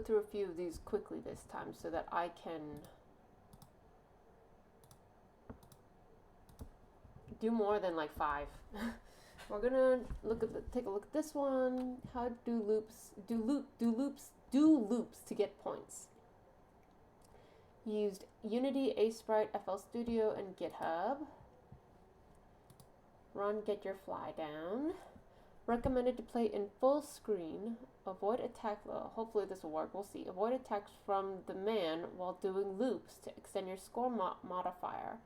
through a few of these quickly this time so that I can do more than like 5. We're gonna take a look at this one. How do loops to get points? Used Unity, Sprite, FL Studio, and GitHub. Run Get Your Fly Down. Recommended to play in full screen. Avoid attacks. Well, hopefully this will work. We'll see. Avoid attacks from the man while doing loops to extend your score modifier.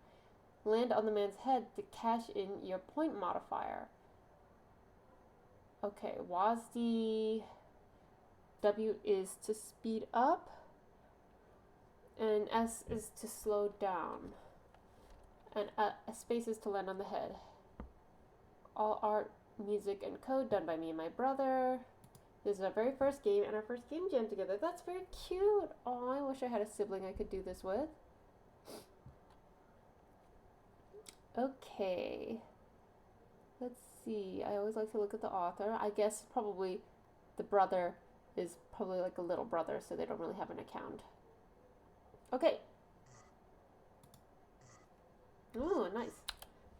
Land on the man's head to cash in your point modifier. Okay, WASD. W is to speed up. And S is to slow down. And a space is to land on the head. All art, music, and code done by me and my brother. This is our very first game and our first game jam together. That's very cute. Oh, I wish I had a sibling I could do this with. Okay. Let's see. I always like to look at the author. I guess probably the brother is probably like a little brother, so they don't really have an account. Okay. Oh, nice.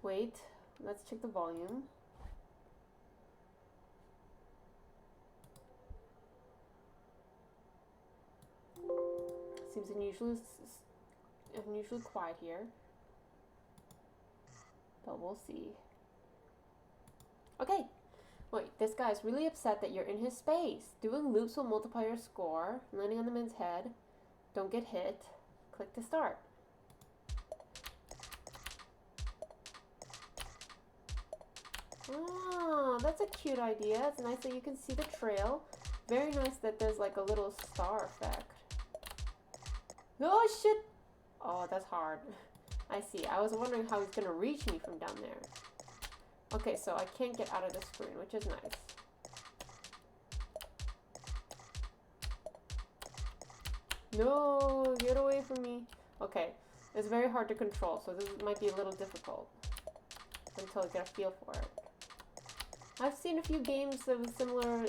Wait. Let's check the volume. Seems unusually quiet here. But we'll see. Okay. Wait, this guy's really upset that you're in his space. Doing loops will multiply your score. Landing on the man's head. Don't get hit. Click to start. Oh, that's a cute idea. It's nice that you can see the trail. Very nice that there's like a little star effect. Oh, shit! Oh, that's hard. I see. I was wondering how he's going to reach me from down there. Okay, so I can't get out of the screen, which is nice. No, get away from me. Okay, it's very hard to control, so this might be a little difficult until I get a feel for it. I've seen a few games of similar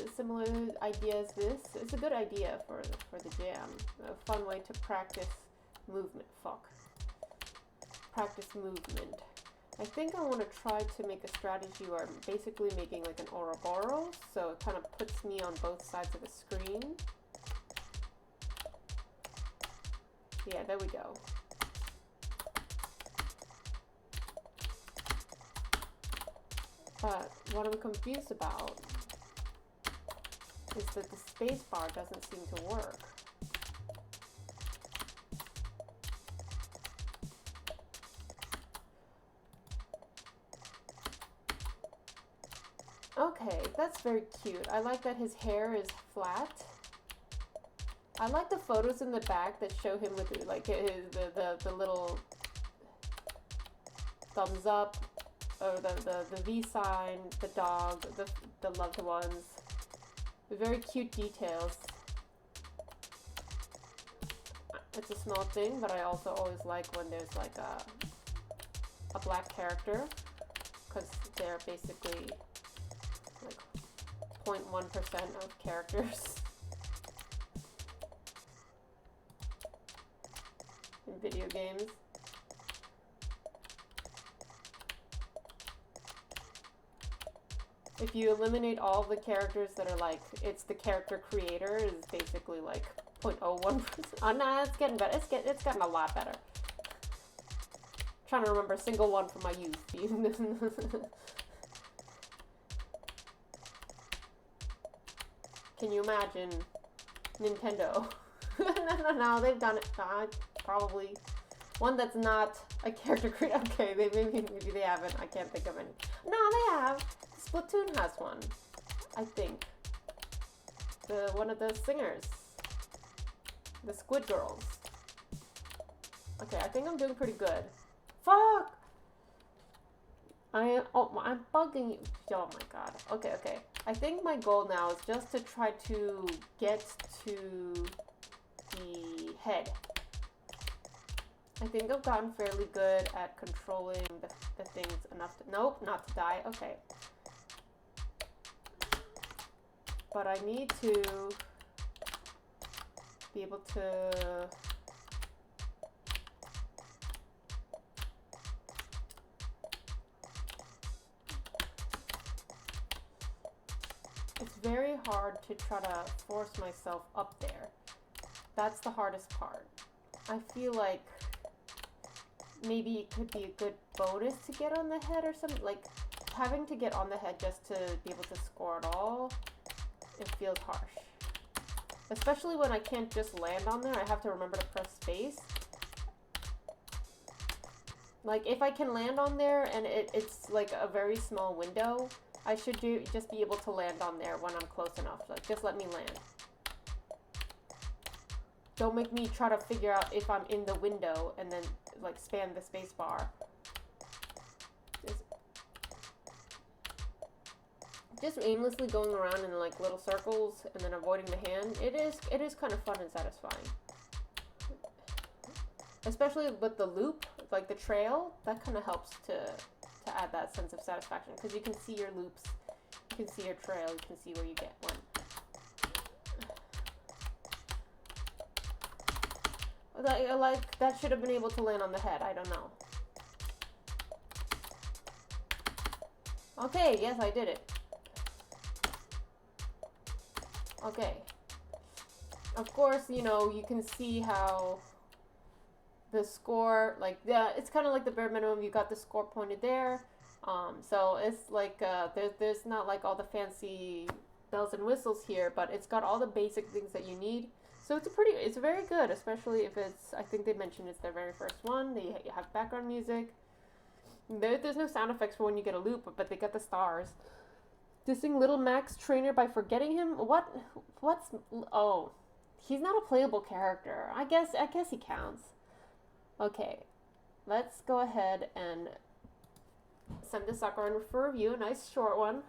idea as this. It's a good idea for the jam. A fun way to practice movement. Practice movement. I think I want to try to make a strategy where I'm basically making like an Ouroboros, so it kind of puts me on both sides of the screen. Yeah, there we go. But what I'm confused about is that the space bar doesn't seem to work. Okay, that's very cute. I like that his hair is flat. I like the photos in the back that show him with like the little thumbs up, or the V sign, the dog, the loved ones. Very cute details. It's a small thing, but I also always like when there's like a black character, because they're basically like 0.1% of characters in video games. If you eliminate all of the characters that are like, it's the character creator is basically like 0.01%. Oh, nah, it's getting better. It's gotten a lot better. Trying to remember a single one from my youth. Can you imagine Nintendo? No, they've done it. Probably one that's not a character creator. Okay, maybe they haven't. I can't think of any. No, they have. Splatoon has one, I think. One of the singers, the Squid Girls. Okay, I think I'm doing pretty good. Fuck! I'm bugging you. Oh my god. Okay. I think my goal now is just to try to get to the head. I think I've gotten fairly good at controlling the things enough to... Nope, not to die. Okay. But I need to be able to it's very hard to try to force myself up there. That's the hardest part. I feel like maybe it could be a good bonus to get on the head or something. Like having to get on the head just to be able to score it all, it feels harsh. Especially when I can't just land on there, I have to remember to press space. Like if I can land on there and it's like a very small window, I should just be able to land on there when I'm close enough. Like just let me land. Don't make me try to figure out if I'm in the window and then like spam the space bar. Just aimlessly going around in like little circles and then avoiding the hand. It is kind of fun and satisfying. Especially with the loop, like the trail, that kind of helps to add that sense of satisfaction because you can see your loops, you can see your trail, you can see where you get one. Like that should have been able to land on the head. I don't know. Okay, yes, I did it. Okay. Of course, you know, you can see how the score, like, yeah, it's kind of like the bare minimum. You got the score pointed there. So it's like, there's not like all the fancy bells and whistles here, but it's got all the basic things that you need. So it's very good, especially if it's, I think they mentioned it's their very first one. They have background music. There's no sound effects for when you get a loop, but they got the stars. Dissing Little Mac's trainer by forgetting him? Oh, he's not a playable character. I guess he counts. Okay, let's go ahead and send this sucker in for review. A nice short one.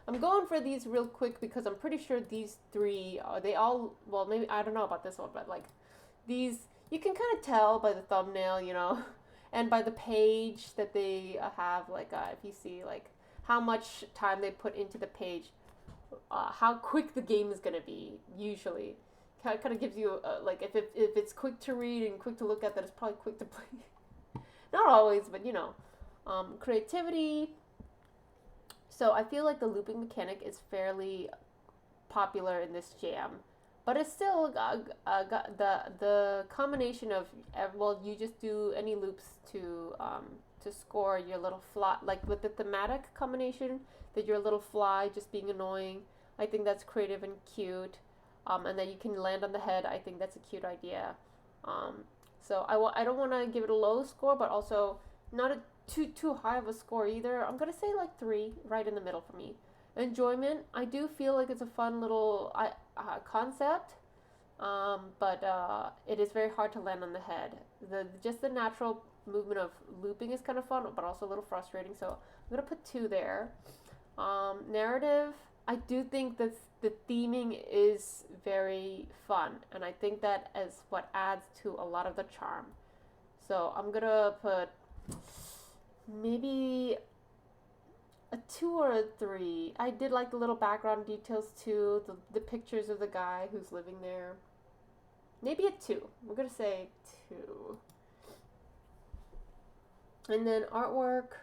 I'm going for these real quick because I'm pretty sure these three, they all, well, maybe, I don't know about this one, but like these, you can kind of tell by the thumbnail, you know, and by the page that they have, like, if you see, like, how much time they put into the page, how quick the game is going to be, usually. Kind of gives you, like, if it's quick to read and quick to look at, then it's probably quick to play. Not always, but, you know. Creativity. So I feel like the looping mechanic is fairly popular in this jam, but it's still the combination of, well, you just do any loops to score your little fly, like with the thematic combination that your little fly just being annoying. I think that's creative and cute, and that you can land on the head. I think that's a cute idea. So I don't want to give it a low score, but also not a too high of a score either. I'm gonna say like 3, right in the middle for me. Enjoyment, I do feel like it's a fun little concept, but it is very hard to land on the head. Just the natural movement of looping is kind of fun, but also a little frustrating, so I'm gonna put 2 there. Narrative, I do think that the theming is very fun, and I think that is what adds to a lot of the charm. So I'm gonna put maybe a 2 or a 3. I did like the little background details too, the pictures of the guy who's living there. Maybe a 2. We're gonna say 2. And then artwork.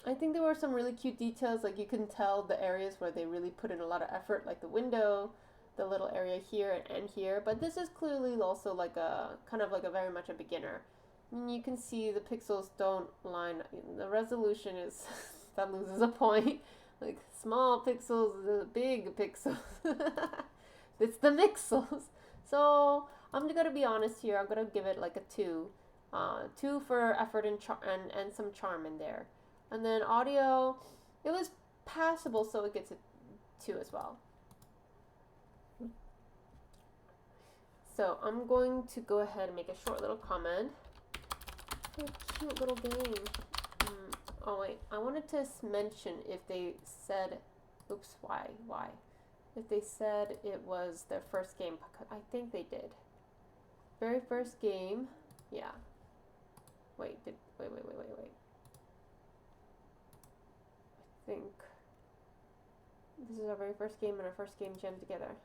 I think there were some really cute details. Like you can tell the areas where they really put in a lot of effort, like the window, the little area here and here. But this is clearly also like a kind of like a very much a beginner. You can see the pixels don't line. The resolution is that loses a point. Like small pixels, the big pixels. It's the mixels. So I'm gonna be honest here. I'm gonna give it like a 2. 2 for effort and some charm in there. And then audio, it was passable, so it gets a 2 as well. So I'm going to go ahead and make a short little comment. Oh, cute little game. Oh wait, I wanted to mention if they said, oops, why? If they said it was their first game, I think they did. Very first game, yeah. Wait. I think this is our very first game and our first game jammed together.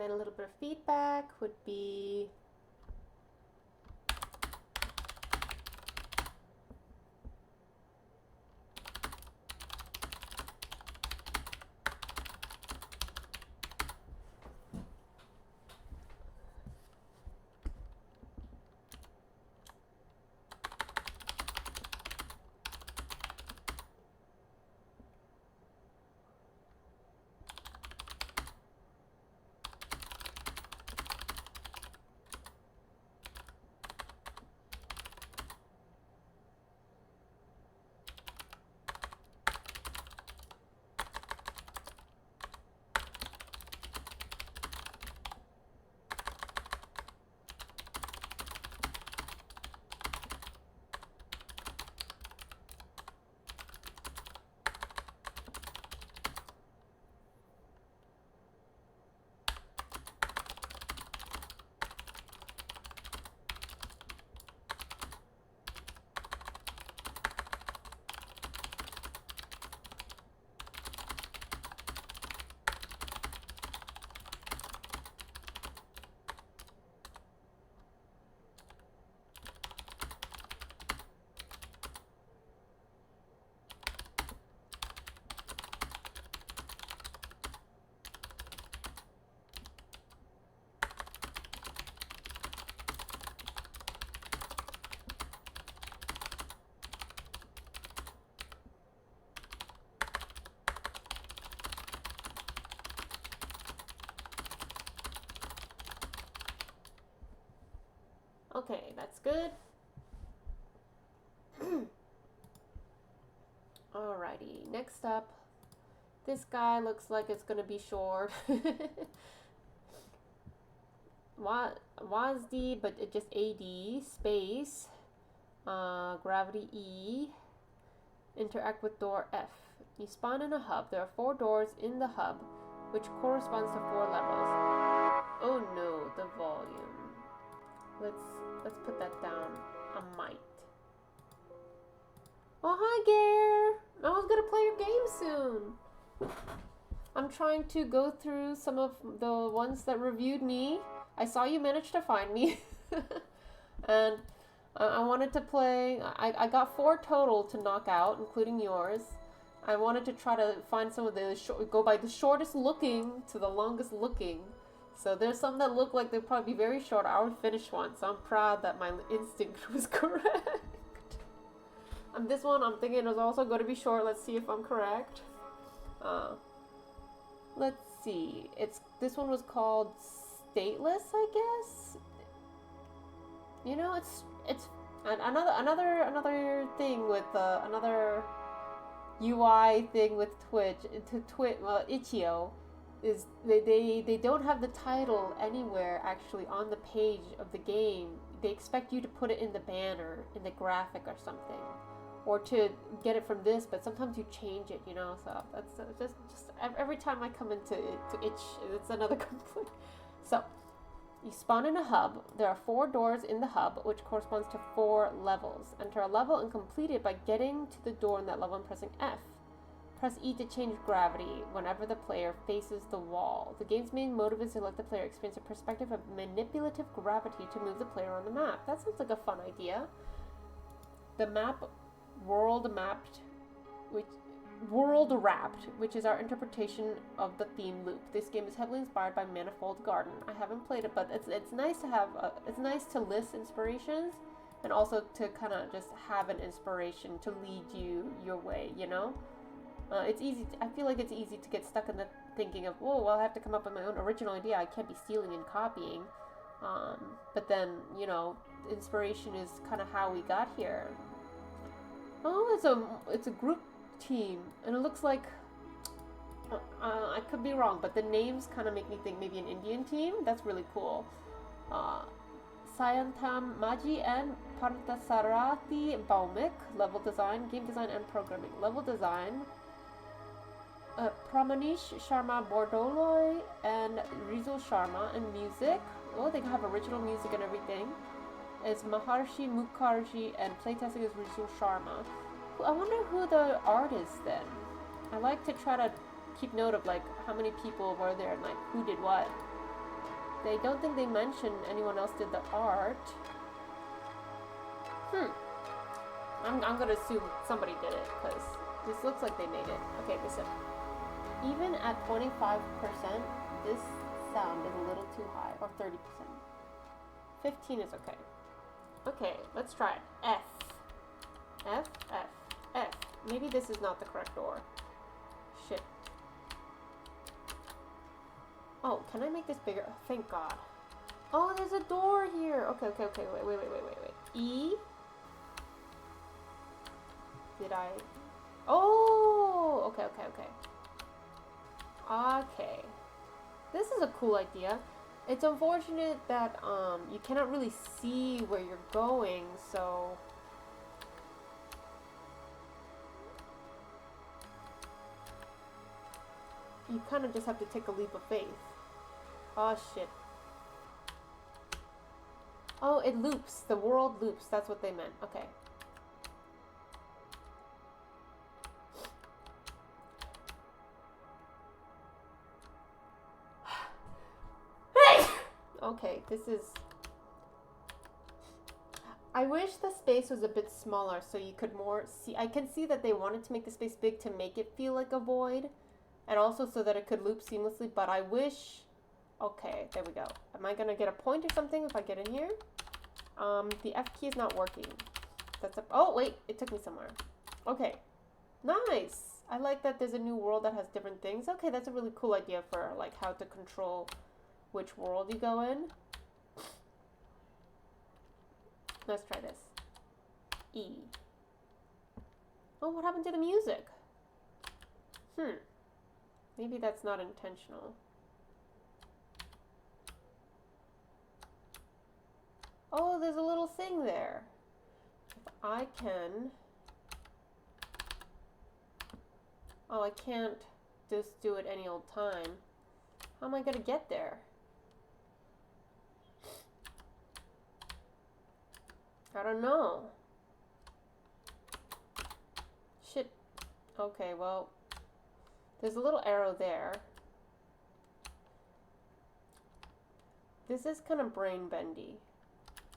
get a little bit of feedback would be okay, that's good. Alrighty, next up. This guy looks like it's gonna be short. WASD, but it just AD, space, gravity E, interact with door F. You spawn in a hub. There are 4 doors in the hub, which corresponds to 4 levels. Oh no, the volume. Let's put that down a mite. Oh, hi, Gare! I was gonna play your game soon. I'm trying to go through some of the ones that reviewed me. I saw you managed to find me. And I wanted to play. I got 4 total to knock out, including yours. I wanted to try to find some of the go by the shortest looking to the longest looking. So there's some that look like they'll probably be very short. I already finished one, so I'm proud that my instinct was correct. And this one, I'm thinking it was also going to be short. Let's see if I'm correct. Let's see. This one was called Stateless, I guess. You know, it's another thing with another UI thing with Twitch. Itch.io. Is they don't have the title anywhere actually on the page of the game. They expect you to put it in the banner, in the graphic or something, or to get it from this, but sometimes you change it, you know, so that's just every time I come into Itch, it's another complaint. So, you spawn in a hub. There are 4 doors in the hub, which corresponds to 4 levels. Enter a level and complete it by getting to the door in that level and pressing F. Press E to change gravity whenever the player faces the wall. The game's main motive is to let the player experience a perspective of manipulative gravity to move the player on the map. That sounds like a fun idea. The map World Wrapped, which is our interpretation of the theme loop. This game is heavily inspired by Manifold Garden. I haven't played it, but it's nice to have it's nice to list inspirations and also to kind of just have an inspiration to lead you your way, you know? It's easy. I feel like it's easy to get stuck in the thinking of, oh, well, I have to come up with my own original idea. I can't be stealing and copying. But then, you know, inspiration is kind of how we got here. Oh, it's a group team, and it looks like I could be wrong, but the names kind of make me think maybe an Indian team. That's really cool. Sayantam Maji and Parthasarathi Baumik, level design, game design, and programming. Level design. Pramanish Sharma Bordoloi and Rizul Sharma, and music. Oh, they have original music and everything. Is Maharshi Mukherjee, and playtesting is Rizul Sharma. I wonder who the art is then. I like to try to keep note of like how many people were there and like who did what. I don't think they mentioned anyone else did the art. I'm gonna assume somebody did it, because this looks like they made it. Okay, listen. Even at 25%, this sound is a little too high, or 30%. 15 is okay. Okay, let's try it. F. F, F, F. Maybe this is not the correct door. Shit. Oh, can I make this bigger? Oh, thank God. Oh, there's a door here. Okay, wait. E. Did I? Oh, okay. Okay. This is a cool idea. It's unfortunate that you cannot really see where you're going, so you kind of just have to take a leap of faith. Oh shit. Oh, it loops. The world loops. That's what they meant. Okay. Okay, this is... I wish the space was a bit smaller so you could more see... I can see that they wanted to make the space big to make it feel like a void. And also so that it could loop seamlessly, but I wish... Okay, there we go. Am I going to get a point or something if I get in here? The F key is not working. That's a... Oh, wait, it took me somewhere. Okay, nice. I like that there's a new world that has different things. Okay, that's a really cool idea for like how to control which world you go in. Let's try this. E. Oh, what happened to the music? Maybe that's not intentional. Oh, there's a little thing there. If I can... Oh, I can't just do it any old time. How am I gonna get there? I don't know. Shit. Okay, well, there's a little arrow there. This is kind of brain bendy.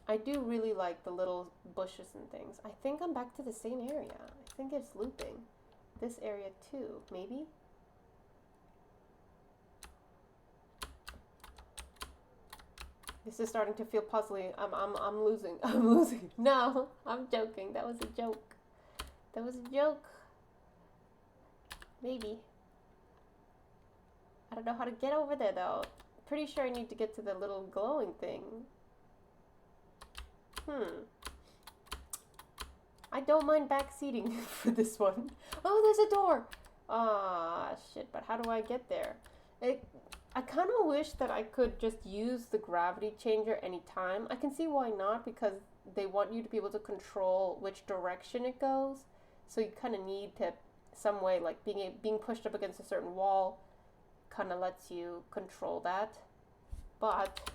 I do really like the little bushes and things. I think I'm back to the same area. I think it's looping. This area too, maybe? This is starting to feel puzzling. I'm losing. I'm losing. No, I'm joking. That was a joke. That was a joke. Maybe. I don't know how to get over there though. Pretty sure I need to get to the little glowing thing. I don't mind backseating for this one. Oh, there's a door. Ah, shit, but how do I get there? I kind of wish that I could just use the gravity changer anytime. I can see why not, because they want you to be able to control which direction it goes. So you kind of need to, some way, like being pushed up against a certain wall kind of lets you control that. But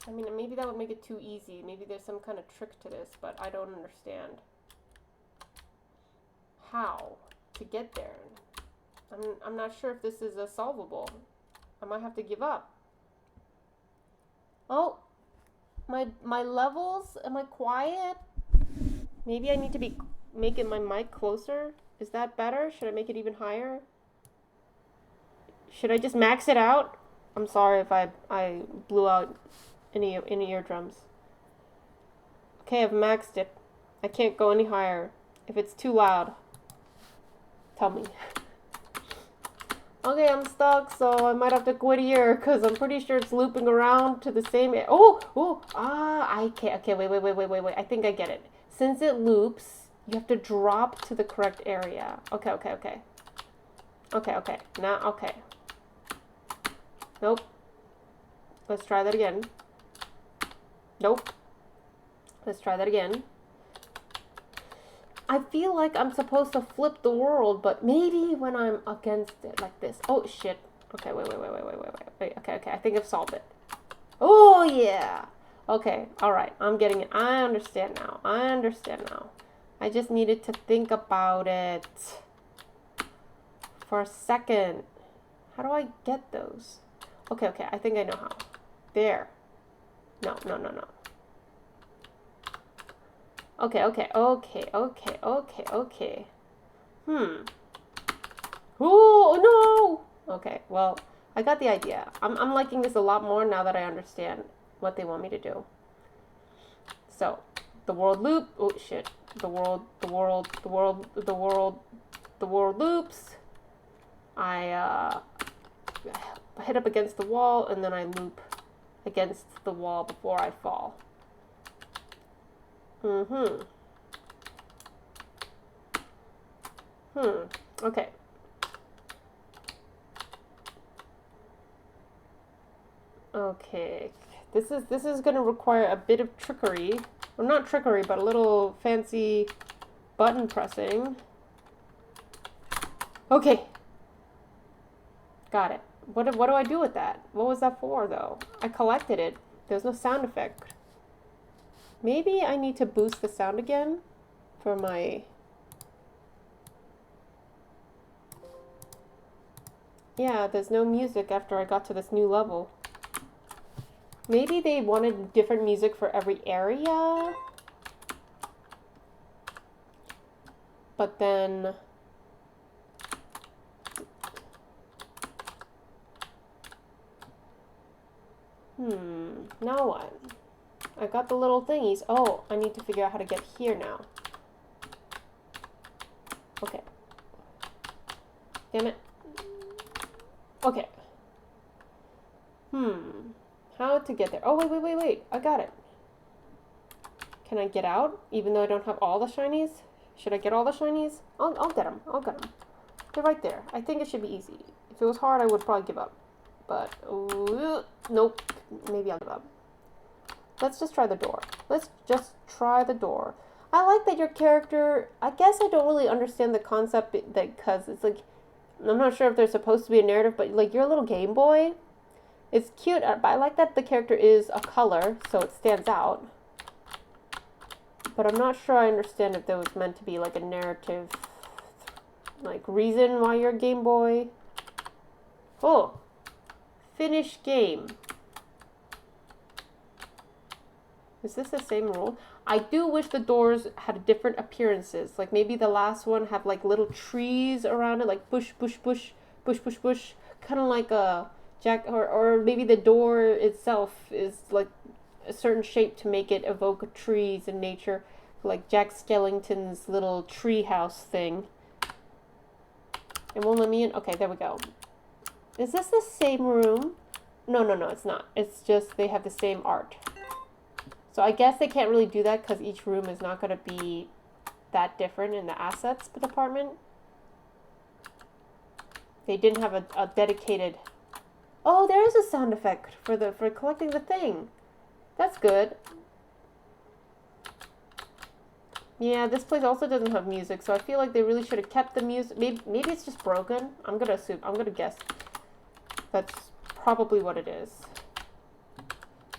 I mean, maybe that would make it too easy. Maybe there's some kind of trick to this, but I don't understand how to get there. I'm not sure if this is solvable. I might have to give up. Oh, my levels. Am I quiet? Maybe I need to be making my mic closer. Is that better? Should I make it even higher? Should I just max it out? I'm sorry if I blew out any eardrums. Okay, I've maxed it. I can't go any higher. If it's too loud, tell me. Okay, I'm stuck, so I might have to quit here because I'm pretty sure it's looping around to the same. I can't. Okay, wait. I think I get it. Since it loops, you have to drop to the correct area. Okay. Now, okay. Nope. Let's try that again. Nope. Let's try that again. I feel like I'm supposed to flip the world, but maybe when I'm against it like this. Oh, shit. Okay, wait. Okay. I think I've solved it. Oh, yeah. Okay, all right. I'm getting it. I understand now. I just needed to think about it for a second. How do I get those? Okay, I think I know how. There. No. Okay. Oh, no! Okay, well, I got the idea. I'm liking this a lot more now that I understand what they want me to do. So, the world loop. Oh, shit. The world loops. I hit up against the wall, and then I loop against the wall before I fall. Okay. Okay. This is going to require a bit of trickery. Well, not trickery, but a little fancy button pressing. Okay. Got it. What do I do with that? What was that for, though? I collected it. There's no sound effect. Maybe I need to boost the sound again for my... Yeah, there's no music after I got to this new level. Maybe they wanted different music for every area. But then... Now what? I got the little thingies. Oh, I need to figure out how to get here now. Okay. Damn it. Okay. How to get there? Oh, wait. I got it. Can I get out, even though I don't have all the shinies? Should I get all the shinies? I'll get them. They're right there. I think it should be easy. If it was hard, I would probably give up. But, nope. Maybe I'll give up. Let's just try the door. I like that your character... I guess I don't really understand the concept because it's like... I'm not sure if there's supposed to be a narrative, but like your little Game Boy... It's cute, but I like that the character is a color, so it stands out. But I'm not sure I understand if there was meant to be like a narrative... like reason why you're a Game Boy. Oh! Finish game. Is this the same rule? I do wish the doors had different appearances. Like maybe the last one had like little trees around it, like bush. Kind of like a or maybe the door itself is like a certain shape to make it evoke trees and nature, like Jack Skellington's little tree house thing. It won't let me in? Okay, there we go. Is this the same room? No, it's not. It's just they have the same art. So I guess they can't really do that because each room is not going to be that different in the assets department. They didn't have a dedicated... Oh, there is a sound effect for collecting the thing. That's good. Yeah, this place also doesn't have music, so I feel like they really should have kept the music. Maybe it's just broken. I'm gonna guess. That's probably what it is.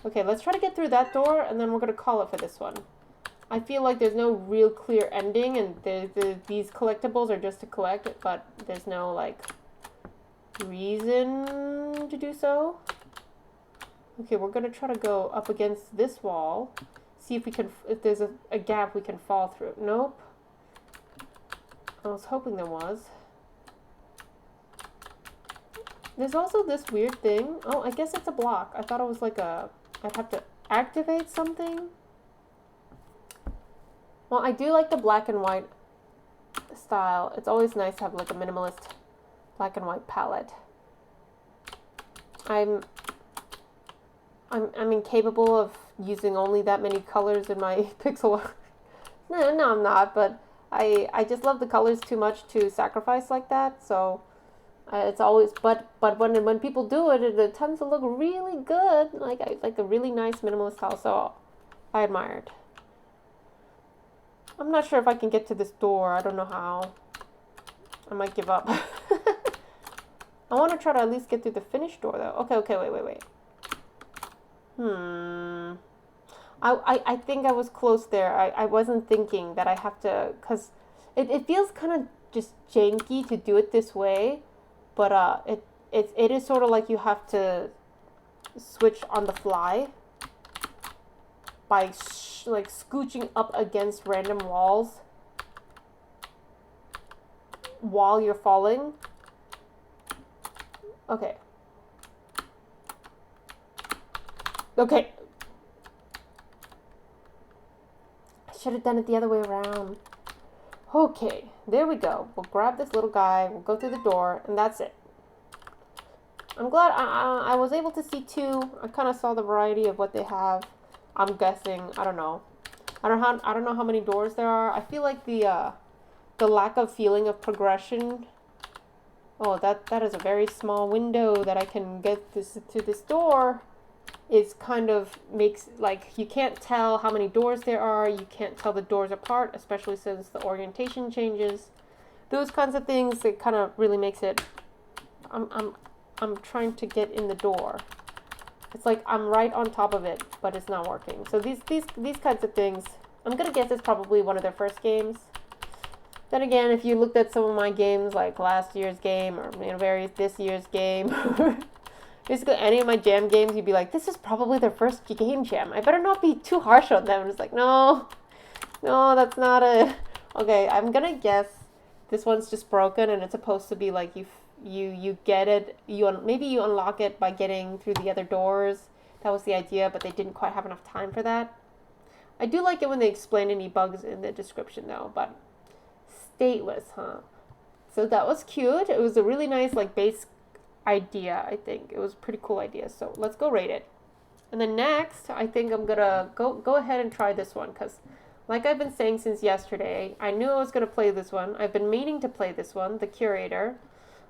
Okay, let's try to get through that door, and then we're gonna call it for this one. I feel like there's no real clear ending, and these collectibles are just to collect it, but there's no, like, reason to do so. Okay, we're gonna try to go up against this wall. See if there's a gap we can fall through. Nope. I was hoping there was. There's also this weird thing. Oh, I guess it's a block. I thought it was like I'd have to activate something. Well, I do like the black and white style. It's always nice to have like a minimalist black and white palette. I'm incapable of using only that many colors in my pixel art. No, I'm not, but I just love the colors too much to sacrifice like that, so it's always, but when people do it, it tends to look really good, like a really nice minimalist style, so I admire it. I'm not sure if I can get to this door. I don't know how. I might give up. I want to try to at least get through the finished door, though. Okay, wait. I think I was close there. I wasn't thinking that I have to, because it feels kind of just janky to do it this way. but it is sort of like you have to switch on the fly by like scooching up against random walls while you're falling. Okay. Okay. I should have done it the other way around. Okay, there we go. We'll grab this little guy, we'll go through the door, and that's it. I'm glad I was able to see two. I kind of saw the variety of what they have. I'm guessing, I don't know. I don't know how many doors there are. I feel like the lack of feeling of progression. Oh, that is a very small window that I can get to this door. Is kind of makes, like, you can't tell how many doors there are. You can't tell the doors apart, especially since the orientation changes. Those kinds of things, it kind of really makes it. I'm trying to get in the door. It's like I'm right on top of it, but it's not working. So these kinds of things, I'm gonna guess it's probably one of their first games. Then again, if you looked at some of my games, like last year's game or various this year's game, basically any of my jam games, you'd be like, this is probably their first game jam. I better not be too harsh on them. It's like, no, that's not a. Okay, I'm gonna guess this one's just broken, and it's supposed to be like you get it. Maybe you unlock it by getting through the other doors. That was the idea, but they didn't quite have enough time for that. I do like it when they explain any bugs in the description, though. But stateless, huh? So that was cute. It was a really nice like base idea. I think it was a pretty cool idea. So let's go rate it. And then next, I think I'm gonna go ahead and try this one, because like I've been saying since yesterday, I knew I was gonna play this one. I've been meaning to play this one, The Curator.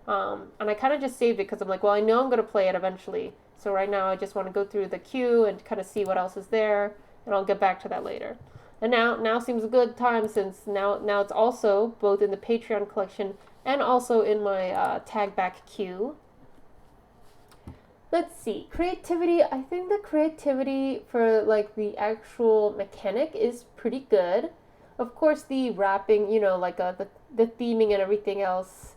And I kind of just saved it because I'm like, well, I know I'm going to play it eventually. So right now I just want to go through the queue and kind of see what else is there, and I'll get back to that later. And now seems a good time, since now it's also both in the Patreon collection and also in my tag back queue. Let's see. Creativity. I think the creativity for like the actual mechanic is pretty good. Of course, the wrapping, like the theming and everything else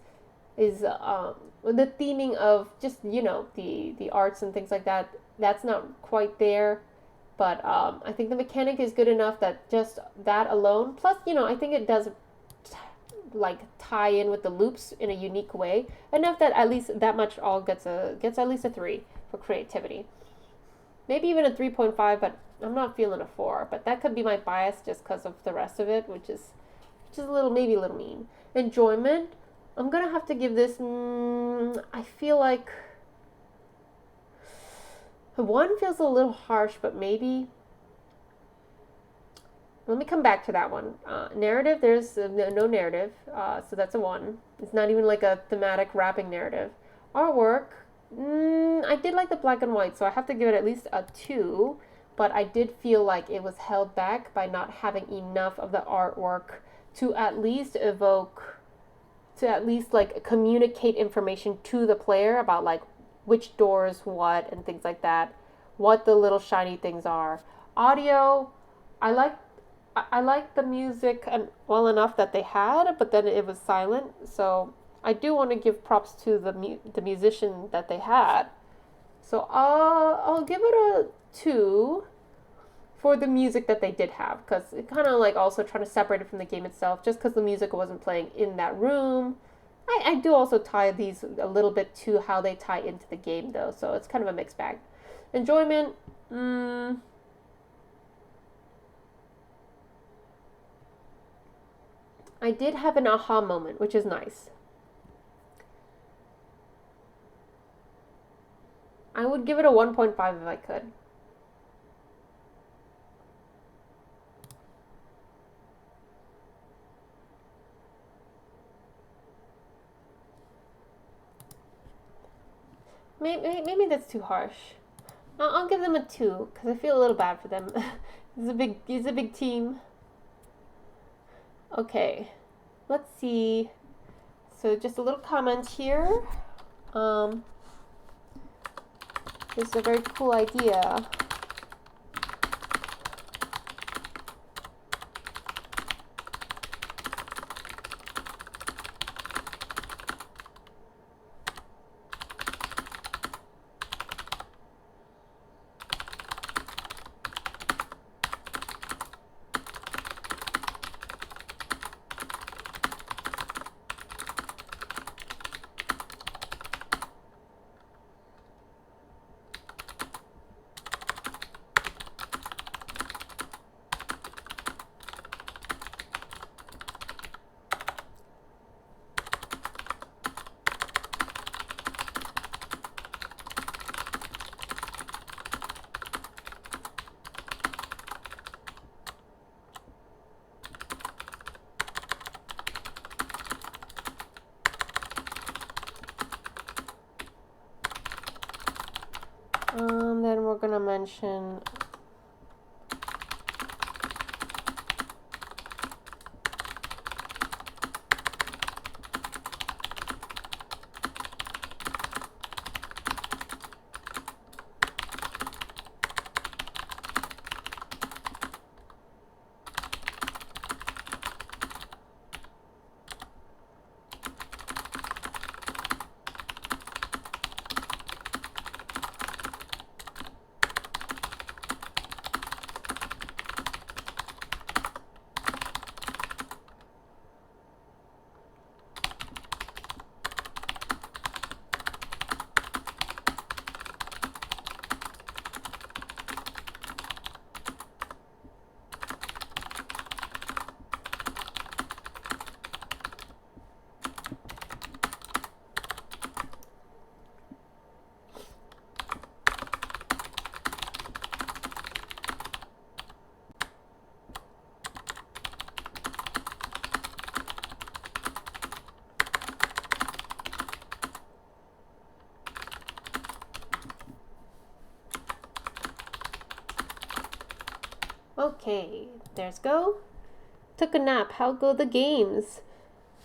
is the theming of just the arts and things like that, that's not quite there, but I think the mechanic is good enough that just that alone, plus I think it does like tie in with the loops in a unique way enough that at least that much all gets at least a 3 for creativity, maybe even a 3.5, but I'm not feeling a 4, but that could be my bias just because of the rest of it, which is maybe a little mean. Enjoyment, I'm going to have to give this, I feel like 1 feels a little harsh, but maybe. Let me come back to that one. Narrative, there's no narrative, so that's a 1. It's not even like a thematic wrapping narrative. Artwork, I did like the black and white, so I have to give it at least a 2, but I did feel like it was held back by not having enough of the artwork to at least like communicate information to the player about like which doors what and things like that, what the little shiny things are. Audio, I like the music and well enough that they had, but then it was silent, so I do want to give props to the musician that they had. So I'll give it a 2 for the music that they did have, because it kind of like also trying to separate it from the game itself, just because the music wasn't playing in that room. I do also tie these a little bit to how they tie into the game, though, so it's kind of a mixed bag. Enjoyment, I did have an aha moment, which is nice. I would give it a 1.5 if I could. Maybe that's too harsh. I'll give them a 2 because I feel a little bad for them. It's a big team. Okay, let's see. So just a little comment here. This is a very cool idea. mention. Okay, there's go. Took a nap. How go the games?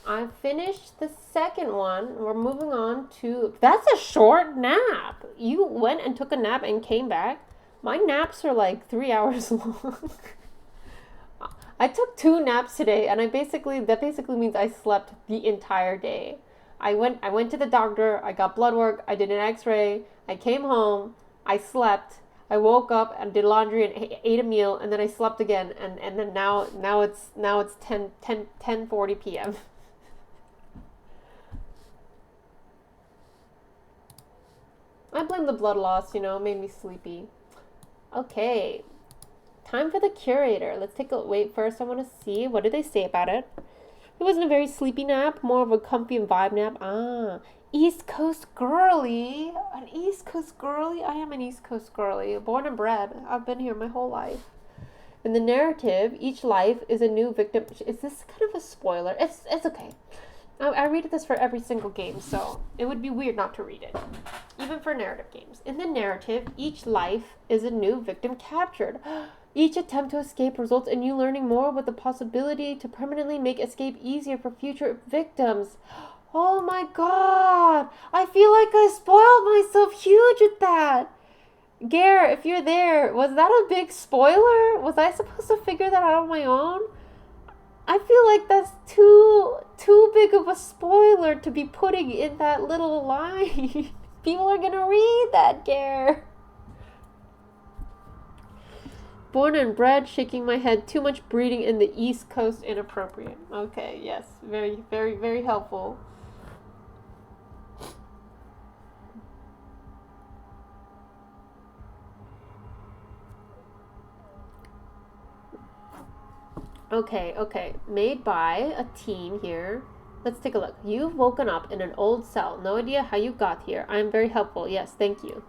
I finished the second one. We're moving on to... That's a short nap. You went and took a nap and came back. My naps are like 3 hours long. I took 2 naps today, and that basically means I slept the entire day. I went to the doctor. I got blood work. I did an X-ray. I came home. I slept. I woke up and did laundry and ate a meal, and then I slept again, and then now it's 10:40 p.m. I blame the blood loss, made me sleepy. Okay, time for the curator. Let's take a wait first. I want to see what did they say about it. It wasn't a very sleepy nap, more of a comfy and vibe nap. East Coast girly. An East Coast girly? I am an East Coast girly. Born and bred. I've been here my whole life. In the narrative, each life is a new victim. Is this kind of a spoiler? It's okay. I read this for every single game, so it would be weird not to read it. Even for narrative games. In the narrative, each life is a new victim captured. Each attempt to escape results in you learning more with the possibility to permanently make escape easier for future victims. Oh my god! I feel like I spoiled myself huge with that! Gare, if you're there, was that a big spoiler? Was I supposed to figure that out on my own? I feel like that's too big of a spoiler to be putting in that little line. People are gonna read that, Gare. Born and bred, shaking my head. Too much breeding in the East Coast, inappropriate. Okay, yes. Very, very, very helpful. Okay. Made by a teen here. Let's take a look. You've woken up in an old cell. No idea how you got here. I am very helpful. Yes, thank you.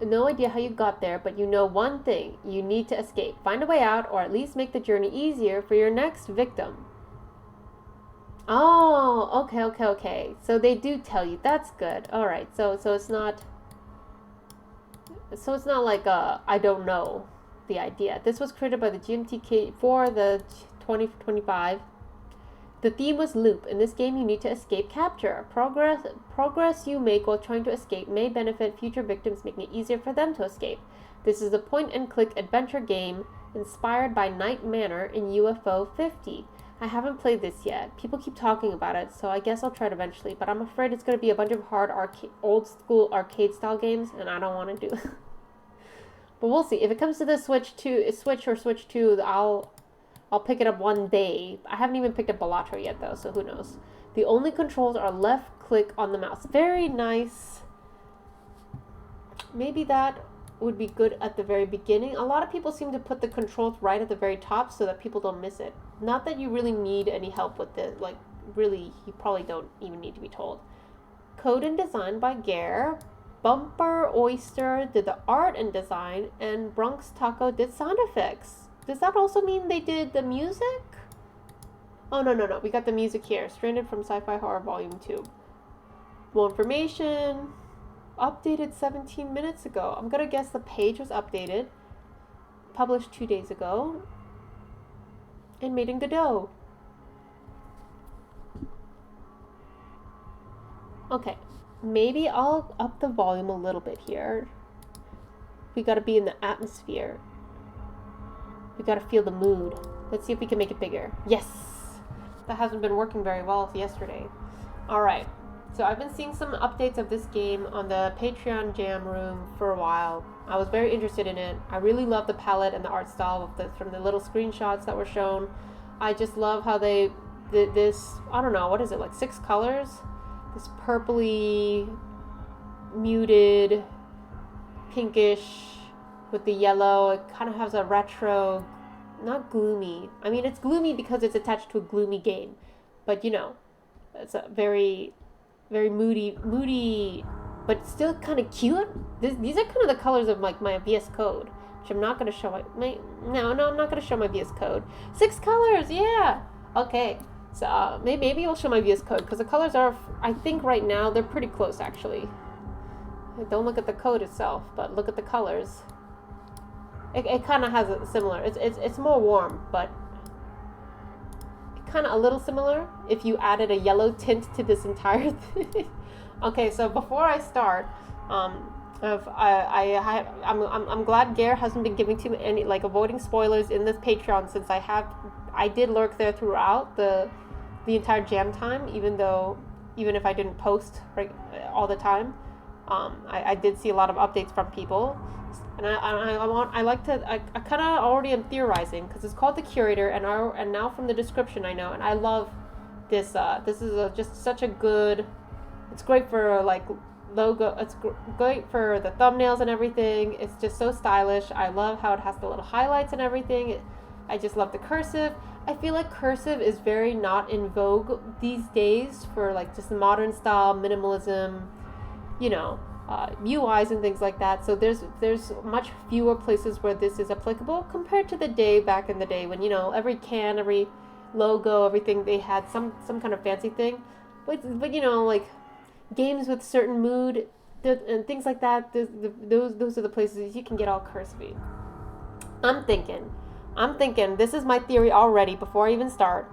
No idea how you got there, but you know one thing. You need to escape. Find a way out, or at least make the journey easier for your next victim. Oh, okay. So they do tell you. That's good. Alright, so it's not... So it's not like I don't know the idea. This was created by the GMTK for the 2025. The theme was loop. In this game, you need to escape capture. Progress you make while trying to escape may benefit future victims, making it easier for them to escape. This is a point-and-click adventure game inspired by Night Manor in UFO 50. I haven't played this yet. People keep talking about it, so I guess I'll try it eventually, but I'm afraid it's going to be a bunch of hard old-school arcade-style games, and I don't want to do it. But we'll see. If it comes to the Switch 2, I'll pick it up one day. I haven't even picked up Balatro yet, though, so who knows. The only controls are left click on the mouse. Very nice. Maybe that would be good at the very beginning. A lot of people seem to put the controls right at the very top so that people don't miss it. Not that you really need any help with it. Like, really, you probably don't even need to be told. Code and design by Gare. Bumper Oyster did the art and design, and Bronx Taco did sound effects. Does that also mean they did the music? Oh, no. We got the music here. Stranded from Sci-Fi Horror Volume 2. More information. updated 17 minutes ago. I'm gonna guess the page was updated, published 2 days ago, and made in Godot. Okay, maybe I'll up the volume a little bit here. We gotta be in the atmosphere. We gotta feel the mood. Let's see if we can make it bigger. Yes! That hasn't been working very well yesterday. Alright, so I've been seeing some updates of this game on the Patreon Jam Room for a while. I was very interested in it. I really love the palette and the art style from the little screenshots that were shown. I just love how they did this, I don't know, what is it, like 6 colors? This purpley, muted, pinkish with the yellow. It kind of has a retro, not gloomy. I mean, it's gloomy because it's attached to a gloomy game. But, you know, it's a very, very moody, but still kind of cute. These are kind of the colors of like my VS Code, which I'm not going to show. No, I'm not going to show my VS Code. 6 colors, yeah. Okay. So maybe I'll show my VS Code because the colors are, I think right now, they're pretty close actually. Don't look at the code itself, but look at the colors. It kind of has a similar, it's more warm, but kind of a little similar if you added a yellow tint to this entire thing. Okay, so before I start, I'm glad Gare hasn't been giving too any, like, avoiding spoilers in this Patreon, since I did lurk there throughout the entire jam time, even if I didn't post all the time. I did see a lot of updates from people, and I kind of already am theorizing because it's called The Curator, and now from the description I know, and I love this. This is just such a good. It's great for like logo. It's great for the thumbnails and everything. It's just so stylish. I love how it has the little highlights and everything. I just love the cursive. I feel like cursive is very not in vogue these days for like just modern style minimalism, you know, UIs and things like that. So there's much fewer places where this is applicable compared to the day back in the day when, you know, every can, every logo, everything, they had some kind of fancy thing. But you know, like games with certain mood and things like that, those are the places you can get all cursive. I'm thinking, this is my theory already before I even start.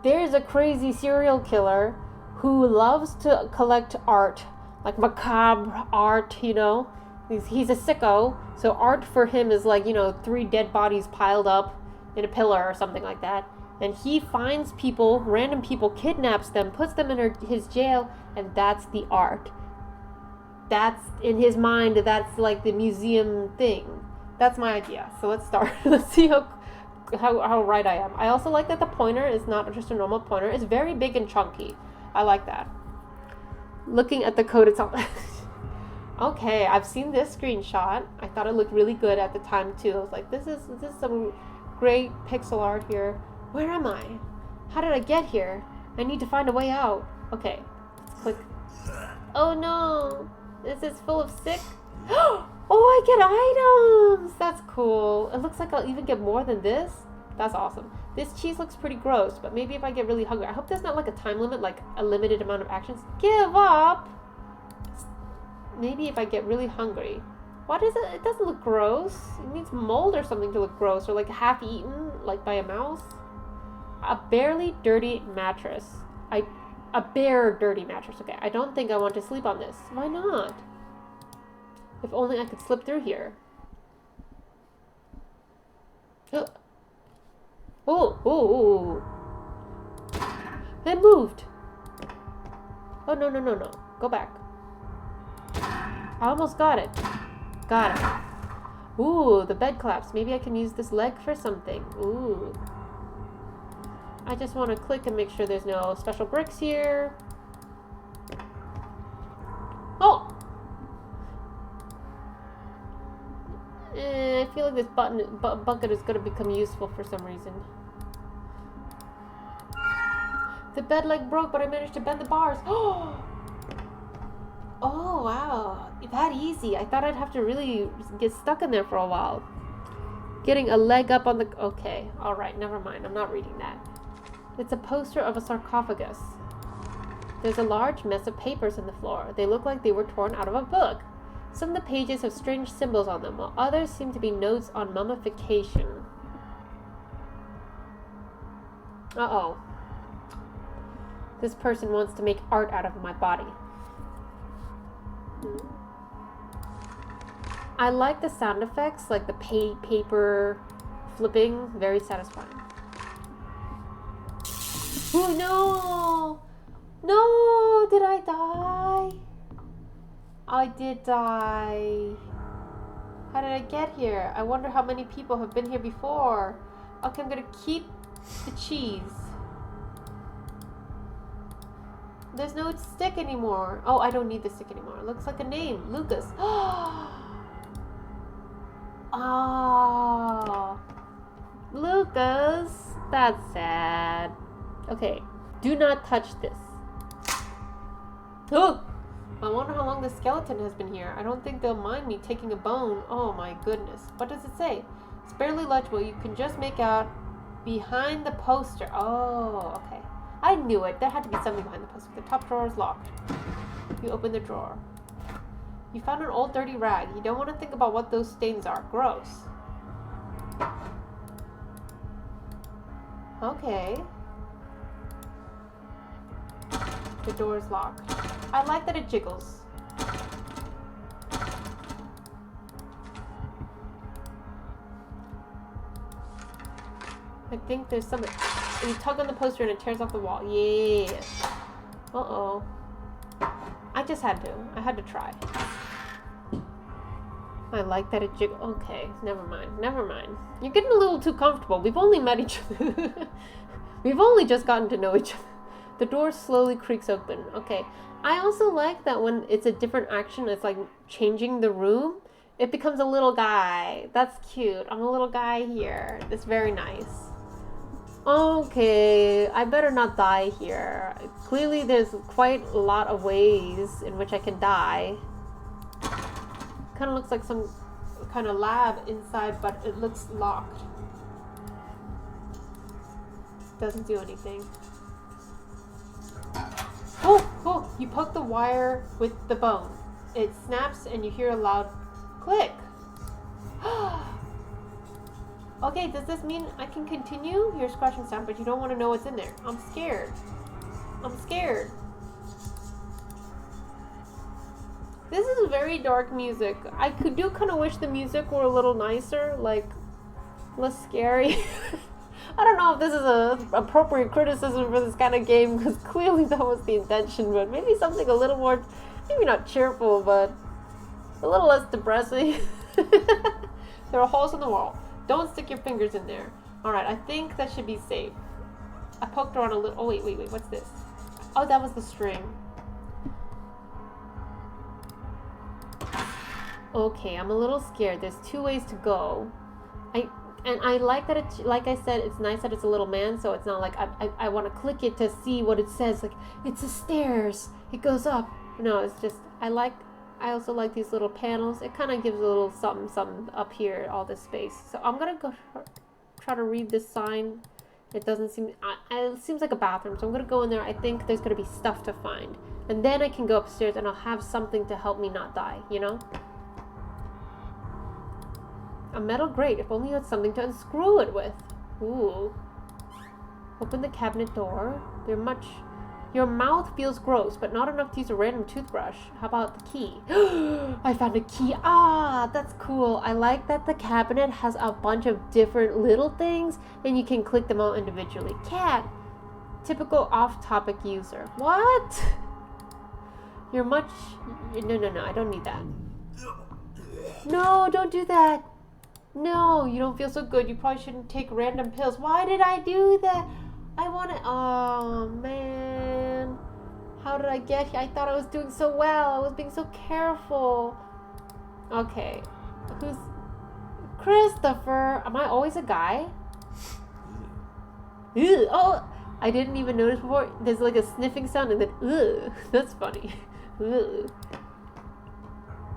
There's a crazy serial killer who loves to collect art, like macabre art, you know. He's a sicko, so art for him is like, you know, 3 dead bodies piled up in a pillar or something like that. And he finds people, random people, kidnaps them, puts them in his jail, and that's the art. That's, in his mind, that's like the museum thing. That's my idea. So let's start. Let's see how right I am. I also like that the pointer is not just a normal pointer. It's very big and chunky. I like that. Looking at the code itself. Okay, I've seen this screenshot. I thought it looked really good at the time too. I was like, this is some great pixel art here. Where am I? How did I get here? I need to find a way out. Okay, let's click. Oh no, this is full of sick. Oh, I get items! That's cool. It looks like I'll even get more than this. That's awesome. This cheese looks pretty gross, but maybe if I get really hungry. I hope there's not like a time limit, like a limited amount of actions. Give up! Maybe if I get really hungry. What is it? It doesn't look gross. It needs mold or something to look gross, or like half eaten, like by a mouse. A barely dirty mattress. A bare dirty mattress. Okay, I don't think I want to sleep on this. Why not? If only I could slip through here. Oh. It moved. Oh, no. Go back. I almost got it. Got it. Ooh, the bed collapsed. Maybe I can use this leg for something. Ooh. I just want to click and make sure there's no special bricks here. Oh! I feel like this bucket is going to become useful for some reason. The bed leg broke, but I managed to bend the bars. Oh, wow. That easy. I thought I'd have to really get stuck in there for a while. Getting a leg up on the... Okay. Alright, never mind. I'm not reading that. It's a poster of a sarcophagus. There's a large mess of papers on the floor. They look like they were torn out of a book. Some of the pages have strange symbols on them, while others seem to be notes on mummification. Uh-oh. This person wants to make art out of my body. I like the sound effects, like the paper flipping. Very satisfying. Oh, no! No! Did I die? I did die. How did I get here? I wonder how many people have been here before. Okay, I'm gonna keep the cheese. There's no stick anymore. Oh, I don't need the stick anymore. It looks like a name. Lucas. Oh. Lucas. That's sad. Okay. Do not touch this. Oh! I wonder how long the skeleton has been here. I don't think they'll mind me taking a bone. Oh my goodness. What does it say? It's barely legible. You can just make out behind the poster. Oh, okay. I knew it. There had to be something behind the poster. The top drawer is locked. You open the drawer. You found an old dirty rag. You don't want to think about what those stains are. Gross. Okay. The door is locked. I like that it jiggles. I think there's something. And you tug on the poster and it tears off the wall. Yeah. Uh-oh. I just had to. I had to try. I like that it jiggles. Okay, never mind. Never mind. You're getting a little too comfortable. We've only met each other. We've only just gotten to know each other. The door slowly creaks open. Okay. I also like that when it's a different action, it's like changing the room. It becomes a little guy. That's cute. I'm a little guy here. It's very nice. Okay, I better not die here. Clearly there's quite a lot of ways in which I can die. Kind of looks like some kind of lab inside, but it looks locked. Doesn't do anything. Oh, oh, you poke the wire with the bone. It snaps and you hear a loud click. Okay, does this mean I can continue? You're scratching sound, but you don't want to know what's in there. I'm scared. I'm scared. This is very dark music. I do kind of wish the music were a little nicer, like less scary. I don't know if this is a appropriate criticism for this kind of game, because clearly that was the intention, but maybe something a little more, maybe not cheerful, but a little less depressing. There are holes in the wall. Don't stick your fingers in there. Alright, I think that should be safe. I poked around a little. Oh, wait, what's this? Oh, that was the string. Okay, I'm a little scared. There's two ways to go. I like that it's, like I said, it's nice that it's a little man, so it's not like I want to click it to see what it says. Like, it's the stairs. It goes up. No, it's just, I also like these little panels. It kind of gives a little something up here, all this space. So I'm going to go try to read this sign. It doesn't seem, it seems like a bathroom, so I'm going to go in there. I think there's going to be stuff to find. And then I can go upstairs and I'll have something to help me not die, you know? A metal grate, if only you had something to unscrew it with. Ooh. Open the cabinet door. Your mouth feels gross, but not enough to use a random toothbrush. How about the key? I found a key. Ah, that's cool. I like that the cabinet has a bunch of different little things, and you can click them all individually. Cat. Typical off-topic user. What? You're much... No, I don't need that. No, don't do that. No, you don't feel so good. You probably shouldn't take random pills. Why did I do that? I want to... Oh, man. How did I get here? I thought I was doing so well. I was being so careful. Okay. Who's... Christopher. Am I always a guy? Ew. Oh, I didn't even notice before. There's like a sniffing sound and then... Ugh. That's funny. Ugh.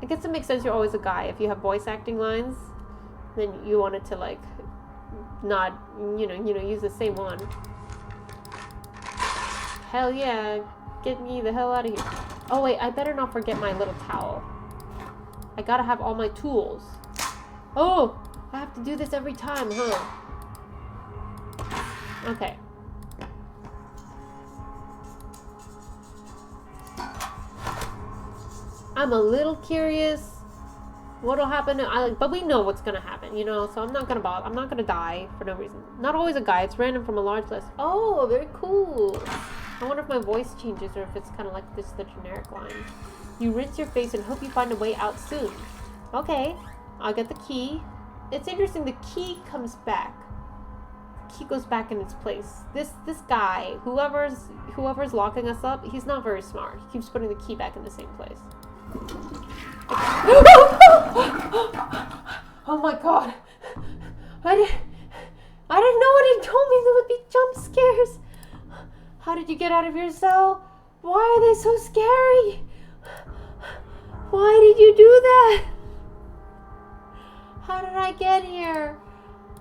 I guess it makes sense you're always a guy. If you have voice acting lines, then you wanted to like not, use the same one. Hell yeah. Get me the hell out of here. Oh wait, I better not forget my little towel. I gotta have all my tools. Oh, I have to do this every time, huh? Okay. I'm a little curious what'll happen. But we know what's gonna happen, you know, so I'm not gonna bother. I'm not gonna die for no reason. Not always a guy, it's random from a large list. Oh, very cool. I wonder if my voice changes or if it's kind of like this, the generic line. You rinse your face and hope you find a way out soon. Okay, I'll get the key. It's interesting, the key comes back. The key goes back in its place. This guy, whoever's locking us up, he's not very smart. He keeps putting the key back in the same place. Oh my god. I didn't know when he told me there would be jump scares. How did you get out of your cell? Why are they so scary? Why did you do that? How did I get here?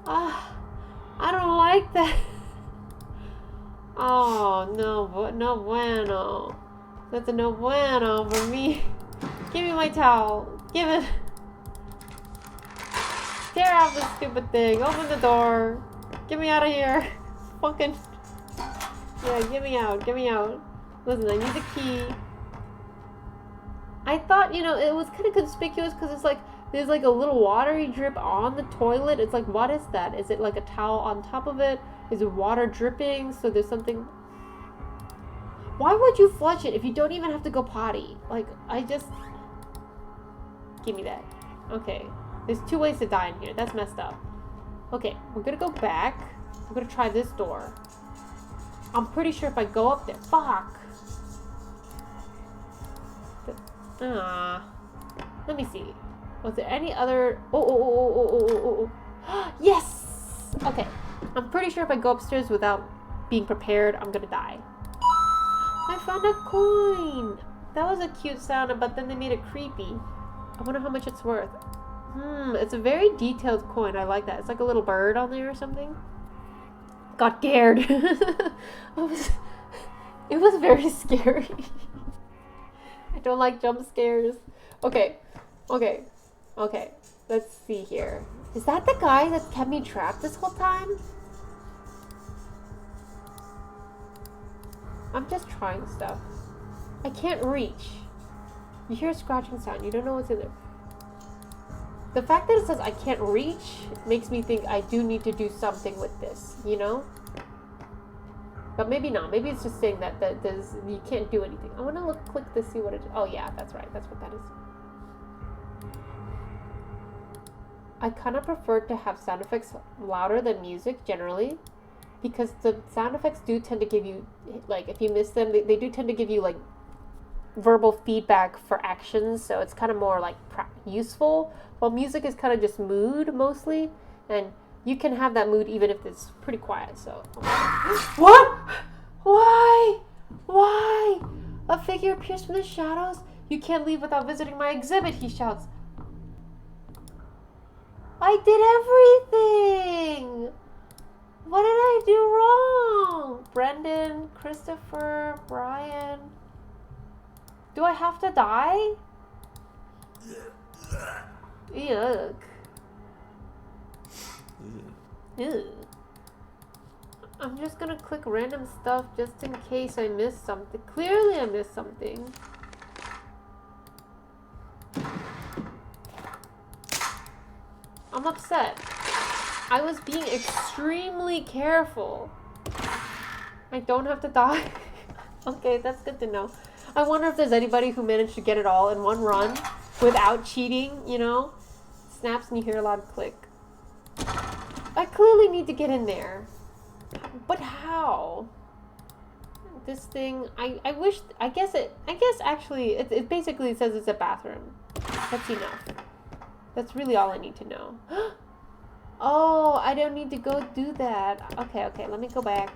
I don't like that. Oh, no bueno. That's a no bueno for me. Give me my towel. Give it. Tear out this stupid thing. Open the door. Get me out of here. Fucking. Yeah, get me out. Get me out. Listen, I need the key. I thought, you know, it was kind of conspicuous because it's like, there's like a little watery drip on the toilet. It's like, what is that? Is it like a towel on top of it? Is it water dripping? So there's something. Why would you flush it if you don't even have to go potty? Like, give me that. Okay. There's 2 ways to die in here. That's messed up. Okay, we're gonna go back. We're gonna try this door. I'm pretty sure if I go up there. Fuck! Let me see. Was there any other... Oh. Yes! Okay. I'm pretty sure if I go upstairs without being prepared, I'm gonna die. I found a coin! That was a cute sound, but then they made it creepy. I wonder how much it's worth. It's a very detailed coin. I like that. It's like a little bird on there or something. Got scared. It was very scary. I don't like jump scares. Okay. Let's see here. Is that the guy that kept me trapped this whole time? I'm just trying stuff. I can't reach. You hear a scratching sound. You don't know what's in there. The fact that it says I can't reach makes me think I do need to do something with this, you know? But maybe not. Maybe it's just saying that you can't do anything. I want to click to see what it is. Oh yeah, that's right. That's what that is. I kind of prefer to have sound effects louder than music generally, because the sound effects do tend to give you, like, if you miss them, they do tend to give you like verbal feedback for actions, so it's kind of more like useful. While music is kind of just mood mostly, and you can have that mood even if it's pretty quiet. So what? Why? A figure appears from the shadows. You can't leave without visiting my exhibit, he shouts. I did everything. What did I do wrong? Brendan, Christopher, Brian. Do I have to die? Yuck. Ew. I'm just gonna click random stuff just in case I missed something. Clearly I missed something. I'm upset. I was being extremely careful. I don't have to die. Okay, that's good to know. I wonder if there's anybody who managed to get it all in one run without cheating, you know? Snaps and you hear a loud click. I clearly need to get in there. But how? This thing, I guess actually, it basically says it's a bathroom. That's enough. That's really all I need to know. Oh, I don't need to go do that. Okay, let me go back.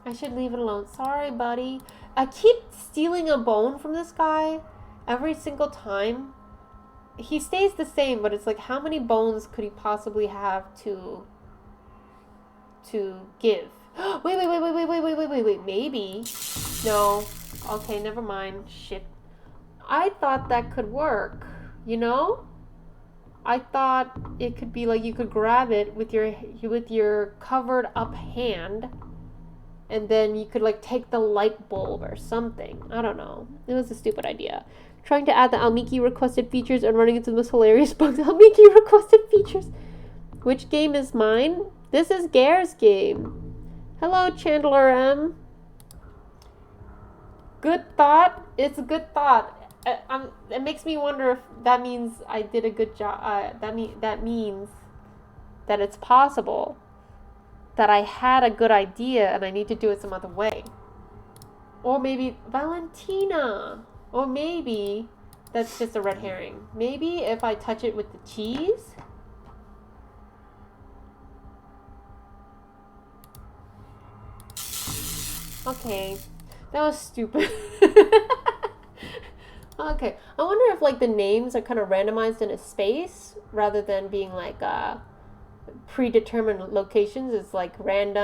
I should leave it alone. Sorry, buddy. I keep stealing a bone from this guy every single time. He stays the same, but it's like, how many bones could he possibly have to to give. Wait. Maybe. No. Okay, never mind. Shit. I thought that could work. You know? I thought it could be like you could grab it with your covered up hand, and then you could like take the light bulb or something. I don't know. It was a stupid idea. Trying to add the Almiki requested features and running into the most hilarious bugs. Almiki requested features. Which game is mine? This is Gare's game. Hello, Chandler M. Good thought. It's a good thought. It makes me wonder if that means I did a good job. That means that it's possible that I had a good idea and I need to do it some other way. Or maybe Valentina. Or maybe that's just a red herring. Maybe if I touch it with the cheese. Okay, that was stupid. Okay, I wonder if like the names are kind of randomized in a space rather than being like predetermined locations. It's like rand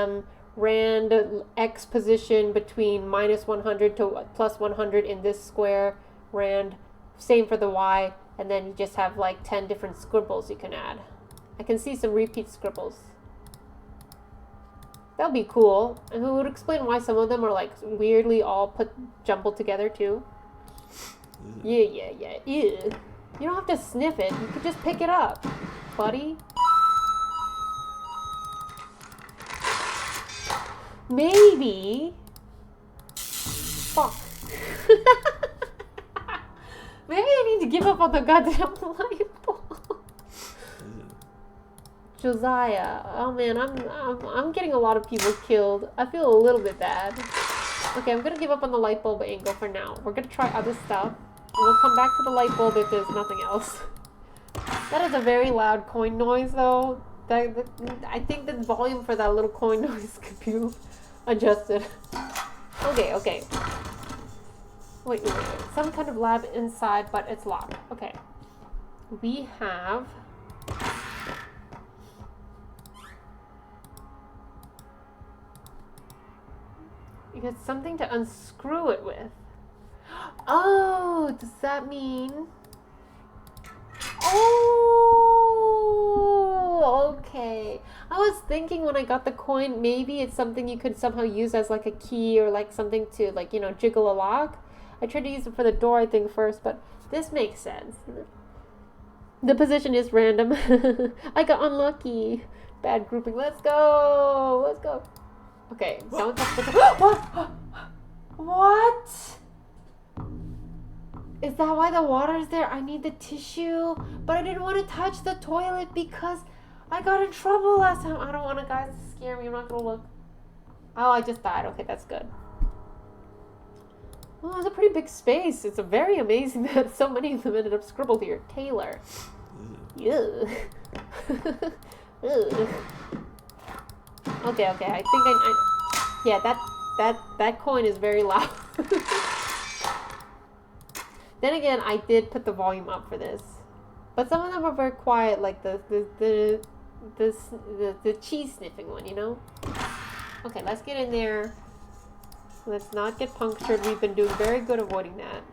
X position between -100 to +100 in this square, rand, same for the Y, and then you just have like 10 different scribbles you can add. I can see some repeat scribbles. That'll be cool. And it would explain why some of them are like weirdly all jumbled together too. Yeah. Ew. You don't have to sniff it. You could just pick it up, buddy. Maybe. Fuck. Maybe I need to give up on the goddamn light bulb. Josiah. Oh man, I'm getting a lot of people killed. I feel a little bit bad. Okay, I'm gonna give up on the light bulb angle for now. We're gonna try other stuff. And we'll come back to the light bulb if there's nothing else. That is a very loud coin noise though. I think the volume for that little coin noise could be adjusted. Okay. Wait. Some kind of lab inside, but it's locked. Okay. We have... You got something to unscrew it with. Oh, does that mean... Oh, okay. I was thinking when I got the coin, maybe it's something you could somehow use as like a key or like something to like, you know, jiggle a lock. I tried to use it for the door, I think, first, but this makes sense. The position is random. I got unlucky. Bad grouping. Let's go. Okay, don't touch the... What? Is that why the water is there? I need the tissue, but I didn't want to touch the toilet because I got in trouble last time. I don't want to, guys, scare me. I'm not going to look. Oh, I just died. Okay, that's good. Well, it's a pretty big space. It's very amazing that so many of them ended up scribbled here. Taylor. Ew. Ew. Okay. I think I yeah, that coin is very loud. Then again, I did put the volume up for this, but some of them are very quiet, like the cheese sniffing one, you know. Okay, let's get in there. Let's not get punctured. We've been doing very good avoiding that.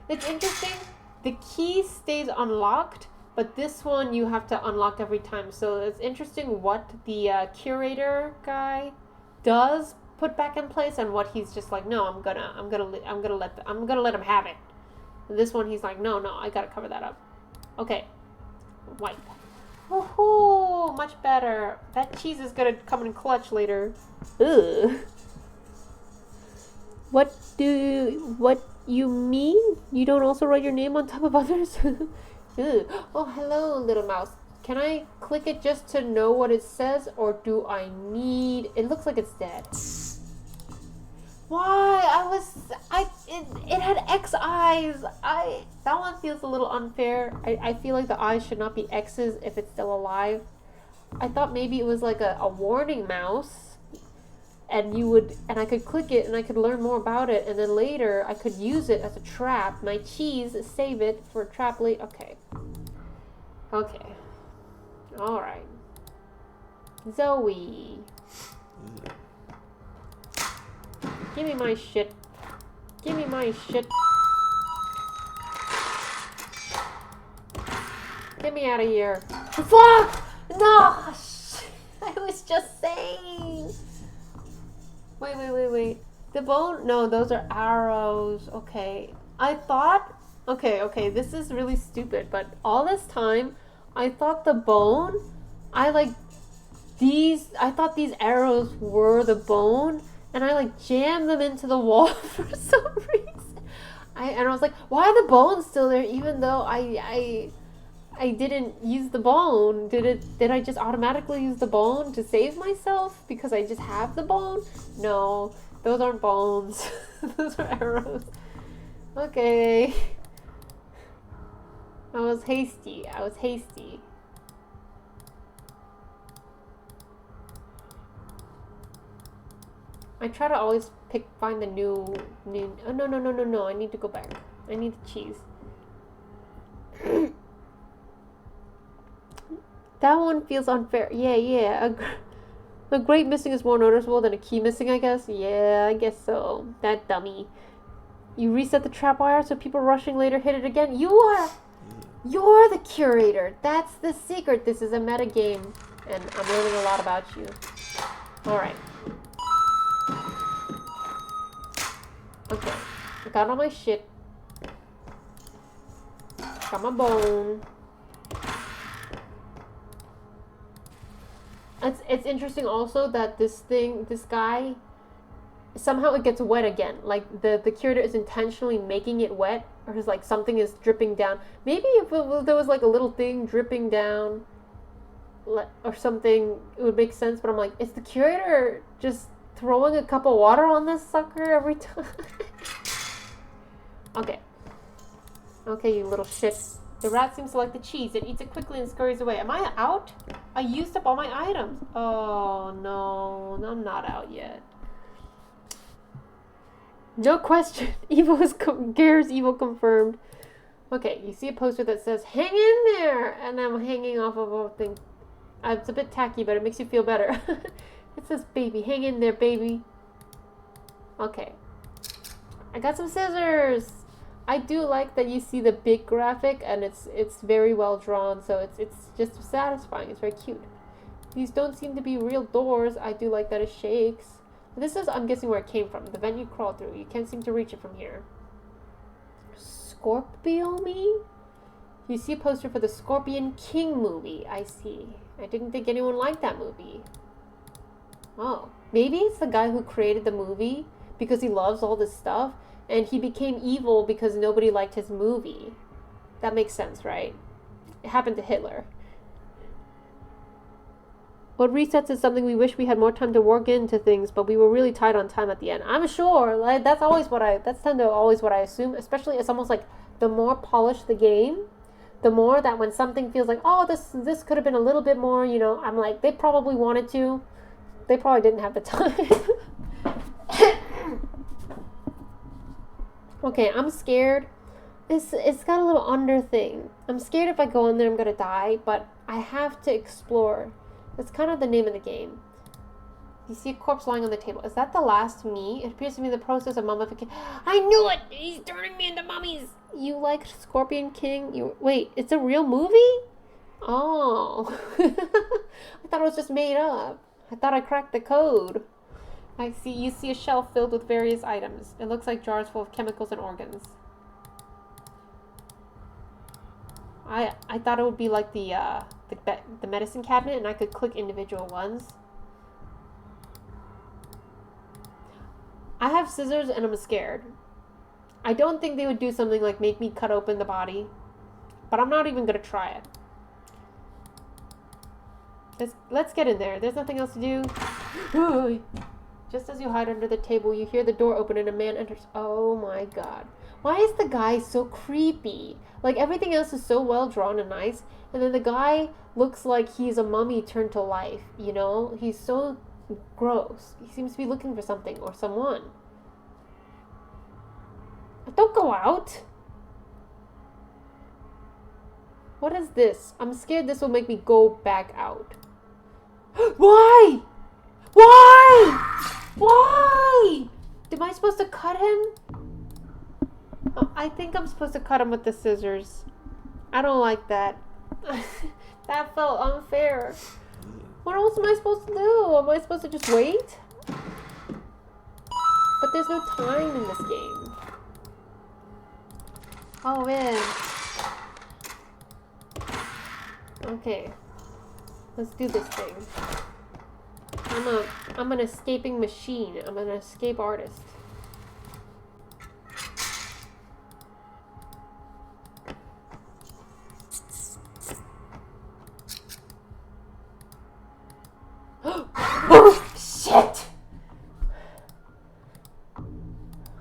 It's interesting. The key stays unlocked, but this one you have to unlock every time. So it's interesting what the curator guy does put back in place and what he's just like, no, I'm gonna let him have it. And this one he's like, no, I gotta cover that up. Okay, wipe. Woohoo! Much better. That cheese is gonna come in clutch later. Ugh. What you mean? You don't also write your name on top of others? Oh, hello, little mouse. Can I click it just to know what it says, or do I need... It looks like it's dead. Why? It had X eyes. That one feels a little unfair. I feel like the eyes should not be X's if it's still alive. I thought maybe it was like a warning mouse, and I could click it and I could learn more about it, and then later I could use it as a trap. My cheese, save it for a trap later. Okay. Alright. Zoe. Give me my shit. Give me my shit. Get me out of here. Fuck! No! I was just saying. Wait. The bone? No, those are arrows. Okay. I thought... Okay, this is really stupid, but all this time, I thought the bone... I thought these arrows were the bone, and I like jammed them into the wall for some reason. And I was like, why are the bones still there even though I didn't use the bone? Did I just automatically use the bone to save myself because I just have the bone? No, those aren't bones. Those are arrows. Okay. I was hasty. I try to always find the new, oh, no, I need to go back. I need the cheese. That one feels unfair. Yeah. A grate missing is more noticeable than a key missing, I guess. Yeah, I guess so. That dummy. You reset the trap wire so people rushing later hit it again. You're the curator. That's the secret. This is a meta game, and I'm learning a lot about you. Alright. Okay, I got all my shit. Got my bone. It's interesting also that this guy, somehow it gets wet again. Like the curator is intentionally making it wet, or is like something is dripping down. Maybe if there was like a little thing dripping down, or something, it would make sense. But I'm like, is the curator just throwing a cup of water on this sucker every time? Okay, you little shit. The rat seems to like the cheese. It eats it quickly and scurries away. Am I out? I used up all my items. Oh, no. I'm not out yet. No question. Gare's evil confirmed. Okay, you see a poster that says, hang in there! And I'm hanging off of a thing. It's a bit tacky, but it makes you feel better. It says, baby, hang in there, baby. Okay. I got some scissors! I do like that you see the big graphic, and it's very well drawn, so it's just satisfying. It's very cute. These don't seem to be real doors. I do like that it shakes. This is, I'm guessing, where it came from. The vent you crawl through. You can't seem to reach it from here. Scorpiomi? You see a poster for the Scorpion King movie. I see. I didn't think anyone liked that movie. Oh. Maybe it's the guy who created the movie because he loves all this stuff, and he became evil because nobody liked his movie. That makes sense, right? It happened to Hitler. What resets is something we wish we had more time to work into things, but we were really tight on time at the end. I'm sure. Like, that's always what I assume, especially it's almost like the more polished the game, the more that when something feels like, oh, this could have been a little bit more, you know, I'm like, they probably wanted to. They probably didn't have the time. Okay, I'm scared. It's got a little under thing. I'm scared if I go in there I'm gonna die, but I have to explore. That's kind of the name of the game. You see a corpse lying on the table. Is that the last me? It appears to be the process of mummification. I knew it! He's turning me into mummies! You like Scorpion King? Wait, it's a real movie? Oh. I thought it was just made up. I thought I cracked the code. You see a shelf filled with various items. It looks like jars full of chemicals and organs. I thought it would be like the medicine cabinet, and I could click individual ones. I have scissors and I'm scared. I don't think they would do something like make me cut open the body, but I'm not even gonna try it. Let's get in there. There's nothing else to do. Just as you hide under the table, you hear the door open and a man enters. Oh my god. Why is the guy so creepy? Like, everything else is so well drawn and nice, and then the guy looks like he's a mummy turned to life, you know? He's so gross. He seems to be looking for something or someone. Don't go out. What is this? I'm scared this will make me go back out. Why? Why? Why? Am I supposed to cut him? Oh, I think I'm supposed to cut him with the scissors. I don't like that. That felt unfair. What else am I supposed to do? Am I supposed to just wait? But there's no time in this game. Oh man. Okay. Let's do this thing. I'm an escaping machine. I'm an escape artist. Oh, shit!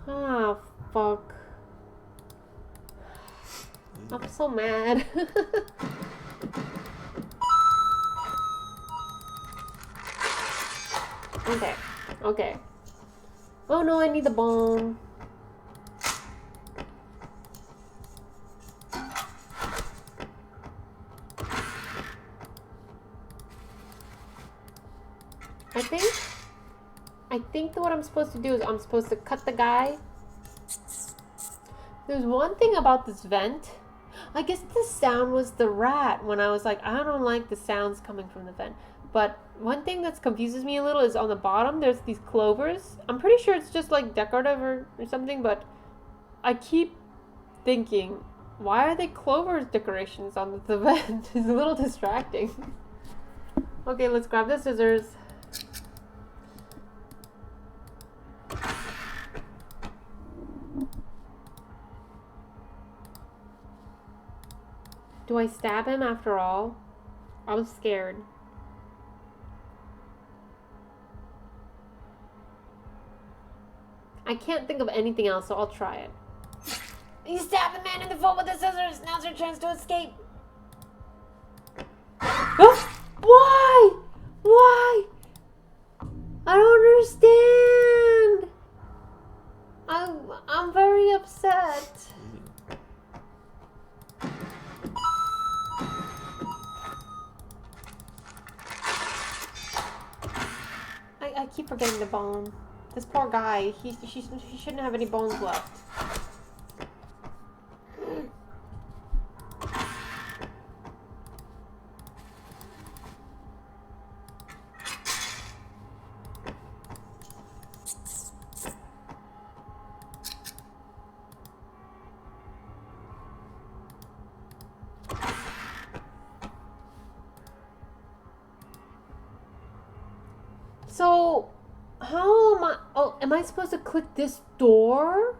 Ah, fuck. I'm so mad. Okay, okay. Oh no, I need the bomb. I think that what I'm supposed to do is I'm supposed to cut the guy. There's one thing about this vent. I guess the sound was the rat when I was like, I don't like the sounds coming from the vent. But one thing that confuses me a little is on the bottom, there's these clovers. I'm pretty sure it's just like decorative or something, but I keep thinking, why are they clovers decorations on the vent? It's a little distracting. Okay, let's grab the scissors. Do I stab him after all? I was scared. I can't think of anything else, so I'll try it. You stab the man in the foot with the scissors. Now's your chance to escape. Oh, why? Why? I don't understand. I'm very upset. I keep forgetting the bone. This poor guy, he shouldn't have any bones left. So, how am I... Oh, am I supposed to click this door?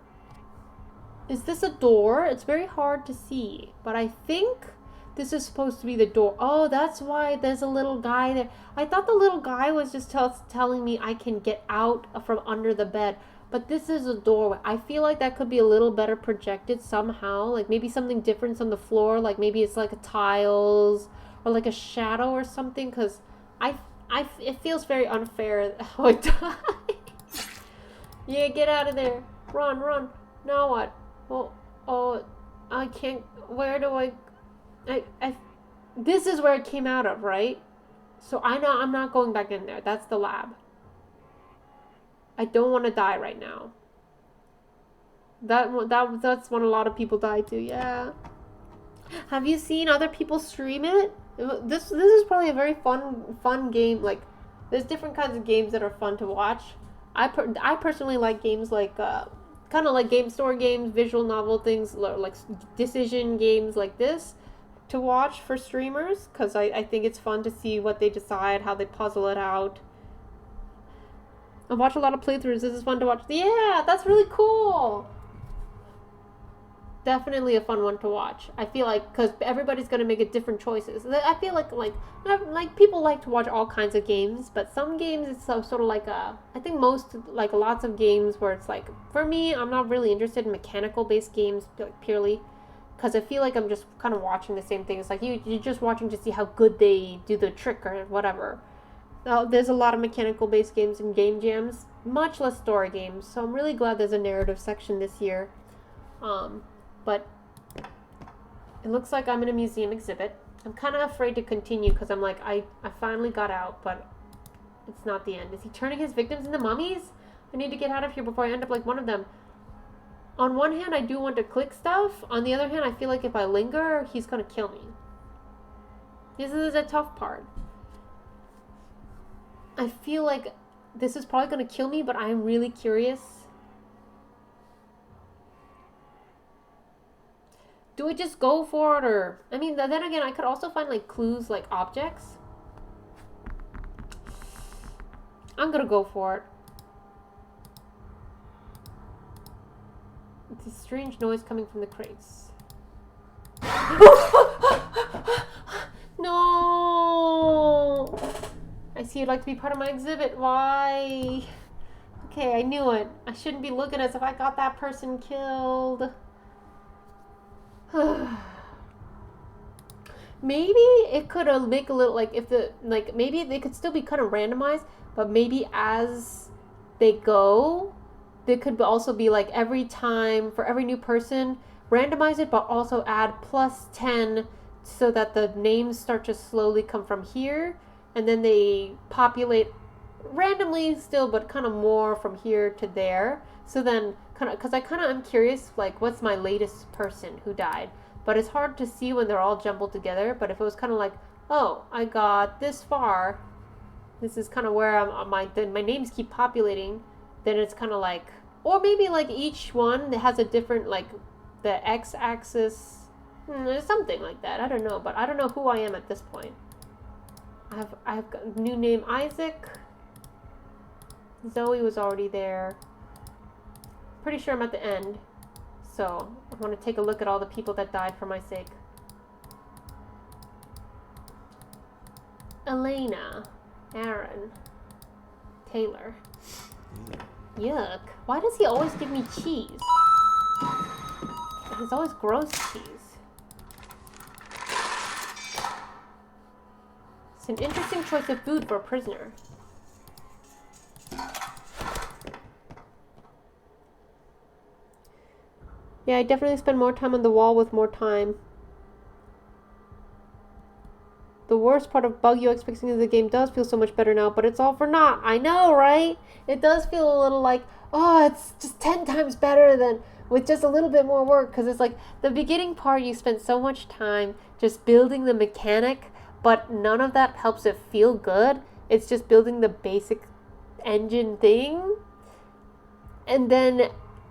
Is this a door? It's very hard to see. But I think this is supposed to be the door. Oh, that's why there's a little guy there. I thought the little guy was just telling me I can get out from under the bed. But this is a doorway. I feel like that could be a little better projected somehow. Like maybe something different on the floor. Like maybe it's like a tiles or like a shadow or something. Because it feels very unfair how I died. Yeah, get out of there. Run, run. Now what? Oh, I can't. Where do I this is where it came out of, right? So I know I'm not going back in there. That's the lab. I don't want to die right now. That's when a lot of people die too. Yeah. Have you seen other people stream it? This is probably a very fun game. Like, there's different kinds of games that are fun to watch. I personally like games like kind of like game store games, visual novel things, like decision games like this to watch for streamers, because I think it's fun to see what they decide, how they puzzle it out. I watch a lot of playthroughs. This is fun to watch. Yeah, that's really cool. Definitely a fun one to watch. I feel like because everybody's gonna make different choices. I feel like people like to watch all kinds of games, but some games it's sort of like I think most like lots of games where it's like, for me, I'm not really interested in mechanical based games like purely, because I feel like I'm just kind of watching the same thing. It's like you're just watching to see how good they do the trick or whatever. There's a lot of mechanical based games and game jams, much less story games. So I'm really glad there's a narrative section this year. But It looks like I'm in a museum exhibit. I'm kind of afraid to continue because I'm like, I finally got out, but it's not the end. Is he turning his victims into mummies? I need to get out of here before I end up like one of them. On one hand, I do want to click stuff. On the other hand, I feel like if I linger, he's going to kill me. This is a tough part. I feel like this is probably going to kill me, but I'm really curious. Do we just go for it, or... I mean, then again, I could also find, like, clues, like, objects. I'm gonna go for it. It's a strange noise coming from the crates. No! I see you'd like to be part of my exhibit. Why? Okay, I knew it. I shouldn't be looking as if I got that person killed. Maybe it could make a little, like, if the, like, maybe they could still be kind of randomized, but maybe as they go, there could also be, like, every time, for every new person, randomize it, but also add +10 so that the names start to slowly come from here, and then they populate randomly still, but kind of more from here to there. So then, kind of, because I kind of am curious, like, what's my latest person who died? But it's hard to see when they're all jumbled together. But if it was kind of like, oh, I got this far, this is kind of where my names keep populating, then it's kind of like, or maybe like each one that has a different, like, the x-axis, something like that. I don't know, but I don't know who I am at this point. I've got a new name, Isaac. Zoe was already there. Pretty sure I'm at the end. So, I want to take a look at all the people that died for my sake. Elena. Aaron. Taylor. Yuck. Why does he always give me cheese? He's always gross cheese. It's an interesting choice of food for a prisoner. Yeah, I definitely spend more time on the wall with more time. The worst part of bug UX fixing is the game does feel so much better now, but it's all for naught. I know, right? It does feel a little like, oh, it's just 10 times better than with just a little bit more work. Because it's like the beginning part, you spend so much time just building the mechanic, but none of that helps it feel good. It's just building the basic engine thing. And then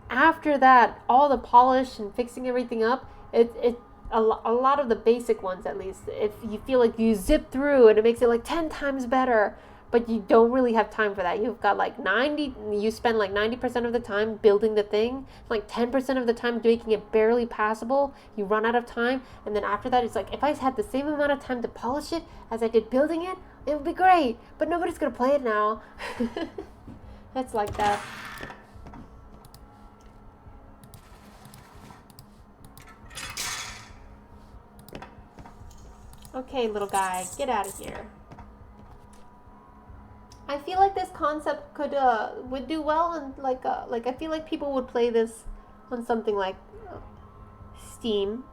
after that, all the polish and fixing everything up, a lot of the basic ones, at least, if you feel like you zip through and it makes it like 10 times better, but you don't really have time for that. You've got like you spend like 90% of the time building the thing, like 10% of the time making it barely passable. You run out of time, and then after that, it's like, if I had the same amount of time to polish it as I did building it, it would be great, but nobody's gonna play it now. That's like that. Okay, little guy, get out of here. I feel like this concept would do well, and like I feel like people would play this on something like Steam.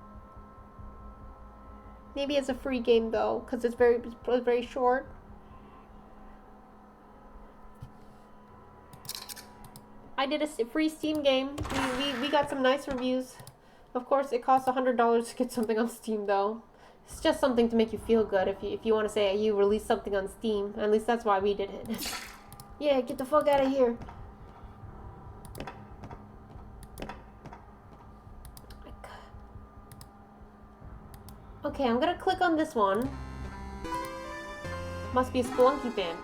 Maybe as a free game though, because it's very short. I did a free Steam game. We got some nice reviews. Of course, it costs $100 to get something on Steam though. It's just something to make you feel good if you want to say you released something on Steam. At least that's why we did it. Yeah, get the fuck out of here. Okay, I'm gonna click on this one. Must be a Spelunky fan.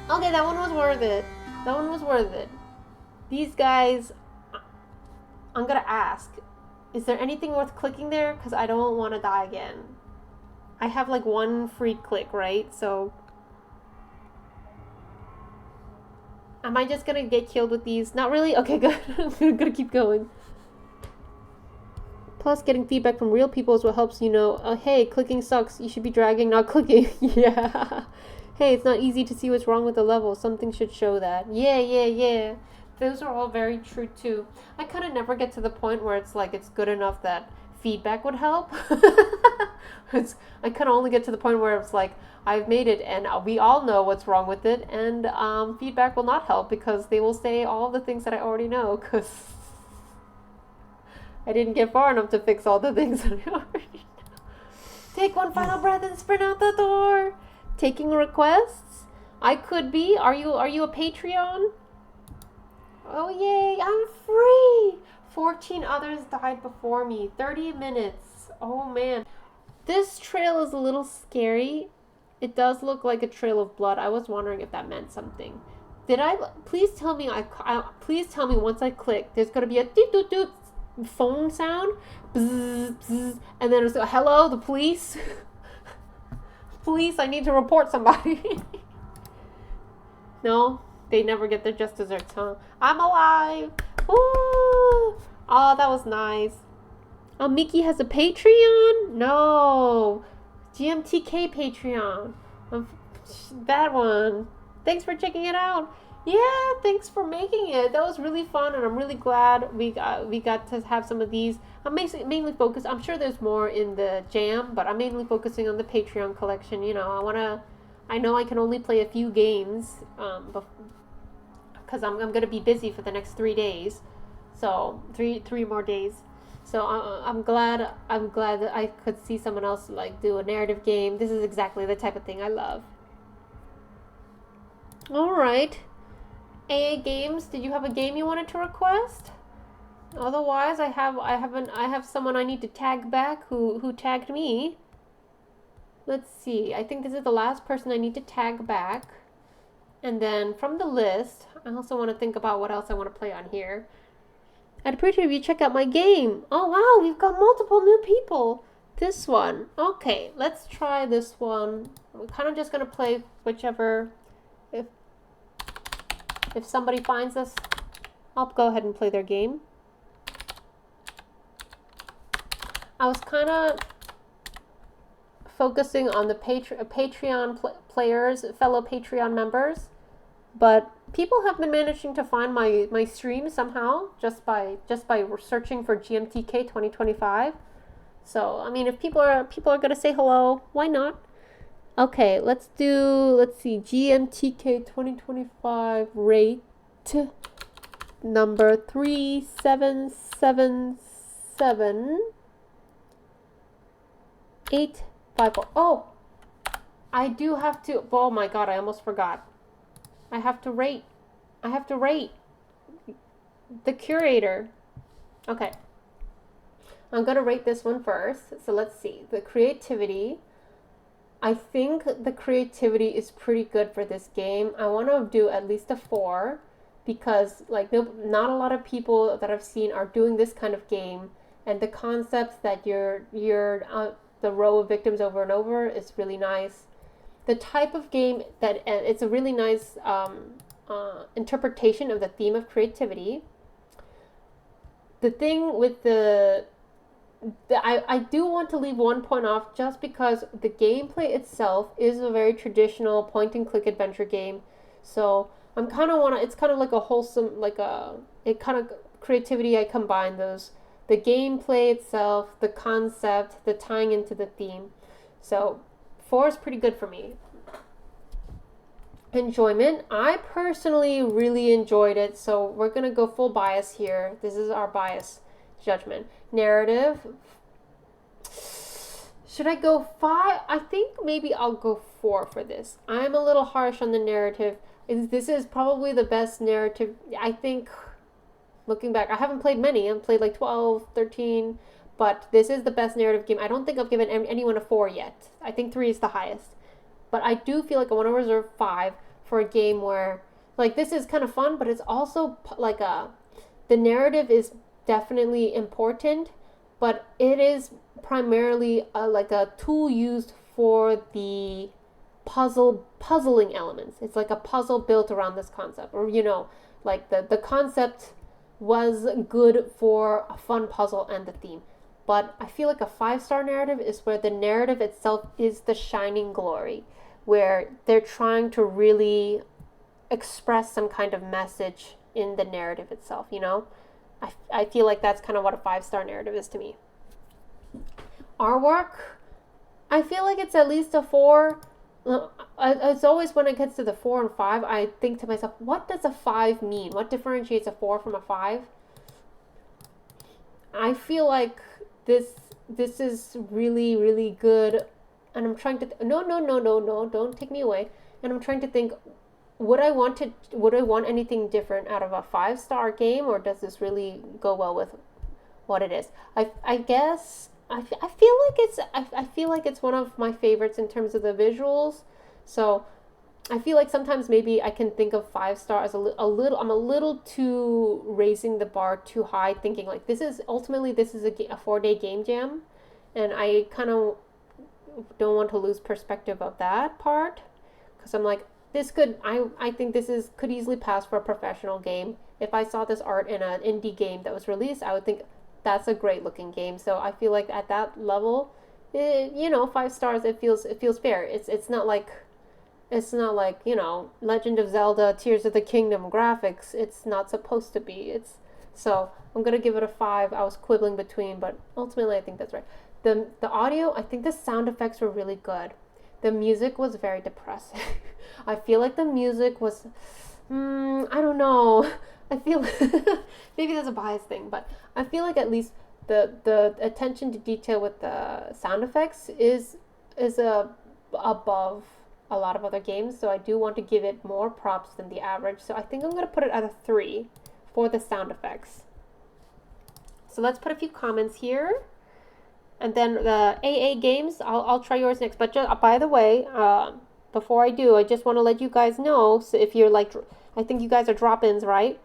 Okay, that one was worth it. That one was worth it. These guys, I'm gonna ask, is there anything worth clicking there? Because I don't want to die again. I have like one free click, right? So am I just gonna get killed with these? Not really? Okay, good. I'm gonna keep going. Plus, getting feedback from real people is what helps you know, hey, clicking sucks. You should be dragging, not clicking. Yeah. Hey, it's not easy to see what's wrong with the level. Something should show that. Yeah. Those are all very true too. I kind of never get to the point where it's like it's good enough that feedback would help. I could only get to the point where it's like, I've made it and we all know what's wrong with it, and feedback will not help because they will say all the things that I already know because I didn't get far enough to fix all the things that I already know. Take one final breath and sprint out the door. Taking requests? I could be. Are you a Patreon? Oh yay, I'm free! 14 others died before me. 30 minutes. Oh man. This trail is a little scary. It does look like a trail of blood. I was wondering if that meant something. Did I? Please tell me. Please tell me once I click. There's gonna be a doot doot doot phone sound, bzz, bzz, and then it's a hello, the police. Police, I need to report somebody. No, they never get their just desserts, huh? I'm alive. Woo! Oh, that was nice. Oh, Mickey has a Patreon? No. GMTK Patreon. That one. Thanks for checking it out. Yeah, thanks for making it. That was really fun, and I'm really glad we got to have some of these. I'm mainly focused. I'm sure there's more in the jam, but I'm mainly focusing on the Patreon collection. You know, I know I can only play a few games, because I'm gonna be busy for the next 3 days, so three more days. So I'm glad that I could see someone else like do a narrative game. This is exactly the type of thing I love. All right. AA Games, did you have a game you wanted to request? Otherwise, I have someone I need to tag back who tagged me. Let's see. I think this is the last person I need to tag back. And then from the list, I also want to think about what else I want to play on here. I'd appreciate if you check out my game. Oh wow, we've got multiple new people. This one. Okay, let's try this one. We're kind of just going to play whichever. If somebody finds us, I'll go ahead and play their game. I was kind of focusing on the Patreon players, fellow Patreon members, but people have been managing to find my stream somehow just by searching for GMTK 2025. So I mean, if people are gonna say hello, why not? Okay, let's see, GMTK 2025 rate number 3777854. Oh, I do have to, oh my god, I almost forgot. I have to rate the curator. Okay, I'm gonna rate this one first. So let's see, the creativity. I think the creativity is pretty good for this game. I want to do at least a 4 because like not a lot of people that I've seen are doing this kind of game, and the concept that you're the row of victims over and over is really nice. The type of game that it's a really nice interpretation of the theme of creativity. The thing with I do want to leave 1 point off just because the gameplay itself is a very traditional point and click adventure game. So I'm kind of it's kind of like a wholesome, creativity. I combine those, the gameplay itself, the concept, the tying into the theme. So 4 is pretty good for me. Enjoyment, I personally really enjoyed it, so we're gonna go full bias here. This is our bias judgment. Narrative, should I go 5? I think maybe I'll go 4 for this. I'm a little harsh on the narrative. This is probably the best narrative. I think, looking back, I haven't played many. I've played like 12, 13, but this is the best narrative game. I don't think I've given anyone a 4 yet. I think 3 is the highest. But I do feel like I want to reserve 5 for a game where, like, this is kind of fun, but it's also like the narrative is definitely important, but it is primarily like a tool used for the puzzling elements. It's like a puzzle built around this concept, or like the concept was good for a fun puzzle and the theme. But I feel like a 5-star narrative is where the narrative itself is the shining glory, where they're trying to really express some kind of message in the narrative itself, I feel like that's kind of what a 5-star narrative is to me. Artwork, I feel like it's at least a 4. It's always when it gets to the 4 and 5, I think to myself, what does a 5 mean? What differentiates a 4 from a 5? I feel like this is really, really good, and I'm trying to no, don't take me away. And I'm trying to think, would I want anything different out of a 5-star game, or does this really go well with what it is? I guess I feel like it's one of my favorites in terms of the visuals. So I feel like sometimes maybe I can think of 5-star as a little. I'm a little too raising the bar too high, thinking like this is a 4-day game jam, and I kind of don't want to lose perspective of that part, because I'm like, this could I think could easily pass for a professional game. If I saw this art in an indie game that was released, I would think that's a great looking game. So I feel like at that level, 5 stars. It feels fair. It's not like Legend of Zelda Tears of the Kingdom graphics. It's not supposed to be. So I'm gonna give it a 5. I was quibbling between, but ultimately I think that's right. The audio, I think the sound effects were really good. The music was very depressing. I feel like the music was, I don't know. I feel maybe that's a bias thing, but I feel like at least the attention to detail with the sound effects is above a lot of other games. So I do want to give it more props than the average. So I think I'm gonna put it at a 3 for the sound effects. So let's put a few comments here. And then the AA games, I'll try yours next. But by the way, before I do, I just want to let you guys know. So if you're like, I think you guys are drop-ins, right?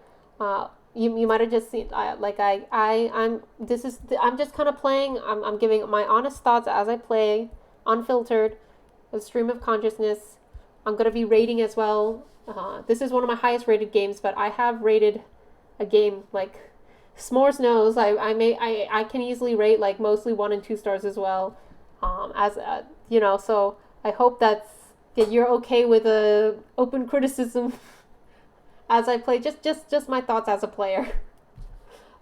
You might have just seen I'm just kind of playing. I'm giving my honest thoughts as I play, unfiltered, a stream of consciousness. I'm gonna be rating as well. This is one of my highest rated games, but I have rated a game like S'mores knows I can easily rate like mostly 1 and 2 stars as well. So I hope that you're okay with open criticism as I play. Just my thoughts as a player.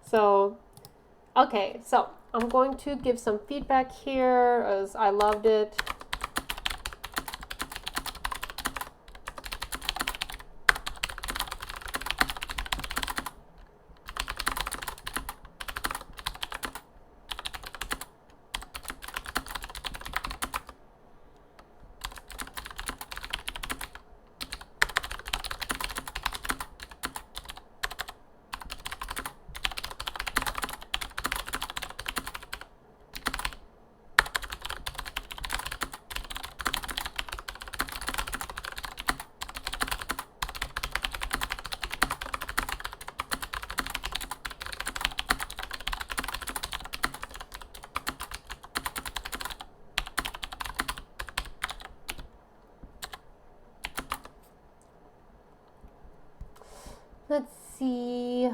So, okay, so I'm going to give some feedback here as I loved it. Let's see.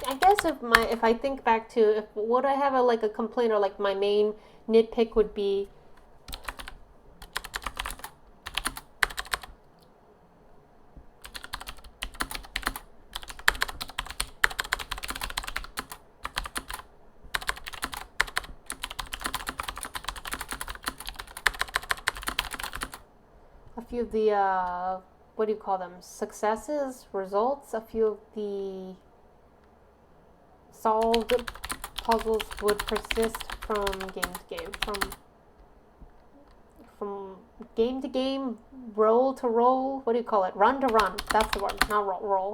I guess if I think back to if would I have a complaint, or like my main nitpick would be a few of the what do you call them, results, a few of the solved puzzles would persist from game to game, from game to game, roll to roll. What do you call it? Run to run. That's the word, not roll.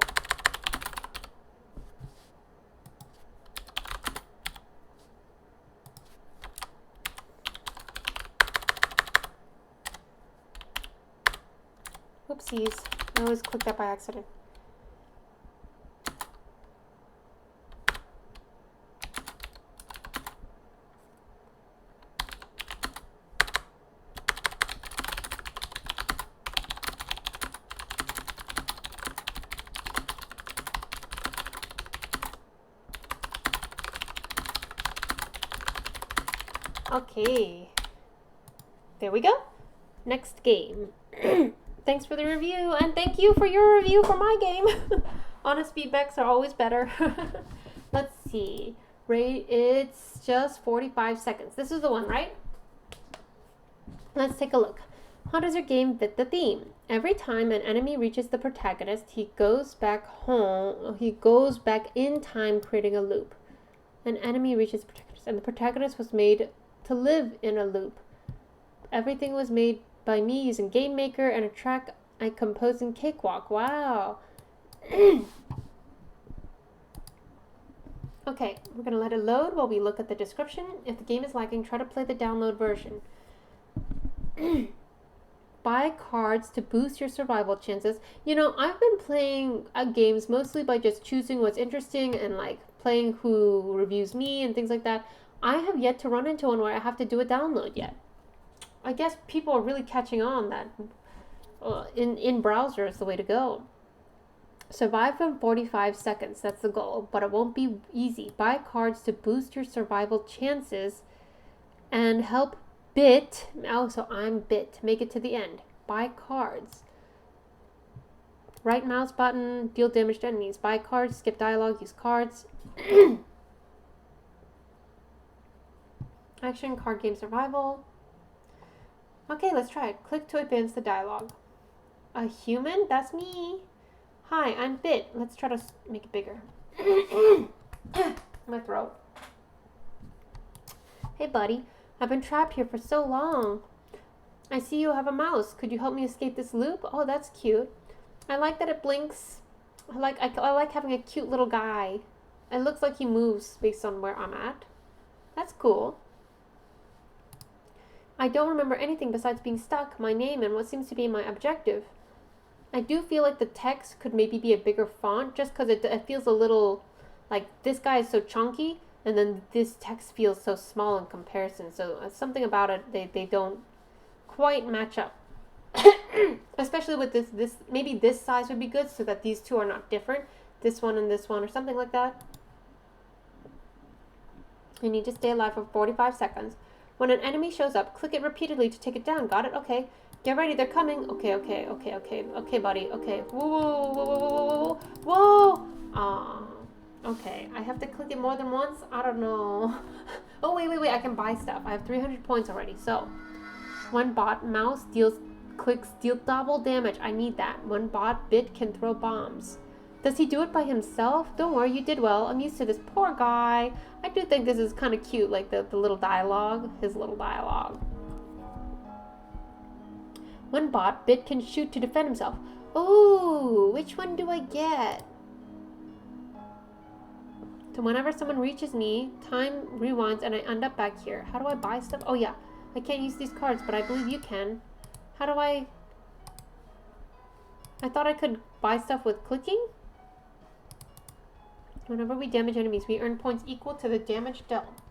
Oopsies. I always click that by accident. Okay. There we go. Next game. Thanks for the review, and thank you for your review for my game. Honest feedbacks are always better. Let's see. It's just 45 seconds. This is the one, right? Let's take a look. How does your game fit the theme? Every time an enemy reaches the protagonist, he goes back in time, creating a loop. An enemy reaches the protagonist, and the protagonist was made to live in a loop. Everything was made by me using Game Maker and a track I composed in Cakewalk. Wow. Okay, we're going to let it load while we look at the description. If the game is lagging, try to play the download version. Buy cards to boost your survival chances. You know, I've been playing games mostly by just choosing what's interesting and like playing who reviews me and things like that. I have yet to run into one where I have to do a download yet. I guess people are really catching on that in browser is the way to go. Survive in 45 seconds, that's the goal, but it won't be easy. Buy cards to boost your survival chances and help Bit. So I'm Bit. Make it to the end. Buy cards. Right mouse button, deal damage to enemies. Buy cards, skip dialogue, use cards. Action, card game survival. Okay, let's try it. Click to advance the dialogue. A human? That's me. Hi, I'm Bit. Let's try to make it bigger. My throat. Hey, buddy. I've been trapped here for so long. I see you have a mouse. Could you help me escape this loop? Oh, that's cute. I like that it blinks. I like having a cute little guy. It looks like he moves based on where I'm at. That's cool. I don't remember anything besides being stuck, my name, and what seems to be my objective. I do feel like the text could maybe be a bigger font just because it feels a little like this guy is so chunky and then this text feels so small in comparison. So something about it, they don't quite match up. Especially with this, maybe this size would be good so that these two are not different. This one and this one or something like that. You need to stay alive for 45 seconds. When an enemy shows up, click it repeatedly to take it down. Got it? Okay. Get ready, they're coming. Okay, buddy. Okay. Whoa. Okay, I have to click it more than once? I don't know. Oh, wait. I can buy stuff. I have 300 points already. So, one bot mouse deal double damage. I need that. One bot Bit can throw bombs. Does he do it by himself? Don't worry, you did well. I'm used to this. Poor guy. I do think this is kind of cute, like the little dialogue. His little dialogue. One bot Bit can shoot to defend himself. Ooh, which one do I get? So whenever someone reaches me, time rewinds and I end up back here. How do I buy stuff? Oh yeah, I can't use these cards, but I believe you can. How do I thought I could buy stuff with clicking? Whenever we damage enemies, we earn points equal to the damage dealt.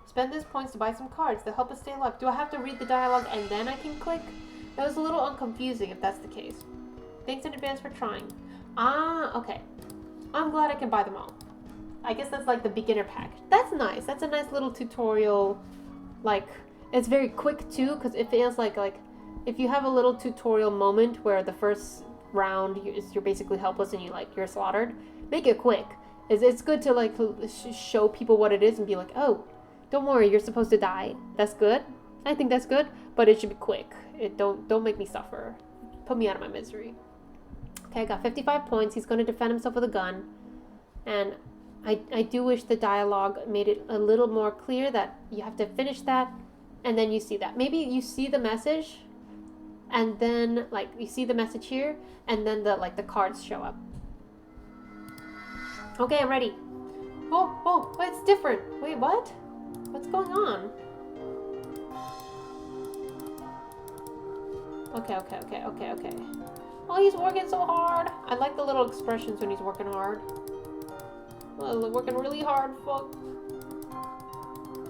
Spend these points to buy some cards that help us stay alive. Do I have to read the dialogue and then I can click? That was a little unconfusing if that's the case. Thanks in advance for trying. Ah, okay. I'm glad I can buy them all. I guess that's like the beginner pack. That's nice. That's a nice little tutorial. Like, it's very quick too, because it feels like if you have a little tutorial moment where the first round you're basically helpless and you're slaughtered, make it quick. It's good to like show people what it is and be like, oh, don't worry, you're supposed to die. That's good. I think that's good, but it should be quick. Don't make me suffer. Put me out of my misery. Okay, I got 55 points. He's going to defend himself with a gun, and I do wish the dialogue made it a little more clear that you have to finish that, and then you see that. Maybe you see the message, and then like you see the message here, and then the cards show up. Okay, I'm ready. Oh, it's different. Wait, what? What's going on? Okay. Oh, he's working so hard. I like the little expressions when he's working hard. Well, working really hard, fuck.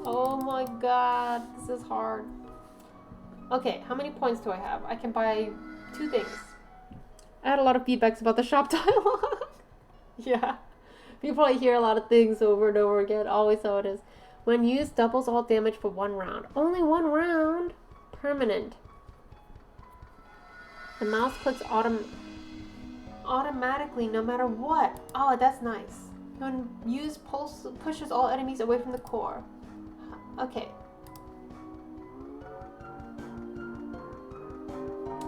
Oh my god, this is hard. Okay, how many points do I have? I can buy 2 things. I had a lot of feedbacks about the shop dialogue. Yeah. You probably hear a lot of things over and over again. Always how it is. When used, doubles all damage for 1 round. Only 1 round? Permanent. The mouse clicks automatically no matter what. Oh, that's nice. When used, pulse pushes all enemies away from the core. Okay.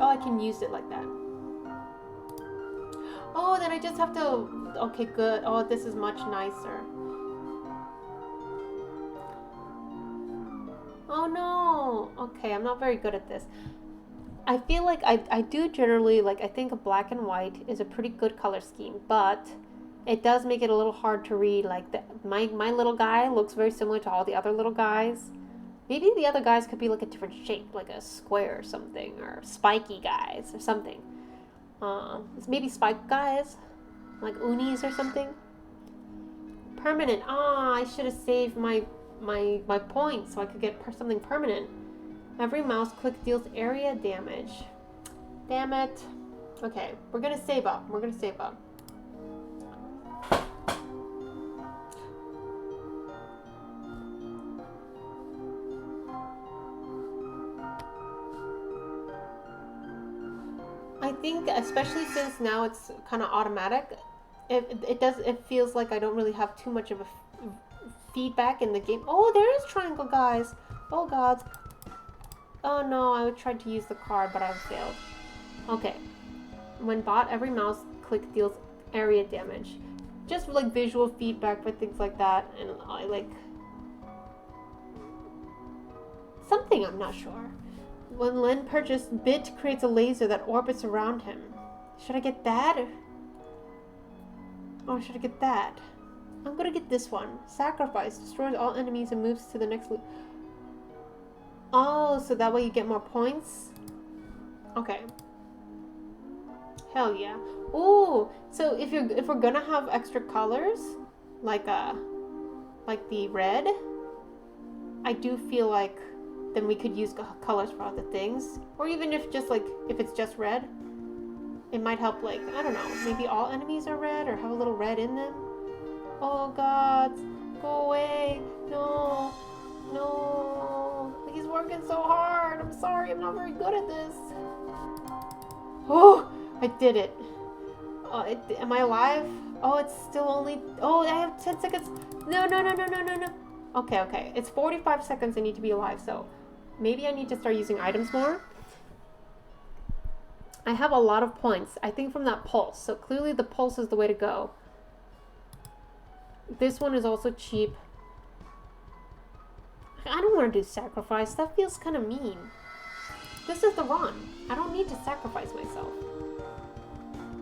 Oh, I can use it like that. Oh, then I just have to... Okay, good. Oh, this is much nicer. Oh no! Okay, I'm not very good at this. I feel like I do generally, like, I think black and white is a pretty good color scheme, but it does make it a little hard to read. Like, my little guy looks very similar to all the other little guys. Maybe the other guys could be like a different shape, like a square or something, or spiky guys or something. Maybe spike guys, like unis or something. Permanent. Ah, I should have saved my points so I could get something permanent. Every mouse click deals area damage. Damn it. Okay, we're gonna save up. We're gonna save up. I think, especially since now it's kind of automatic, it feels like I don't really have too much of a feedback in the game. Oh, there is triangle, guys. Oh god. Oh no, I tried to use the card, but I failed. Okay. When bought, every mouse click deals area damage. Just like visual feedback for things like that, and I like something, I'm not sure. When Lin purchased, Bit creates a laser that orbits around him. Should I get that? Or should I get that? I'm gonna get this one. Sacrifice. Destroys all enemies and moves to the next loop. Oh, so that way you get more points? Okay. Hell yeah. Ooh, so if we're gonna have extra colors, like the red, I do feel like then we could use colors for other things. Or even if it's just red, it might help, like, I don't know, maybe all enemies are red or have a little red in them. Oh god, go away. No, no, he's working so hard. I'm sorry, I'm not very good at this. Oh, I did it. Am I alive? Oh, it's still only, oh, I have 10 seconds. No. Okay, it's 45 seconds I need to be alive, so maybe I need to start using items more. I have a lot of points, I think, from that pulse, so clearly the pulse is the way to go. This one is also cheap. I don't want to do sacrifice, that feels kind of mean. This is the run. I don't need to sacrifice myself.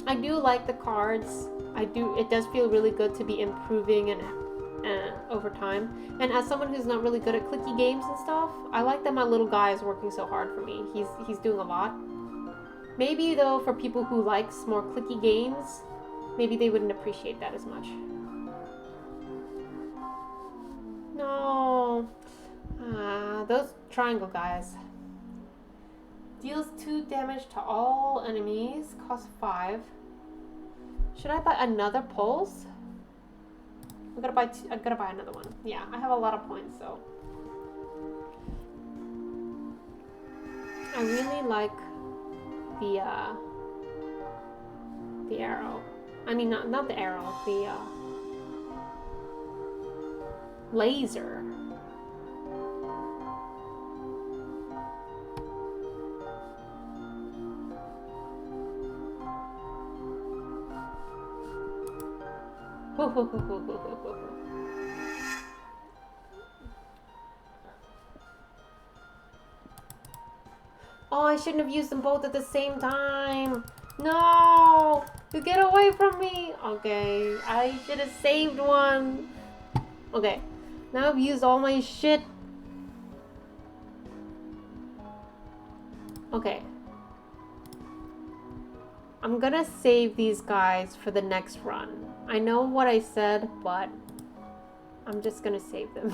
I do like the cards. It does feel really good to be improving and over time. And as someone who's not really good at clicky games and stuff, I like that my little guy is working so hard for me. He's doing a lot. Maybe though, for people who likes more clicky games, maybe they wouldn't appreciate that as much. No. Those triangle guys. Deals 2 damage to all enemies. Costs 5. Should I buy another pulse? I gotta buy another one. Yeah, I have a lot of points, so. I really like the arrow. I mean, not the arrow, the laser. Oh, I shouldn't have used them both at the same time. No! You get away from me! Okay, I should have saved one. Okay, now I've used all my shit. Okay. I'm gonna save these guys for the next run. I know what I said, but I'm just gonna save them.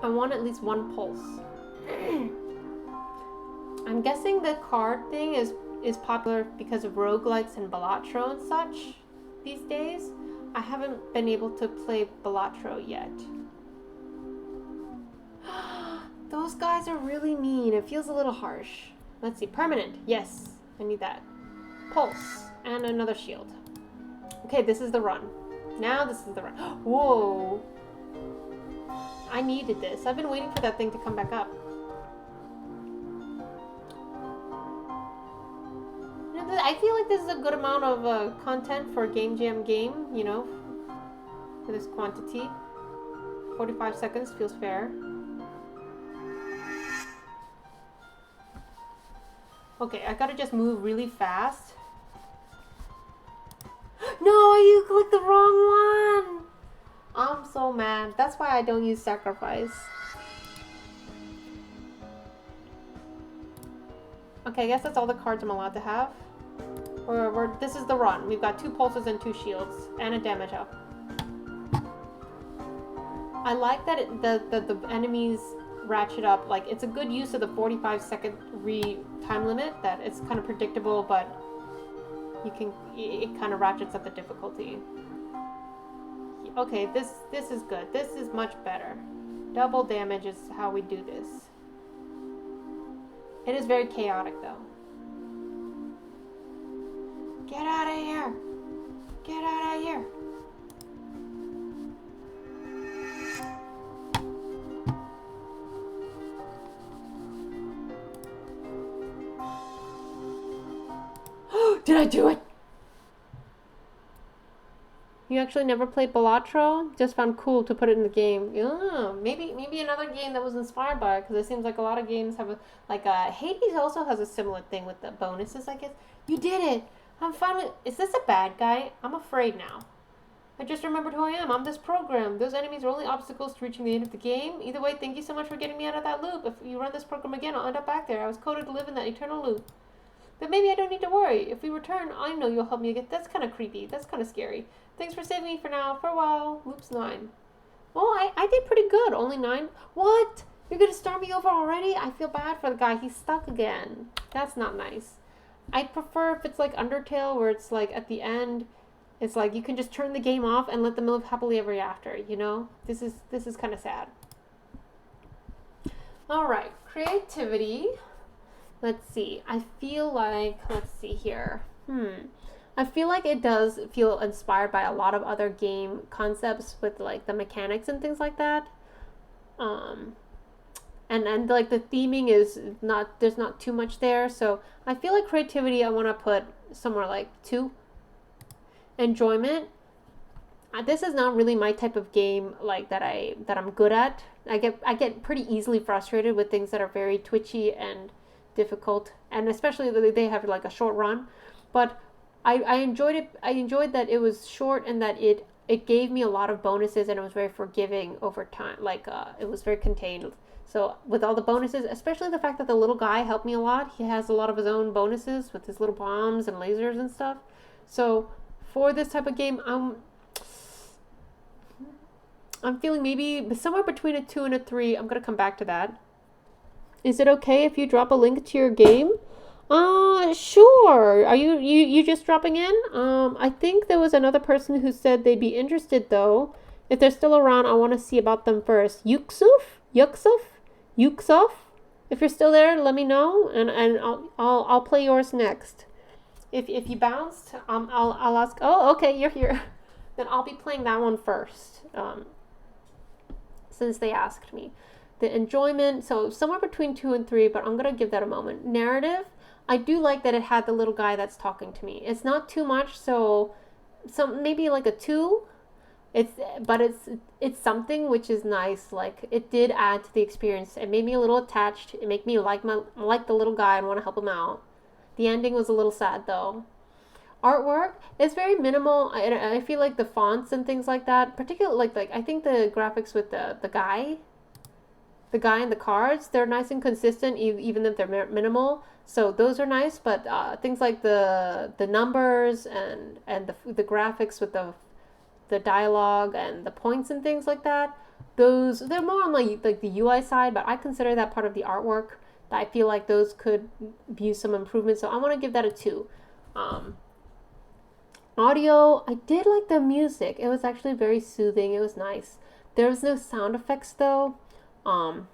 I want at least one pulse. I'm guessing the card thing is popular because of roguelikes and Balatro and such. these days. I haven't been able to play Balatro yet. Those guys are really mean. It feels a little harsh. Let's see. Permanent. Yes. I need that. Pulse. And another shield. Okay, this is the run. Now this is the run. Whoa. I needed this. I've been waiting for that thing to come back up. I feel like this is a good amount of content for a Game Jam game, you know, for this quantity. 45 seconds feels fair. Okay, I gotta just move really fast. No, you clicked the wrong one! I'm so mad. That's why I don't use sacrifice. Okay, I guess that's all the cards I'm allowed to have. This is the run. We've got 2 pulses and 2 shields and a damage up. I like that the enemies ratchet up. Like, it's a good use of the 45-second time limit. That it's kind of predictable, but it kind of ratchets up the difficulty. Okay, this is good. This is much better. Double damage is how we do this. It is very chaotic, though. Get out of here! Get out of here! Did I do it? You actually never played Balatro? Just found cool to put it in the game. Yeah, maybe another game that was inspired by it, because it seems like a lot of games have Hades also has a similar thing with the bonuses, I guess. You did it! I'm finally... Is this a bad guy? I'm afraid now. I just remembered who I am. I'm this program. Those enemies are only obstacles to reaching the end of the game. Either way, thank you so much for getting me out of that loop. If you run this program again, I'll end up back there. I was coded to live in that eternal loop. But maybe I don't need to worry. If we return, I know you'll help me again. That's kind of creepy. That's kind of scary. Thanks for saving me for now. For a while. Loop's 9. Well, I did pretty good. Only 9. What? You're going to start me over already? I feel bad for the guy. He's stuck again. That's not nice. I prefer if it's like Undertale, where it's like at the end, it's like you can just turn the game off and let them live happily ever after, you know? This is kind of sad. All right, creativity. Let's see. I feel like, let's see here. I feel like it does feel inspired by a lot of other game concepts with like the mechanics and things like that. And like the theming is not, there's not too much there. So I feel like creativity, I want to put somewhere like 2. Enjoyment. This is not really my type of game like that I'm good at. I get pretty easily frustrated with things that are very twitchy and difficult, and especially that they have like a short run. But I enjoyed it. I enjoyed that it was short and that it gave me a lot of bonuses, and it was very forgiving over time. Like it was very contained. So with all the bonuses, especially the fact that the little guy helped me a lot. He has a lot of his own bonuses with his little bombs and lasers and stuff. So for this type of game, I'm feeling maybe somewhere between a 2 and a 3. I'm gonna come back to that. Is it okay if you drop a link to your game? Sure. Are you just dropping in? I think there was another person who said they'd be interested though. If they're still around, I want to see about them first. Yuksuf? If you're still there, let me know, and I'll play yours next. If you bounced, I'll ask. Oh, okay, you're here. Then I'll be playing that one first. Since they asked me. The enjoyment, so somewhere between 2 and 3, but I'm gonna give that a moment. Narrative, I do like that it had the little guy that's talking to me. It's not too much, so maybe like a 2. It's something which is nice. Like it did add to the experience. It made me a little attached. It made me like the little guy and want to help him out. The ending was a little sad though. Artwork is very minimal. I feel like the fonts and things like that, particularly like I think the graphics with the guy and the cards, they're nice and consistent even if they're minimal. So those are nice, but things like the numbers and the graphics with the dialogue and the points and things like that, they're more on like the UI side, but I consider that part of the artwork. That I feel like those could use some improvement. So I want to give that a 2. Audio, I did like the music. It was actually very soothing. It was nice. There was no sound effects though. Um,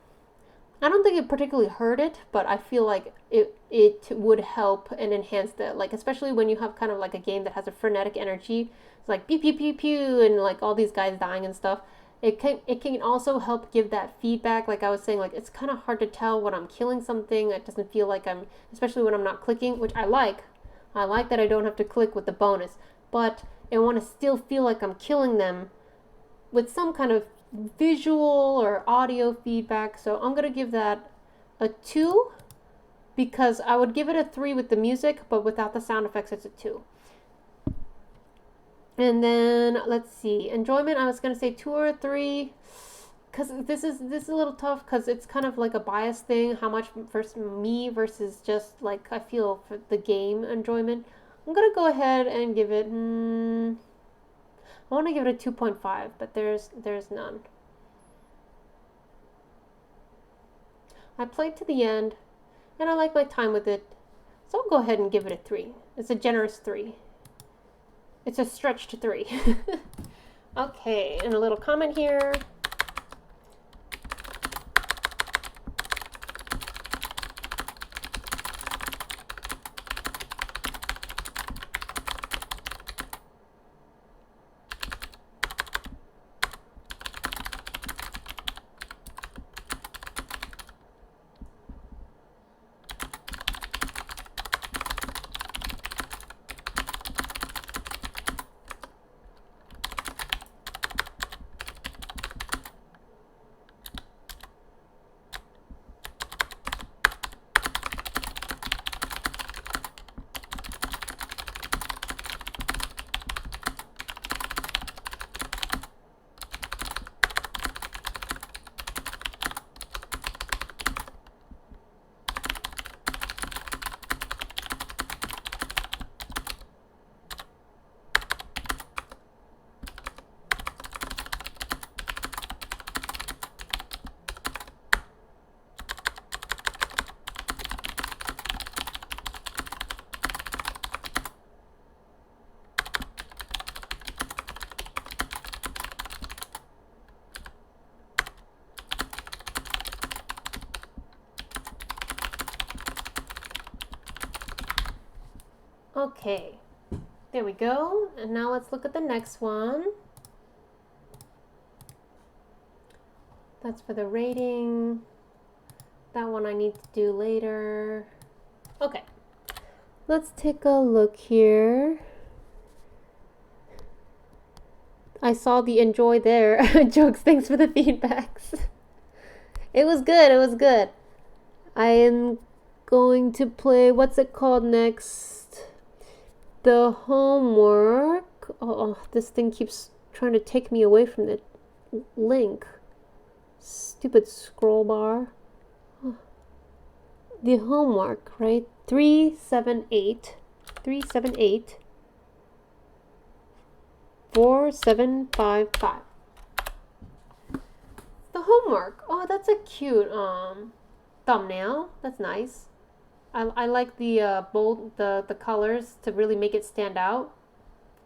I don't think it particularly hurt it, but I feel like it would help and enhance the, like, especially when you have kind of like a game that has a frenetic energy. It's like pew pew pew pew and like all these guys dying and stuff. It can also help give that feedback. Like I was saying, like it's kind of hard to tell when I'm killing something. It doesn't feel like I'm, especially when I'm not clicking, which I like. I like that I don't have to click with the bonus, but I want to still feel like I'm killing them with some kind of visual or audio feedback. So I'm going to give that a 2 because I would give it a 3 with the music, but without the sound effects, it's a 2. And then let's see, enjoyment, I was going to say 2 or 3 because this is a little tough because it's kind of like a bias thing, how much versus me versus just like I feel for the game enjoyment. I'm going to go ahead and give it I want to give it a 2.5, but there's none. I played to the end, and I like my time with it, so I'll go ahead and give it a 3. It's a generous 3. It's a stretched 3. Okay, and a little comment here. Okay, there we go. And now let's look at the next one. That's for the rating. That one I need to do later. Okay, let's take a look here. I saw the enjoy there. Jokes, thanks for the feedbacks. It was good, it was good. I am going to play, what's it called next? The homework. Oh, this thing keeps trying to take me away from the link. Stupid scroll bar. Oh. The homework, right? 378. 378. 4755. The homework. Oh, that's a cute thumbnail. That's nice. I like the bold the colors to really make it stand out.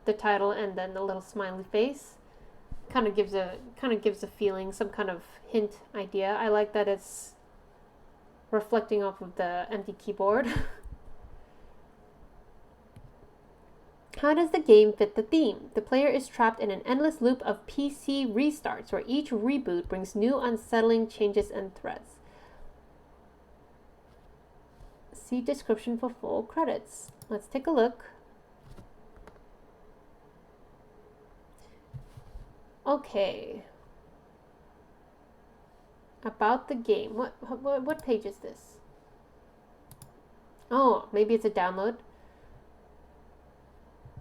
The title and then the little smiley face kind of gives a feeling, some kind of hint idea. I like that it's reflecting off of the empty keyboard. How does the game fit the theme? The player is trapped in an endless loop of PC restarts where each reboot brings new unsettling changes and threats. See description for full credits. Let's take a look. Okay. About the game. What page is this? Oh, maybe it's a download.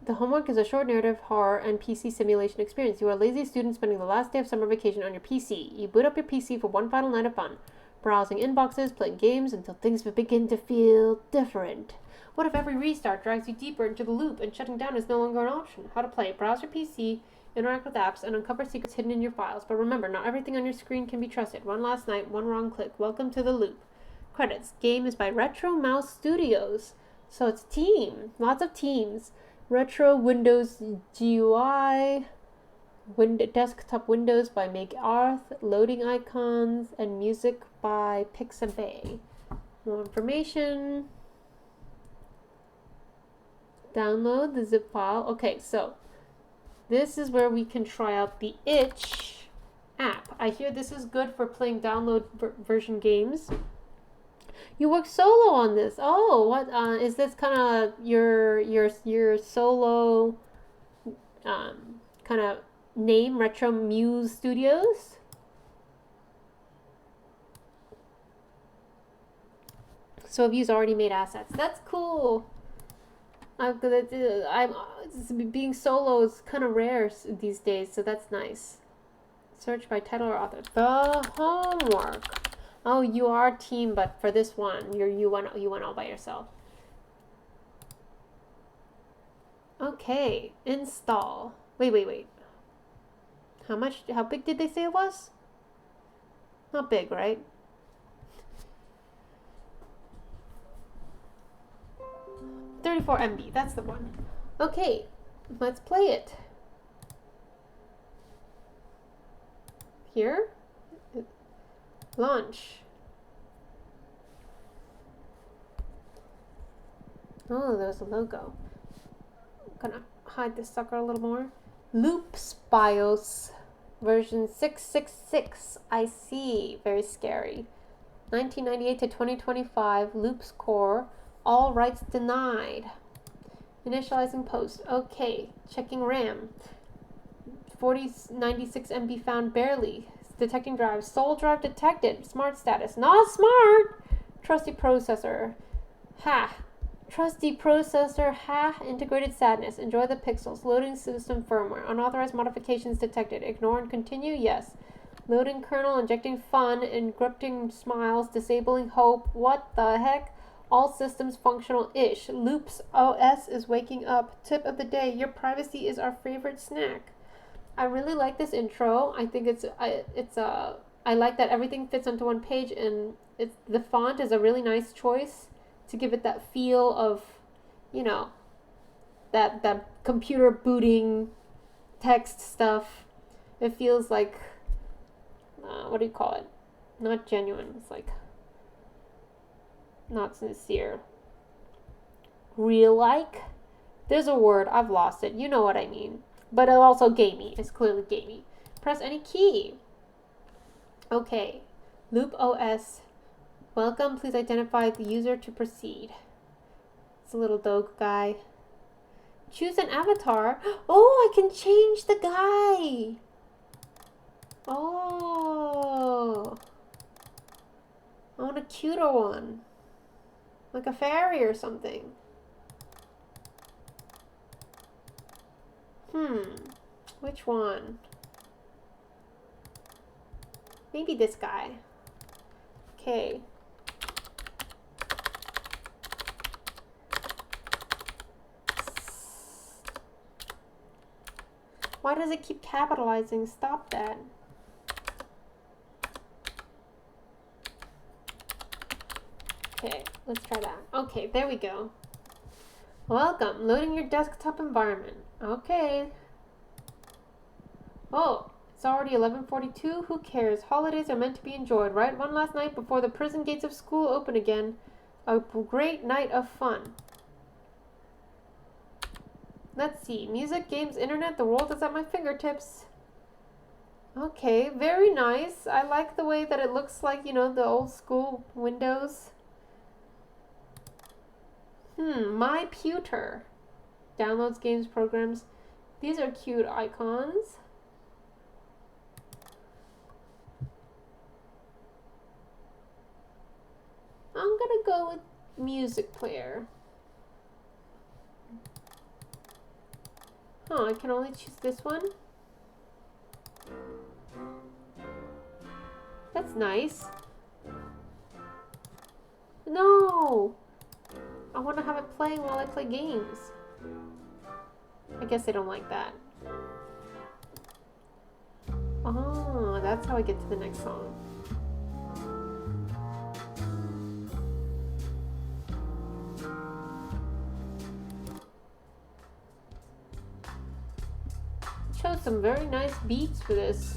The homework is a short narrative, horror, and PC simulation experience. You are a lazy student spending the last day of summer vacation on your PC. You boot up your PC for one final night of fun. Browsing inboxes, playing games, until things begin to feel different. What if every restart drags you deeper into the loop and shutting down is no longer an option? How to play. Browse your PC, interact with apps, and uncover secrets hidden in your files. But remember, not everything on your screen can be trusted. One last night, one wrong click. Welcome to the loop. Credits. Game is by Retro Mouse Studios. So it's team. Lots of teams. Retro Windows GUI. Desktop Windows by Make Arth. Loading icons and music by Pixabay. More information. Download the zip file. Okay, so this is where we can try out the Itch app. I hear this is good for playing download version games. You work solo on this. Oh, what is this kind of your solo kind of name, Retro Muse Studios? So have you already made assets? That's cool. Being solo is kind of rare these days, so that's nice. Search by title or author. The homework. Oh, you are a team, but for this one, you went all by yourself. Okay, install. Wait. How big did they say it was? Not big, right? $34 MB, that's the one. Okay, let's play it. Here. Launch. Oh, there's a logo. I'm gonna hide this sucker a little more. Loops BIOS version 666. I see. Very scary. 1998 to 2025. Loops core. All rights denied. Initializing post. Okay. Checking RAM. 96 MB found barely. Detecting drive. Sole drive detected. Smart status. Not smart. Trusty processor. Ha. Trusty processor. Ha. Integrated sadness. Enjoy the pixels. Loading system firmware. Unauthorized modifications detected. Ignore and continue. Yes. Loading kernel. Injecting fun. Encrypting smiles. Disabling hope. What the heck? All systems functional-ish. Loops OS is waking up. Tip of the day. Your privacy is our favorite snack. I really like this intro. I think I like that everything fits onto one page, and the font is a really nice choice to give it that feel of, you know, that computer booting text stuff. It feels like, what do you call it? Not genuine. It's like not sincere. Real-like? There's a word. I've lost it. You know what I mean. But also gamey. It's clearly gamey. Press any key. Okay. Loop OS. Welcome. Please identify the user to proceed. It's a little dog guy. Choose an avatar. Oh, I can change the guy. Oh. I want a cuter one. Like a fairy or something. Which one? Maybe this guy. Okay. Why does it keep capitalizing? Stop that. Okay, let's try that. Okay, there we go. Welcome. Loading your desktop environment. Okay. Oh, it's already 11:42. Who cares? Holidays are meant to be enjoyed, right? One last night before the prison gates of school open again. A great night of fun. Let's see. Music, games, internet, the world is at my fingertips. Okay, very nice. I like the way that it looks like, you know, the old school Windows. My pewter. Downloads, games, programs. These are cute icons. I'm gonna go with music player. I can only choose this one. That's nice. No! I want to have it playing while I play games. I guess they don't like that. Oh, that's how I get to the next song. some very nice beats for this.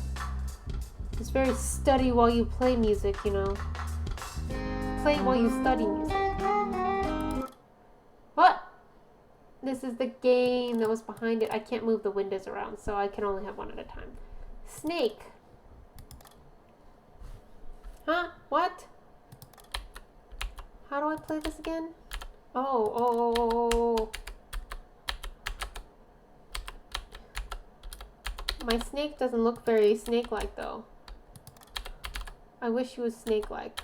It's very study while you play music, you know. Play while you study music. What? This is the game that was behind it. I can't move the windows around, so I can only have one at a time. Snake. Huh? What? How do I play this again? Oh. My snake doesn't look very snake-like, though. I wish he was snake-like.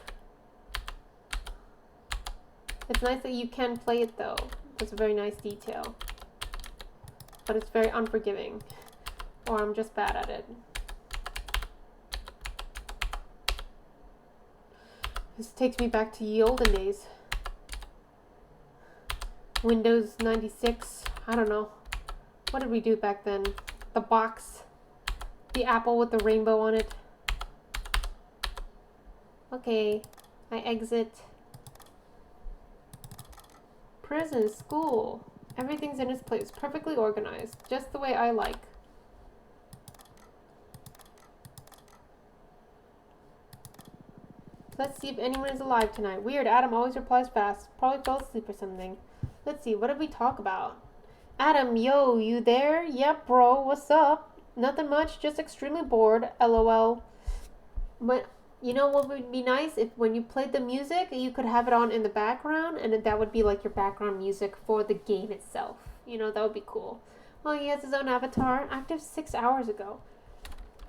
It's nice that you can play it, though. It's a very nice detail. But it's very unforgiving. Or I'm just bad at it. This takes me back to ye olden days. Windows 96. I don't know. What did we do back then? The box. The apple with the rainbow on it. Okay. I exit. Prison, school. Everything's in its place. Perfectly organized. Just the way I like. Let's see if anyone is alive tonight. Weird, Adam always replies fast. Probably fell asleep or something. Let's see, what did we talk about? Adam, yo, you there? Yep, bro, what's up? Nothing much, just extremely bored, lol. But you know what would be nice? If when you played the music, you could have it on in the background, and that would be like your background music for the game itself. You know, that would be cool. Well, he has his own avatar, active 6 hours ago.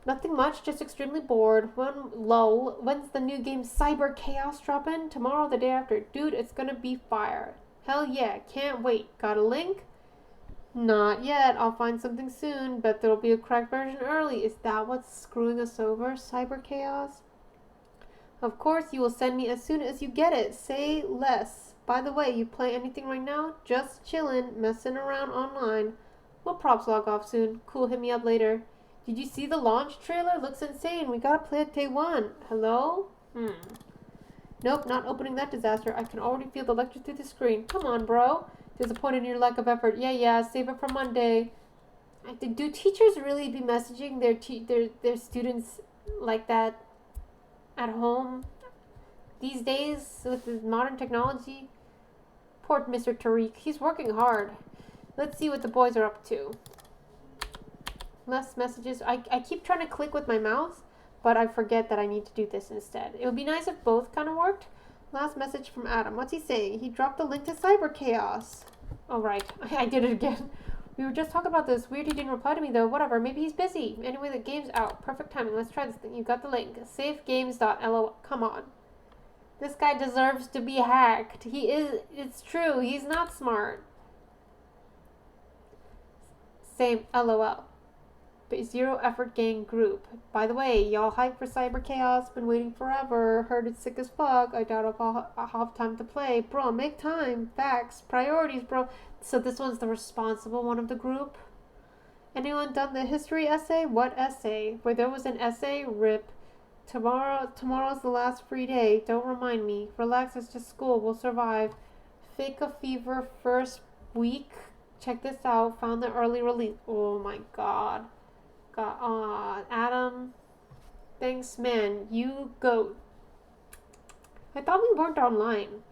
Nothing much, just extremely bored. Lol. When's the new game Cyber Chaos dropping? Tomorrow, the day after. Dude, it's gonna be fire. Hell yeah, can't wait. Got a link? Not yet. I'll find something soon. Bet there'll be a cracked version early. Is that what's screwing us over? Cyber Chaos? Of course, you will send me as soon as you get it. Say less. By the way, you play anything right now? Just chillin', messing around online. We'll props log off soon. Cool, hit me up later. Did you see the launch trailer? Looks insane. We gotta play it day one. Hello? Nope, not opening that disaster. I can already feel the lecture through the screen. Come on, bro. Disappointed in your lack of effort. Yeah, save it for Monday. Do teachers really be messaging their students like that at home these days with the modern technology? Poor Mr. Tariq. He's working hard. Let's see what the boys are up to. Less messages. I keep trying to click with my mouse, but I forget that I need to do this instead. It would be nice if both kind of worked. Last message from Adam. What's he saying? He dropped the link to Cyber Chaos. Oh, right. I did it again. We were just talking about this. Weird he didn't reply to me, though. Whatever. Maybe he's busy. Anyway, the game's out. Perfect timing. Let's try this thing. You got the link. Safegames.lol. Come on. This guy deserves to be hacked. He is. It's true. He's not smart. Same. LOL. Zero effort gang group. By the way, y'all hyped for Cyber Chaos? Been waiting forever. Heard it's sick as fuck. I doubt I'll have time to play. Bro, make time. Facts. Priorities, bro. So this one's the responsible one of the group. Anyone done the history essay? What essay? Where there was an essay? Rip. Tomorrow's the last free day. Don't remind me. Relax, it's just school. We'll survive. Fake a fever first week. Check this out. Found the early release. Oh my god. Adam, thanks, man. You go. I thought we weren't online.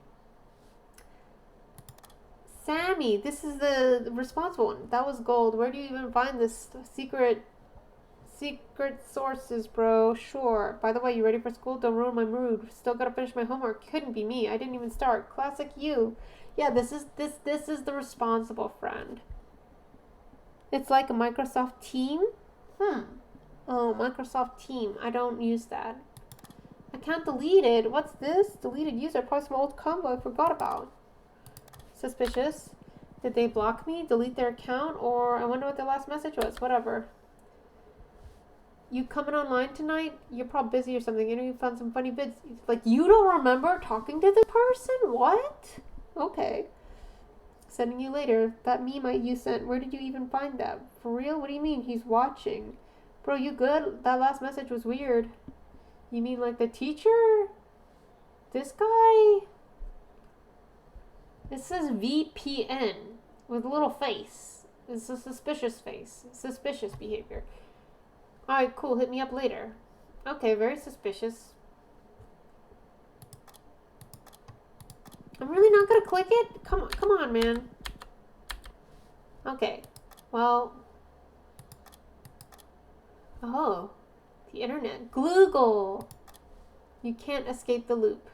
Sammy, this is the responsible one. That was gold. Where do you even find this secret sources, bro? Sure. By the way, you ready for school? Don't ruin my mood. Still gotta finish my homework. Couldn't be me. I didn't even start. Classic you. Yeah, this is the responsible friend. It's like a Microsoft team. Oh, Microsoft Team. I don't use that. I can't delete it. What's this? Deleted user. Probably some old combo I forgot about. Suspicious. Did they block me? Delete their account? Or I wonder what their last message was. Whatever. You coming online tonight? You're probably busy or something. You know, you found some funny vids. Like, you don't remember talking to this person? What? Okay. Sending you later. That meme you sent, where did you even find that? For real? What do you mean? He's watching. Bro, you good? That last message was weird. You mean like the teacher? This guy? It says VPN with a little face. It's a suspicious face. Suspicious behavior. Alright, cool. Hit me up later. Okay, very suspicious. I'm really not gonna click it? Come on, man. Okay. Well. Oh. The internet. Google. You can't escape the loop.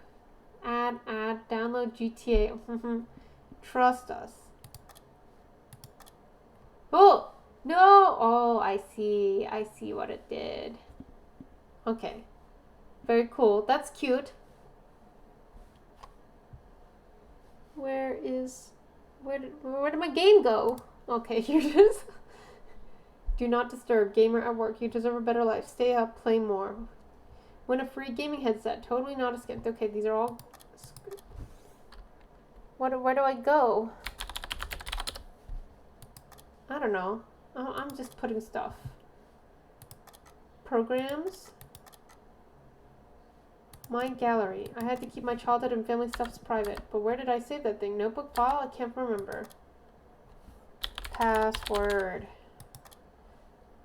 Add, download GTA. Trust us. Oh! No! Oh, I see. I see what it did. Okay. Very cool. That's cute. Where did my game go? Okay, here it is. Do not disturb. Gamer at work. You deserve a better life. Stay up. Play more. Win a free gaming headset. Totally not a skimp. Okay, these are all... Where do I go? I don't know. I'm just putting stuff. Programs. My gallery. I had to keep my childhood and family stuffs private. But where did I save that thing? Notebook file? I can't remember. Password.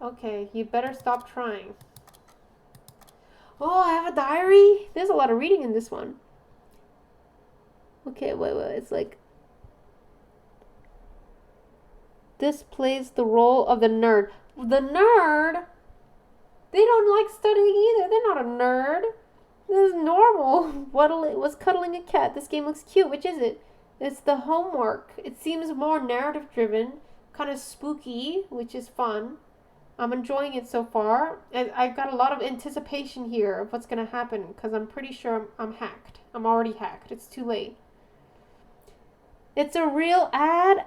Okay, you better stop trying. Oh, I have a diary? There's a lot of reading in this one. Okay, wait. It's like... This plays the role of the nerd. The nerd? They don't like studying either. They're not a nerd. This is normal. Waddle was cuddling a cat. This game looks cute. Which is it? It's the homework. It seems more narrative driven. Kind of spooky, which is fun. I'm enjoying it so far. I've got a lot of anticipation here of what's going to happen. Because I'm pretty sure I'm hacked. I'm already hacked. It's too late. It's a real ad?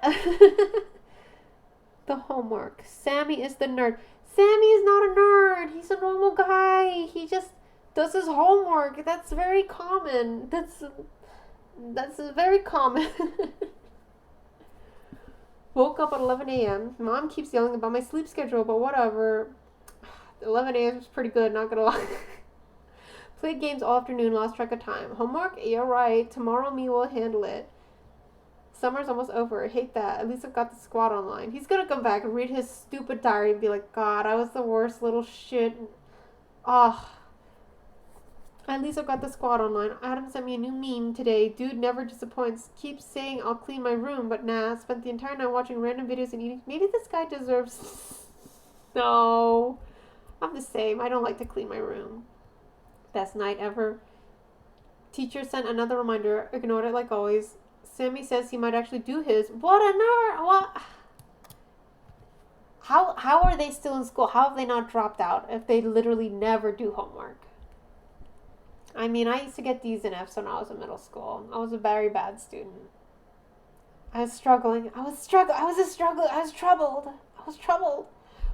The homework. Sammy is the nerd. Sammy is not a nerd. He's a normal guy. He just does his homework. That's very common. That's very common. Woke up at 11 a.m. Mom keeps yelling about my sleep schedule, but whatever. 11 a.m. is pretty good, not gonna lie. Played games all afternoon, lost track of time. Homework? Yeah, right. Tomorrow me will handle it. Summer's almost over. I hate that. At least I've got the squad online. He's gonna come back and read his stupid diary and be like, God, I was the worst little shit. Ah. At least I've got the squad online. Adam sent me a new meme today. Dude never disappoints. Keeps saying I'll clean my room, but nah. Spent the entire night watching random videos and eating. Maybe this guy deserves... No. I'm the same. I don't like to clean my room. Best night ever. Teacher sent another reminder. Ignored it like always. Sammy says he might actually do his. What a nerd! What? How are they still in school? How have they not dropped out if they literally never do homework? I mean, I used to get D's and F's when I was in middle school. I was a very bad student. I was struggling. I was troubled.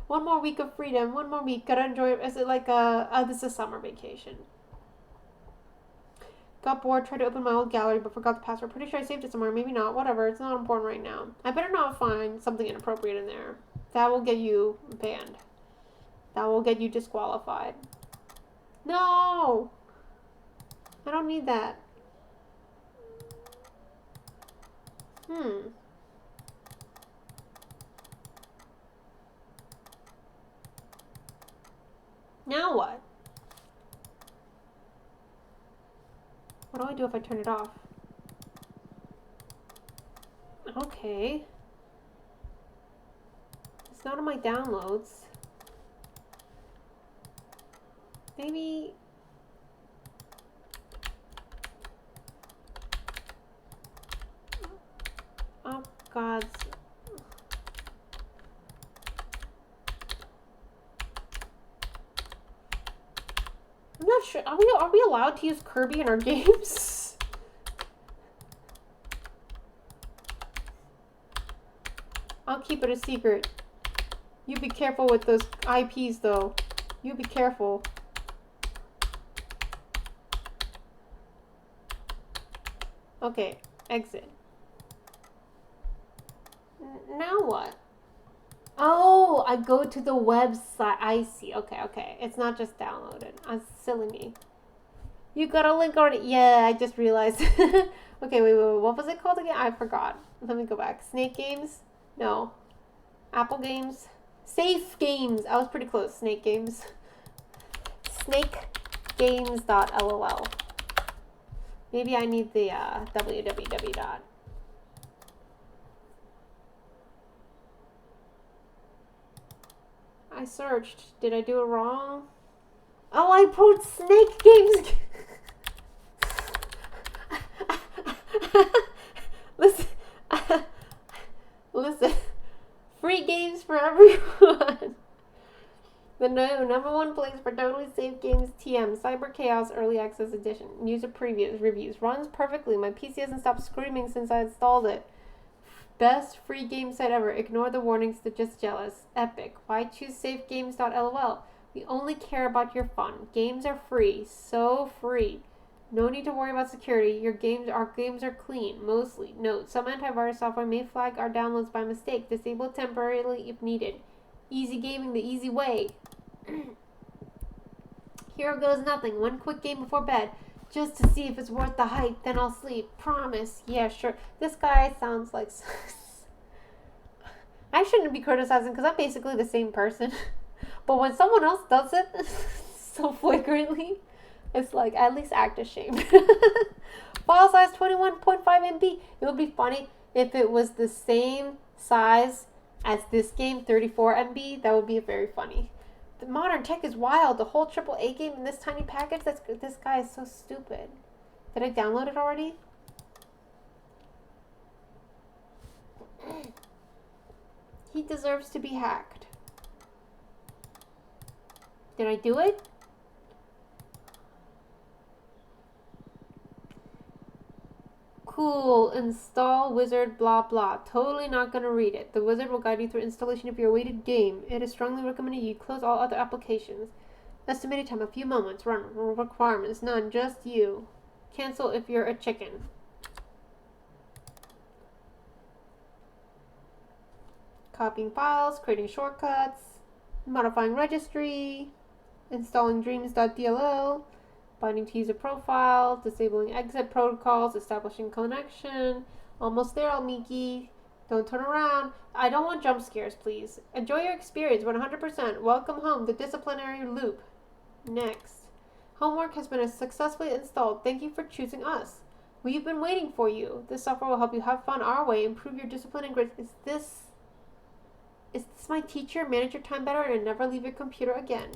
One more week of freedom. One more week. Gotta enjoy it. Is it like this is summer vacation. Got bored, tried to open my old gallery, but forgot the password. Pretty sure I saved it somewhere. Maybe not. Whatever. It's not important right now. I better not find something inappropriate in there. That will get you banned. That will get you disqualified. No! I don't need that. Now what? What do I do if I turn it off? Okay. It's not in my downloads. Maybe... Oh, God. I'm not sure. Are we allowed to use Kirby in our games? I'll keep it a secret. You be careful with those IPs, though. You be careful. Okay, exit. Now what? Oh, I go to the website. I see. Okay. It's not just downloaded. Silly me. You got a link already? Yeah, I just realized. Okay, wait. What was it called again? I forgot. Let me go back. Snake Games? No. Apple Games. Safe Games. I was pretty close. Snake Games. Snakegames.lol. Maybe I need the www. I searched. Did I do it wrong? Oh, I put Snake Games. Listen. Listen. Free games for everyone. The number one place for totally safe games, TM, Cyber Chaos Early Access Edition. User previews, reviews. Runs perfectly. My PC hasn't stopped screaming since I installed it. Best free game site ever. Ignore the warnings, they're just jealous. Epic. Why choose safegames.lol? We only care about your fun. Games are free. So free. No need to worry about security. Our games are clean, mostly. Note, some antivirus software may flag our downloads by mistake. Disable temporarily if needed. Easy gaming the easy way. Here goes nothing. One quick game before bed. Just to see if it's worth the hype. Then I'll sleep. Promise. Yeah, sure. This guy sounds like... I shouldn't be criticizing because I'm basically the same person. But when someone else does it so flagrantly... It's like, at least act ashamed. File size 21.5 MB. It would be funny if it was the same size as this game, 34 MB. That would be very funny. The modern tech is wild. The whole AAA game in this tiny package. This guy is so stupid. Did I download it already? He deserves to be hacked. Did I do it? Cool, install wizard blah blah. Totally not gonna read it. The wizard will guide you through installation of your awaited game. It is strongly recommended you close all other applications. Estimated time a few moments. Run requirements none, just you. Cancel if you're a chicken. Copying files, creating shortcuts, modifying registry, installing dreams.dll. Binding to user profile, disabling exit protocols, establishing connection. Almost there, Almiki. Don't turn around. I don't want jump scares, please. Enjoy your experience 100%. Welcome home, the disciplinary loop. Next. Homework has been successfully installed. Thank you for choosing us. We've been waiting for you. This software will help you have fun our way, improve your discipline and grades. Is this my teacher? Manage your time better and never leave your computer again.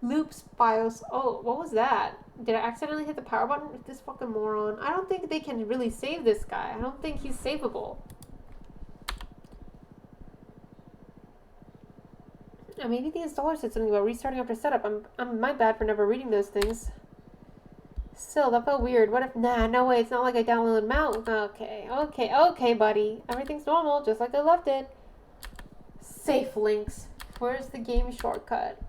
Loops, BIOS. Oh, what was that? Did I accidentally hit the power button? This fucking moron. I don't think they can really save this guy. I don't think he's savable. Maybe the installer said something about restarting after setup. I'm my bad for never reading those things. Still, that felt weird. What if... Nah, no way. It's not like I downloaded Mount. Okay, buddy. Everything's normal, just like I left it. Safe links. Where's the game shortcut?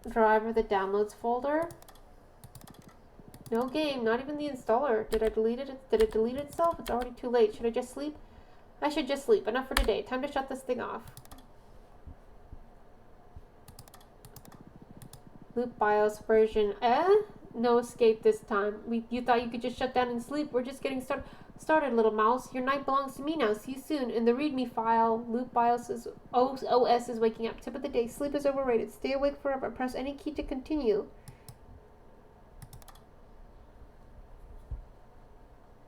Driver the downloads folder. No game, not even the installer. Did I delete it? Did it delete itself? It's already too late. Should I just sleep? I should just sleep. Enough for today. Time to shut this thing off. Loop BIOS version. No escape this time. You thought you could just shut down and sleep? We're just getting started, little mouse. Your night belongs to me now. See you soon. In the README file, Loop BIOS OS is waking up. Tip of the day. Sleep is overrated. Stay awake forever. Press any key to continue.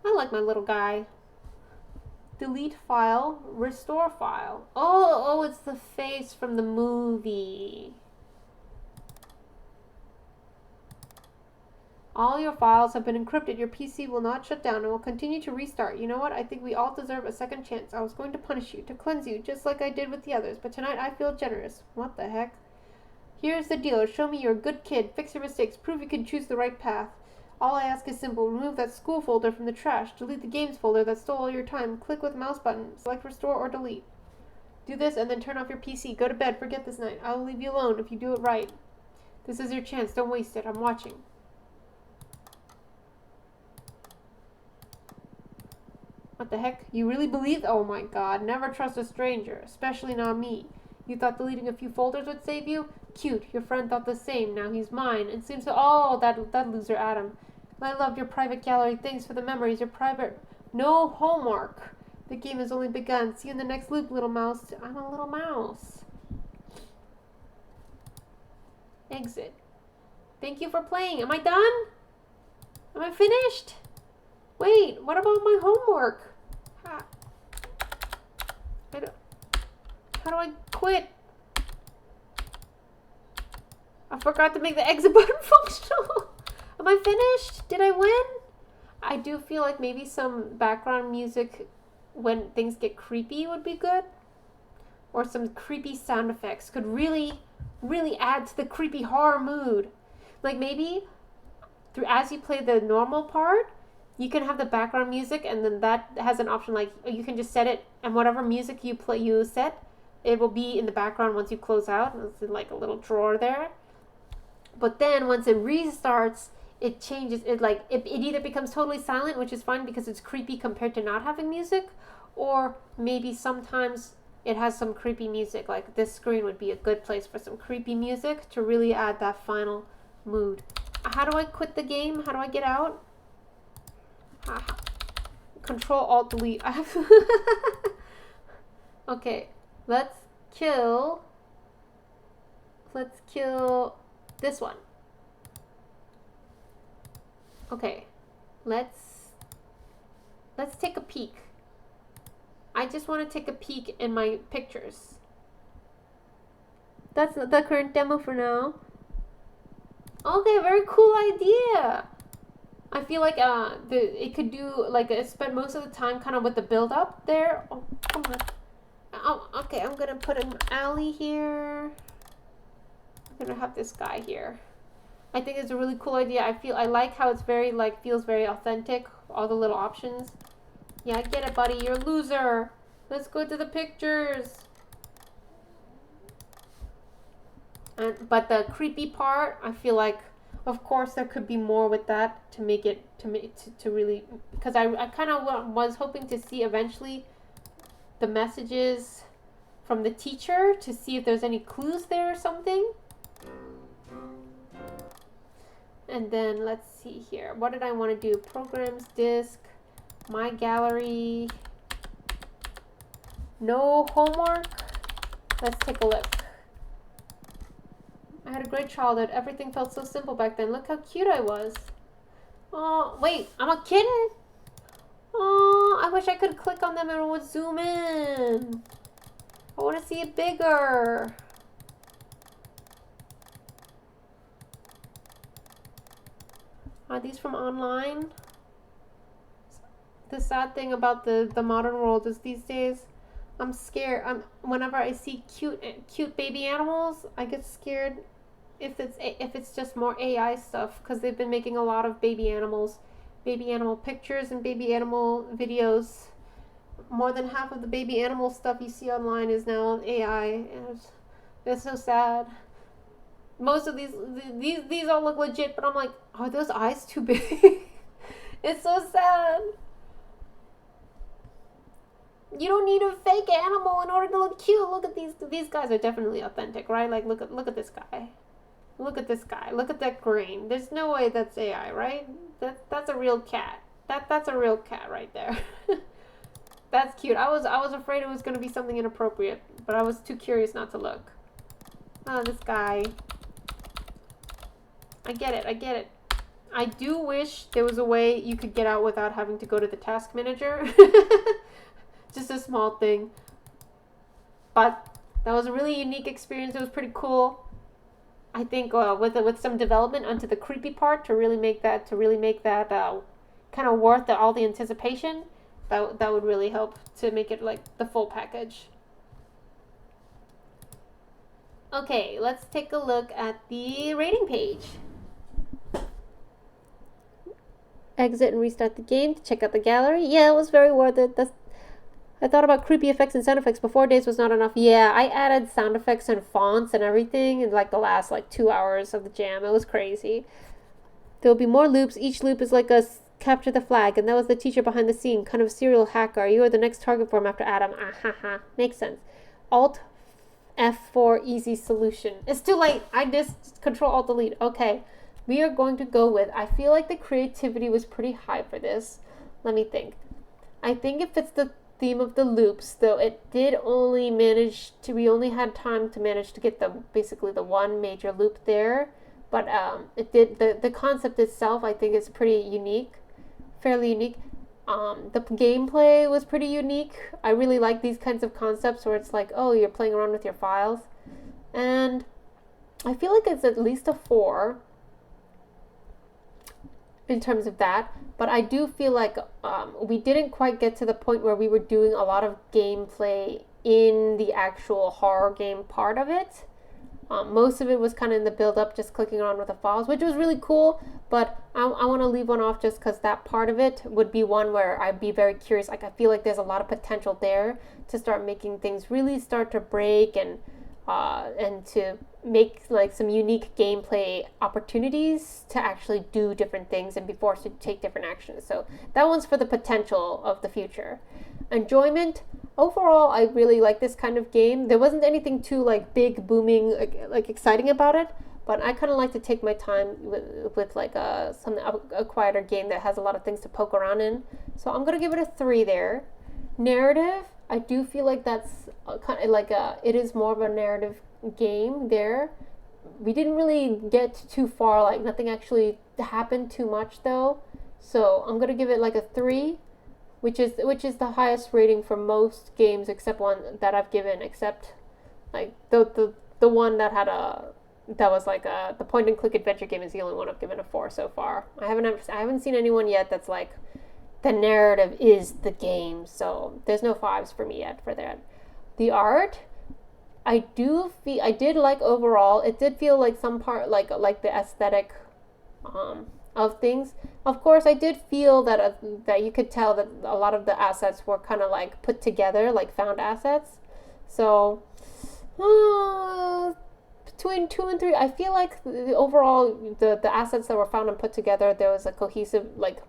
I like my little guy. Delete file. Restore file. Oh, it's the face from the movie. All your files have been encrypted. Your PC will not shut down and will continue to restart. You know what? I think we all deserve a second chance. I was going to punish you, to cleanse you, just like I did with the others. But tonight I feel generous. What the heck? Here's the deal. Show me you're a good kid. Fix your mistakes. Prove you can choose the right path. All I ask is simple. Remove that school folder from the trash. Delete the games folder that stole all your time. Click with the mouse button. Select restore or delete. Do this and then turn off your PC. Go to bed. Forget this night. I will leave you alone if you do it right. This is your chance. Don't waste it. I'm watching. What the heck? You really believe? Oh my god. Never trust a stranger. Especially not me. You thought deleting a few folders would save you? Cute. Your friend thought the same. Now he's mine. And seems to... Oh, that loser Adam. I loved your private gallery. Thanks for the memories. Your private... No homework. The game has only begun. See you in the next loop, little mouse. I'm a little mouse. Exit. Thank you for playing. Am I done? Am I finished? Wait, what about my homework? How do I quit? I forgot to make the exit button functional. Am I finished? Did I win? I do feel like maybe some background music when things get creepy would be good. Or some creepy sound effects could really add to the creepy horror mood. Like maybe as you play the normal part, you can have the background music, and then that has an option like you can just set it, and whatever music you set, it will be in the background once you close out. It's like a little drawer there. But then once it restarts, it changes. It either becomes totally silent, which is fine because it's creepy compared to not having music, or maybe sometimes it has some creepy music. Like this screen would be a good place for some creepy music to really add that final mood. How do I quit the game? How do I get out? Control Alt Delete. Okay, let's kill this one. Okay, let's take a peek. I just want to take a peek in my pictures. That's the current demo for now. Okay, very cool idea. I feel like it could do like spend most of the time kind of with the build up there. Oh, come on. Oh, okay, I'm gonna put an alley here. I'm gonna have this guy here. I think it's a really cool idea. I like how it's very feels very authentic. All the little options. Yeah, I get it, buddy. You're a loser. Let's go to the pictures. But the creepy part, I feel like, of course, there could be more with that to make it to really, because I kind of was hoping to see eventually the messages from the teacher to see if there's any clues there or something. And then let's see here. What did I want to do? Programs, disk, my gallery. No homework. Let's take a look. I had a great childhood. Everything felt so simple back then. Look how cute I was. Oh, wait, I'm a kitten? Oh, I wish I could click on them and it would zoom in. I want to see it bigger. Are these from online? The sad thing about the modern world is these days, I'm scared. Whenever I see cute baby animals, I get scared if it's just more AI stuff, because they've been making a lot of baby animal pictures and baby animal videos. More than half of the baby animal stuff you see online is now AI, and it's so sad. Most of these all look legit, but I'm like, are those eyes too big? It's so sad. You don't need a fake animal in order to look cute. Look at these guys are definitely authentic, right? Like look at this guy. Look at this guy. Look at that grain. There's no way that's AI, right? That's a real cat. That's a real cat right there. That's cute. I was afraid it was gonna be something inappropriate, but I was too curious not to look. Oh, this guy. I get it. I do wish there was a way you could get out without having to go to the task manager. Just a small thing. But that was a really unique experience. It was pretty cool. I think with some development onto the creepy part to really make that kind of worth all the anticipation, that would really help to make it like the full package. Okay, let's take a look at the rating page. Exit and restart the game to check out the gallery. Yeah, it was very worth it. I thought about creepy effects and sound effects. Before days was not enough. Yeah, I added sound effects and fonts and everything in like the last 2 hours of the jam. It was crazy. There will be more loops. Each loop is like a capture the flag, and that was the teacher behind the scene, kind of serial hacker. You are the next target for him after Adam. Ah ha ha. Makes sense. Alt F4 easy solution. It's too late. I just Control Alt Delete. Okay. We are going to go with, I feel like the creativity was pretty high for this. Let me think. I think if it's theme of the loops, though it did only manage to, we only had time to manage to get basically the one major loop there. But it did, the concept itself, I think, is pretty unique, fairly unique. The gameplay was pretty unique. I really like these kinds of concepts where it's like, oh, you're playing around with your files. And I feel like it's at least a 4 in terms of that. But I do feel like we didn't quite get to the point where we were doing a lot of gameplay in the actual horror game part of it. Most of it was kind of in the build-up, just clicking around with the files, which was really cool, but I want to leave one off just because that part of it would be one where I'd be very curious. Like, I feel like there's a lot of potential there to start making things really start to break and to make like some unique gameplay opportunities to actually do different things and be forced to take different actions. So that one's for the potential of the future. Enjoyment. Overall, I really like this kind of game. There wasn't anything too like big, booming, like exciting about it, but I kind of like to take my time with like a quieter game that has a lot of things to poke around in. So I'm gonna give it a 3 there. Narrative, I do feel like that's kind of like it is more of a narrative game there. We didn't really get too far, like nothing actually happened too much though. So I'm gonna give it like a 3. Which is the highest rating for most games except one that I've given, except like the one that had that was like the point and click adventure game is the only one I've given a 4 so far. I haven't seen anyone yet that's like the narrative is the game, so there's no 5s for me yet for that. The art, I did like overall. It did feel like some part like the aesthetic of things. Of course, I did feel that that you could tell that a lot of the assets were kind of like put together, like found assets. So between 2 and 3, I feel like overall the assets that were found and put together, there was a cohesive, like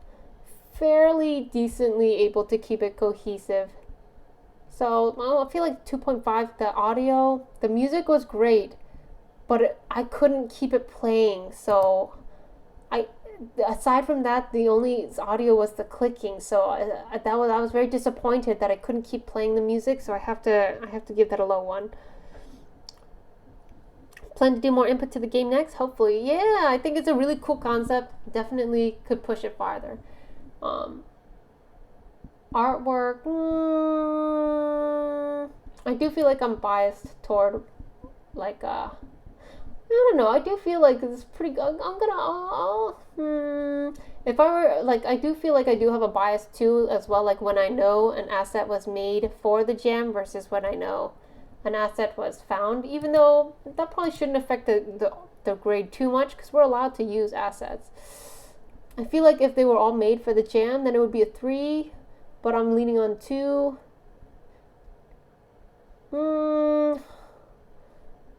fairly decently able to keep it cohesive. So I feel like 2.5. The audio, the music was great, but I couldn't keep it playing. So aside from that, the only audio was the clicking. So I was very disappointed that I couldn't keep playing the music. So I have to give that a low 1. Plan to do more input to the game next, hopefully. Yeah, I think it's a really cool concept. Definitely could push it farther. Artwork. I do feel like I'm biased toward like I don't know. I do feel like it's pretty good. If I were like, I do feel like I do have a bias too as well. Like when I know an asset was made for the gem versus when I know an asset was found. Even though that probably shouldn't affect the grade too much because we're allowed to use assets. I feel like if they were all made for the gem, then it would be a 3. But I'm leaning on 2.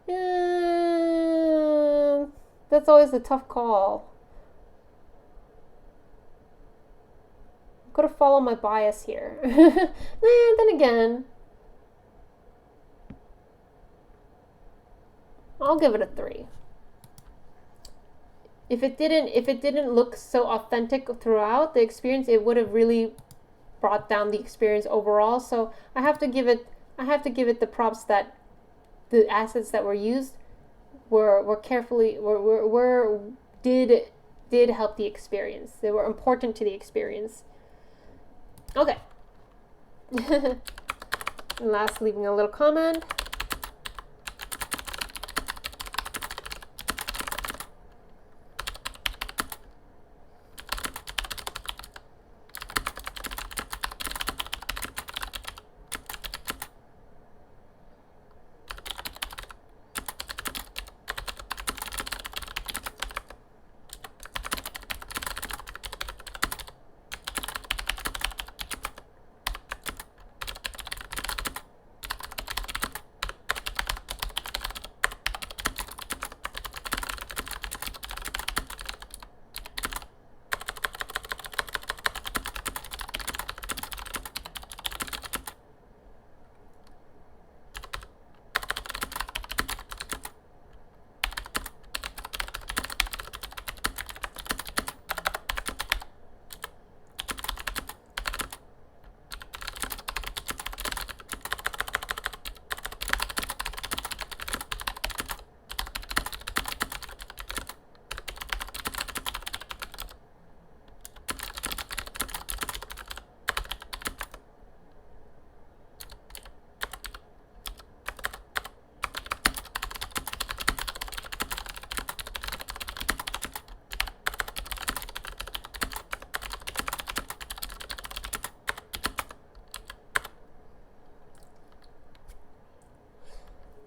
Yeah, that's always a tough call. I'm gonna follow my bias here. Then again, I'll give it a 3. If it didn't look so authentic throughout the experience, it would have really brought down the experience overall. So I have to give it the props that the assets that were used were carefully did help the experience. They were important to the experience. Okay. And last, leaving a little comment.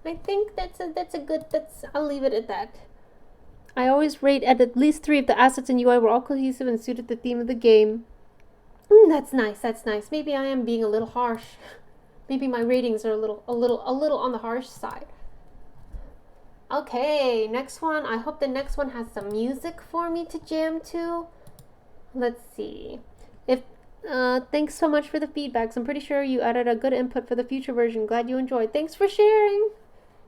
I think that's a good, I'll leave it at that. I always rate at least 3 if the assets and UI were all cohesive and suited the theme of the game. That's nice, that's nice. Maybe I am being a little harsh. Maybe my ratings are a little on the harsh side. Okay, next one. I hope the next one has some music for me to jam to. Let's see. Thanks so much for the feedbacks. I'm pretty sure you added a good input for the future version. Glad you enjoyed. Thanks for sharing.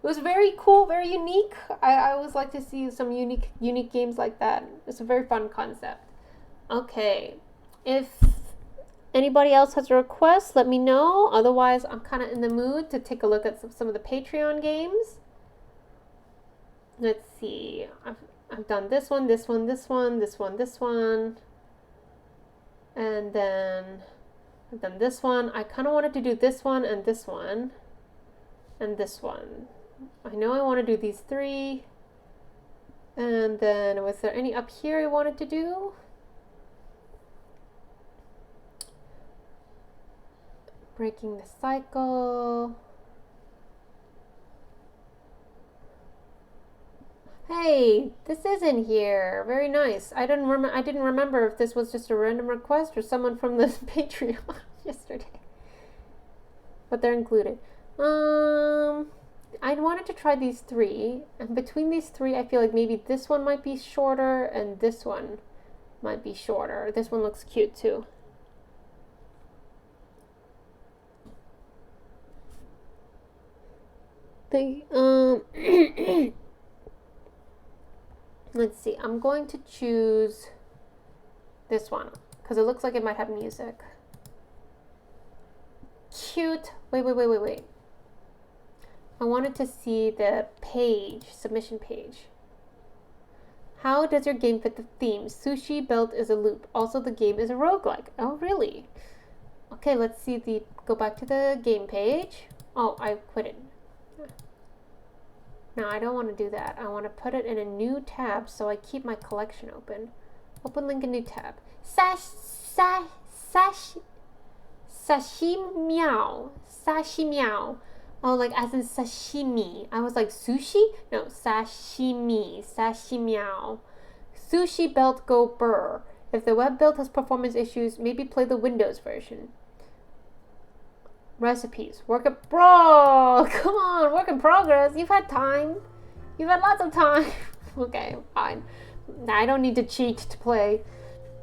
It was very cool, very unique. I always like to see some unique games like that. It's a very fun concept. Okay. If anybody else has a request, let me know. Otherwise, I'm kind of in the mood to take a look at some of the Patreon games. Let's see. I've done this one, this one, this one, this one, this one. And then I've done this one. I kind of wanted to do this one and this one. And this one. I know I want to do these 3. And then was there any up here I wanted to do? Breaking the cycle. Hey, this is in here. Very nice. I didn't remember if this was just a random request or someone from the Patreon yesterday. But they're included. I wanted to try these 3, and between these 3, I feel like maybe this one might be shorter and this one might be shorter. This one looks cute too. Let's see. I'm going to choose this one because it looks like it might have music. Cute. Wait. I wanted to see the page, submission page. How does your game fit the theme? Sushi belt is a loop. Also, the game is a roguelike. Oh, really? Okay, let's see go back to the game page. Oh, I quit it. No, I don't want to do that. I want to put it in a new tab so I keep my collection open. Open link in new tab. Sashimiao. Oh, like as in sashimi. I was like, sushi? No, sashimi. Sashimiao. Sushi belt go burr. If the web build has performance issues, maybe play the Windows version. Recipes. Bro, come on, work in progress. You've had time. You've had lots of time. Okay, fine. I don't need to cheat to play.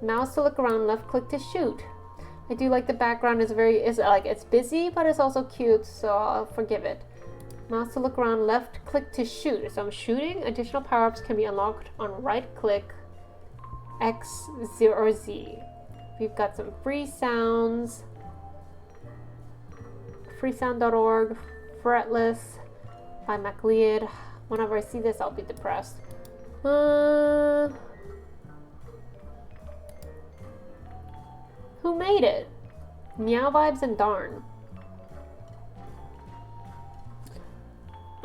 Mouse to look around, left click to shoot. I do like the background it's busy, but it's also cute, so I'll forgive it. Mouse to look around, left click to shoot. So I'm shooting. Additional power-ups can be unlocked on right click, X, 0, or Z. We've got some free sounds. Freesound.org, Fretless by MacLeod. Whenever I see this, I'll be depressed. Who made it? Meow Vibes and Darn.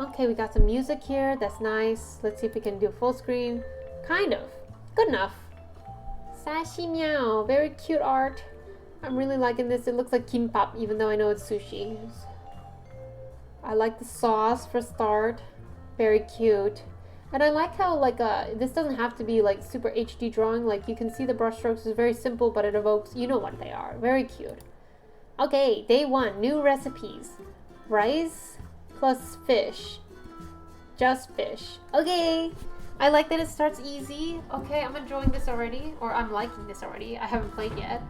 Okay, we got some music here. That's nice. Let's see if we can do full screen. Kind of. Good enough. Sashi Meow. Very cute art. I'm really liking this. It looks like kimbap, even though I know it's sushi. I like the sauce for start. Very cute. And I like how, this doesn't have to be, super HD drawing. Like, you can see the brushstrokes is very simple, but it evokes, you know what they are. Very cute. Okay, day 1. New recipes. Rice plus fish. Just fish. Okay. I like that it starts easy. Okay, I'm enjoying this already. Or I'm liking this already. I haven't played yet.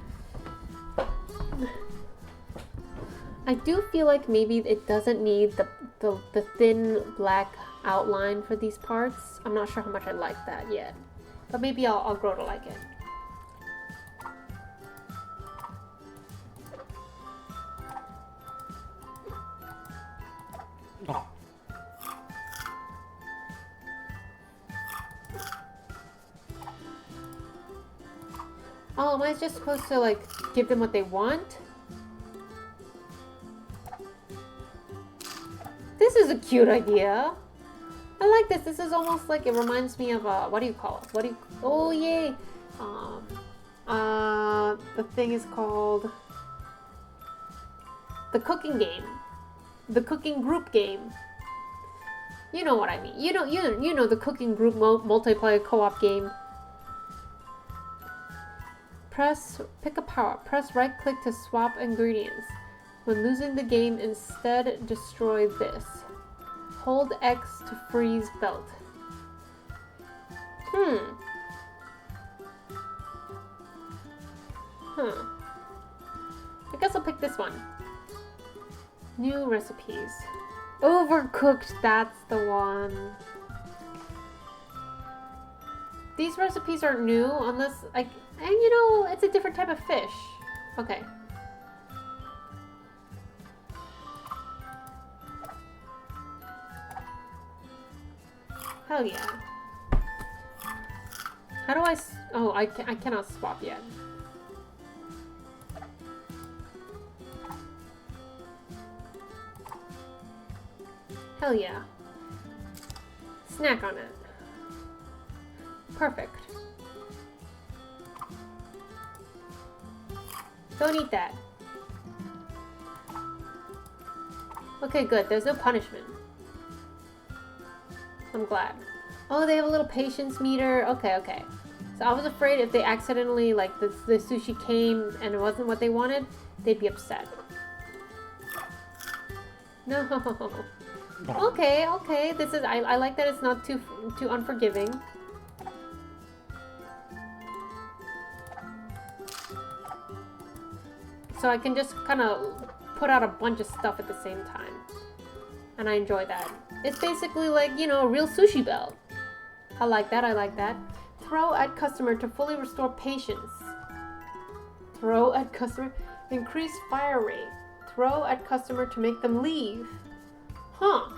I do feel like maybe it doesn't need the thin black outline for these parts. I'm not sure how much I like that yet, but maybe I'll grow to like it. Oh, am I just supposed to give them what they want? This is a cute idea. I like this. This is almost like, it reminds me of, what do you call it? Oh, yay. The thing is called the cooking game. The cooking group game. You know what I mean. You know the cooking group multiplayer co-op game. Pick a power. Press right click to swap ingredients. When losing the game, instead destroy this. Hold X to freeze belt. I guess I'll pick this one. New recipes. Overcooked, that's the one. These recipes aren't new unless, and you know, it's a different type of fish. Okay. Hell yeah. How do I cannot swap yet. Hell yeah. Snack on it. Perfect. Don't eat that. Okay, good. There's no punishment. I'm glad. Oh, they have a little patience meter. Okay, okay. So I was afraid if they accidentally, like, the sushi came and it wasn't what they wanted, they'd be upset. No. Okay, okay. This is I like that it's not too unforgiving. So I can just kind of put out a bunch of stuff at the same time. And I enjoy that. It's basically like, you know, a real sushi belt. I like that, I like that. Throw at customer to fully restore patience. Throw at customer. Increase fire rate. Throw at customer to make them leave. Huh.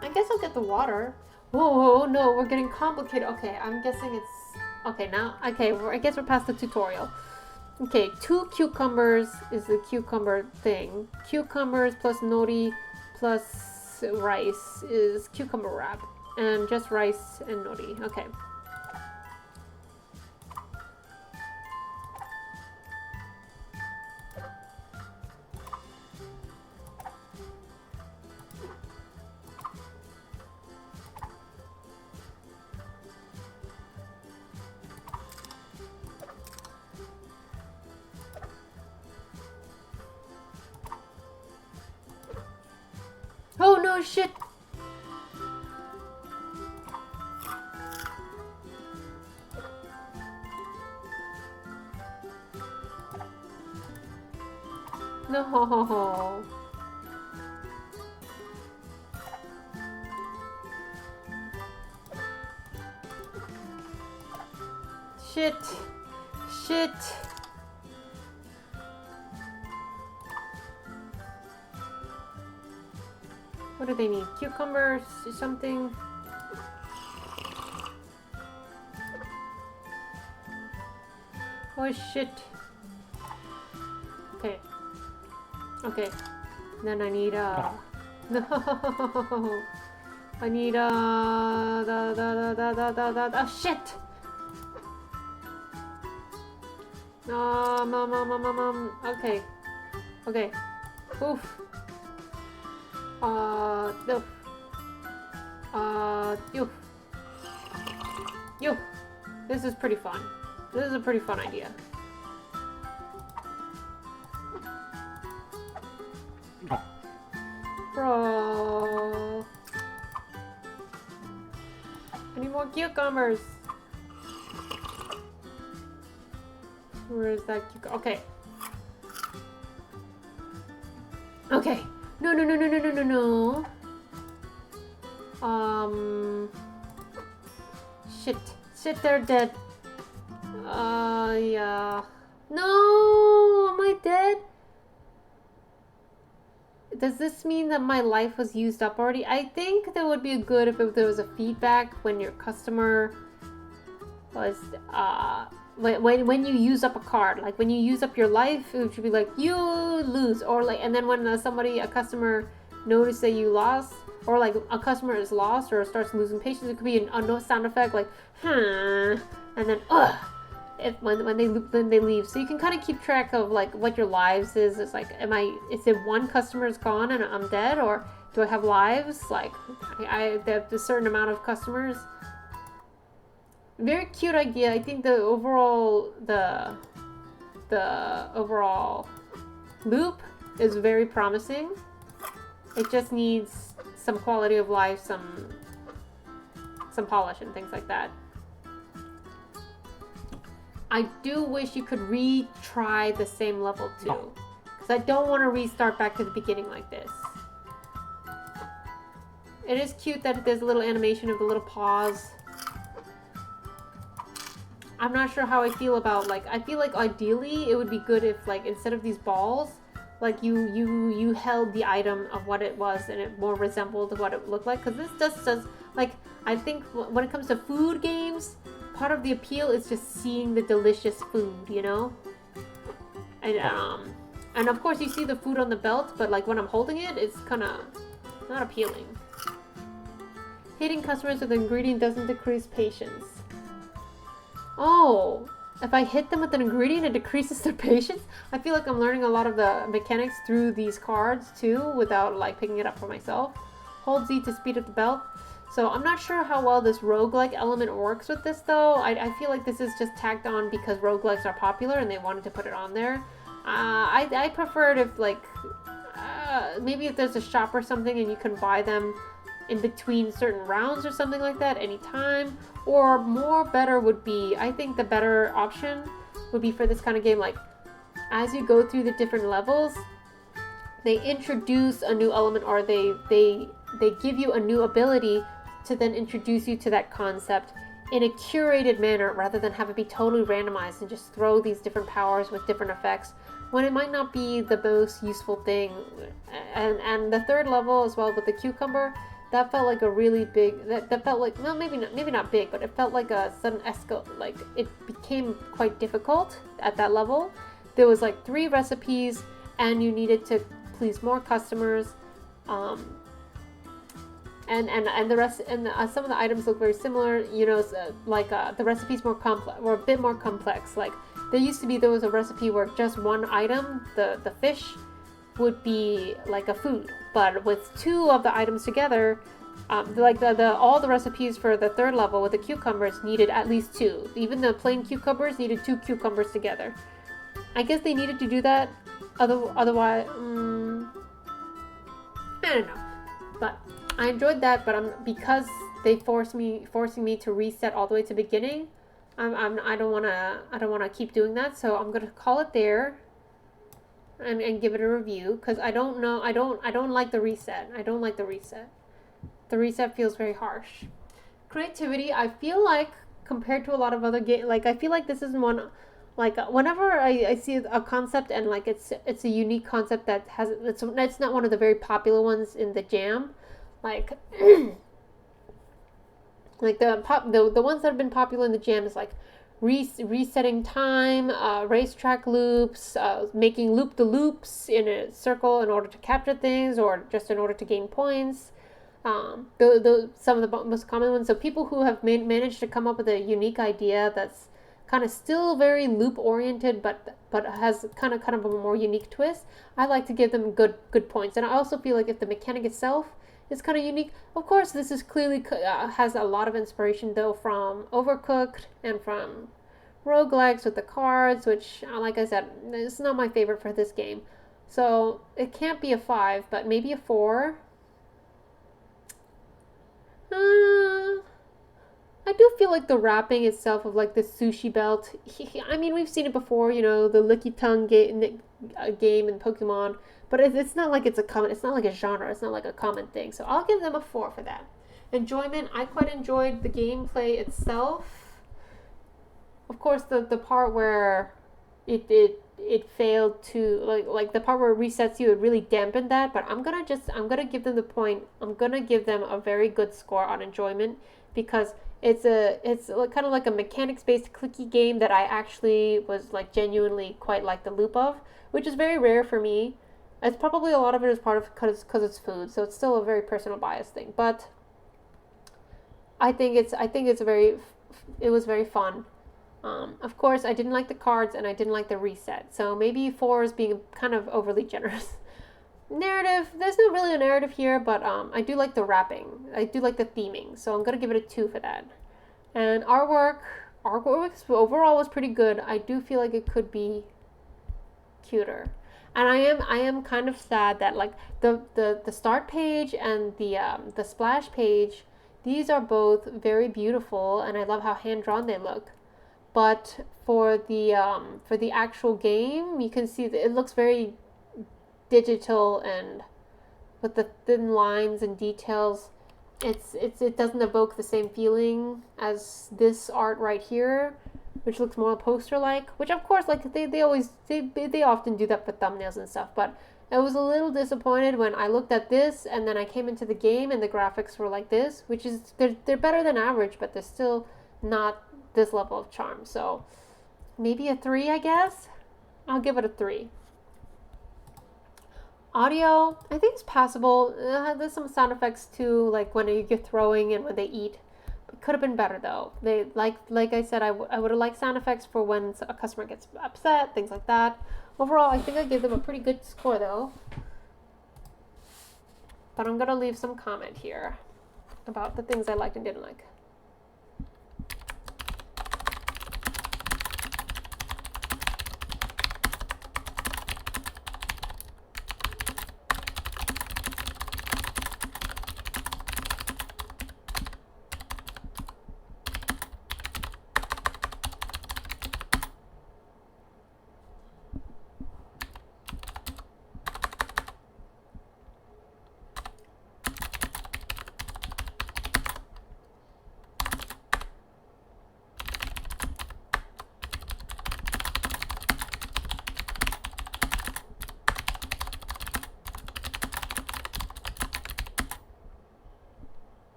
I guess I'll get the water. Whoa, no, we're getting complicated. Okay, I'm guessing it's... Okay, now... Okay, I guess we're past the tutorial. Okay, 2 cucumbers is the cucumber thing. Cucumbers plus nori plus rice is cucumber wrap. And just rice and nori. Okay. Oh no, shit! No. Shit. Shit. What do they need? Cucumbers or something? Oh shit. Okay. Okay. Then I need no. I need oh shit. Okay. Okay. Oof. No. Yo. This is pretty fun. This is a pretty fun idea. Bro. I need more cucumbers. Where is that cucumber? Okay. Okay. No. Shit. Shit, they're dead. Yeah. No! Am I dead? Does this mean that my life was used up already? I think that would be good if there was a feedback when your customer was, when you use up a card. Like, when you use up your life, it should be like, you lose. Or like, and then when a customer notices that you lost, or like a customer is lost or starts losing patience, it could be a sound effect like, and then, when they leave. So you can kind of keep track of like what your lives is. It's like, is it one customer is gone and I'm dead, or do I have lives? Like, I have a certain amount of customers. Very cute idea. I think the overall loop is very promising. It just needs some quality of life, some polish and things like that. I do wish you could retry the same level too, because I don't want to restart back to the beginning like this. It is cute that there's a little animation of the little paws. I'm not sure how I feel about, like, I feel like ideally it would be good if, like, instead of these balls, like, you held the item of what it was and it more resembled what it looked like. Because this just does, like, I think when it comes to food games, part of the appeal is just seeing the delicious food, you know? And of course you see the food on the belt, but, like, when I'm holding it, it's kind of not appealing. Hitting customers with an ingredient doesn't decrease patience. Oh, if I hit them with an ingredient, it decreases their patience? I feel like I'm learning a lot of the mechanics through these cards too, without, like, picking it up for myself. Hold Z to speed up the belt. So I'm not sure how well this roguelike element works with this though. I feel like this is just tagged on because roguelikes are popular and they wanted to put it on there. I prefer it if, like, maybe if there's a shop or something and you can buy them in between certain rounds or something like that anytime. Or more better would be, I think the better option would be for this kind of game, like, as you go through the different levels, they introduce a new element, or they give you a new ability to then introduce you to that concept in a curated manner, rather than have it be totally randomized and just throw these different powers with different effects when it might not be the most useful thing. And the third level as well with the cucumber, that felt like a really big, that felt like, well, maybe not big, but it felt like a sudden like, it became quite difficult at that level. There was like 3 recipes and you needed to please more customers. And the rest, and some of the items look very similar, you know, like the recipes more complex, or a bit more complex. Like there was a recipe where just one item, the fish, would be like a food, but with 2 of the items together, like all the recipes for the third level with the cucumbers needed at least 2. Even the plain cucumbers needed 2 cucumbers together. I guess they needed to do that, otherwise, I don't know. But I enjoyed that, but because they forcing me to reset all the way to the beginning, I don't wanna keep doing that. So I'm gonna call it there and give it a review, because I don't like the reset. I don't like the reset. The reset feels very harsh. Creativity, I feel like compared to a lot of other games, like I feel like this is one. Like whenever I see a concept and like it's a unique concept that it's not one of the very popular ones in the jam, like like the ones that have been popular in the jam is like resetting time, racetrack loops, making loop-the-loops in a circle in order to capture things or just in order to gain points. Some of the most common ones. So people who have managed to come up with a unique idea that's kind of still very loop oriented, but has kind of a more unique twist, I like to give them good points. And I also feel like if the mechanic itself is kind of unique, of course this is clearly has a lot of inspiration though from Overcooked and from roguelikes with the cards, which, like I said, is not my favorite for this game. So it can't be a 5, but maybe a 4. I do feel like the wrapping itself of like the sushi belt, I mean, we've seen it before, you know, the licky tongue game in Pokemon, but it's not like it's not like a genre, it's not like a common thing. So I'll give them a 4 for that. Enjoyment, I quite enjoyed the gameplay itself. Of course, the part where it failed to, like the part where it resets you, it really dampened that, but I'm gonna give them the point. I'm gonna give them a very good score on enjoyment, because it's kind of like a mechanics-based clicky game that I actually was like genuinely quite like the loop of, which is very rare for me. It's probably a lot of it is part of because it's food, so it's still a very personal bias thing. But I think it was very fun. Of course, I didn't like the cards and I didn't like the reset, so maybe 4 is being kind of overly generous. narrative, there's not really a narrative here, but I do like the wrapping. I do like the theming, so I'm gonna give it a 2 for that. And artwork overall was pretty good. I do feel like it could be cuter. And I am kind of sad that like the start page and the splash page, these are both very beautiful, and I love how hand drawn they look. But for the actual game, you can see that it looks very digital and with the thin lines and details. It doesn't evoke the same feeling as this art right here, which looks more poster like, which of course like they often do that for thumbnails and stuff. But I was a little disappointed when I looked at this and then I came into the game and the graphics were like this, which is they're better than average, but they're still not this level of charm. So maybe a 3, I guess. I'll give it a 3. Audio, I think it's passable. There's some sound effects too, like when you're throwing and when they eat. It could have been better though. They like I said, I would have liked sound effects for when a customer gets upset, things like that. Overall, I think I gave them a pretty good score though. But I'm gonna leave some comment here about the things I liked and didn't like.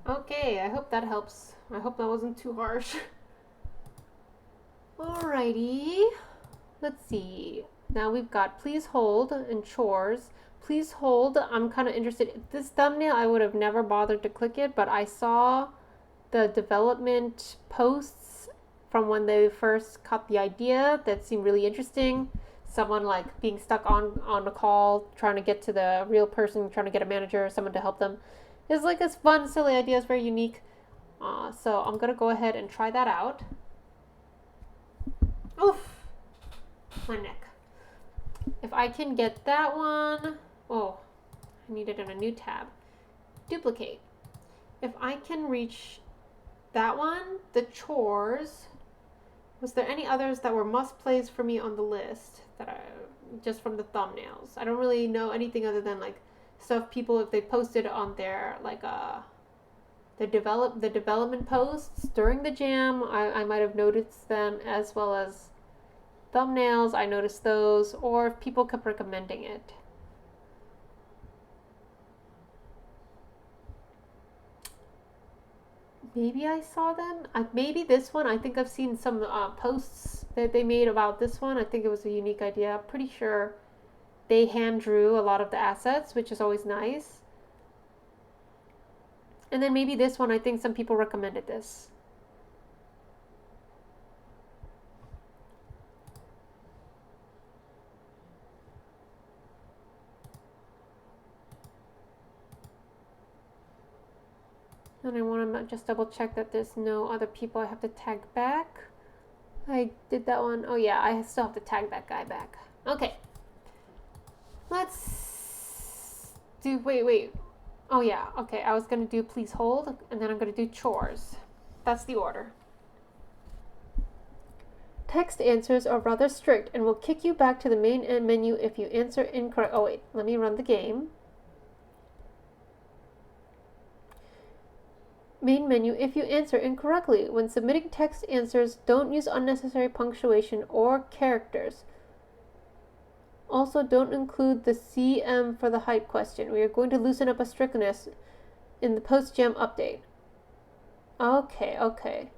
Okay, I hope that helps. I hope that wasn't too harsh. Alrighty. Let's see. Now we've got please hold and chores. Please hold. I'm kind of interested. This thumbnail, I would have never bothered to click it, but I saw the development posts from when they first caught the idea that seemed really interesting. Someone like being stuck on a call, trying to get to the real person, trying to get a manager, someone to help them. It's like this fun, silly idea. It's very unique. So I'm gonna go ahead and try that out. Oof, my neck. If I can get that one, oh, I need it in a new tab. Duplicate. If I can reach that one, the chores. Was there any others that were must plays for me on the list that I just from the thumbnails? I don't really know anything other than like stuff people if they posted on their like the development posts during the jam. I might have noticed them as well as thumbnails. I noticed those, or if people kept recommending it. Maybe I saw them. Maybe this one. I think I've seen some posts that they made about this one. I think it was a unique idea. I'm pretty sure they hand drew a lot of the assets, which is always nice. And then maybe this one. I think some people recommended this. And I want to just double check that there's no other people I have to tag back. I did that one. Oh yeah, I still have to tag that guy back. Okay. Let's do, wait. Oh yeah, okay, I was gonna do please hold, and then I'm gonna do chores. That's the order. Text answers are rather strict and will kick you back to the main menu if you answer incorrect. Oh wait, let me run the game. Main menu if you answer incorrectly. When submitting text answers, don't use unnecessary punctuation or characters. Also, don't include the CM for the height question. We are going to loosen up a strictness in the post-jam update. Okay.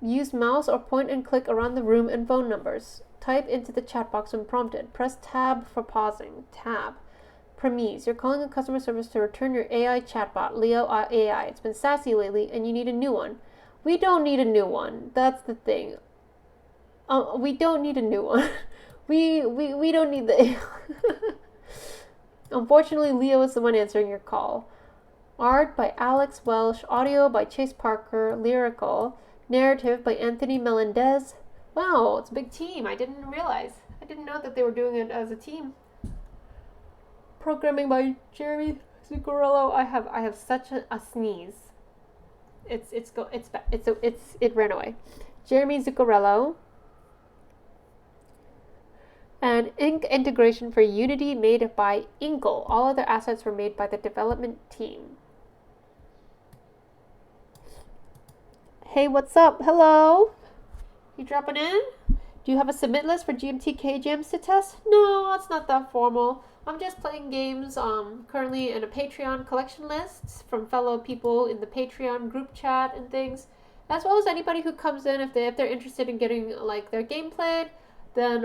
Use mouse or point and click around the room and phone numbers. Type into the chat box when prompted. Press tab for pausing. Tab. Premise. You're calling a customer service to return your AI chatbot, Leo AI. It's been sassy lately and you need a new one. We don't need a new one. That's the thing. We don't need a new one. We don't need the... Unfortunately, Leo is the one answering your call. Art by Alex Welsh. Audio by Chase Parker. Lyrical. Narrative by Anthony Melendez. Wow, it's a big team. I didn't realize. I didn't know that they were doing it as a team. Programming by Jeremy Zuccarello. I have such a sneeze. It ran away. Jeremy Zuccarello. And ink integration for Unity made by Inkle. All other assets were made by the development team. Hey, what's up? Hello? You dropping in? Do you have a submit list for GMTK jams to test? No, it's not that formal. I'm just playing games currently in a Patreon collection list from fellow people in the Patreon group chat and things, as well as anybody who comes in if they're interested in getting like their game played. Then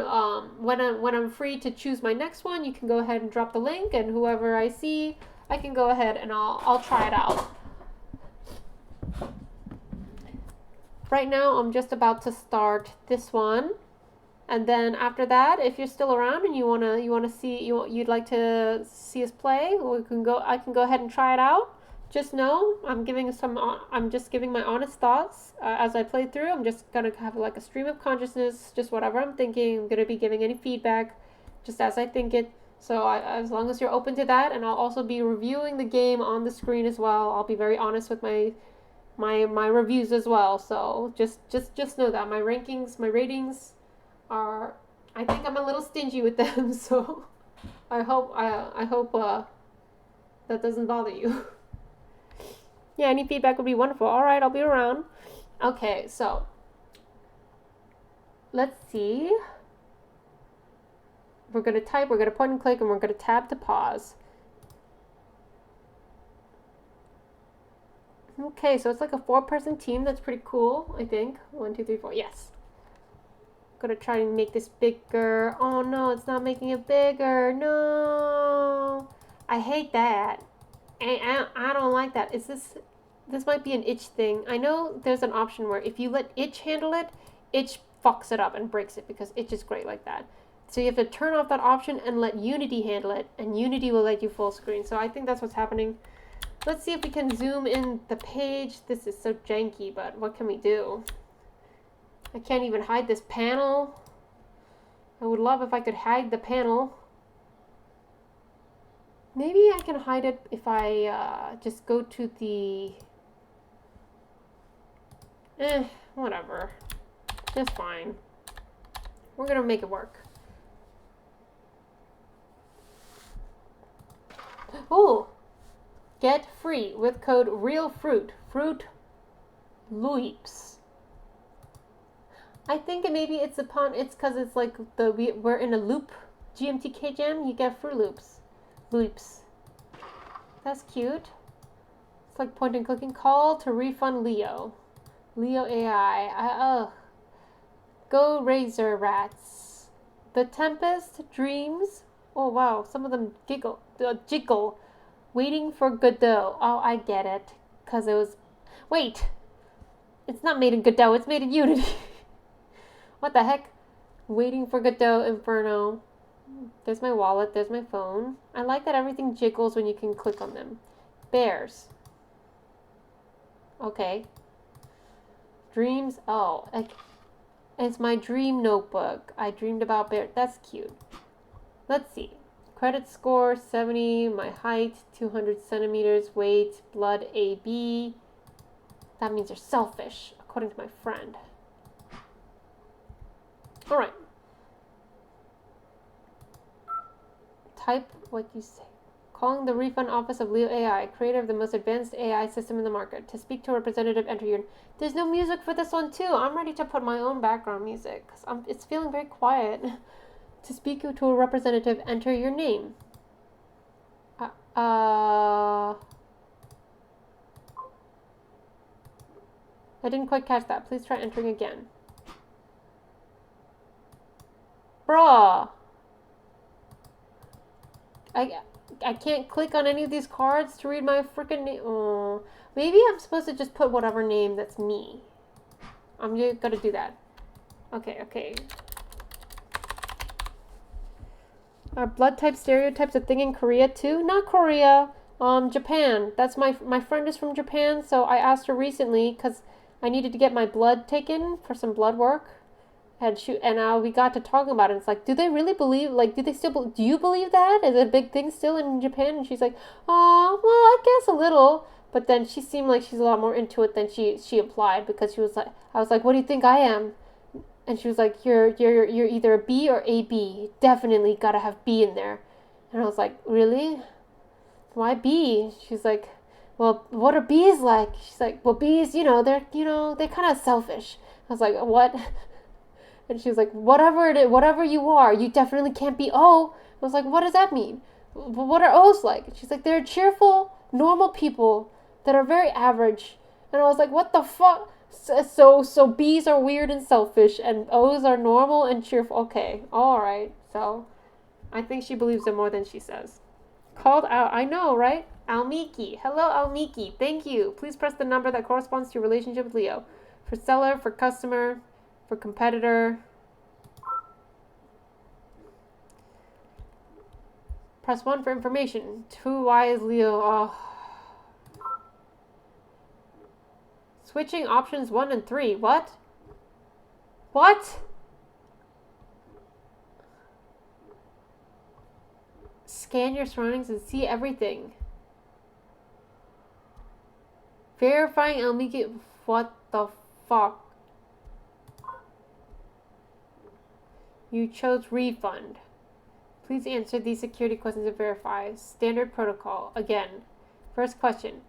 when I'm free to choose my next one, you can go ahead and drop the link, and whoever I see, I can go ahead and I'll try it out. Right now, I'm just about to start this one. And then after that, if you're still around and you'd like to see us play, I can go ahead and try it out. Just know I'm just giving my honest thoughts as I play through. I'm just gonna have like a stream of consciousness, just whatever I'm thinking. I'm gonna be giving any feedback, just as I think it. So as long as you're open to that, and I'll also be reviewing the game on the screen as well. I'll be very honest with my reviews as well. So just know that my ratings are, I think I'm a little stingy with them, so I hope that doesn't bother you. Yeah, any feedback would be wonderful. All right, I'll be around. Okay, so let's see. We're going to type, we're going to point and click, and we're going to tab to pause. Okay, so it's like a 4-person team. That's pretty cool, I think. 1, 2, 3, 4. Yes. Gonna try and make this bigger. Oh no, it's not making it bigger. No. I hate that. I don't like that. Is this might be an itch thing. I know there's an option where if you let itch handle it, itch fucks it up and breaks it because itch is great like that. So you have to turn off that option and let Unity handle it, and Unity will let you full screen. So I think that's what's happening. Let's see if we can zoom in the page. This is so janky, but what can we do? I can't even hide this panel. I would love if I could hide the panel. Maybe I can hide it if I just go to the... whatever. Just fine. We're gonna make it work. Oh! Get free with code REALFRUIT. Fruit Loops. I think maybe it's because it's like we're in a loop. GMTK jam, you get Fruit Loops. Loops. That's cute. It's like point and clicking. Call to refund Leo. Leo AI. Go Razor Rats. The Tempest Dreams. Oh wow, some of them jiggle. Waiting for Godot. Oh, I get it. Cause it was. Wait. It's not made in Godot. It's made in Unity. What the heck? Waiting for Godot Inferno. There's my wallet. There's my phone. I like that everything jiggles when you can click on them. Bears. Okay. Dreams. Oh, it's my dream notebook. I dreamed about bears. That's cute. Let's see. Credit score 70. My height 200 centimeters. Weight. Blood AB. That means you're selfish, according to my friend. All right. Type what you say. Calling the refund office of Leo AI, creator of the most advanced AI system in the market. To speak to a representative, enter your... There's no music for this one too. I'm ready to put my own background music because it's feeling very quiet. To speak to a representative, enter your name. I didn't quite catch that. Please try entering again. Bruh. I can't click on any of these cards to read my freaking name. Oh, maybe I'm supposed to just put whatever name that's me. I'm gonna do that. Okay. Are blood type stereotypes a thing in Korea too? Not Korea. Japan. That's my friend is from Japan, so I asked her recently because I needed to get my blood taken for some blood work. And we got to talking about it. It's like, do they really believe, like, do you believe that? Is it a big thing still in Japan? And she's like, oh, well, I guess a little. But then she seemed like she's a lot more into it than she implied, because she was like, I was like, what do you think I am? And she was like, you're either a B or a B. Definitely gotta have B in there. And I was like, really? Why B? She's like, well, what are bees like? She's like, well, bees, they're kind of selfish. I was like, what? And she was like, whatever you are, you definitely can't be O. I was like, what does that mean? What are O's like? She's like, they're cheerful, normal people that are very average. And I was like, what the fuck? So B's are weird and selfish, and O's are normal and cheerful. Okay, alright. So, I think she believes it more than she says. Called out. I know, right? Almiki. Hello, Almiki. Thank you. Please press the number that corresponds to your relationship with Leo. For seller, for customer, for competitor. Press 1 for information. 2, why is Leo? Oh. Switching options 1 and 3. What? What? Scan your surroundings and see everything. Verifying Almiki. What the fuck? You chose refund. Please answer these security questions to verify. Standard protocol. Again. First question.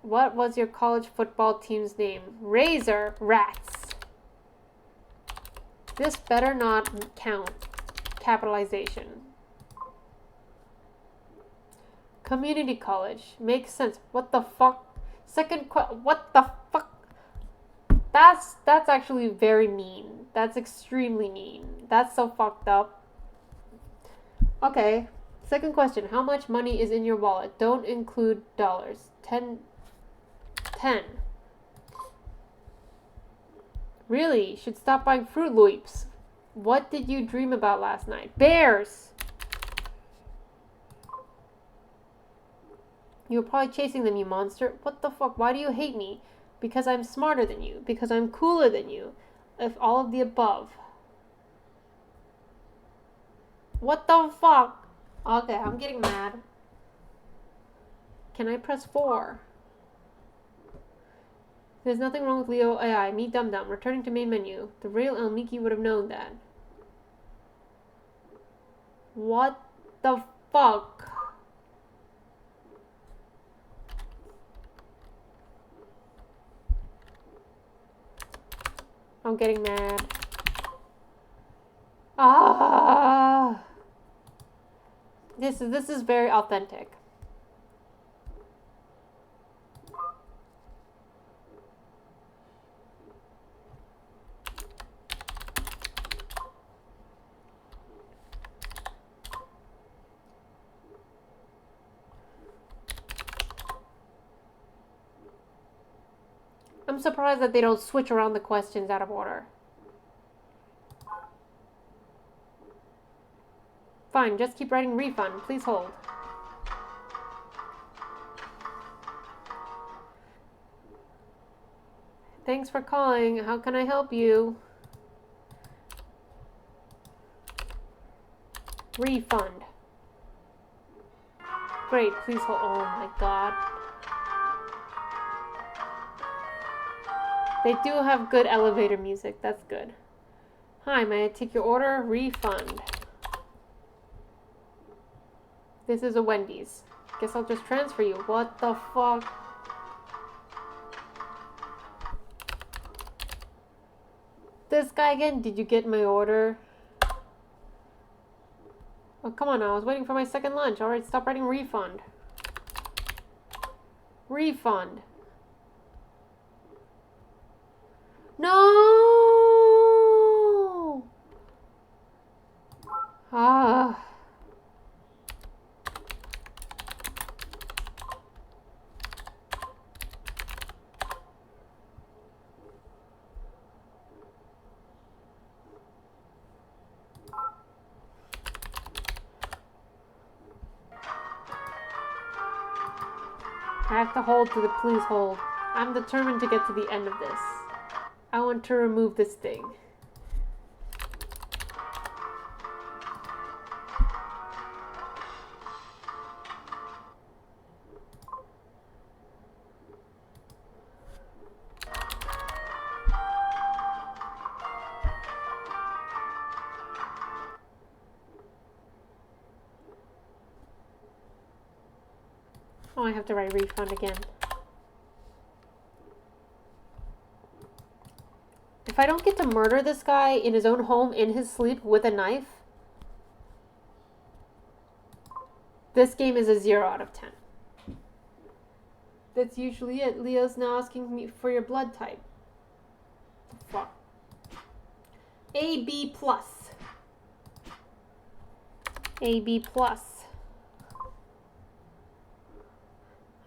What was your college football team's name? Razor Rats. This better not count. Capitalization. Community college. Makes sense. What the fuck? What the fuck? That's actually very mean. That's extremely mean. That's so fucked up. Okay. Second question. How much money is in your wallet? Don't include dollars. 10. Really? Should stop buying Fruit Loops. What did you dream about last night? Bears! You were probably chasing them, you monster. What the fuck? Why do you hate me? Because I'm smarter than you. Because I'm cooler than you. If all of the above. What the fuck? Okay, I'm getting mad. Can I press 4? There's nothing wrong with Leo AI. Me Dum Dum. Returning to main menu. The real El Miki would have known that. What the fuck? I'm getting mad. Ah! This is very authentic. I'm surprised that they don't switch around the questions out of order. Fine, just keep writing refund. Please hold. Thanks for calling. How can I help you? Refund. Great, please hold. Oh my god. They do have good elevator music. That's good. Hi, may I take your order? Refund. This is a Wendy's. Guess I'll just transfer you. What the fuck? This guy again? Did you get my order? Oh, come on now. I was waiting for my second lunch. Alright, stop writing refund. Refund. No! Ah. I have to hold to the please hold. I'm determined to get to the end of this. I want to remove this thing. Oh, I have to write refund again. If I don't get to murder this guy in his own home in his sleep with a knife, this game is a 0 out of 10. That's usually it. Leo's now asking me for your blood type. Fuck. AB plus. AB plus.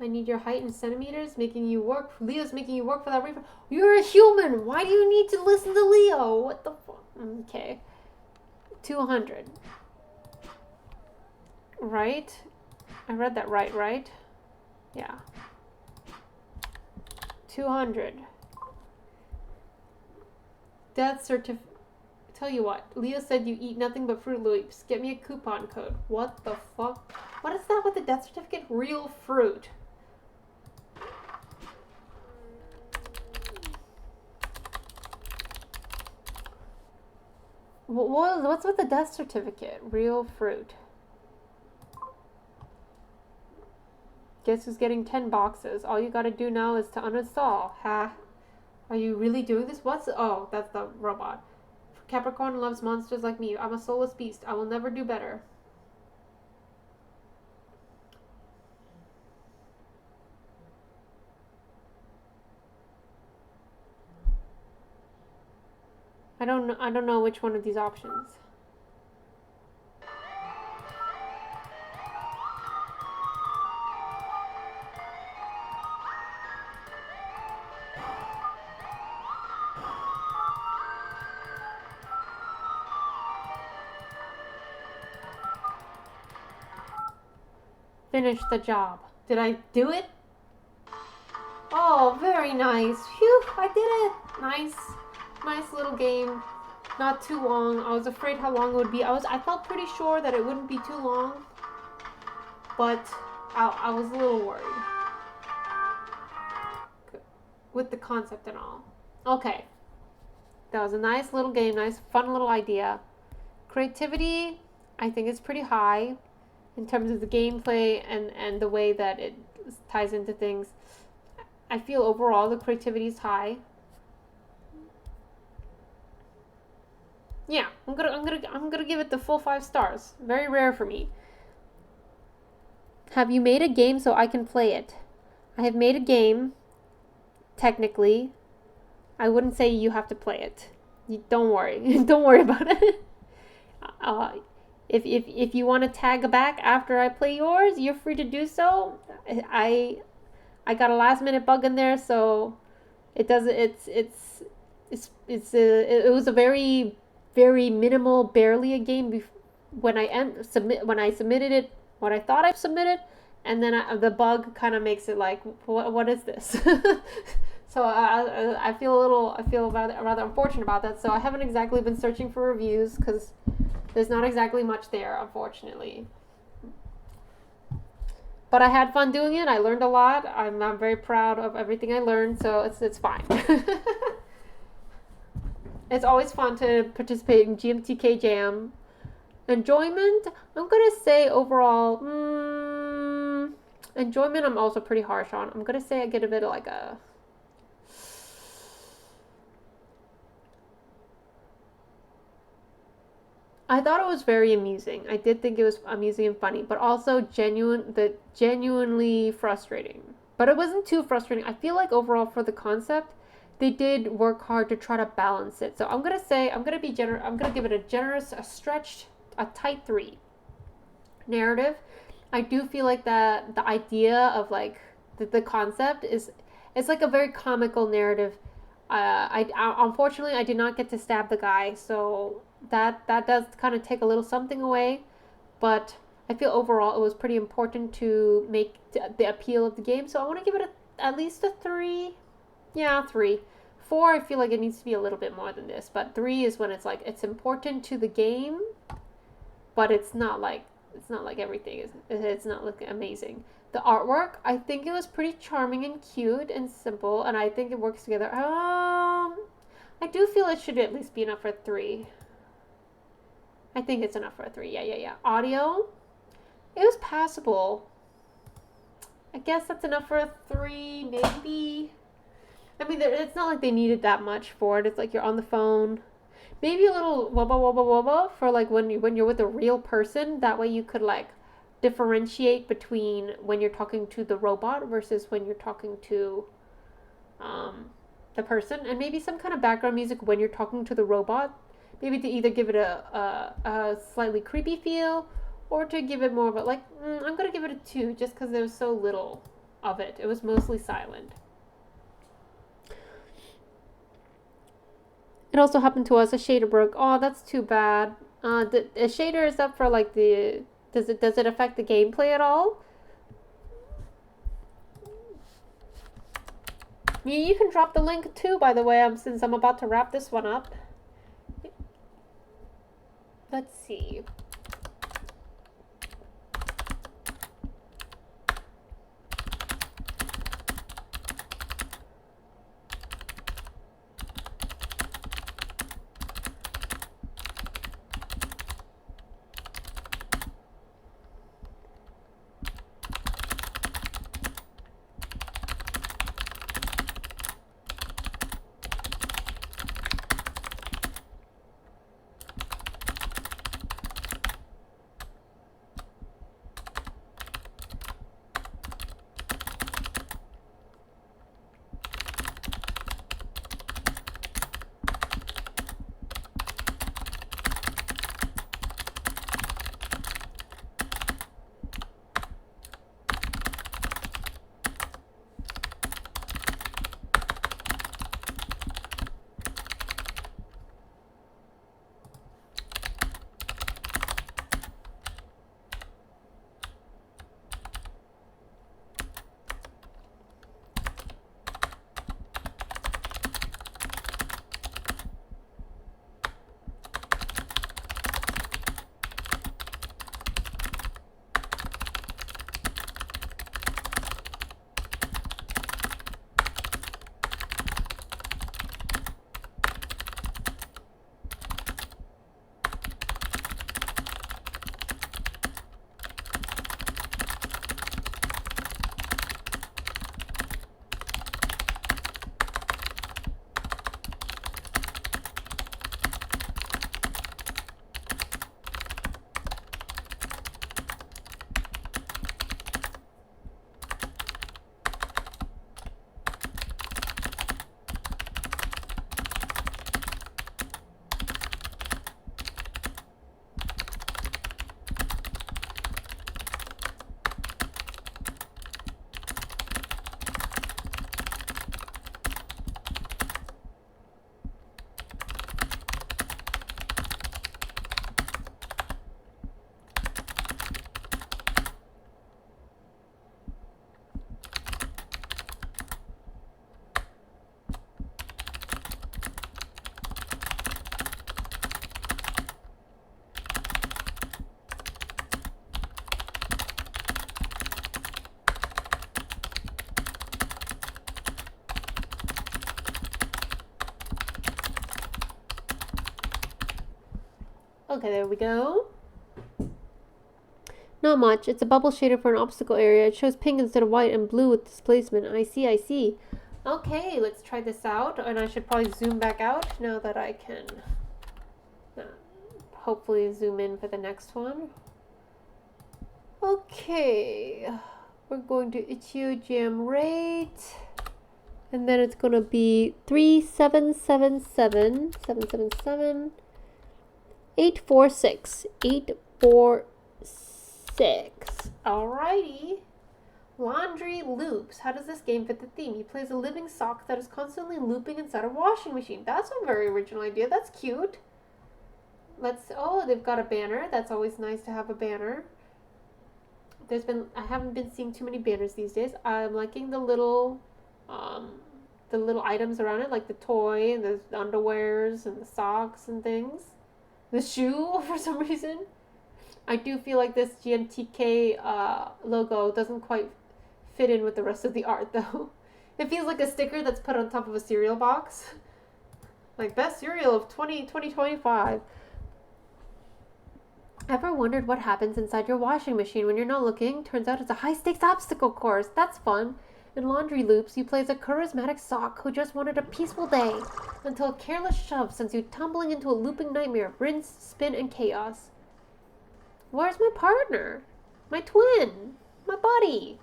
I need your height in centimeters, making you work. Leo's making you work for that refund. You're a human. Why do you need to listen to Leo? What the fuck? Okay. 200. Right? I read that right? Yeah. 200. Death certificate. Tell you what, Leo said you eat nothing but Fruit Loops. Get me a coupon code. What the fuck? What is that with the death certificate? Real fruit. What's with the death certificate? Real fruit. Guess who's getting 10 boxes? All you gotta do now is to uninstall. Ha. Are you really doing this? Oh, that's the robot. Capricorn loves monsters like me. I'm a soulless beast. I will never do better. I don't know which one of these options. Finish the job. Did I do it? Oh, very nice. Phew, I did it. Nice. Nice little game. Not too long. I was afraid how long it would be. I felt pretty sure that it wouldn't be too long. But I was a little worried. With the concept and all. Okay. That was a nice little game. Nice, fun little idea. Creativity, I think it's pretty high. In terms of the gameplay and the way that it ties into things. I feel overall the creativity is high. Yeah, I'm gonna give it the full 5 stars. Very rare for me. Have you made a game so I can play it? I have made a game. Technically, I wouldn't say you have to play it. Don't worry. Don't worry about it. If you want to tag back after I play yours, you're free to do so. I got a last minute bug in there, so it doesn't. It was a very minimal, barely a game. When I submitted it, what I thought I submitted, and then the bug kind of makes it like, what is this? So I feel rather unfortunate about that. So I haven't exactly been searching for reviews because there's not exactly much there, unfortunately. But I had fun doing it. I learned a lot. I'm very proud of everything I learned, so it's fine. It's always fun to participate in GMTK Jam. Enjoyment, I'm gonna say overall, enjoyment I'm also pretty harsh on. I'm gonna say I get a bit of like a... I thought it was very amusing. I did think it was amusing and funny, but also genuinely frustrating. But it wasn't too frustrating. I feel like overall for the concept, they did work hard to try to balance it. So I'm gonna give it a stretched, a tight 3. Narrative, I do feel like that the idea of like the concept it's like a very comical narrative. I unfortunately I did not get to stab the guy, so that does kind of take a little something away, but I feel overall it was pretty important to make the appeal of the game, so I want to give it at least a 3. Yeah, 3. 4, I feel like it needs to be a little bit more than this, but 3 is when it's like it's important to the game, but it's not like everything it's not looking amazing. The artwork, I think it was pretty charming and cute and simple, and I think it works together. I do feel it should at least be enough for 3. I think it's enough for a 3. Yeah. Audio, it was passable. I guess that's enough for a 3, maybe. I mean, it's not like they needed that much for it. It's like you're on the phone. Maybe a little wubba for like when you're with a real person. That way you could like differentiate between when you're talking to the robot versus when you're talking to the person. And maybe some kind of background music when you're talking to the robot. Maybe to either give it a slightly creepy feel or to give it more of a, like, I'm going to give it a 2 just because there was so little of it. It was mostly silent. It also happened to us, a shader broke. Oh, that's too bad. The shader is up for like does it affect the gameplay at all? You can drop the link too, by the way, since I'm about to wrap this one up. Let's see. Okay, there we go. Not much. It's a bubble shader for an obstacle area. It shows pink instead of white and blue with displacement. I see, I see. Okay, let's try this out. And I should probably zoom back out now that I can hopefully zoom in for the next one. Okay. We're going to Itch.io jam rate. And then it's going to be 3777 777 846 846. Alrighty. Laundry loops. How does this game fit the theme? He plays a living sock that is constantly looping inside a washing machine. That's a very original idea. That's cute. Oh, they've got a banner. That's always nice to have a banner. I haven't been seeing too many banners these days. I'm liking the little items around it, like the toy and the underwears and the socks and things. The shoe, for some reason. I do feel like this GMTK logo doesn't quite fit in with the rest of the art, though. It feels like a sticker that's put on top of a cereal box. Like, best cereal of 2025. Ever wondered what happens inside your washing machine when you're not looking? Turns out it's a high-stakes obstacle course. That's fun. In Laundry Loops, you play as a charismatic sock who just wanted a peaceful day until a careless shove sends you tumbling into a looping nightmare of rinse, spin, and chaos. Where's my partner? My twin? My buddy?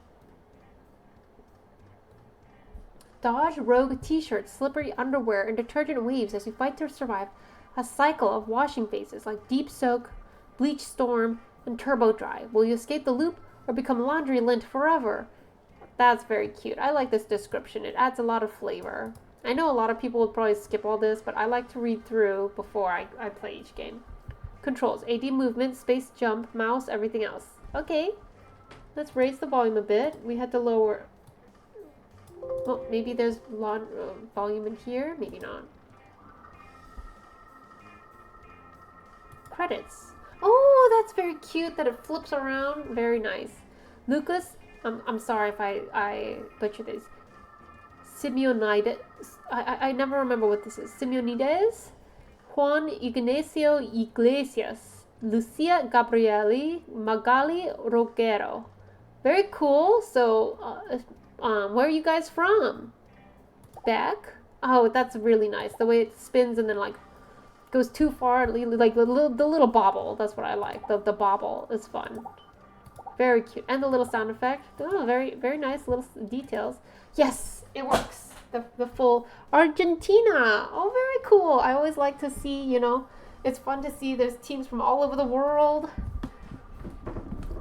Dodge rogue t-shirts, slippery underwear, and detergent waves as you fight to survive a cycle of washing phases like Deep Soak, Bleach Storm, and Turbo Dry. Will you escape the loop or become laundry lint forever? That's very cute. I like this description. It adds a lot of flavor. I know a lot of people would probably skip all this, but I like to read through before I play each game. Controls. AD movement, space jump, mouse, everything else. Okay. Let's raise the volume a bit. We had to lower... Oh, maybe there's volume in here. Maybe not. Credits. Oh, that's very cute that it flips around. Very nice. Lucas, I'm sorry if I butcher this. Simeonides. I never remember what this is. Simeonides. Juan Ignacio Iglesias. Lucia Gabrieli. Magali Rogero. Very cool. So, where are you guys from? Back? Oh, that's really nice. The way it spins and then like goes too far, like the little bobble. That's what I like. The bobble is fun. Very cute. And the little sound effect. Oh, very, very nice little details. Yes, it works. The full Argentina. Oh, very cool. I always like to see, you know, it's fun to see there's teams from all over the world.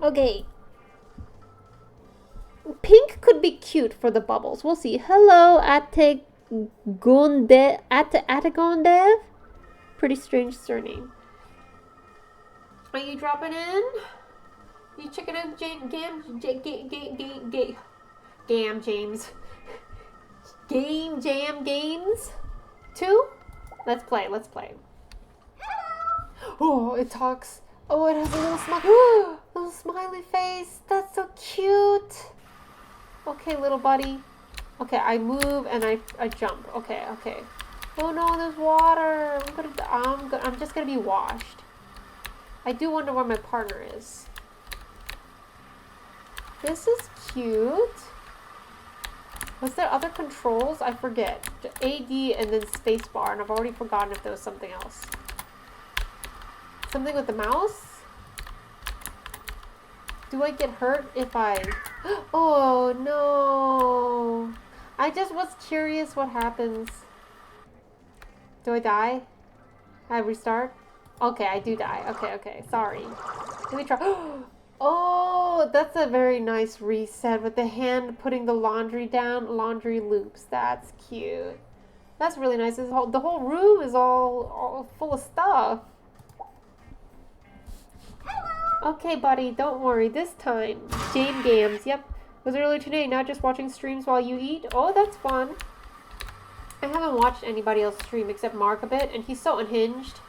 Okay. Pink could be cute for the bubbles. We'll see. Hello, Atagondev. Pretty strange surname. Are you dropping in? You checking out Game Jam Games 2? Let's play. Oh, it talks. Oh, it has a little smile. Little smiley face. That's so cute. Okay, little buddy. Okay, I move and I jump. Okay. Oh no, there's water. I'm just gonna be washed. I do wonder where my partner is. This is cute. Was there other controls? I forget. AD and then spacebar, and I've already forgotten if there was something else. Something with the mouse? Do I get hurt if I... Oh, no. I just was curious what happens. Do I die? I restart? Okay, I do die. Okay. Sorry. Let me try. Oh, that's a very nice reset with the hand putting the laundry down. Laundry loops. That's cute. That's really nice. The whole room is all full of stuff. Okay, buddy, don't worry. This time, Jane Games. Yep, it was earlier today. Now just watching streams while you eat. Oh, that's fun. I haven't watched anybody else stream except Mark a bit, and he's so unhinged.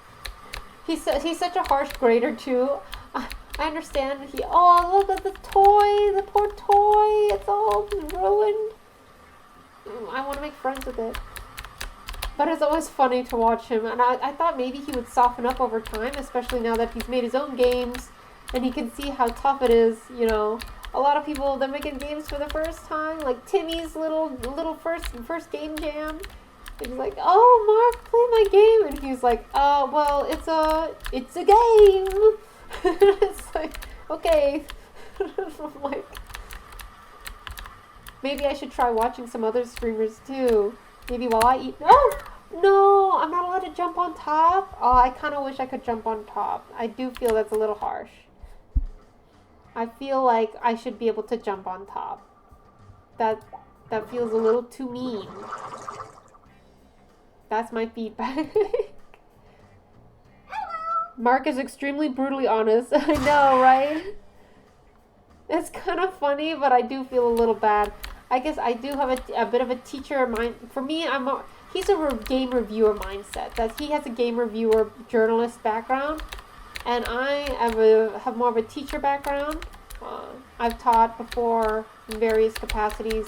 He's such a harsh grader too. I understand. Oh, look at the toy. The poor toy. It's all ruined. I want to make friends with it. But it's always funny to watch him, and I thought maybe he would soften up over time, especially now that he's made his own games, and he can see how tough it is, you know. A lot of people, they're making games for the first time, like Timmy's little first game jam. He's like, oh, Mark, play my game, and he's like, well, it's a game. It's like, okay. I'm like, maybe I should try watching some other streamers too. Maybe while I eat. No, I'm not allowed to jump on top. Oh, I kind of wish I could jump on top. I do feel that's a little harsh. I feel like I should be able to jump on top. That feels a little too mean. That's my feedback. Mark is extremely brutally honest. I know, right? It's kind of funny, but I do feel a little bad. I guess I do have a bit of a teacher mind. For me, he's a game reviewer mindset. That he has a game reviewer journalist background, and I have more of a teacher background. I've taught before in various capacities,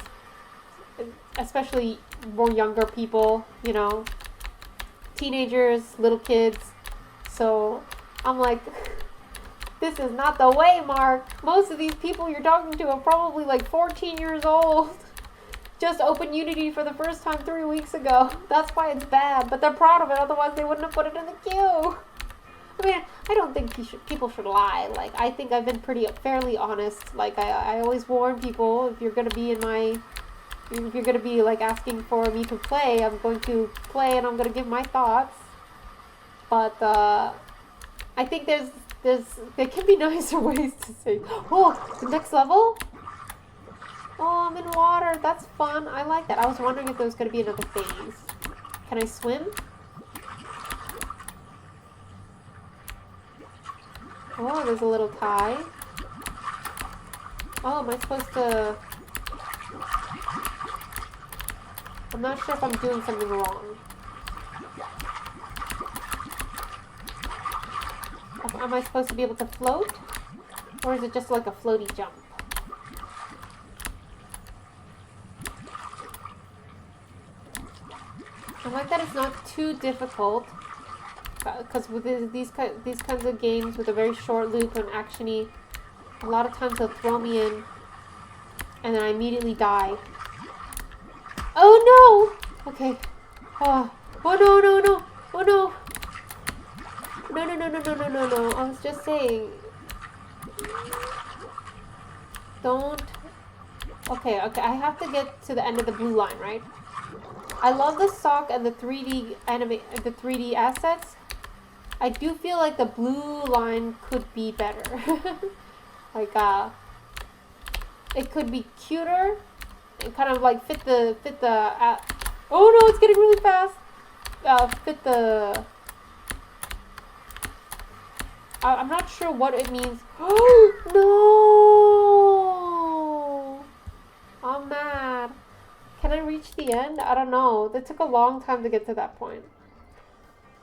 especially more younger people, you know, teenagers, little kids. So I'm like, this is not the way, Mark. Most of these people you're talking to are probably like 14 years old. Just opened Unity for the first time 3 weeks ago. That's why it's bad, but they're proud of it, otherwise they wouldn't have put it in the queue. I mean, I don't think people should lie. Like, I think I've been fairly honest. Like, I always warn people, if you're gonna be like asking for me to play, I'm going to play and I'm gonna give my thoughts. But I think there can be nicer ways to say, oh, the next level? Oh, I'm in water. That's fun. I like that. I was wondering if there was going to be another phase. Can I swim? Oh, there's a little tie. Oh, am I supposed to... I'm not sure if I'm doing something wrong. Am I supposed to be able to float? Or is it just like a floaty jump? I like that it's not too difficult, because with these kinds of games with a very short loop and actiony, a lot of times they'll throw me in, and then I immediately die. Oh no! Okay. Oh no! Oh no! No. I was just saying. Don't. Okay. I have to get to the end of the blue line, right? I love the sock and the 3D assets. I do feel like the blue line could be better. Like, it could be cuter and kind of like fit the oh no, it's getting really fast. Fit the. I'm not sure what it means. Oh no! I'm mad. Can I reach the end? I don't know. That took a long time to get to that point.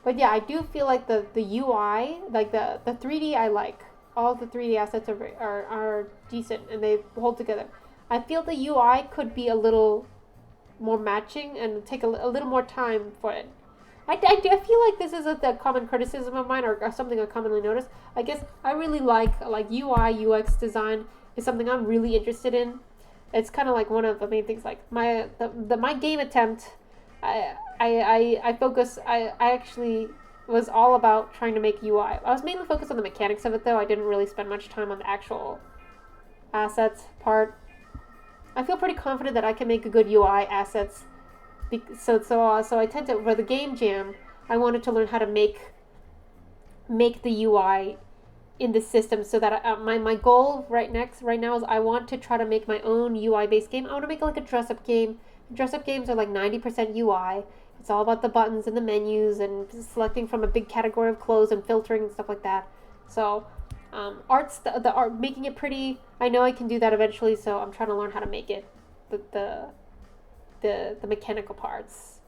But yeah, I do feel like the UI, like the 3D, I like. All the 3D assets are decent and they hold together. I feel the UI could be a little more matching and take a little more time for it. I feel like this is a common criticism of mine, or something I commonly notice. I guess I really like UI, UX design is something I'm really interested in. It's kind of like one of the main things. Like my game attempt, I actually was all about trying to make UI. I was mainly focused on the mechanics of it, though. I didn't really spend much time on the actual assets part. I feel pretty confident that I can make a good UI assets. So I tend to, for the game jam, I wanted to learn how to make the UI in the system, so that my goal right now is I want to try to make my own UI based game. I want to make like a dress up game. Dress up games are like 90% UI. It's all about the buttons and the menus and selecting from a big category of clothes and filtering and stuff like that. So the art, making it pretty, I know I can do that eventually, so I'm trying to learn how to make it the mechanical parts.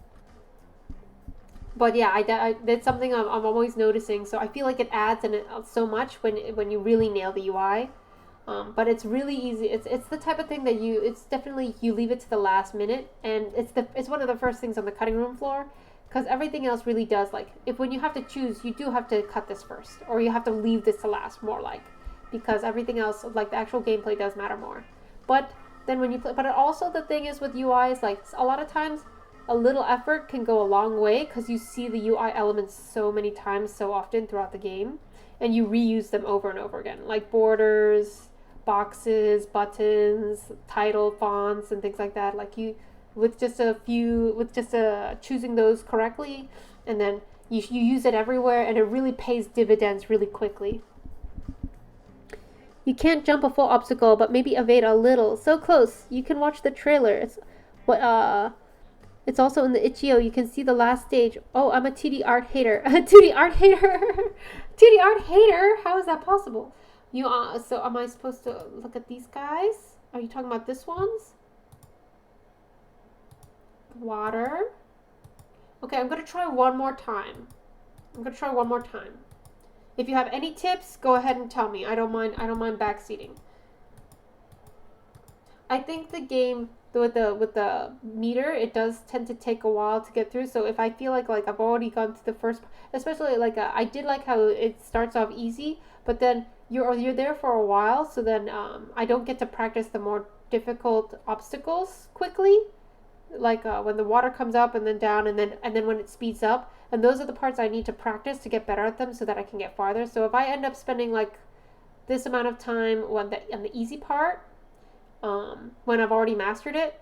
But yeah, that's something I'm always noticing. So I feel like it adds so much when you really nail the UI. But it's really easy. It's the type of thing that it's definitely you leave it to the last minute, and it's one of the first things on the cutting room floor, Because everything else really does, like, if when you have to choose, you do have to cut this first. Or you have to leave this to last, more like. Because everything else, like, the actual gameplay does matter more. But then when you play, but also the thing is with UIs, like, a lot of times, a little effort can go a long way. Because you see the UI elements so many times, so often throughout the game. And you reuse them over and over again. Like borders, boxes, buttons, title, fonts, and things like that. Like, you... with just choosing those correctly, and then you use it everywhere, and it really pays dividends really quickly. You can't jump a full obstacle, but maybe evade a little. So close. You can watch the trailer. It's also in the itch.io. You can see the last stage. Oh, I'm a 2D art hater. A 2D art hater. 2D art hater? How is that possible? So am I supposed to look at these guys? Are you talking about this ones? Water. Okay, I'm gonna try one more time. If you have any tips, go ahead and tell me. I don't mind backseating. I think the game with the meter, it does tend to take a while to get through. So if I feel like I've already gone through the first, especially I did like how it starts off easy, but then you're there for a while. So then I don't get to practice the more difficult obstacles quickly. Like when the water comes up and then down, and then when it speeds up, and those are the parts I need to practice to get better at them so that I can get farther. So if I end up spending like this amount of time on the easy part, when I've already mastered it,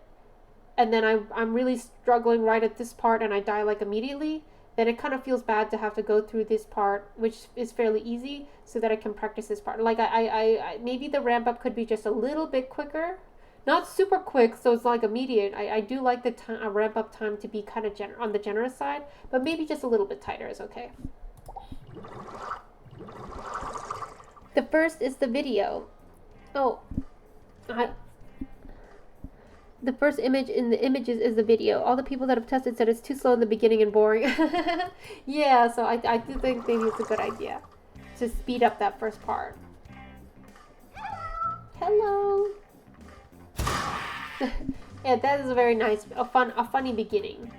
and then I'm really struggling right at this part and I die like immediately, then it kind of feels bad to have to go through this part, which is fairly easy, so that I can practice this part. Like I maybe the ramp up could be just a little bit quicker. Not super quick, so it's like immediate. I do like the ramp up time to be kind of on the generous side, but maybe just a little bit tighter is okay. The first is the video. The first image in the images is the video. All the people that have tested said it's too slow in the beginning and boring. Yeah, so I do think maybe it's a good idea to speed up that first part. Hello. Yeah, that is a very nice, a funny beginning.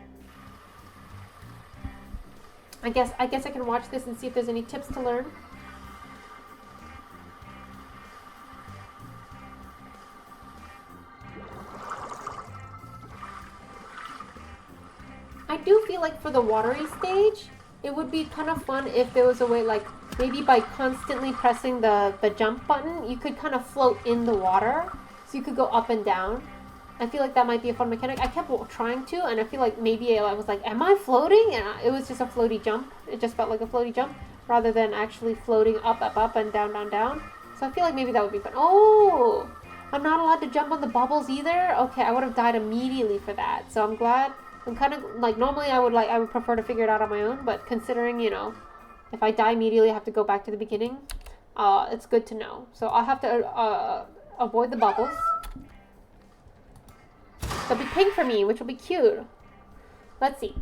I guess I can watch this and see if there's any tips to learn. I do feel like for the watery stage, it would be kind of fun if there was a way, like, maybe by constantly pressing the jump button, you could kind of float in the water. So you could go up and down. I feel like that might be a fun mechanic. I kept trying to, and I feel like maybe I was like, am I floating? And it was just a floaty jump. It just felt like a floaty jump, rather than actually floating up, and down. So I feel like maybe that would be fun. Oh! I'm not allowed to jump on the bubbles either? Okay, I would have died immediately for that. So I'm glad. I'm kind of, like, normally I would prefer to figure it out on my own, but considering, you know, if I die immediately, I have to go back to the beginning, it's good to know. So I'll have to, avoid the bubbles. They'll be pink for me, which will be cute. Let's see.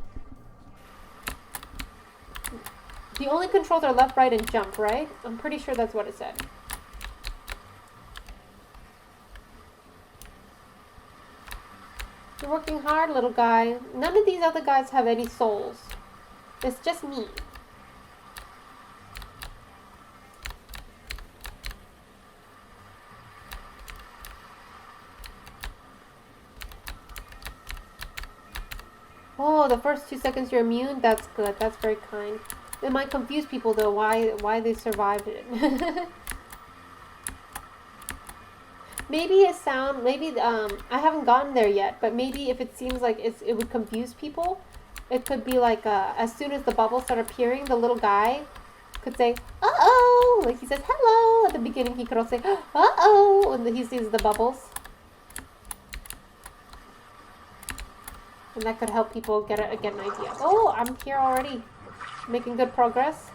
The only controls are left, right, and jump, right? I'm pretty sure that's what it said. You're working hard, little guy. None of these other guys have any souls. It's just me. Oh, the first 2 seconds you're immune? That's good. That's very kind. It might confuse people, though, why they survived it. Maybe I haven't gotten there yet, but maybe if it seems like it would confuse people, it could be like, as soon as the bubbles start appearing, the little guy could say, uh-oh! Like he says, hello! At the beginning, he could also say, uh-oh! When he sees the bubbles. And that could help people get an idea. Oh, I'm here already. Making good progress.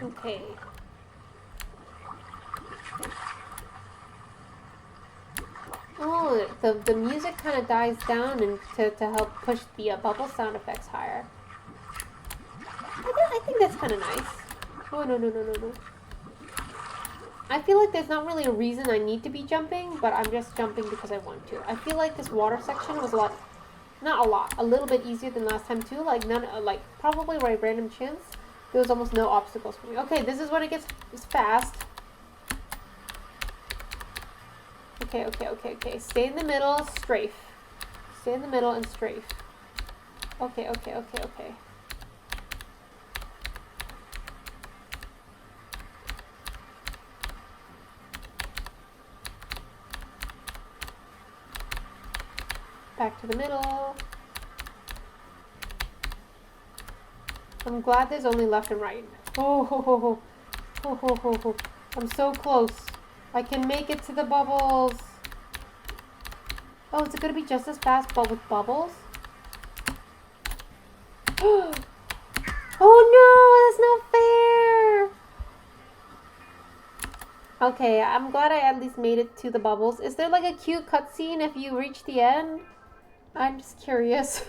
Okay. Oh, the music kind of dies down and to help push the bubble sound effects higher. I think that's kind of nice. Oh, no, no, no, no, no. I feel like there's not really a reason I need to be jumping, but I'm just jumping because I want to. I feel like this water section was a little bit easier than last time too. Like probably by random chance, there was almost no obstacles for me. Okay, this is when it gets fast. Okay. Stay in the middle, strafe. Stay in the middle and strafe. Okay. Back to the middle. I'm glad there's only left and right. Oh. I'm so close. I can make it to the bubbles. Oh, is it gonna be just as fast but with bubbles? Oh no, that's not fair! Okay, I'm glad I at least made it to the bubbles. Is there like a cute cutscene if you reach the end? I'm just curious.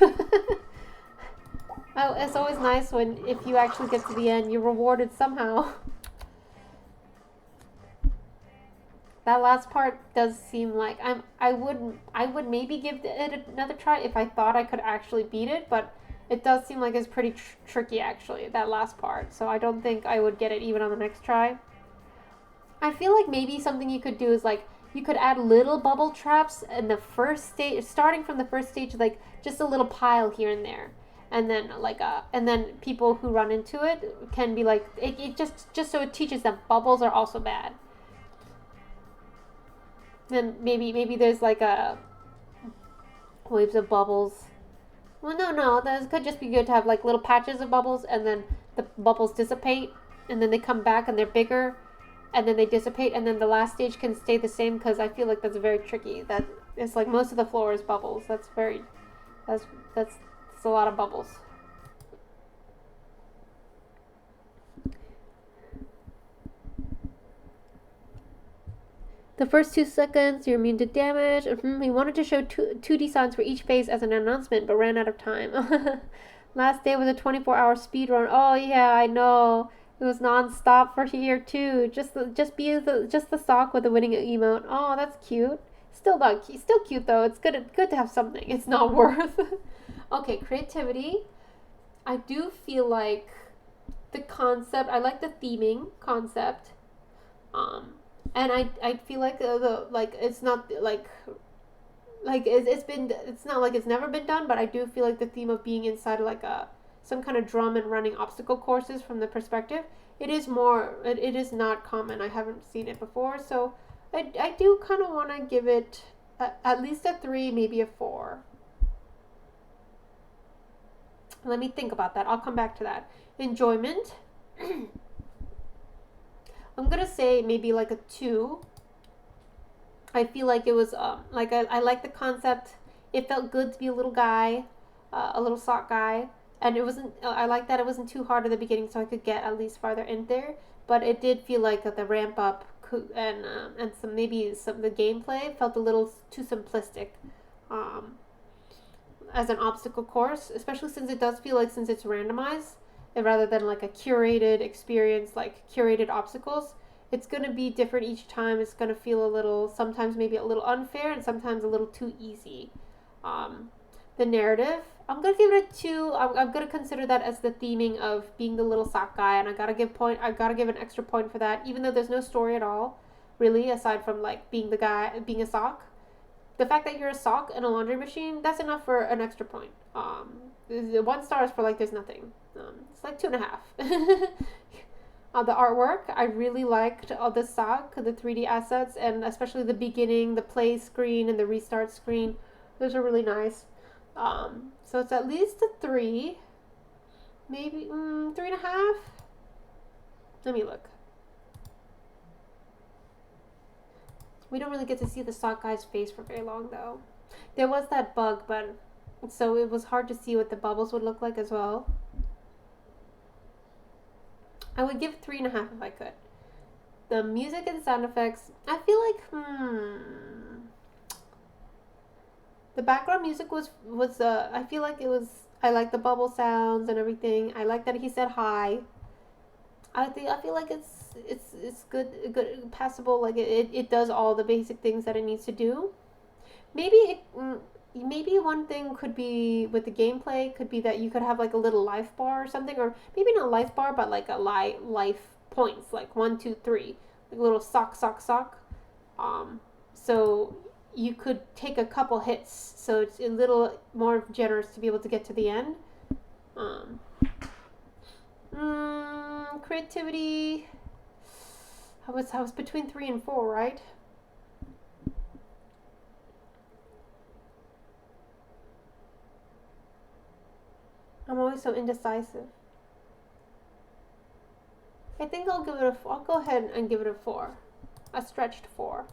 Oh, it's always nice when if you actually get to the end, you're rewarded somehow. That last part does seem like I would maybe give it another try if I thought I could actually beat it, but it does seem like it's pretty tricky actually, that last part. So I don't think I would get it even on the next try. I feel like maybe something you could do is like you could add little bubble traps in the first stage, starting from the first stage, like just a little pile here and there, and then people who run into it can be like it just so it teaches them bubbles are also bad. Then maybe there's like a waves of bubbles. Well, no, that could just be good to have like little patches of bubbles, and then the bubbles dissipate, and then they come back and they're bigger, and then they dissipate, and then the last stage can stay the same because I feel like that's very tricky. That it's like most of the floor is bubbles. That's a lot of bubbles. The first 2 seconds, you're immune to damage. We wanted to show 2D signs for each phase as an announcement, but ran out of time. Last day was a 24-hour speed run. Oh yeah, I know. It was non-stop for here too. Just the sock with the winning emote. Oh, that's cute. Still cute though. It's good to have something. It's not worth. Okay, creativity. I do feel like the concept. I like the theming concept. And I feel like it's not like it's not like it's never been done, but I do feel like the theme of being inside like some kind of drum and running obstacle courses from the perspective, it is not common. I haven't seen it before, so I do kind of want to give it at least a 3, maybe a 4. Let me think about that. I'll come back to that. Enjoyment. I'm gonna say maybe like a 2. I feel like it was like I like the concept. It felt good to be a little guy, a little sock guy, and it wasn't. I like that it wasn't too hard at the beginning, so I could get at least farther in there. But it did feel like the ramp up and some the gameplay felt a little too simplistic. As an obstacle course, especially since it does feel like since it's randomized, rather than like a curated experience, like curated obstacles, it's going to be different each time. It's going to feel a little, sometimes maybe a little unfair and sometimes a little too easy. The narrative, I'm going to give it a 2. I'm going to consider that as the theming of being the little sock guy, and I got to give an extra point for that, even though there's no story at all, really, aside from like being a sock. The fact that you're a sock in a laundry machine, that's enough for an extra point. The 1 star is for like there's nothing. It's like 2.5. The artwork, I really liked the sock, the 3D assets, and especially the beginning, the play screen, and the restart screen. Those are really nice. So it's at least a 3, maybe 3.5. Let me look. We don't really get to see the sock guy's face for very long, though. There was that bug, but so it was hard to see what the bubbles would look like as well. I would give 3.5 if I could. The music and sound effects, I feel like, the background music was I feel like it was, I like the bubble sounds and everything. I like that he said hi. I feel like it's good passable. Like it does all the basic things that it needs to do. Maybe one thing could be with the gameplay could be that you could have like a little life bar or something, or maybe not life bar, but like a life points, like 1, 2, 3, like a little sock. So you could take a couple hits, so it's a little more generous to be able to get to the end. Creativity. I was between 3 and 4, right? I'm always so indecisive. I think I'll go ahead and give it a 4. A stretched 4.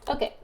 Okay.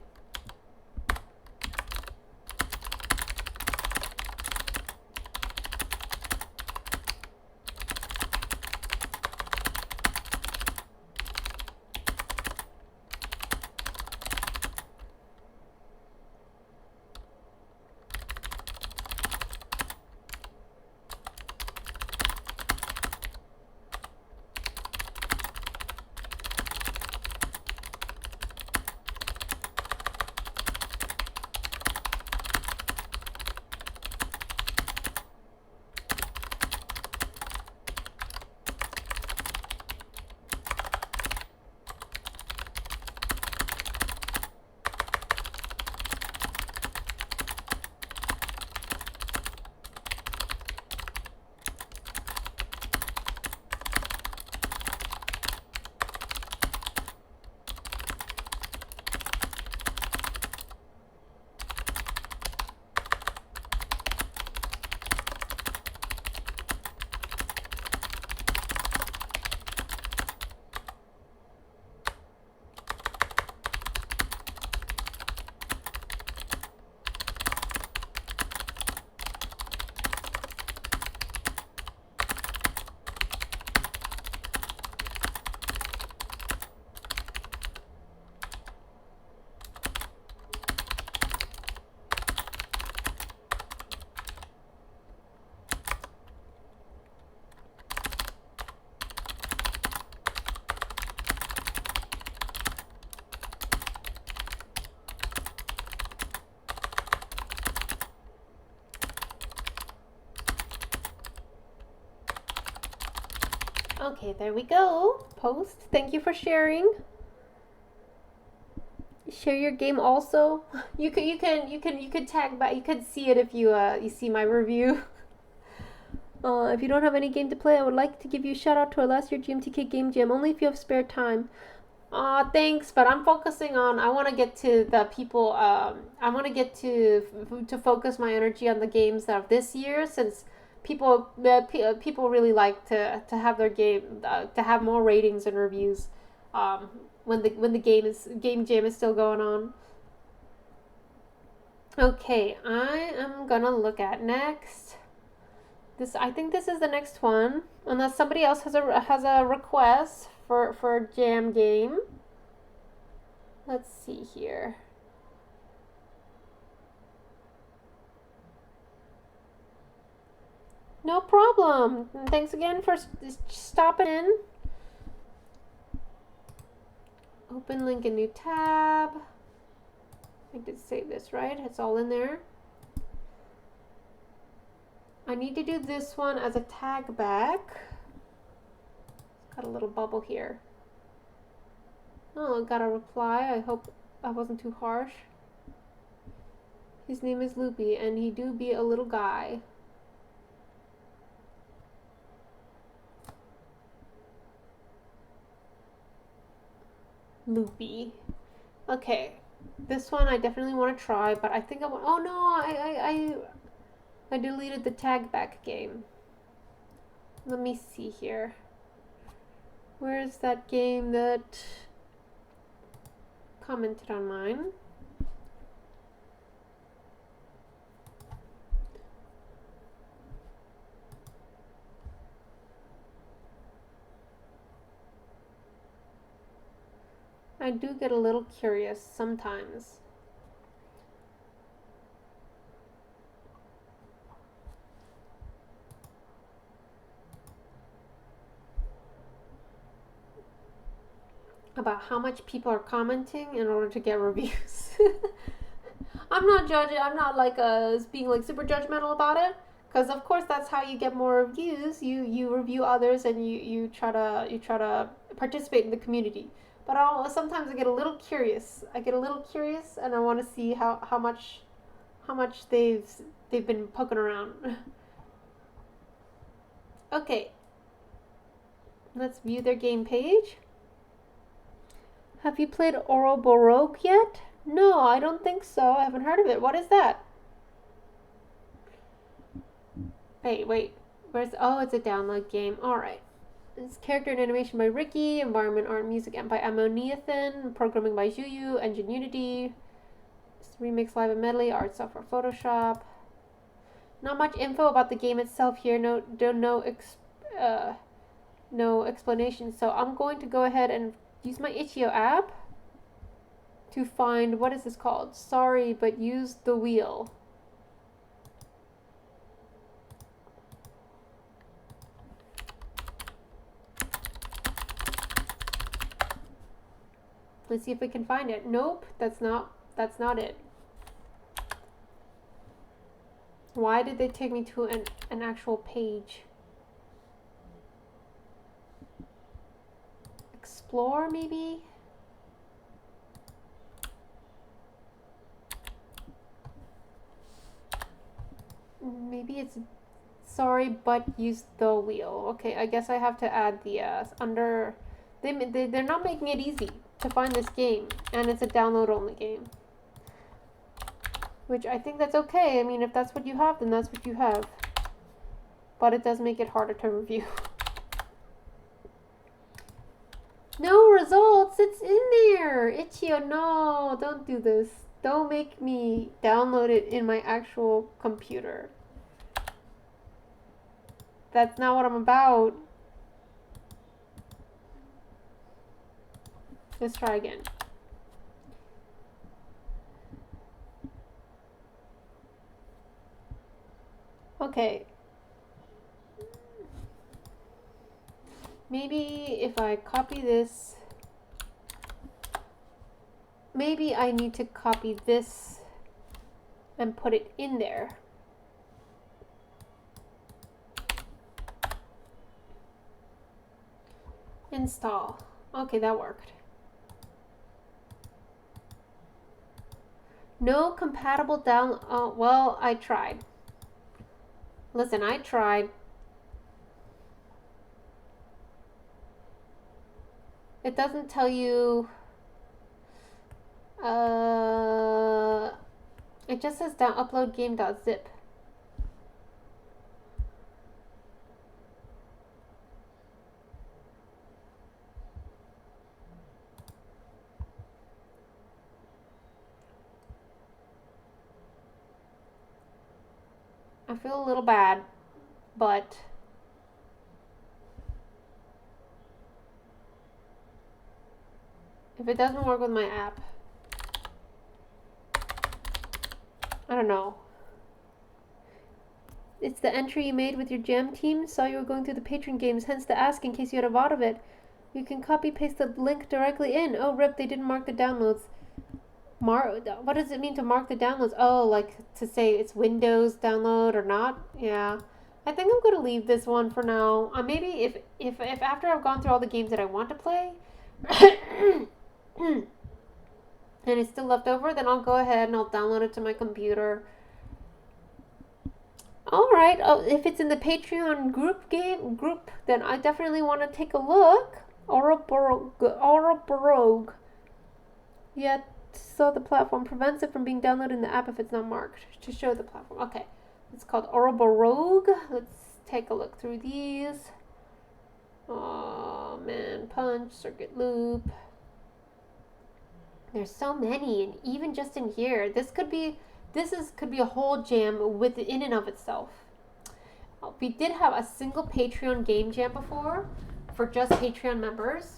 Okay, there we go. Post. Thank you for sharing. Share your game also. You could tag back. You could see it if you see my review. If you don't have any game to play, I would like to give you a shout out to our last year GMTK game jam. Only if you have spare time. Aw, thanks, but I'm focusing on. I want to get to the people. I want to get to focus my energy on the games of this year, since people really like to have their game to have more ratings and reviews. When the game jam is still going on. Okay, I am gonna look at next. I think this is the next one, unless somebody else has a request for a jam game. Let's see here. No problem. Thanks again for stopping in. Open link in new tab. I did save this, right? It's all in there. I need to do this one as a tag back. Got a little bubble here. Oh, got a reply. I hope I wasn't too harsh. His name is Loopy, and he do be a little guy. Loopy. Okay, this one I definitely want to try, but I think I want. Oh no, I deleted the tag back game. Let me see here. Where is that game that commented on mine? I do get a little curious sometimes. About how much people are commenting in order to get reviews. I'm not judging. I'm not like being like super judgmental about it, because of course that's how you get more reviews. You review others and you try to participate in the community. But sometimes I get a little curious. And I want to see how much they've been poking around. Okay, let's view their game page. Have you played Ouroboros yet? No, I don't think so. I haven't heard of it. What is that? Hey, wait. Oh, it's a download game. Alright. It's character and animation by Ricky, environment, art, music, and by Ammoniathan, programming by Juyu, Engine Unity, remix, live and medley, art software, Photoshop. Not much info about the game itself here. No explanation. So I'm going to go ahead and use my itch.io app to find, what is this called? Sorry, but use the wheel. Let's see if we can find it. Nope, that's not it. Why did they take me to an actual page? Explore, maybe? Maybe it's sorry, but use the wheel. Okay, I guess I have to add the under. They're not making it easy to find this game, and it's a download only game, which I think that's okay. I mean, if that's what you have, then that's what you have. But it does make it harder to review. No results. It's in there. Itch.io, no, don't do this. Don't make me download it in my actual computer. That's not what I'm about. Let's try again. Okay. Maybe if I copy this, maybe I need to copy this and put it in there. Install. Okay, that worked. No compatible download. Oh, well, I tried. Listen, I tried. It doesn't tell you. It just says upload game.zip. I feel a little bad, but if it doesn't work with my app, I don't know. It's the entry you made with your jam team. Saw you were going through the Patreon games, hence the ask in case you had a VOD of it. You can copy paste the link directly in. Oh, rip, they didn't mark the downloads. What does it mean to mark the downloads? Oh, like to say it's Windows download or not? Yeah. I think I'm going to leave this one for now. Maybe if after I've gone through all the games that I want to play and it's still left over, then I'll go ahead and I'll download it to my computer. Alright, if it's in the Patreon group, then I definitely want to take a look. Ouroboros. Yet, so the platform prevents it from being downloaded in the app if it's not marked to show the platform. Okay, it's called Ouroboros. Let's take a look through these. Oh man, punch, circuit loop. There's so many, and even just in here, this could be a whole jam within and of itself. We did have a single Patreon game jam before for just Patreon members,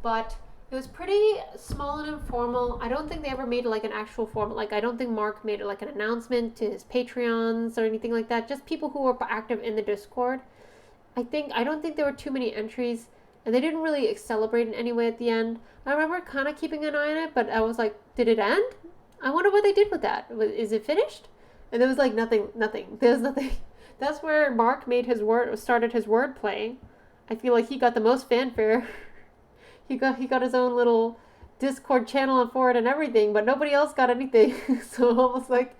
but It was pretty small and informal. I don't think they ever made it like an actual format. Like, I don't think Mark made it like an announcement to his Patreons or anything like that. Just people who were active in the Discord. I don't think there were too many entries, and they didn't really celebrate in any way at the end. I remember kind of keeping an eye on it, but I was like, did it end? I wonder what they did with that. Is it finished? And there was like nothing. There was nothing. That's where Mark started his wordplay. I feel like he got the most fanfare. He got his own little Discord channel for it and everything, but nobody else got anything. So I was like,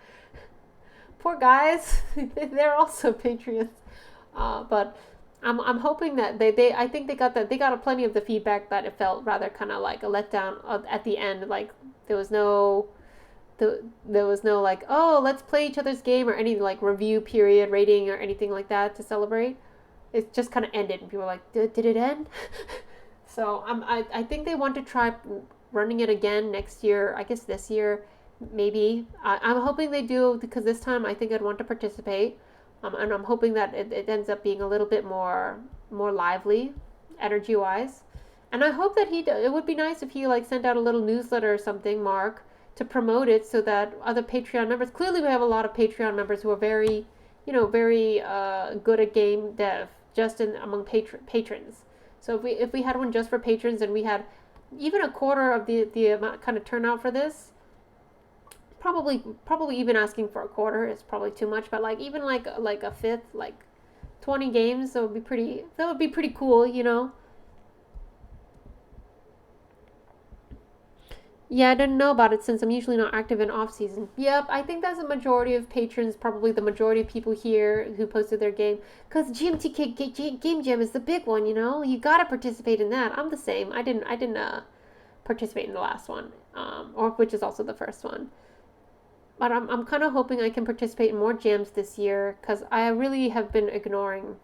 poor guys, they're also Patreons. But I'm hoping that I think they got plenty of the feedback that it felt rather kind of like a letdown at the end. Like there was no like, oh, let's play each other's game or any like review period rating or anything like that to celebrate. It just kind of ended, and people were like, did it end? So I think they want to try running it again next year. I guess this year, maybe. I'm hoping they do, because this time I think I'd want to participate. And I'm hoping that it ends up being a little bit more lively, energy-wise. And I hope that it would be nice if he like sent out a little newsletter or something, Mark, to promote it so that other Patreon members, clearly we have a lot of Patreon members who are very good at game dev, just among patrons. So if we had one just for patrons, and we had even a quarter of the amount kind of turnout for this, probably even asking for a quarter is probably too much, but like even like a fifth, like 20 games, that would be pretty cool, you know. Yeah, I didn't know about it since I'm usually not active in off season. Yep, I think that's the majority of patrons, probably the majority of people here who posted their game. Because GMTK Game Jam is the big one, you know? You gotta participate in that. I'm the same. I didn't participate in the last one, or which is also the first one. But I'm kind of hoping I can participate in more jams this year, because I really have been ignoring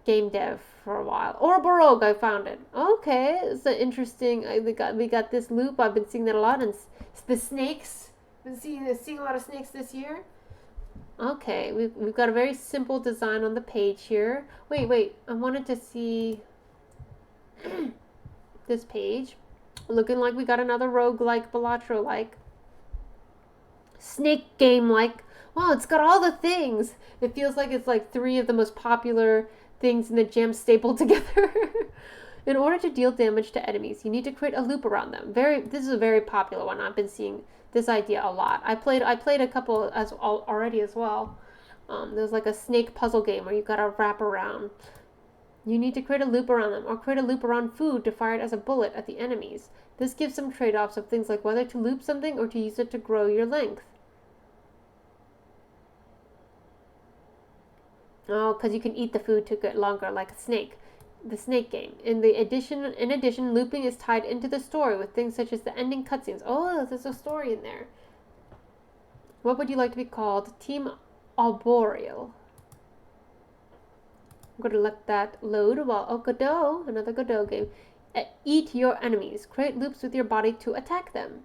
game dev for a while. Ouroboros, I found it. Okay, it's an interesting. We got this loop. I've been seeing that a lot, and the snakes. Been seeing a lot of snakes this year. Okay, we've got a very simple design on the page here. Wait. I wanted to see this page. Looking like we got another roguelike, Balatro-like. Snake game-like. Wow, it's got all the things. It feels like it's like 3 of the most popular things in the jam stapled together. In order to deal damage to enemies, you need to create a loop around them. This is a very popular one. I've been seeing this idea a lot. I played a couple already as well. There's like a snake puzzle game where you gotta wrap around. You need to create a loop around them, or create a loop around food to fire it as a bullet at the enemies. This gives some trade-offs of things like whether to loop something or to use it to grow your length. Oh, because you can eat the food to get longer, like a snake. The snake game. In addition, looping is tied into the story with things such as the ending cutscenes. Oh, there's a story in there. What would you like to be called? Team Arboreal. I'm going to let that load while Godot, another Godot game. Eat your enemies. Create loops with your body to attack them.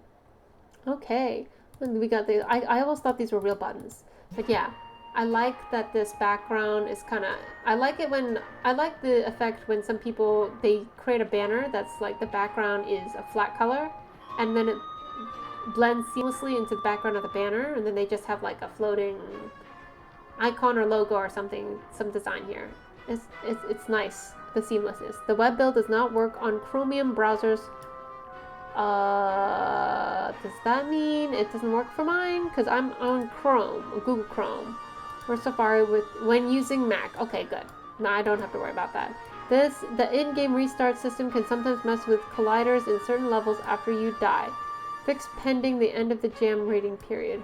Okay. And we got the. I almost thought these were real buttons. But yeah. I like that this background is kind of, I like the effect when some people, they create a banner that's like the background is a flat color, and then it blends seamlessly into the background of the banner, and then they just have like a floating icon or logo or something, some design here. It's nice, the seamlessness. The web build does not work on Chromium browsers. Does that mean it doesn't work for mine? Because I'm on Chrome, Google Chrome. Or Safari when using Mac. Okay, good. No, I don't have to worry about that. The in-game restart system can sometimes mess with colliders in certain levels after you die. Fix pending the end of the jam rating period.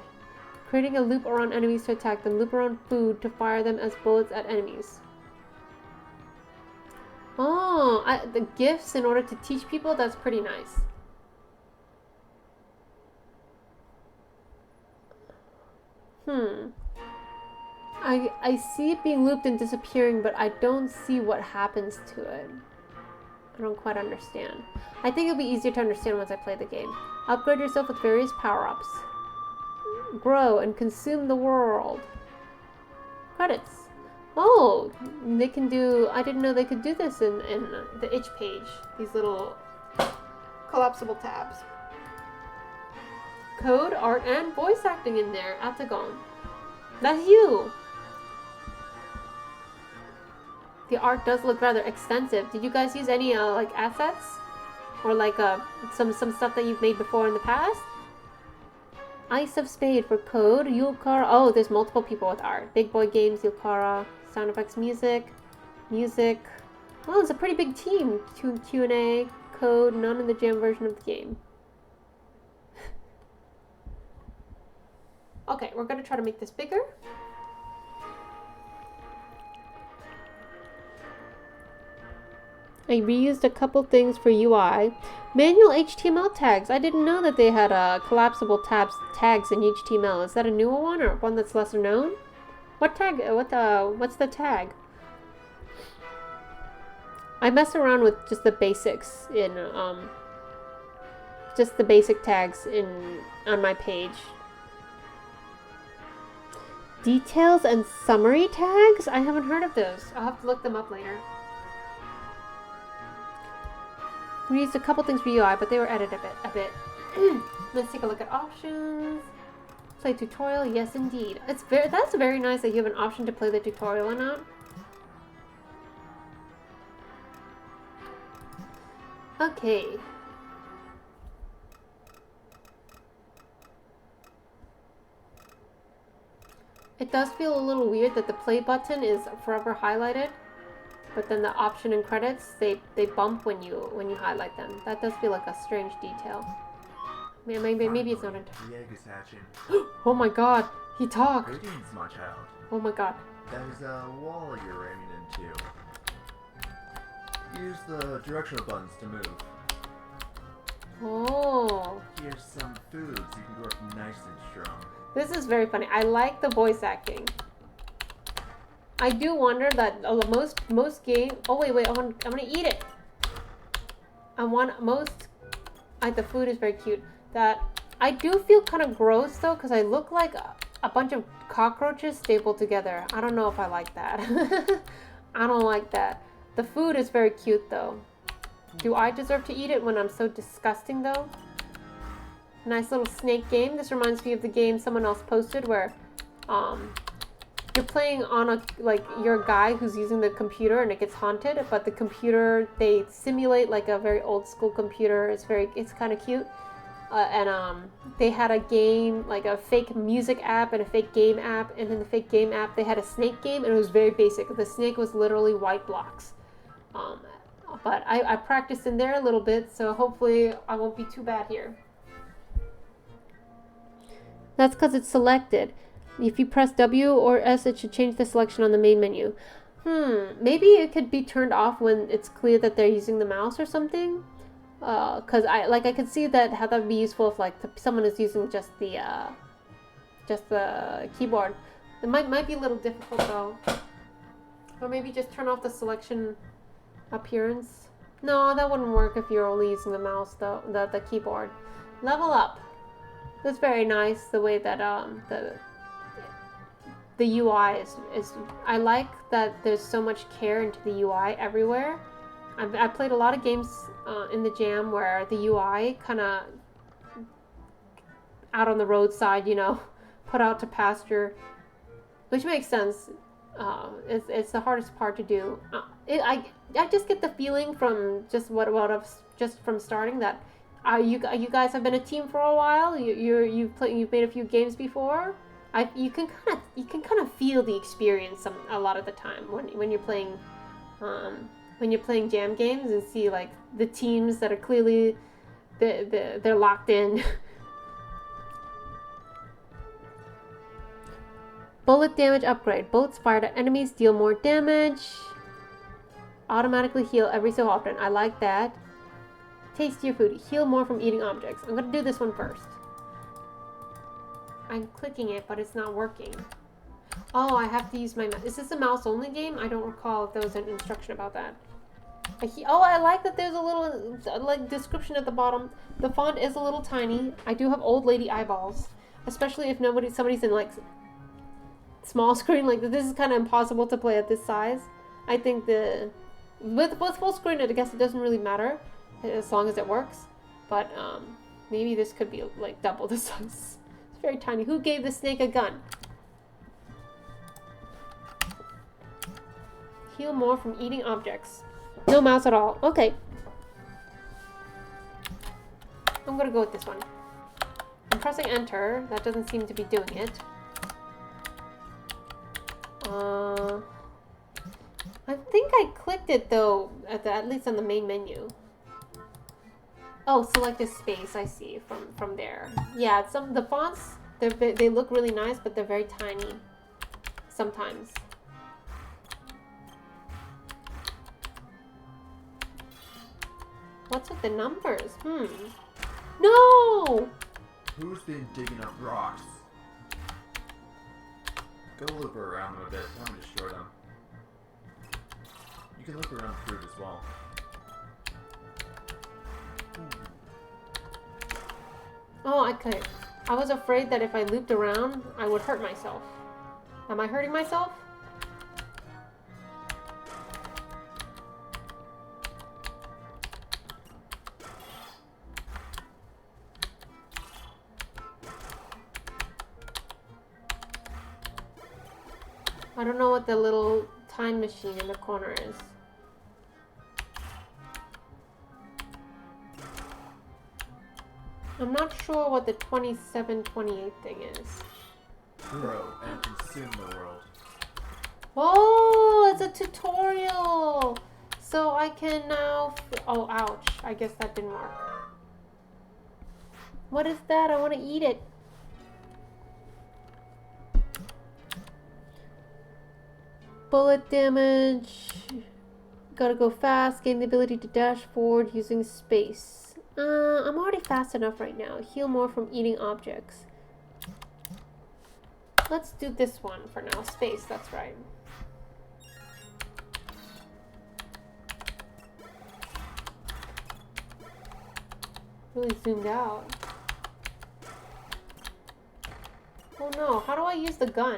Creating a loop around enemies to attack them. Loop around food to fire them as bullets at enemies. Oh, the gifts in order to teach people, that's pretty nice. I see it being looped and disappearing, but I don't see what happens to it. I don't quite understand. I think it'll be easier to understand once I play the game. Upgrade yourself with various power-ups. Grow and consume the world. Credits. Oh, they can do... I didn't know they could do this in the itch page. These little collapsible tabs. Code, art, and voice acting in there. Atagon. That's you! The art does look rather extensive. Did you guys use any, like, assets? Or, like, some stuff that you've made before in the past? Ice of Spade for Code. Yulkara. Oh, there's multiple people with art. Big Boy Games, Yulkara. Sound effects, music. Well, it's a pretty big team. Q&A, Code, none in the jam version of the game. Okay, we're gonna try to make this bigger. I reused a couple things for UI. Manual HTML tags. I didn't know that they had collapsible tags in HTML. Is that a newer one or one that's lesser known? What tag? What's the tag? I mess around with just the basics in just the basic tags on my page. Details and summary tags? I haven't heard of those. I'll have to look them up later. We used a couple things for UI, but they were edited a bit. Let's take a look at options. Play tutorial, yes indeed. That's very nice that you have an option to play the tutorial or not. Okay. It does feel a little weird that the play button is forever highlighted, but then the option and credits they bump when you highlight them. That does feel like a strange detail. Maybe it's not intentional. The egg is hatching. Oh my god, he talked. Greetings, my child. Oh my god. There's a wall you're aiming into. Use the directional buttons to move. Oh. Here's some foods you can grow up nice and strong. This is very funny. I like the voice acting. I do wonder that most games. Oh wait! I'm gonna eat it. The food is very cute. That I do feel kind of gross though, because I look like a bunch of cockroaches stapled together. I don't know if I like that. I don't like that. The food is very cute though. Do I deserve to eat it when I'm so disgusting though? Nice little snake game. This reminds me of the game someone else posted where you're playing on you're a guy who's using the computer and it gets haunted, but the computer, they simulate like a very old school computer. It's kind of cute. They had a game, like a fake music app and a fake game app, and in the fake game app they had a snake game and it was very basic. The snake was literally white blocks. But I practiced in there a little bit, so hopefully I won't be too bad here. That's because it's selected. If you press W or S, it should change the selection on the main menu. Maybe it could be turned off when it's clear that they're using the mouse or something. Because I could see that how that would be useful if like someone is using just the keyboard. It might be a little difficult though. Or maybe just turn off the selection appearance. No, that wouldn't work if you're only using the mouse though, the keyboard. Level up. It's very nice the way that the UI is. I like that there's so much care into the UI everywhere. I played a lot of games in the jam where the UI kind of out on the roadside, you know, put out to pasture, which makes sense. It's the hardest part to do. I just get the feeling from just just from starting that. You guys have been a team for a while. You've made a few games before. You can kind of feel the experience a lot of the time when you're playing jam games and see like the teams that are clearly they're locked in. Bullet damage upgrade. Bullets fired at enemies deal more damage. Automatically heal every so often. I like that. Taste your food. Heal more from eating objects. I'm going to do this one first. I'm clicking it, but it's not working. Oh, I have to use my mouse. Is this a mouse-only game? I don't recall if there was an instruction about that. I like that there's a little like description at the bottom. The font is a little tiny. I do have old lady eyeballs. Especially if somebody's in like small screen. Like this is kind of impossible to play at this size. I think with full screen, I guess it doesn't really matter. As long as it works. But maybe this could be like double the size. It's very tiny. Who gave the snake a gun? Heal more from eating objects. No mouse at all. Okay. I'm gonna go with this one. I'm pressing enter. That doesn't seem to be doing it. I think I clicked it though, at least on the main menu. Oh, select a space. I see from there. Yeah, the fonts they look really nice, but they're very tiny sometimes. What's with the numbers? No! Who's been digging up rocks? Go loop around them a bit. I'm gonna destroy them. You can loop around the fruit as well. Oh, okay. I was afraid that if I looped around, I would hurt myself. Am I hurting myself? I don't know what the little time machine in the corner is. I'm not sure what the 2728 thing is. Grow and consume the world. Oh, it's a tutorial! So I can now... Oh, ouch. I guess that didn't work. What is that? I want to eat it. Bullet damage. Gotta go fast. Gain the ability to dash forward using space. I'm already fast enough right now. Heal more from eating objects. Let's do this one for now. Space, that's right. Really zoomed out. Oh no, how do I use the gun?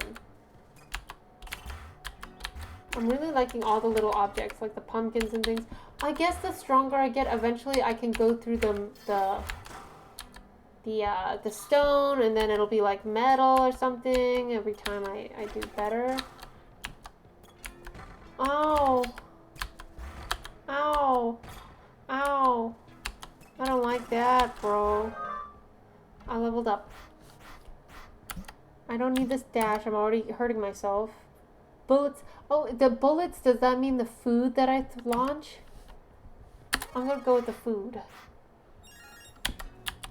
I'm really liking all the little objects, like the pumpkins and things. I guess the stronger I get, eventually I can go through the stone, and then it'll be like metal or something every time I do better. Ow. Ow. Ow. I don't like that, bro. I leveled up. I don't need this dash. I'm already hurting myself. Bullets. Oh, the bullets, does that mean the food that I launch? I'm gonna go with the food.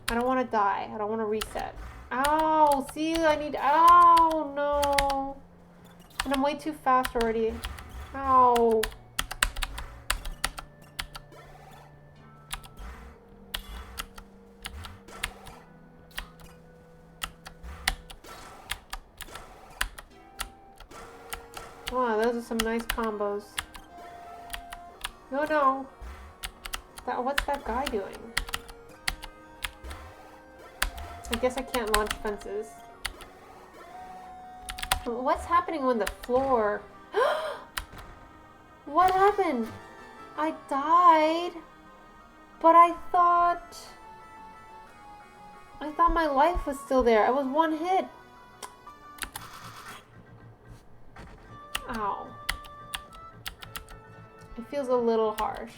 I don't want to die. I don't want to reset. Ow! See, I need... Ow! No! And I'm way too fast already. Ow! Wow, those are some nice combos. No, no. What's that guy doing? I guess I can't launch fences. What's happening when the floor... What happened? I died. But I thought my life was still there. I was one hit. Ow. It feels a little harsh.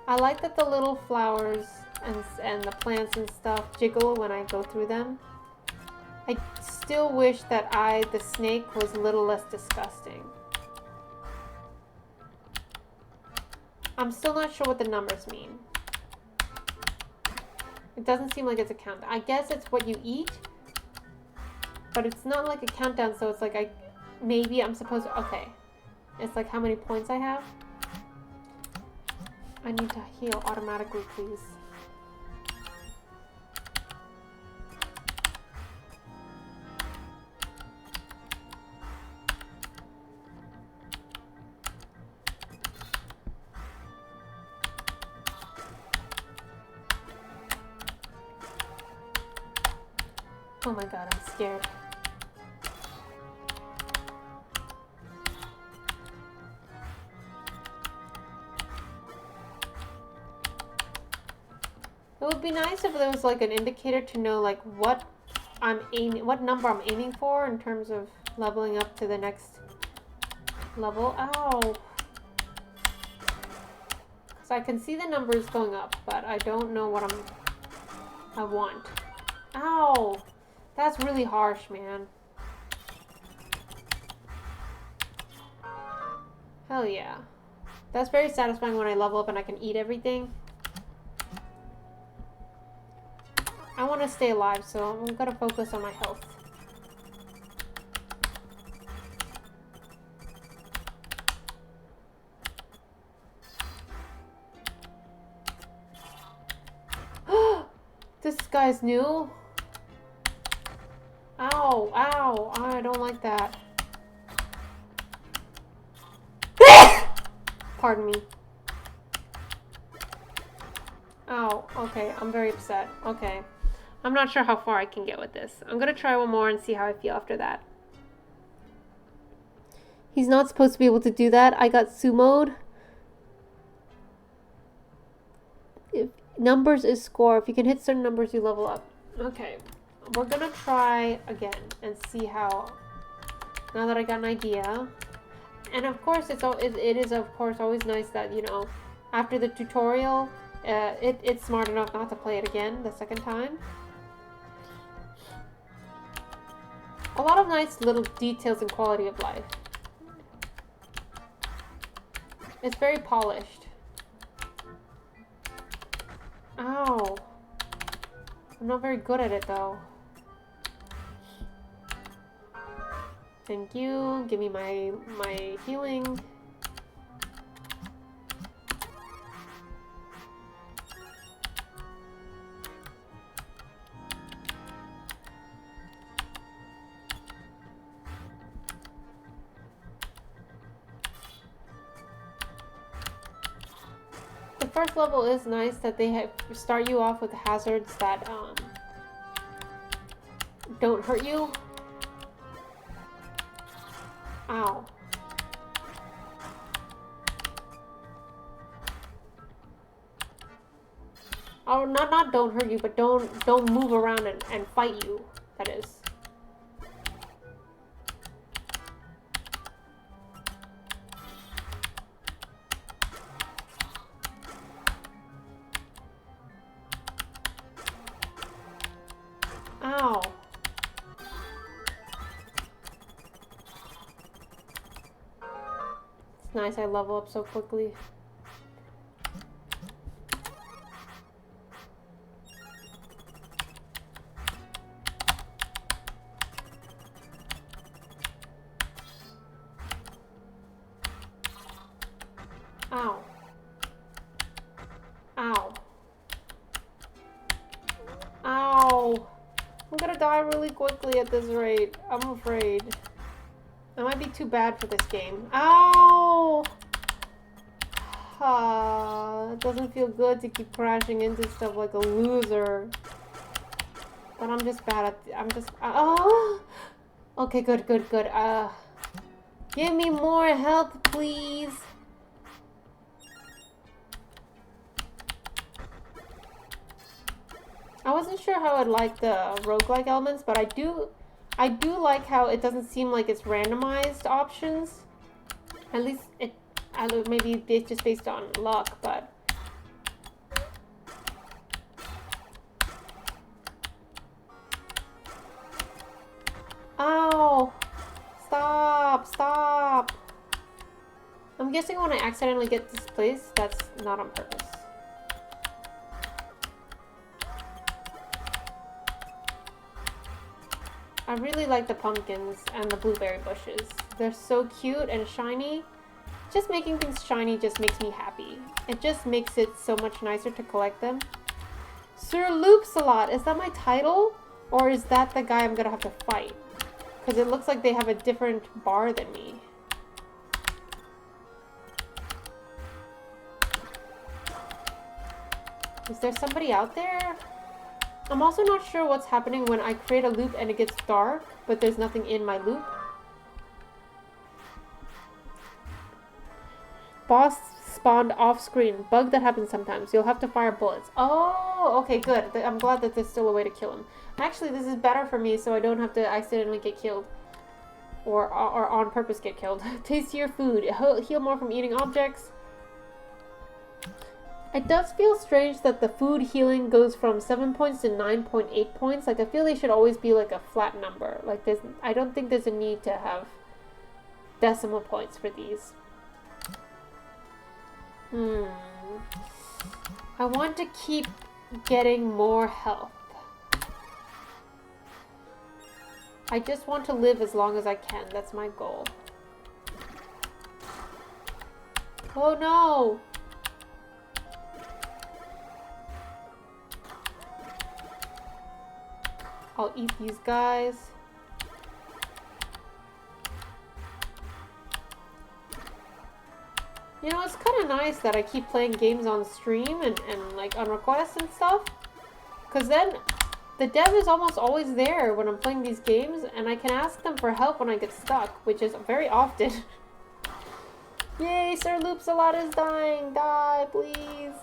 I like that the little flowers and the plants and stuff jiggle when I go through them. I still wish that the snake was a little less disgusting. I'm still not sure what the numbers mean. It doesn't seem like it's a countdown. I guess it's what you eat, but it's not like a countdown, so it's like maybe I'm supposed to... Okay. It's like how many points I have. I need to heal automatically, please. Oh my god, I'm scared. would be nice if there was like an indicator to know like what number I'm aiming for in terms of leveling up to the next level. Ow. So I can see the numbers going up, but I don't know what I want. Ow. That's really harsh, man. Hell yeah. That's very satisfying when I level up and I can eat everything. I want to stay alive, so I'm gonna focus on my health. This guy's new. Ow, ow, I don't like that. Pardon me. Ow, okay, I'm very upset. Okay. I'm not sure how far I can get with this. I'm gonna try one more and see how I feel after that. He's not supposed to be able to do that. I got sumoed. If numbers is score. If you can hit certain numbers, you level up. Okay. We're gonna try again and see how, now that I got an idea. And of course, it is of course always nice that, you know, after the tutorial, it's smart enough not to play it again the second time. A lot of nice little details and quality of life. It's very polished. Ow. I'm not very good at it though. Thank you. Give me my healing. The first level is nice that they start you off with hazards that don't hurt you. Ow. Oh, not don't hurt you, but don't move around and fight you. That is. Ow. It's nice I level up so quickly. Ow. Ow. Ow. I'm gonna die really quickly at this rate. I'm afraid. That might be too bad for this game. Ow! It doesn't feel good to keep crashing into stuff like a loser. But I'm just bad at... I'm just... Oh! Okay, good. Give me more health, please. I wasn't sure how I'd like the roguelike elements, but I do like how it doesn't seem like it's randomized options. At least maybe it's just based on luck, but ow! Stop! I'm guessing when I accidentally get displaced, that's not on purpose. I really like the pumpkins and the blueberry bushes. They're so cute and shiny. Just making things shiny just makes me happy. It just makes it so much nicer to collect them. Sir Loopsalot, is that my title? Or is that the guy I'm gonna have to fight? Because it looks like they have a different bar than me. Is there somebody out there? I'm also not sure what's happening when I create a loop and it gets dark, but there's nothing in my loop. Boss spawned off screen. Bug that happens sometimes. You'll have to fire bullets. Oh, okay, good. I'm glad that there's still a way to kill him. Actually, this is better for me so I don't have to accidentally get killed. Or on purpose get killed. Taste your food. Heal more from eating objects. It does feel strange that the food healing goes from 7 points to 9.8 points. Like, I feel they should always be like a flat number. Like, I don't think there's a need to have decimal points for these. I want to keep getting more health. I just want to live as long as I can. That's my goal. Oh no! I'll eat these guys. You know, it's kind of nice that I keep playing games on stream and like on request and stuff. Because then the dev is almost always there when I'm playing these games, and I can ask them for help when I get stuck, which is very often. Yay, Sir Loopsalot is dying. Die, please.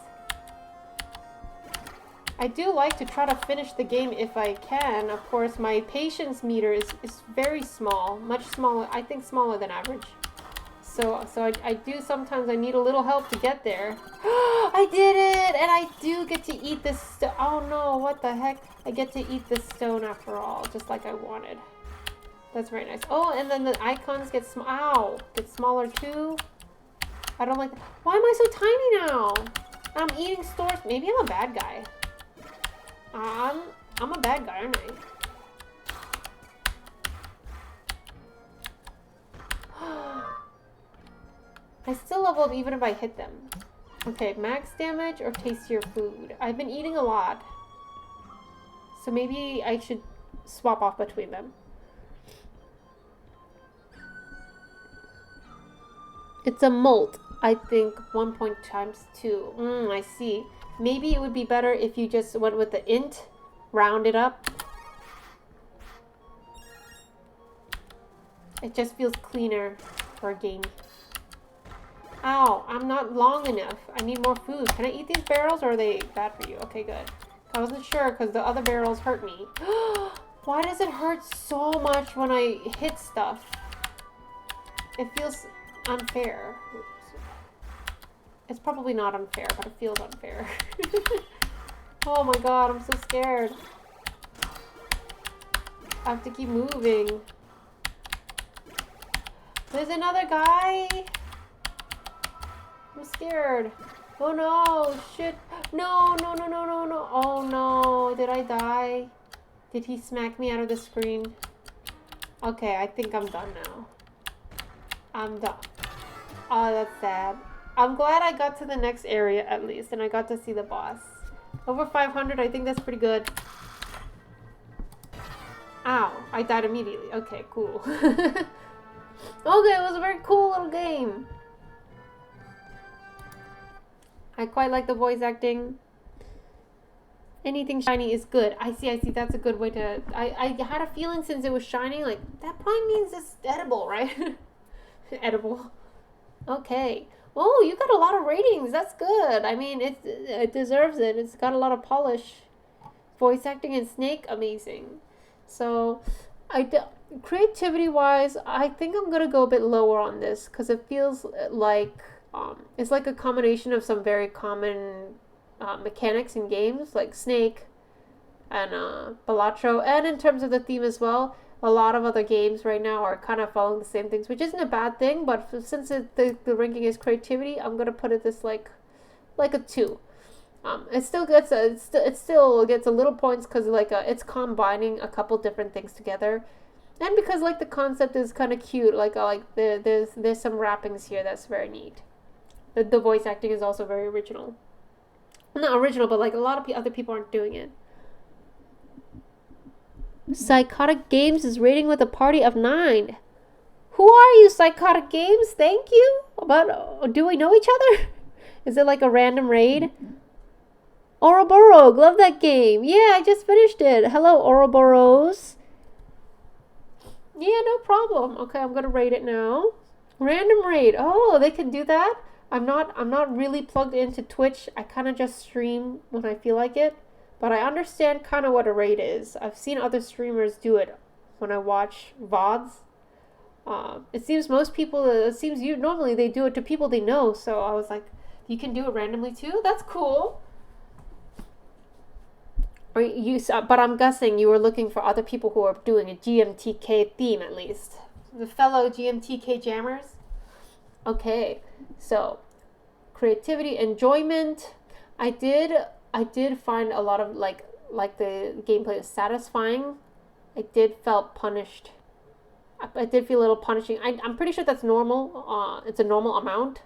I do like to try to finish the game if I can. Of course, my patience meter is very small. Much smaller, I think smaller than average. So I do sometimes, I need a little help to get there. I did it! And I do get to eat this stone. Oh no, what the heck? I get to eat this stone after all, just like I wanted. That's very nice. Oh, and then the icons get get smaller too. I don't like that. Why am I so tiny now? I'm eating stores. Maybe I'm a bad guy. I'm a bad guy, aren't I? I still level up even if I hit them. Okay, max damage or taste your food. I've been eating a lot. So maybe I should swap off between them. It's a molt. I think 1 point times 2. I see. Maybe it would be better if you just went with the int, round it up. It just feels cleaner for a game. Ow, I'm not long enough. I need more food. Can I eat these barrels or are they bad for you? Okay, good. I wasn't sure because the other barrels hurt me. Why does it hurt so much when I hit stuff? It feels unfair. It's probably not unfair, but it feels unfair. Oh my god, I'm so scared. I have to keep moving. There's another guy. I'm scared. Oh no, shit. No. Oh no, did I die? Did he smack me out of the screen? Okay, I think I'm done now. I'm done. Oh, that's sad. I'm glad I got to the next area at least, and I got to see the boss. Over 500, I think that's pretty good. Ow, I died immediately. Okay, cool. Okay, it was a very cool little game. I quite like the voice acting. Anything shiny is good. I see. That's a good way to... I had a feeling since it was shining, like, that probably means it's edible, right? Edible. Okay. Oh, you got a lot of ratings. That's good. I mean, it deserves it. It's got a lot of polish. Voice acting and Snake, amazing. So, creativity-wise, I think I'm going to go a bit lower on this because it feels like... it's like a combination of some very common mechanics in games, like Snake and Balatro, and in terms of the theme as well, a lot of other games right now are kind of following the same things, which isn't a bad thing, but since the ranking is creativity, I'm going to put it this like a 2. It still gets a little points because it's combining a couple different things together. And because like the concept is kind of cute, there's some wrappings here that's very neat. The voice acting is also very original. Not original, but like a lot of other people aren't doing it. Psychotic Games is rating with a party of 9. Who are you, Psychotic Games? Thank you. But do we know each other? Is it like a random raid? Ouroboros, love that game. Yeah, I just finished it. Hello, Ouroboros. Yeah, no problem. Okay, I'm gonna rate it now. Random raid. Oh, they can do that? I'm not really plugged into Twitch. I kind of just stream when I feel like it, but I understand kind of what a raid is. I've seen other streamers do it when I watch VODs. It seems normally they do it to people they know, so I was like, you can do it randomly too? That's cool. But I'm guessing you were looking for other people who are doing a GMTK theme at least. The fellow GMTK jammers? Okay, so creativity, enjoyment. I did find a lot of like the gameplay was satisfying. I did felt punished. I did feel a little punishing. I'm pretty sure that's normal. It's a normal amount.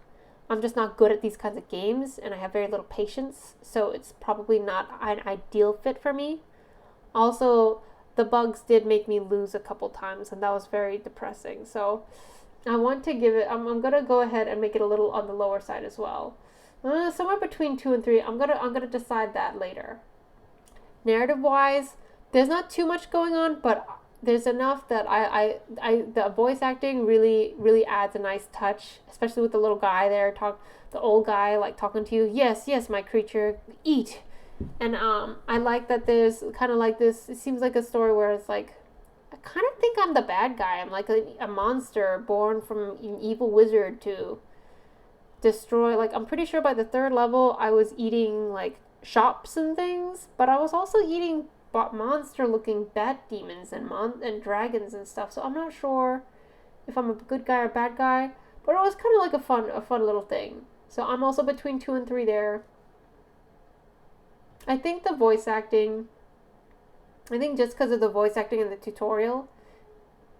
I'm just not good at these kinds of games, and I have very little patience, so it's probably not an ideal fit for me. Also, the bugs did make me lose a couple times, and that was very depressing. So I want to give it, I'm gonna go ahead and make it a little on the lower side as well. Somewhere between 2 and 3. I'm gonna decide that later. Narrative wise, there's not too much going on, but there's enough that the voice acting really adds a nice touch, especially with the little guy there, the old guy like talking to you. Yes, my creature, eat. And I like that there's kind of like this. It seems like a story where it's like, I kind of think I'm the bad guy. I'm like a monster born from an evil wizard to destroy. Like, I'm pretty sure by the 3rd level I was eating like shops and things, but I was also eating monster-looking bat demons and dragons and stuff. So I'm not sure if I'm a good guy or bad guy, but it was kind of like a fun little thing. So I'm also between 2 and 3 there. I think the voice acting. I think just because of the voice acting in the tutorial,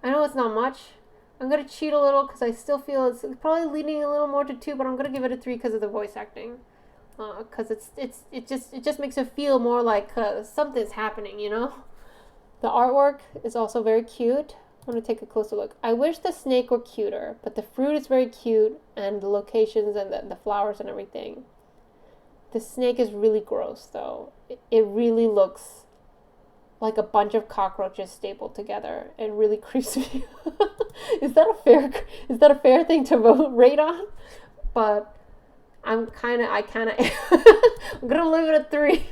I know it's not much. I'm gonna cheat a little because I still feel it's probably leaning a little more to 2, but I'm gonna give it a 3 because of the voice acting. Because it just makes it feel more like something's happening, you know. The artwork is also very cute. I'm gonna take a closer look. I wish the snake were cuter, but the fruit is very cute, and the locations and the flowers and everything. The snake is really gross, though. It really looks like a bunch of cockroaches stapled together. It really creeps me. Is that a fair thing to rate on? But I'm gonna leave it at 3.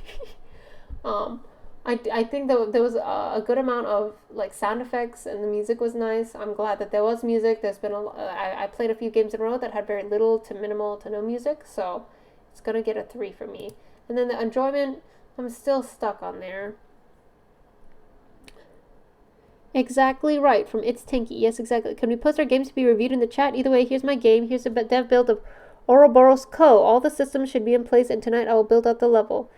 I think that there was a good amount of like sound effects, and the music was nice. I'm glad that there was music. There's been I played a few games in a row that had very little to minimal to no music, so it's gonna get a 3 for me. And then the enjoyment, I'm still stuck on there. Exactly right, from It's Tanky. Yes, exactly. Can we post our games to be reviewed in the chat? Either way, here's my game. Here's a dev build of Ouroboros Co. All the systems should be in place, and tonight I will build out the level.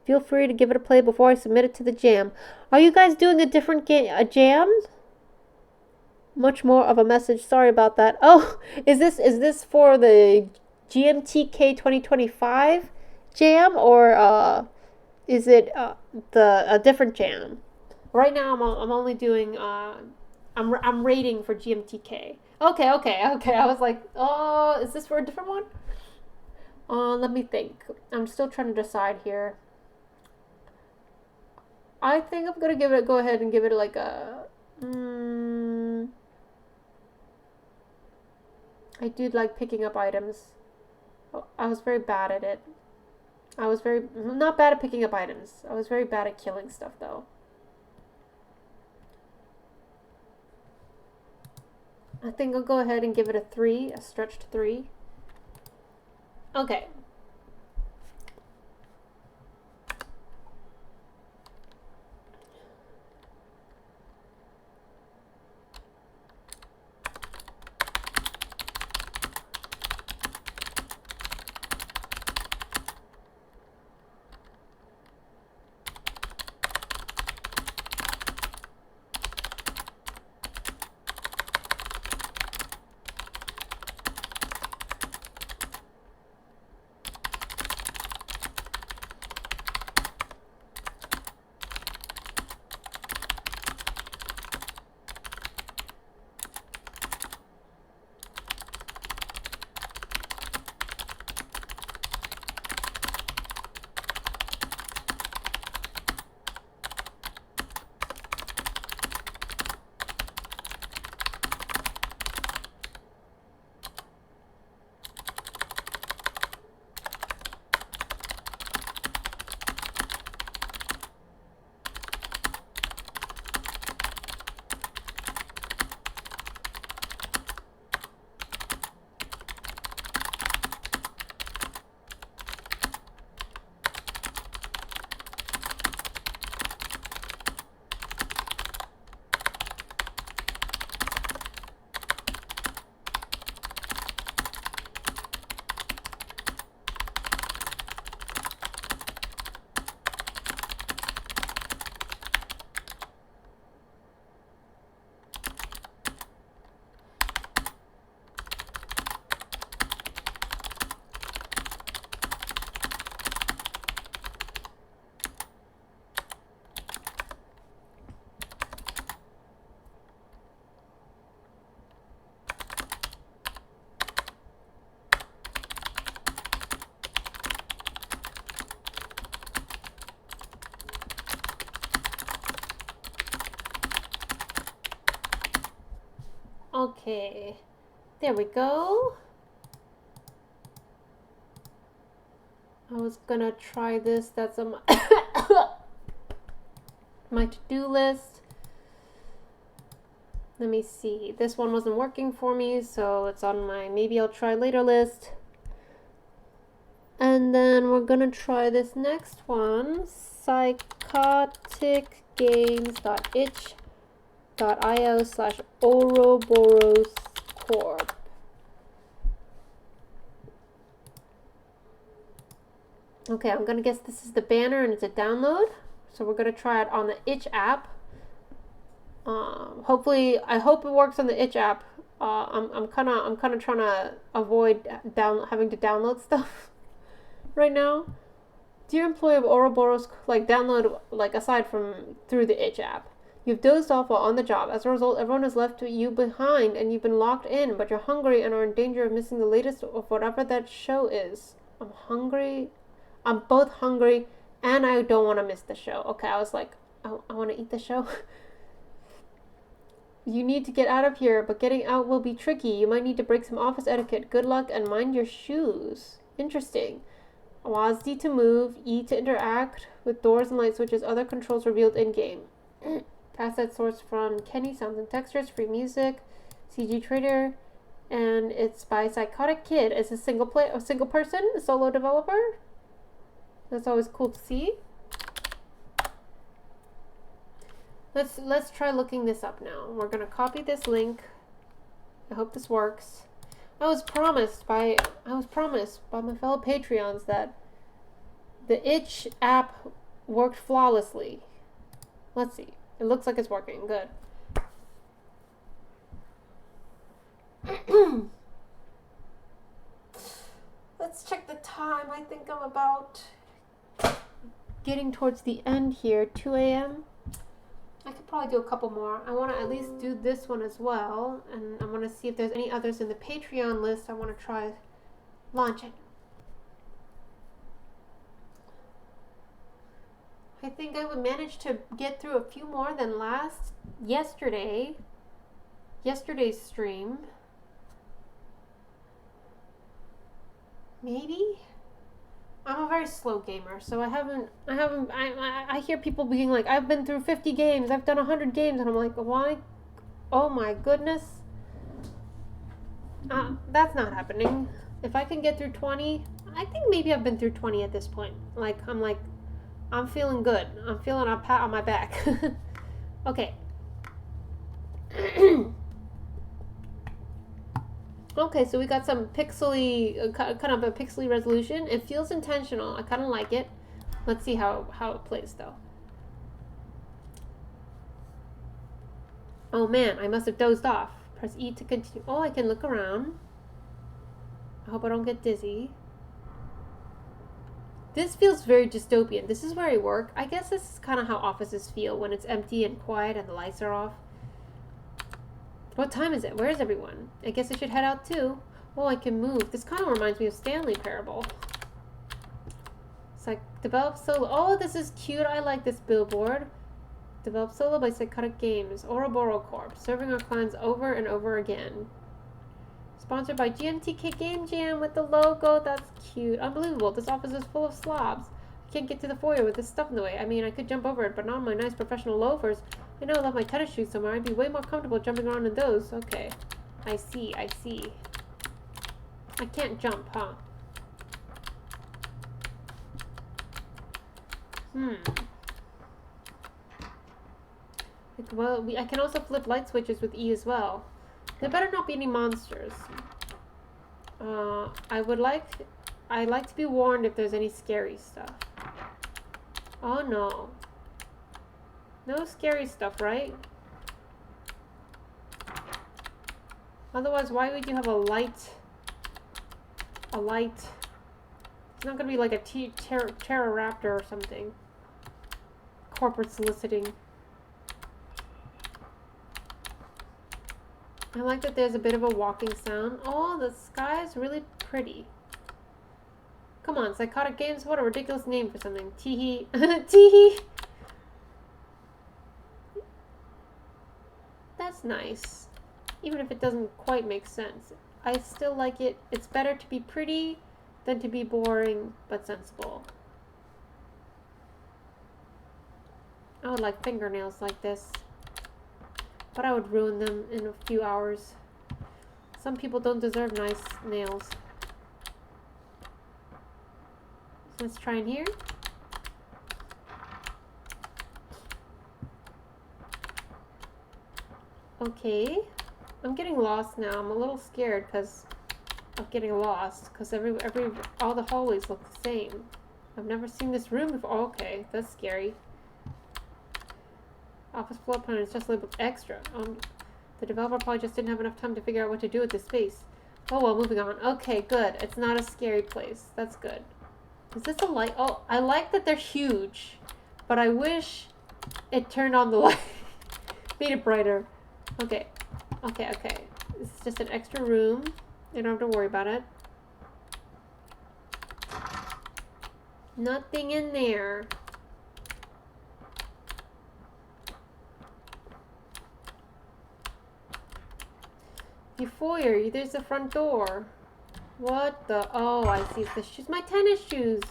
Feel free to give it a play before I submit it to the jam. Are you guys doing a different game, a jam? Much more of a message. Sorry about that. Oh, is this for the GMTK 2025 jam, or is it a different jam? Right now, I'm only doing I'm rating for GMTK. Okay. I was like, oh, is this for a different one? Let me think. I'm still trying to decide here. I think I'm gonna go ahead and give it like a. I do like picking up items. I was very bad at it. I was not bad at picking up items. I was very bad at killing stuff though. I think I'll go ahead and give it a 3, a stretched 3. Okay. Okay. There we go. I was gonna try this. That's on my to-do list. Let me see. This one wasn't working for me, so it's on my maybe I'll try later list. And then we're gonna try this next one. psychoticgames.itch.io/Ouroboros Corp. Okay, I'm gonna guess this is the banner and it's a download. So we're gonna try it on the Itch app. Hopefully, I hope it works on the Itch app. I'm kind of trying to avoid having to download stuff right now. Dear employee of Ouroboros, download aside from through the Itch app. You've dozed off while on the job. As a result, everyone has left you behind and you've been locked in, but you're hungry and are in danger of missing the latest of whatever that show is. I'm hungry. I'm both hungry and I don't want to miss the show. Okay, I was like, I want to eat the show. You need to get out of here, but getting out will be tricky. You might need to break some office etiquette. Good luck and mind your shoes. Interesting. WASD to move, E to interact with doors and light switches, other controls revealed in-game. Asset source from Kenny, Sounds and Textures, free music, CG Trader, and it's by Psychotic Kid. It's a single person, a solo developer. That's always cool to see. Let's try looking this up now. We're gonna copy this link. I hope this works. I was promised by my fellow Patreons that the Itch app worked flawlessly. Let's see. It looks like it's working. Good. Let's check the time. I think I'm about getting towards the end here. 2 a.m. I could probably do a couple more. I want to at least do this one as well. And I want to see if there's any others in the Patreon list I want to try launching. I think I would manage to get through a few more than yesterday's stream. Maybe? I'm a very slow gamer, so I hear people being like, I've been through 50 games, I've done 100 games, and I'm like, why? Oh my goodness. That's not happening. If I can get through 20, I think maybe I've been through 20 at this point. I'm feeling good. I'm feeling a pat on my back. Okay. Okay, so we got some pixely, kind of a pixely resolution. It feels intentional. I kind of like it. Let's see how it plays, though. Oh man, I must have dozed off. Press E to continue. Oh, I can look around. I hope I don't get dizzy. This feels very dystopian. This is where I work. I guess this is kind of how offices feel when it's empty and quiet and the lights are off. What time is it? Where is everyone? I guess I should head out too. Oh, I can move. This kind of reminds me of Stanley Parable. It's like, develop solo. Oh, this is cute. I like this billboard. Developed solo by Psychotic Games. Ouroboros Corp. Serving our clients over and over again. Sponsored by GMTK Game Jam with the logo. That's cute. Unbelievable. This office is full of slobs. I can't get to the foyer with this stuff in the way. I mean, I could jump over it, but not on my nice professional loafers. I know I left my tennis shoes somewhere. I'd be way more comfortable jumping around in those. Okay. I see. I can't jump, huh? Well, I can also flip light switches with E as well. There better not be any monsters. I'd like to be warned if there's any scary stuff. Oh no. No scary stuff, right? Otherwise, why would you have a light? It's not gonna be like a Pterodactyl or something. Corporate soliciting. I like that there's a bit of a walking sound. Oh, the sky is really pretty. Come on, Psychotic Games, what a ridiculous name for something. Teehee. Teehee. That's nice. even if it doesn't quite make sense. I still like it. It's better to be pretty than to be boring but sensible. I would like fingernails like this, but I would ruin them in a few hours. Some people don't deserve nice nails. So let's try in here. Okay, I'm getting lost now. I'm a little scared because of getting lost because all the hallways look the same. I've never seen this room before. Oh, okay, that's scary. Office floor plan is just labeled extra. The developer probably just didn't have enough time to figure out what to do with this space. Oh well, moving on. Okay, good. It's not a scary place. That's good. Is this a light? Oh, I like that they're huge, but I wish it turned on the light. Made it brighter. Okay. Okay, okay. This is just an extra room. You don't have to worry about it. Nothing in there. The foyer, there's the front door. What the? Oh, I see. It's the shoes. My tennis shoes.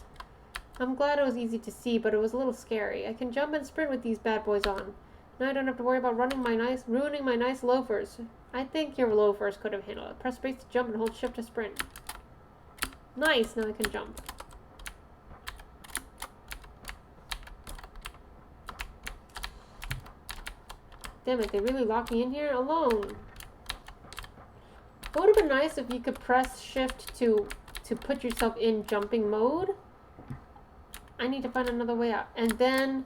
I'm glad it was easy to see, but it was a little scary. I can jump and sprint with these bad boys on. Now I don't have to worry about ruining my nice loafers. I think your loafers could have handled it. Press space to jump and hold shift to sprint. Nice, now I can jump. Damn it, they really locked me in here alone. It would have been nice if you could press shift to put yourself in jumping mode. I need to find another way out. And then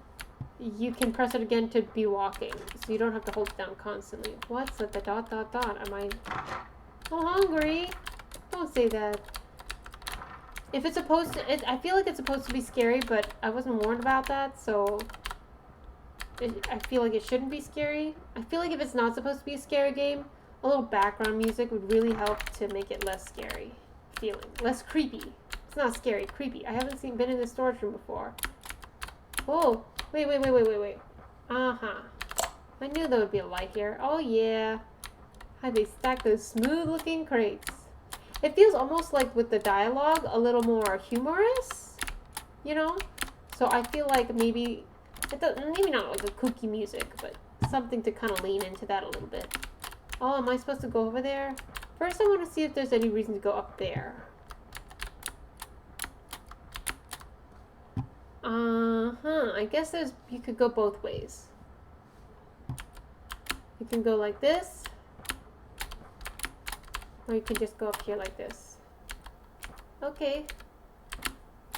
you can press it again to be walking. So you don't have to hold it down constantly. What's at the ... Am I hungry? Don't say that. If it's supposed to... I feel like it's supposed to be scary, but I wasn't warned about that, so... I feel like it shouldn't be scary. I feel like if it's not supposed to be a scary game, a little background music would really help to make it less scary feeling. Less creepy. It's not scary, creepy. I haven't been in this storage room before. Whoa. Wait. Uh-huh. I knew there would be a light here. Oh, yeah. How they stack those smooth-looking crates. It feels almost like with the dialogue, a little more humorous, you know? So I feel like maybe not like a kooky music, but something to kind of lean into that a little bit. Oh, am I supposed to go over there? First, I want to see if there's any reason to go up there. I guess you could go both ways. You can go like this, or you can just go up here like this. Okay.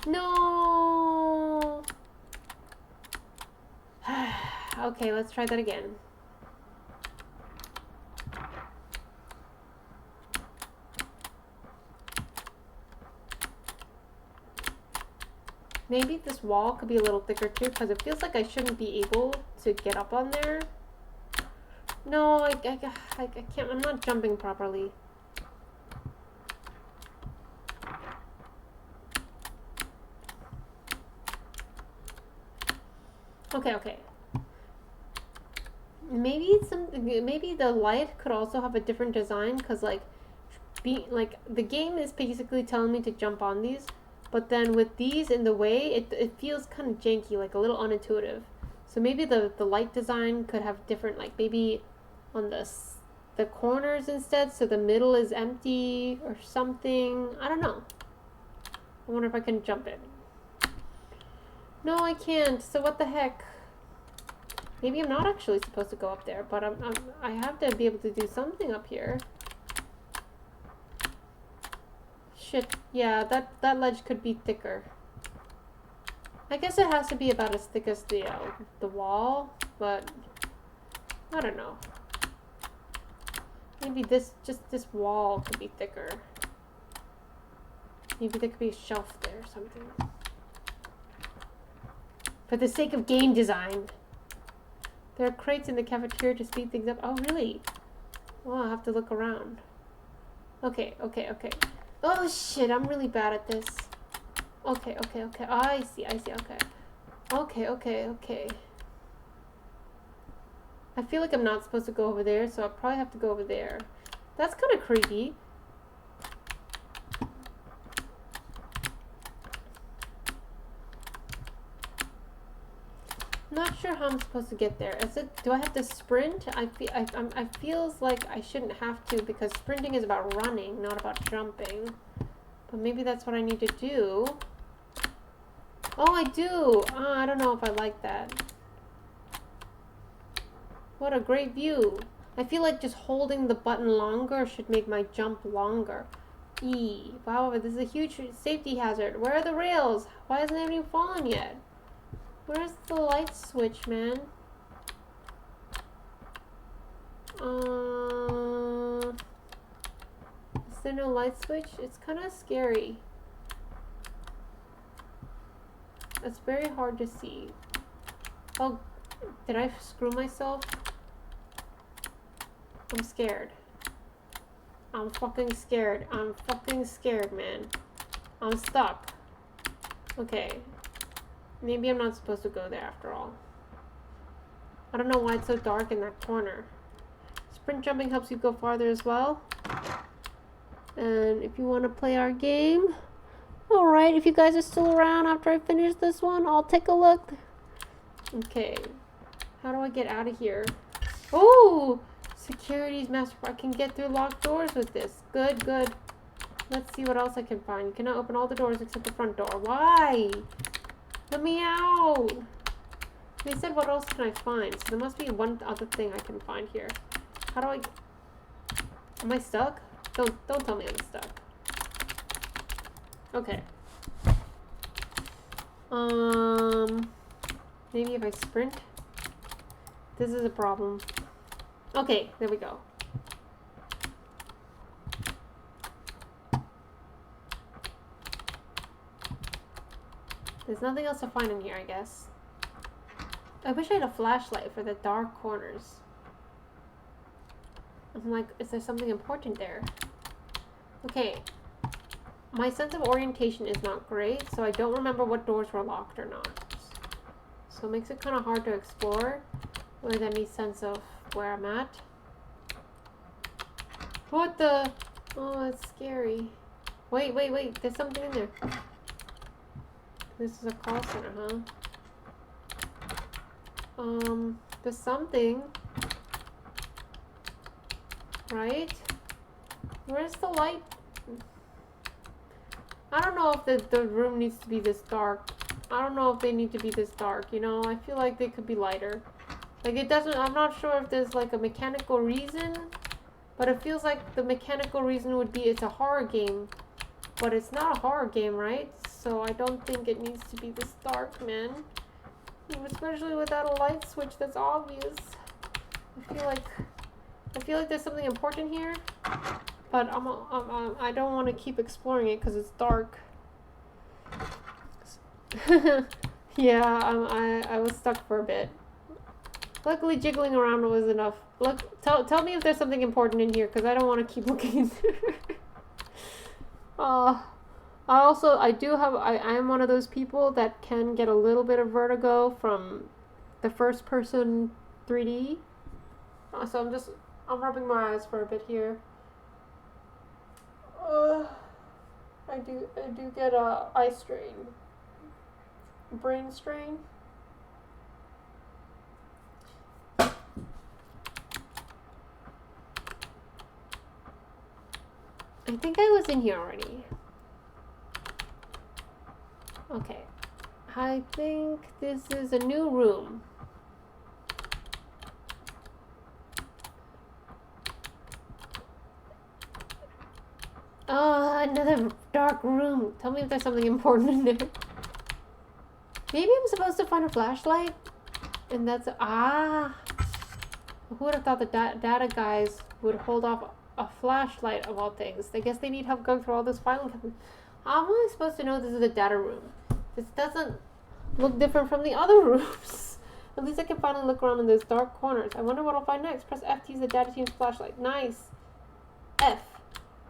No! Okay, let's try that again. Maybe this wall could be a little thicker too, because it feels like I shouldn't be able to get up on there. No, I can't. I'm not jumping properly. Okay. Maybe the light could also have a different design, because the game is basically telling me to jump on these. But then with these in the way, it feels kind of janky, like a little unintuitive. So maybe the light design could have different, like maybe on the corners instead, so the middle is empty or something. I don't know. I wonder if I can jump it. No, I can't. So what the heck? Maybe I'm not actually supposed to go up there, but I have to be able to do something up here. Shit, yeah, that ledge could be thicker. I guess it has to be about as thick as the wall, but I don't know. Maybe this wall could be thicker. Maybe there could be a shelf there or something. For the sake of game design. There are crates in the cafeteria to speed things up. Oh, really? Well, I'll have to look around. Okay. Oh shit, I'm really bad at this. Okay. Oh, I see, okay. Okay. I feel like I'm not supposed to go over there, so I probably have to go over there. That's kind of creepy. Not sure how I'm supposed to get there. Is it? Do I have to sprint? I feels like I shouldn't have to because sprinting is about running, not about jumping. But maybe that's what I need to do. Oh, I do. I don't know if I like that. What a great view. I feel like just holding the button longer should make my jump longer. E. Wow, this is a huge safety hazard. Where are the rails? Why hasn't anything fallen yet? Where's the light switch, man? Is there no light switch? It's kind of scary. It's very hard to see. Oh, did I screw myself? I'm scared. I'm fucking scared. I'm fucking scared, man. I'm stuck. Okay. Maybe I'm not supposed to go there after all. I don't know why it's so dark in that corner. Sprint jumping helps you go farther as well. And if you want to play our game, alright, if you guys are still around after I finish this one, I'll take a look. Okay. How do I get out of here? Oh! Security's master. I can get through locked doors with this. Good, good. Let's see what else I can find. You cannot open all the doors except the front door. Why? Let me out! They said what else can I find? So there must be one other thing I can find here. How do I... Am I stuck? Don't tell me I'm stuck. Okay. Maybe if I sprint? This is a problem. Okay, there we go. There's nothing else to find in here, I guess. I wish I had a flashlight for the dark corners. I'm like, is there something important there? Okay. My sense of orientation is not great, so I don't remember what doors were locked or not. So it makes it kind of hard to explore with any sense of where I'm at. What the? Oh, it's scary. Wait, wait, wait. There's something in there. This is a call center, huh? There's something. Right? Where's the light? I don't know if the room needs to be this dark. I don't know if they need to be this dark, you know? I feel like they could be lighter. Like, it doesn't... I'm not sure if there's, like, a mechanical reason. But it feels like the mechanical reason would be it's a horror game. But it's not a horror game, right? So I don't think it needs to be this dark, man. Especially without a light switch that's obvious. I feel like there's something important here. But I don't want to keep exploring it because it's dark. Yeah, I was stuck for a bit. Luckily, jiggling around was enough. Look, tell me if there's something important in here, because I don't want to keep looking. I am one of those people that can get a little bit of vertigo from the first person 3D. So I'm rubbing my eyes for a bit here. I do get a eye strain. Brain strain. I think I was in here already. Okay. I think this is a new room. Oh, another dark room. Tell me if there's something important in there. Maybe I'm supposed to find a flashlight? And that's... Who would have thought the data guys would hold off a flashlight of all things? I guess they need help going through all this filing. How am I supposed to know this is a data room? This doesn't look different from the other rooms. At least I can finally look around in those dark corners. I wonder what I'll find next. Press F to use the data team's flashlight. Nice. F.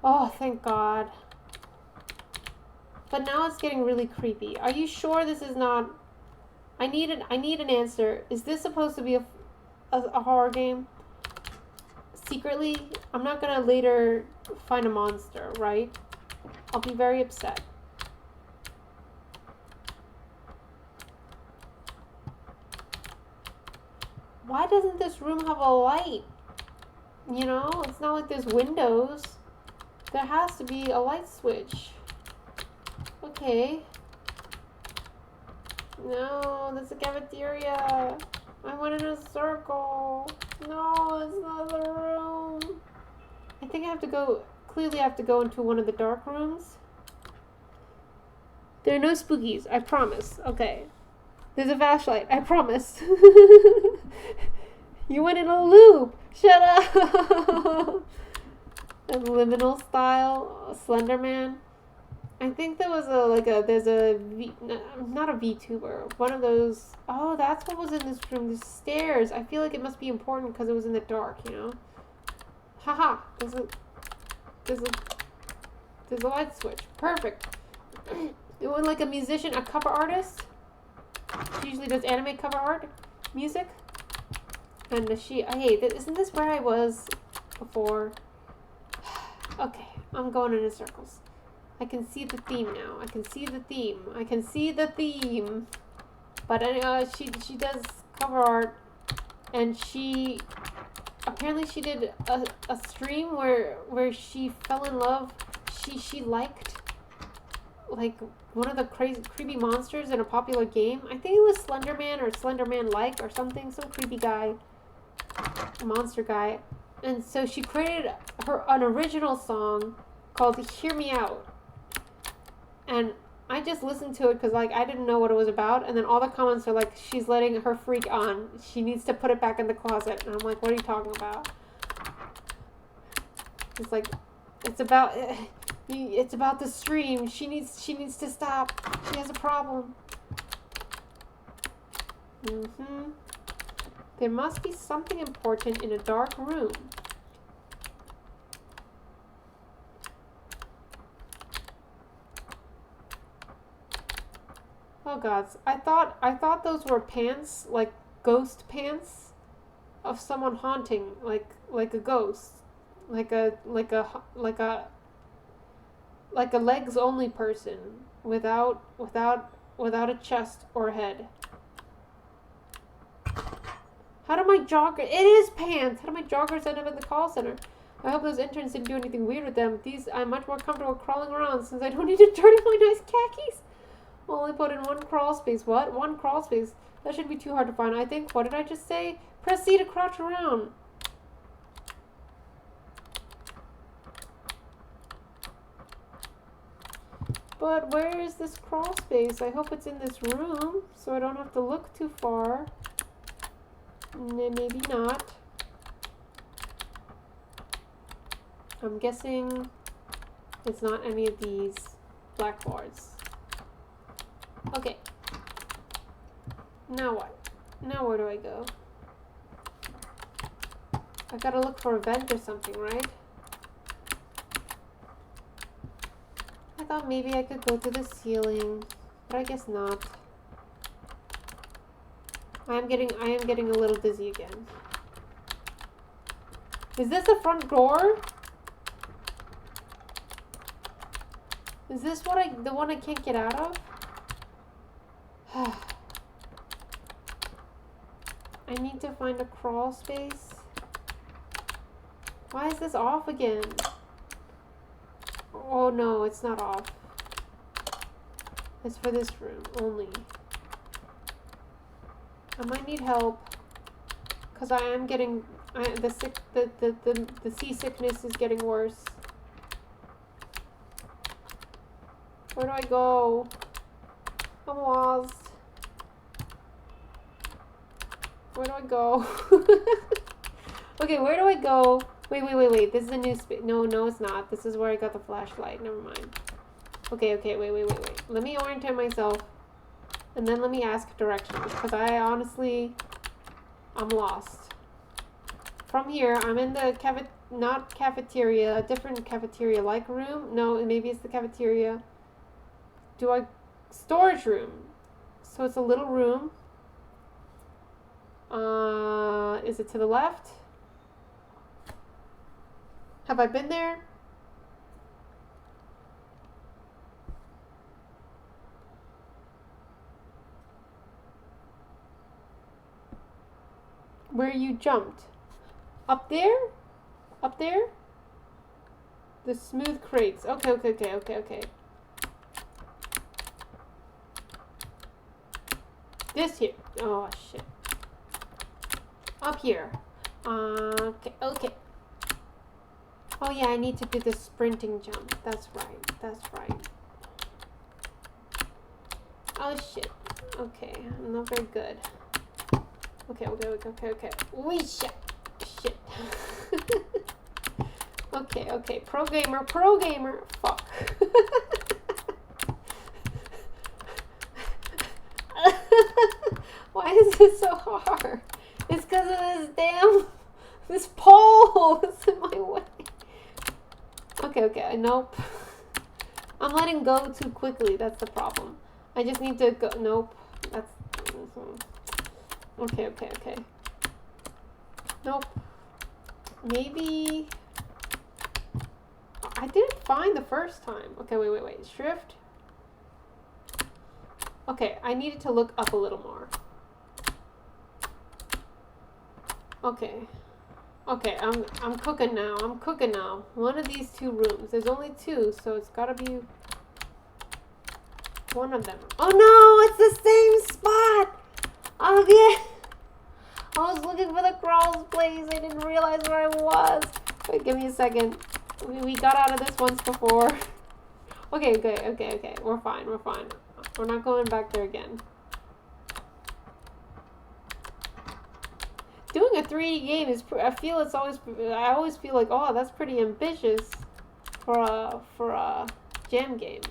Oh, thank God. But now it's getting really creepy. Are you sure this is not... I need an answer. Is this supposed to be a... a horror game secretly, I'm not gonna later find a monster, right? I'll be very upset. Why doesn't this room have a light? You know, it's not like there's windows. There has to be a light switch. Okay. No, that's a cafeteria. I went in a circle. No, that's not the room. I think I have to go, clearly I have to go into one of the dark rooms. There are no spookies, I promise. Okay. There's a flashlight, I promise. You went in a loop. Shut up. A liminal style, Slender Man. I think there was there's a not a VTuber, one of those. Oh, that's what was in this room. The stairs. I feel like it must be important because it was in the dark, you know. Haha. There's a light switch. Perfect. It went like a musician, a cover artist. She usually does anime cover art, music. And hey, isn't this where I was before? Okay, I'm going in circles. I can see the theme now. I can see the theme. But she does cover art, and apparently she did a stream where she fell in love. She liked like one of the creepy monsters in a popular game. I think it was Slenderman or Slenderman-like or something. Some creepy guy, monster guy. And so she created an original song called "Hear Me Out." And I just listened to it because, like, I didn't know what it was about. And then all the comments are like, she's letting her freak on. She needs to put it back in the closet. And I'm like, what are you talking about? It's like, it's about the stream. She needs to stop. She has a problem. There must be something important in a dark room. Oh gods, I thought those were pants, like ghost pants of someone haunting, like a ghost, like a legs only person without a chest or head. How do my joggers? It is pants. How do my joggers end up in the call center? I hope those interns didn't do anything weird with them. I'm much more comfortable crawling around since I don't need to dirty my nice khakis. Only put in one crawl space. What? One crawl space? That shouldn't be too hard to find. I think. What did I just say? Press C to crouch around. But where is this crawl space? I hope it's in this room so I don't have to look too far. Maybe not. I'm guessing it's not any of these blackboards. Okay. Now what? Now where do I go? I gotta look for a vent or something, right? I thought maybe I could go to the ceiling, but I guess not. I am getting a little dizzy again. Is this the front door? Is this the one I can't get out of? I need to find a crawl space. Why is this off again? Oh no, it's not off. It's for this room only. I might need help because I am getting the seasickness is getting worse. Where do I go? I'm lost. Where do I go? Okay, where do I go? Wait. This is a new space. No, it's not. This is where I got the flashlight. Never mind. Okay, wait. Let me orientate myself. And then let me ask directions. Because I'm lost. From here, I'm in the not cafeteria, a different cafeteria-like room. No, maybe it's the cafeteria. Storage room. So it's a little room. Is it to the left? Have I been there? Where you jumped? Up there? Up there? The smooth crates. Okay. This here. Oh, shit. Up here. Okay. Oh, yeah, I need to do the sprinting jump. That's right. Oh, shit. Okay, I'm not very good. Okay. Wee shit. Okay. Pro gamer. Fuck. Why is this so hard? It's because of this pole is in my way. Okay, nope. I'm letting go too quickly, that's the problem. I just need to go, nope. That's, okay. Nope. Maybe, I didn't find the first time. Okay, wait. Shift. Okay, I needed to look up a little more. Okay, I'm cooking now. One of these two rooms. There's only two, so it's gotta be one of them. Oh no, it's the same spot! Oh yeah! I was looking for the crawl space. I didn't realize where I was. Wait, give me a second. We got out of this once before. Okay. We're fine. We're not going back there again. Doing a 3D game is, I always feel like, oh, that's pretty ambitious for a jam game.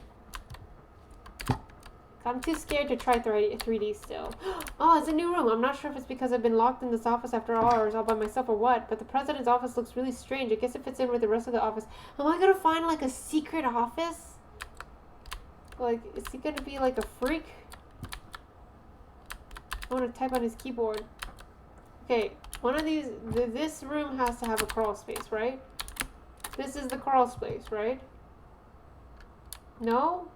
I'm too scared to try 3D still. Oh, it's a new room. I'm not sure if it's because I've been locked in this office after hours all by myself or what, but the president's office looks really strange. I guess it fits in with the rest of the office. Am I gonna find like a secret office? Like, is he gonna be like a freak? I want to type on his keyboard. Okay, one of these, this room has to have a crawl space, right? This is the crawl space, right? No?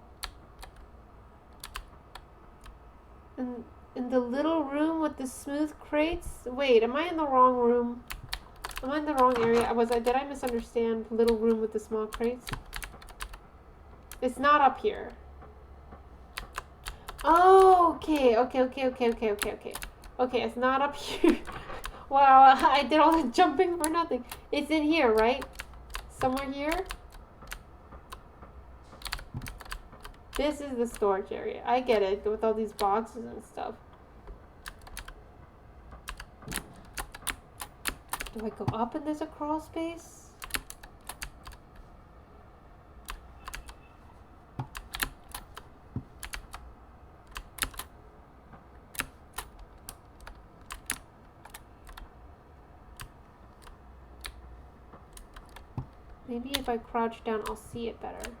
In the little room with the smooth crates? Wait, am I in the wrong room? Am I in the wrong area? Did I misunderstand little room with the small crates? It's not up here. Oh, okay. Okay, it's not up here. Wow, I did all the jumping for nothing. It's in here, right? Somewhere here? This is the storage area. I get it, with all these boxes and stuff. Do I go up and there's a crawl space? Maybe if I crouch down, I'll see it better.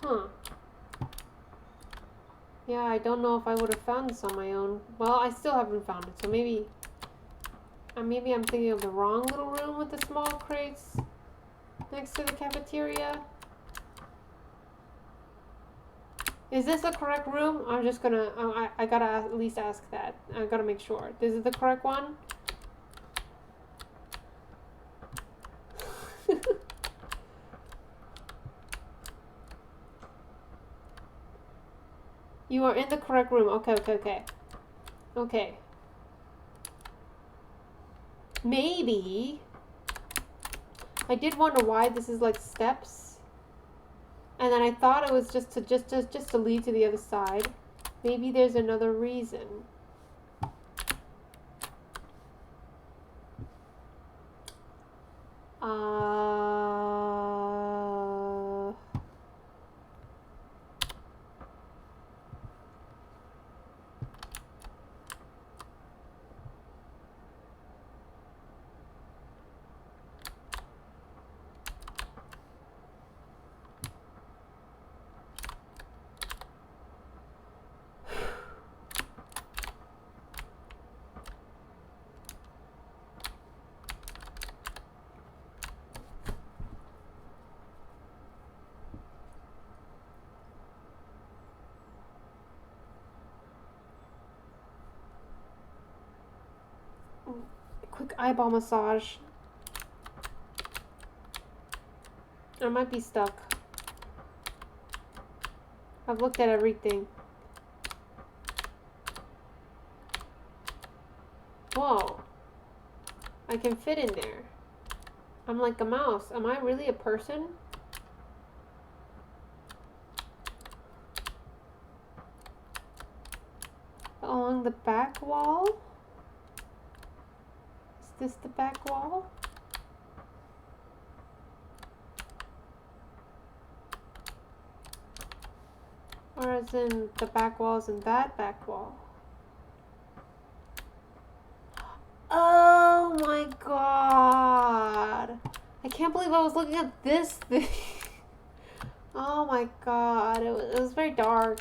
Huh. Yeah, I don't know if I would have found this on my own. Well, I still haven't found it, so maybe I'm thinking of the wrong little room with the small crates next to the cafeteria. Is this the correct room? I'm just gonna, I gotta at least ask that. I gotta make sure. This is the correct one? You are in the correct room. Okay. Maybe. I did wonder why this is like steps. And then I thought it was just to lead to the other side. Maybe there's another reason. quick eyeball massage. I might be stuck. I've looked at everything. Whoa. I can fit in there. I'm like a mouse. Am I really a person? Along the back wall? Is this the back wall? Or is in the back walls in that back wall? Oh my god. I can't believe I was looking at this thing. Oh my god. It was very dark.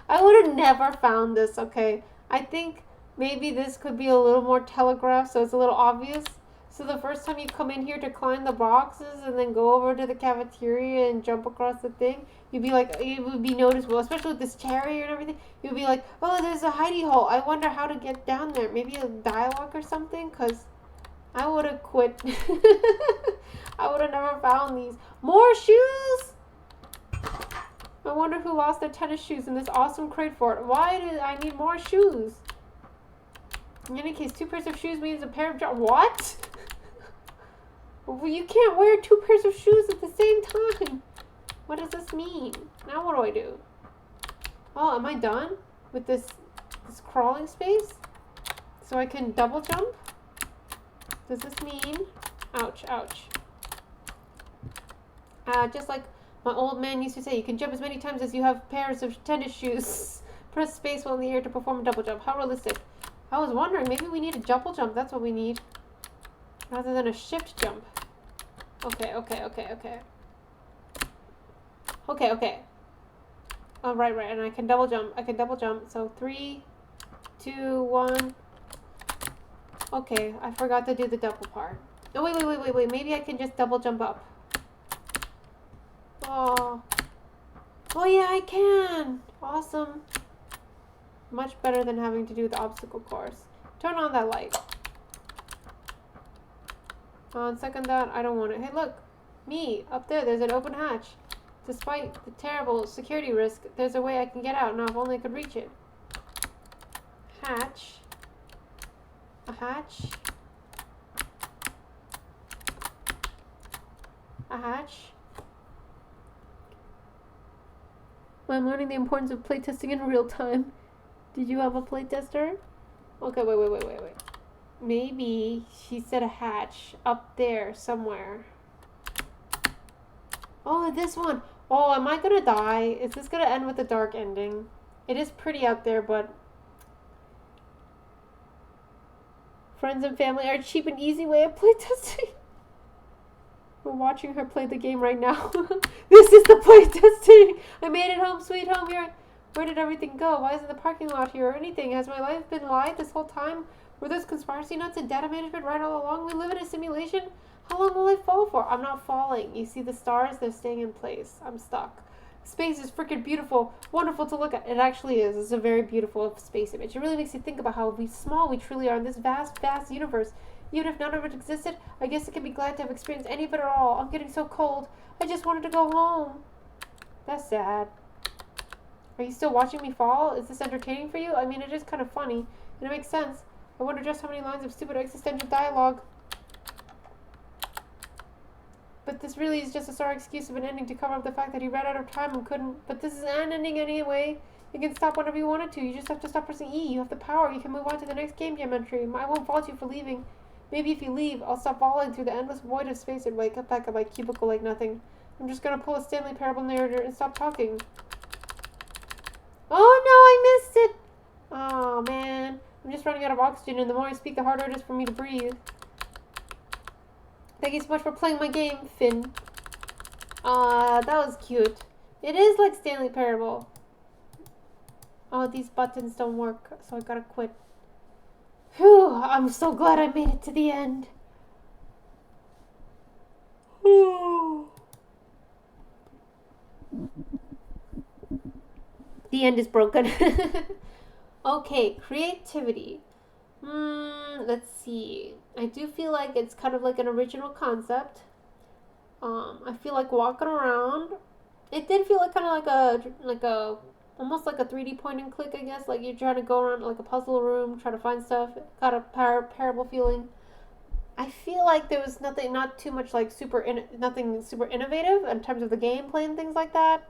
I would have never found this, okay? I think maybe this could be a little more telegraphed so it's a little obvious. So the first time you come in here to climb the boxes and then go over to the cafeteria and jump across the thing, you'd be like, it would be noticeable, especially with this cherry and everything. You'd be like, oh, there's a hidey hole. I wonder how to get down there. Maybe a dialogue or something, because I would have quit. I would have never found these. More shoes? I wonder who lost their tennis shoes in this awesome crate fort. Why did I need more shoes? In any case, 2 pairs of shoes means a pair of what? Well, you can't wear 2 pairs of shoes at the same time. What does this mean? Now what do I do? Oh, am I done with this crawling space? So I can double jump? Does this mean? Ouch, ouch. Just like my old man used to say, you can jump as many times as you have pairs of tennis shoes. Press space while in the air to perform a double jump. How realistic. I was wondering, maybe we need a double jump. That's what we need. Rather than a shift jump. Okay. Oh, right. And I can double jump. So 3, 2, 1. Okay, I forgot to do the double part. Oh, wait. Maybe I can just double jump up. Oh yeah, I can. Awesome. Much better than having to do the obstacle course. Turn on that light. On second thought, I don't want it. Hey, look. Me. Up there. There's an open hatch. Despite the terrible security risk, there's a way I can get out. Now, if only I could reach it. Hatch. A hatch. A hatch. I'm learning the importance of playtesting in real time. Did you have a playtester? Okay, wait. Maybe she said a hatch up there somewhere. Oh, this one. Oh, am I gonna die? Is this gonna end with a dark ending? It is pretty out there, but friends and family are a cheap and easy way of playtesting. We're watching her play the game right now. This is the playtesting. I made it home, sweet home. Here. Where did everything go? Why isn't the parking lot here or anything? Has my life been lied this whole time? Were those conspiracy nuts and data management right all along? We live in a simulation? How long will I fall for? I'm not falling. You see the stars? They're staying in place. I'm stuck. Space is freaking beautiful. Wonderful to look at. It actually is. It's a very beautiful space image. It really makes you think about how small we truly are in this vast, vast universe. Even if none of it existed, I guess I can be glad to have experienced any of it at all. I'm getting so cold. I just wanted to go home. That's sad. Are you still watching me fall? Is this entertaining for you? I mean, it is kind of funny, and it makes sense. I wonder just how many lines of stupid existential dialogue. But this really is just a sorry excuse of an ending to cover up the fact that he ran out of time and couldn't. But this is an ending anyway. You can stop whenever you wanted to. You just have to stop pressing E. You have the power. You can move on to the next game jam entry. I won't fault you for leaving. Maybe if you leave, I'll stop falling through the endless void of space and wake up back at my cubicle like nothing. I'm just gonna pull a Stanley Parable narrator and stop talking. Oh no, I missed it! Oh man. I'm just running out of oxygen, and the more I speak, the harder it is for me to breathe. Thank you so much for playing my game, Finn. That was cute. It is like Stanley Parable. Oh, these buttons don't work, so I gotta quit. Whew, I'm so glad I made it to the end. The end is broken. Okay, creativity. Let's see. I do feel like it's kind of like an original concept. I feel like walking around. It did feel like kind of like a almost like a 3D point and click, I guess. Like you're trying to go around like a puzzle room, try to find stuff. Got a parable feeling. I feel like there was not too much like nothing super innovative in terms of the gameplay and things like that.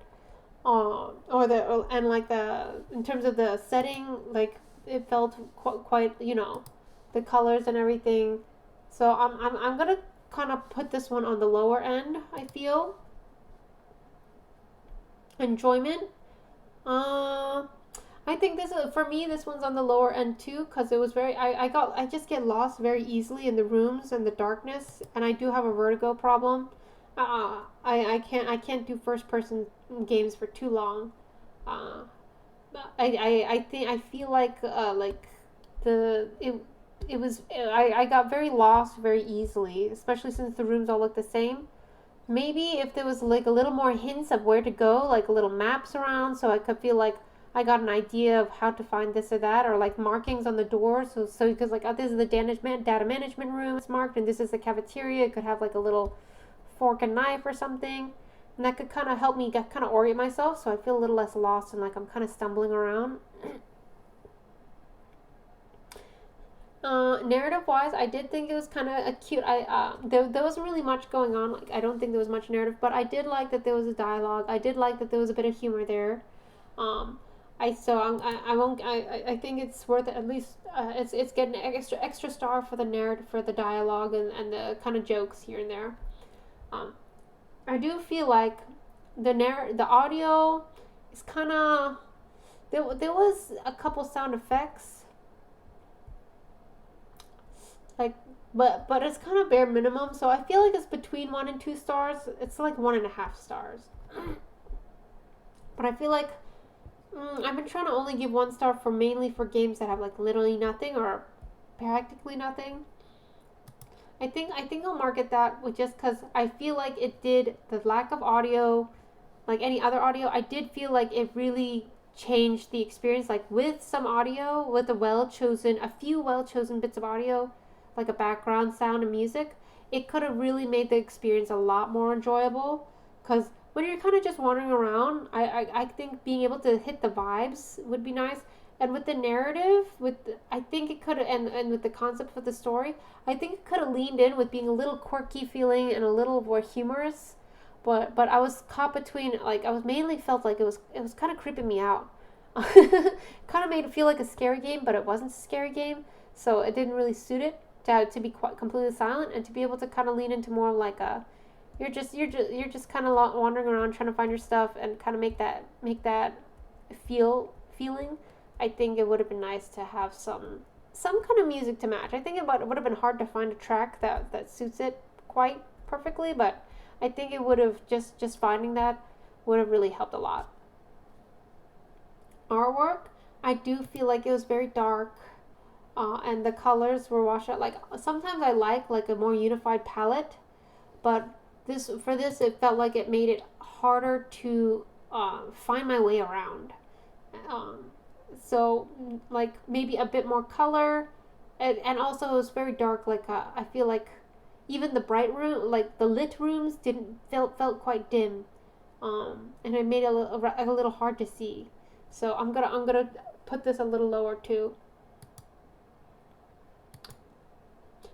In terms of the setting, like it felt quite the colors and everything. So I'm gonna kind of put this one on the lower end. I feel enjoyment. I think this is for me. This one's on the lower end too, because it was very. I just get lost very easily in the rooms and the darkness, and I do have a vertigo problem. I can't do first person games for too long. Uh, I feel like the it was I got very lost very easily, especially since the rooms all look the same. Maybe if there was like a little more hints of where to go, like little maps around, so I could feel like I got an idea of how to find this or that, or like markings on the door. So because like this is the data management room, it's marked, and this is the cafeteria. It could have like a little fork and knife or something, and that could kind of help me kind of orient myself, so I feel a little less lost and like I'm kind of stumbling around. Narrative wise, I did think it was kind of a cute. There wasn't really much going on. Like I don't think there was much narrative, but I did like that there was a dialogue. I did like that there was a bit of humor there. I think it's worth it. At least it's getting an extra star for the narrative, for the dialogue and the kind of jokes here and there. I do feel like the audio is kind of there was a couple sound effects like but it's kind of bare minimum, so I feel like it's between 1 and 2 stars. It's like 1.5 stars. But I feel like I've been trying to only give 1 star for mainly for games that have like literally nothing or practically nothing. I think I'll market that with just because I feel like it did the lack of audio, like any other audio. I did feel like it really changed the experience. Like with some audio, with a few well chosen bits of audio, like a background sound and music, it could have really made the experience a lot more enjoyable. Because when you're kind of just wandering around, I think being able to hit the vibes would be nice. And with the narrative, I think it could have, and with the concept of the story, I think it could have leaned in with being a little quirky feeling and a little more humorous. But I was caught between, like, I was mainly felt like it was kind of creeping me out. Kind of made it feel like a scary game, but it wasn't a scary game, so it didn't really suit it to be quite completely silent and to be able to kind of lean into more like a you're just kind of wandering around trying to find your stuff and kind of make that feeling. I think it would have been nice to have some kind of music to match. I think it would have been hard to find a track that suits it quite perfectly, but I think it would have just finding that would have really helped a lot. Artwork, I do feel like it was very dark. And the colors were washed out. Like sometimes I like a more unified palette, but this it felt like it made it harder to find my way around. So like maybe a bit more color, and also it was very dark. Like I feel like even the bright room, like the lit rooms, felt quite dim, and it made it a little hard to see. So I'm gonna put this a little lower too.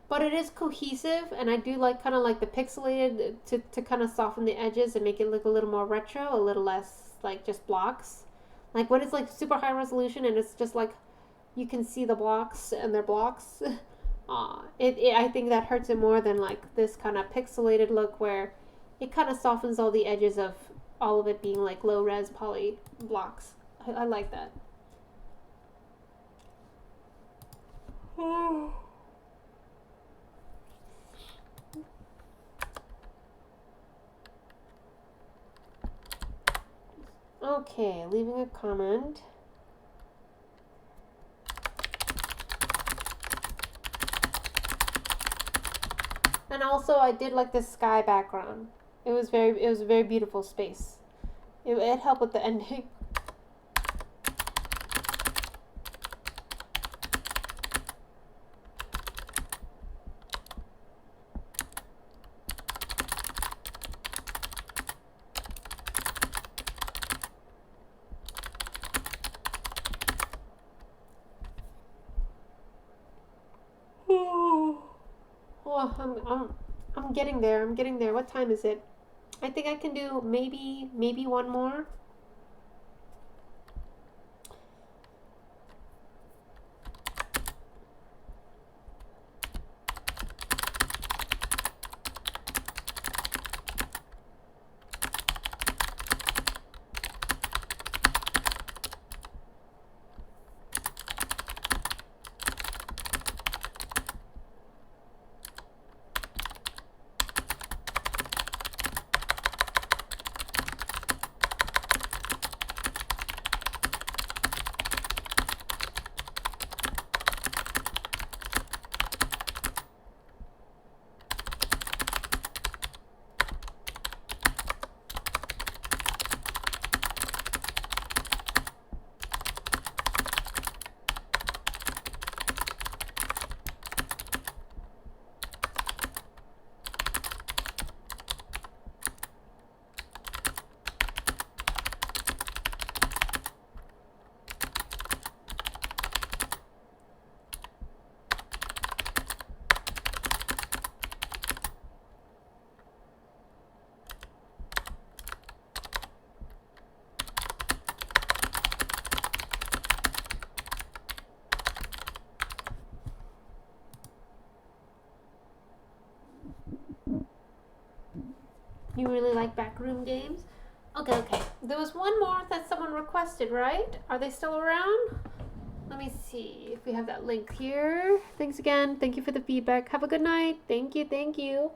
But it is cohesive, and I do like kind of like the pixelated to kind of soften the edges and make it look a little more retro, a little less like just blocks. Like when it's like super high resolution and it's just like you can see the blocks and they're blocks. I think that hurts it more than like this kind of pixelated look where it kind of softens all the edges of all of it being like low res poly blocks. I like that. Okay, leaving a comment. And also, I did like the sky background. It was a very beautiful space. It helped with the ending. I'm getting there. I'm getting there. What time is it? I think I can do maybe one more. You really like backroom games? Okay. There was one more that someone requested, right? Are they still around? Let me see if we have that link here. Thanks again. Thank you for the feedback. Have a good night. Thank you.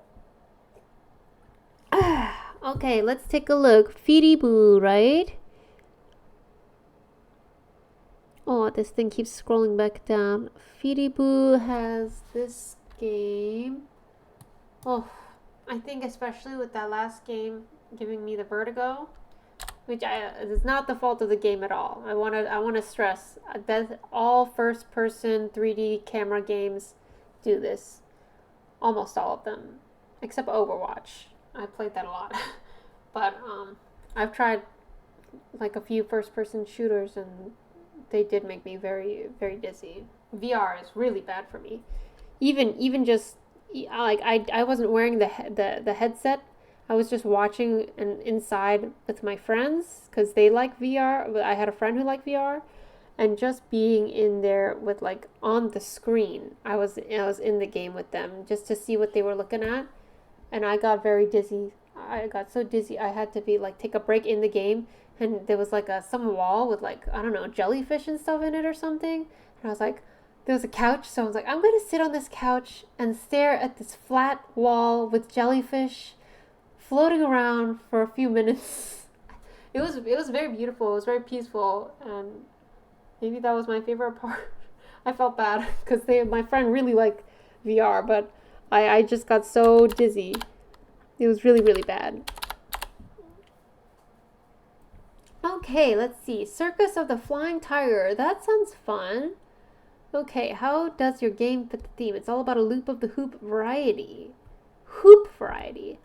Okay, let's take a look. Feedy Boo, right? Oh, this thing keeps scrolling back down. Feedy Boo has this game. Oh, I think especially with that last game giving me the vertigo, which is not the fault of the game at all. I want to stress that all first-person 3D camera games do this. Almost all of them, except Overwatch. I played that a lot, but I've tried like a few first-person shooters, and they did make me very, very dizzy. VR is really bad for me. Even just like I wasn't wearing the headset. I was just watching and inside with my friends because they like VR. I had a friend who liked VR, and just being in there with like on the screen, I was in the game with them just to see what they were looking at, and I got very dizzy. I got so dizzy I had to be like take a break in the game, and there was like some wall with like I don't know jellyfish and stuff in it or something, and I was like. There was a couch, so I was like, I'm going to sit on this couch and stare at this flat wall with jellyfish floating around for a few minutes. It was very beautiful. It was very peaceful, and maybe that was my favorite part. I felt bad because my friend really liked VR, but I just got so dizzy. It was really, really bad. Okay, let's see. Circus of the Flying Tiger. That sounds fun. Okay, how does your game fit the theme? It's all about a loop of the hoop variety. Hoop variety.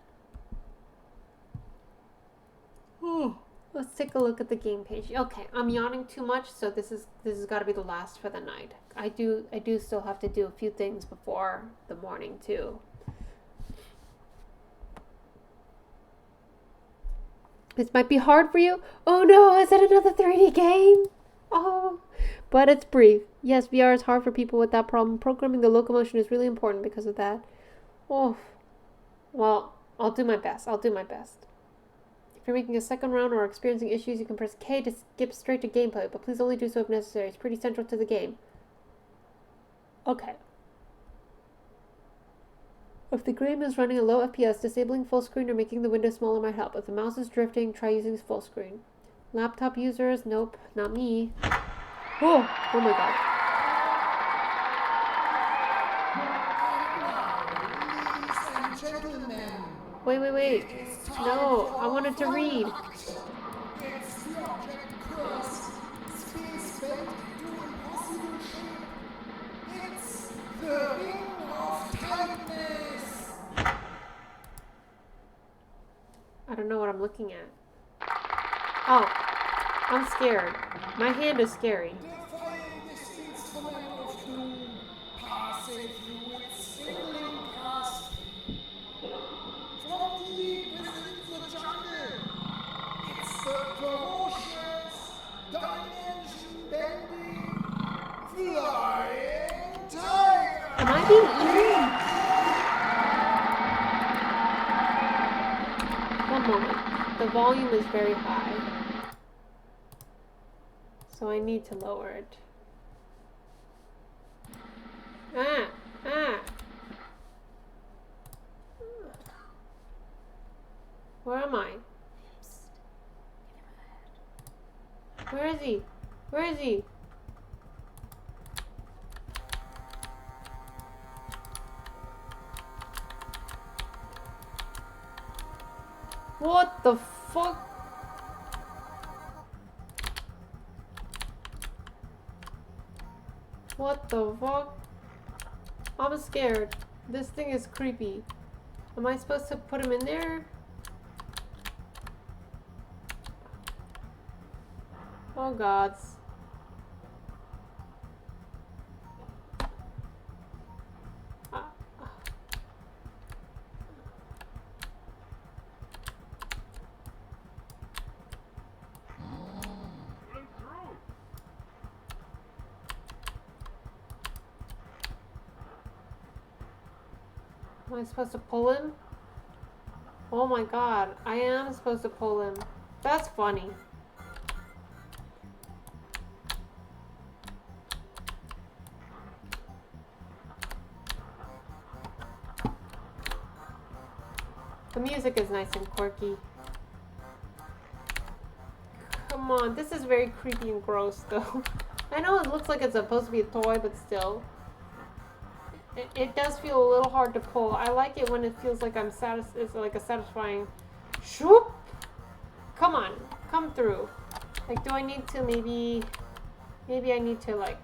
Let's take a look at the game page. Okay, I'm yawning too much, so this is got to be the last for the night. I do still have to do a few things before the morning too. This might be hard for you. Oh no, is it another 3D game? Oh, but it's brief. Yes, VR is hard for people with that problem. Programming the locomotion is really important because of that. Oh, well, I'll do my best. If you're making a second round or experiencing issues, you can press K to skip straight to gameplay, but please only do so if necessary. It's pretty central to the game. Okay. If the game is running a low FPS, disabling full screen or making the window smaller might help. If the mouse is drifting, try using full screen. Laptop users, nope, not me. Oh my god. Wait. No, I wanted to read. It's the object cursed. Space bent into impossible shape. It's the ring of tightness. I don't know what I'm looking at. Oh, I'm scared. My hand is scary. Defying this instrument of doom, passing through its singling past, One moment. The volume is very high. So I need to lower it. Ah! Ah! Where am I? Where is he? Where is he? What the fuck? What the fuck? I'm scared. This thing is creepy. Am I supposed to put him in there? Oh gods. Am I supposed to pull him? Oh my god, I am supposed to pull him. That's funny. The music is nice and quirky. Come on, this is very creepy and gross though. I know it looks like it's supposed to be a toy, but still. It does feel a little hard to pull. I like it when it feels like it's like a satisfying shoop. Come on, come through. Like, do I need to maybe I need to like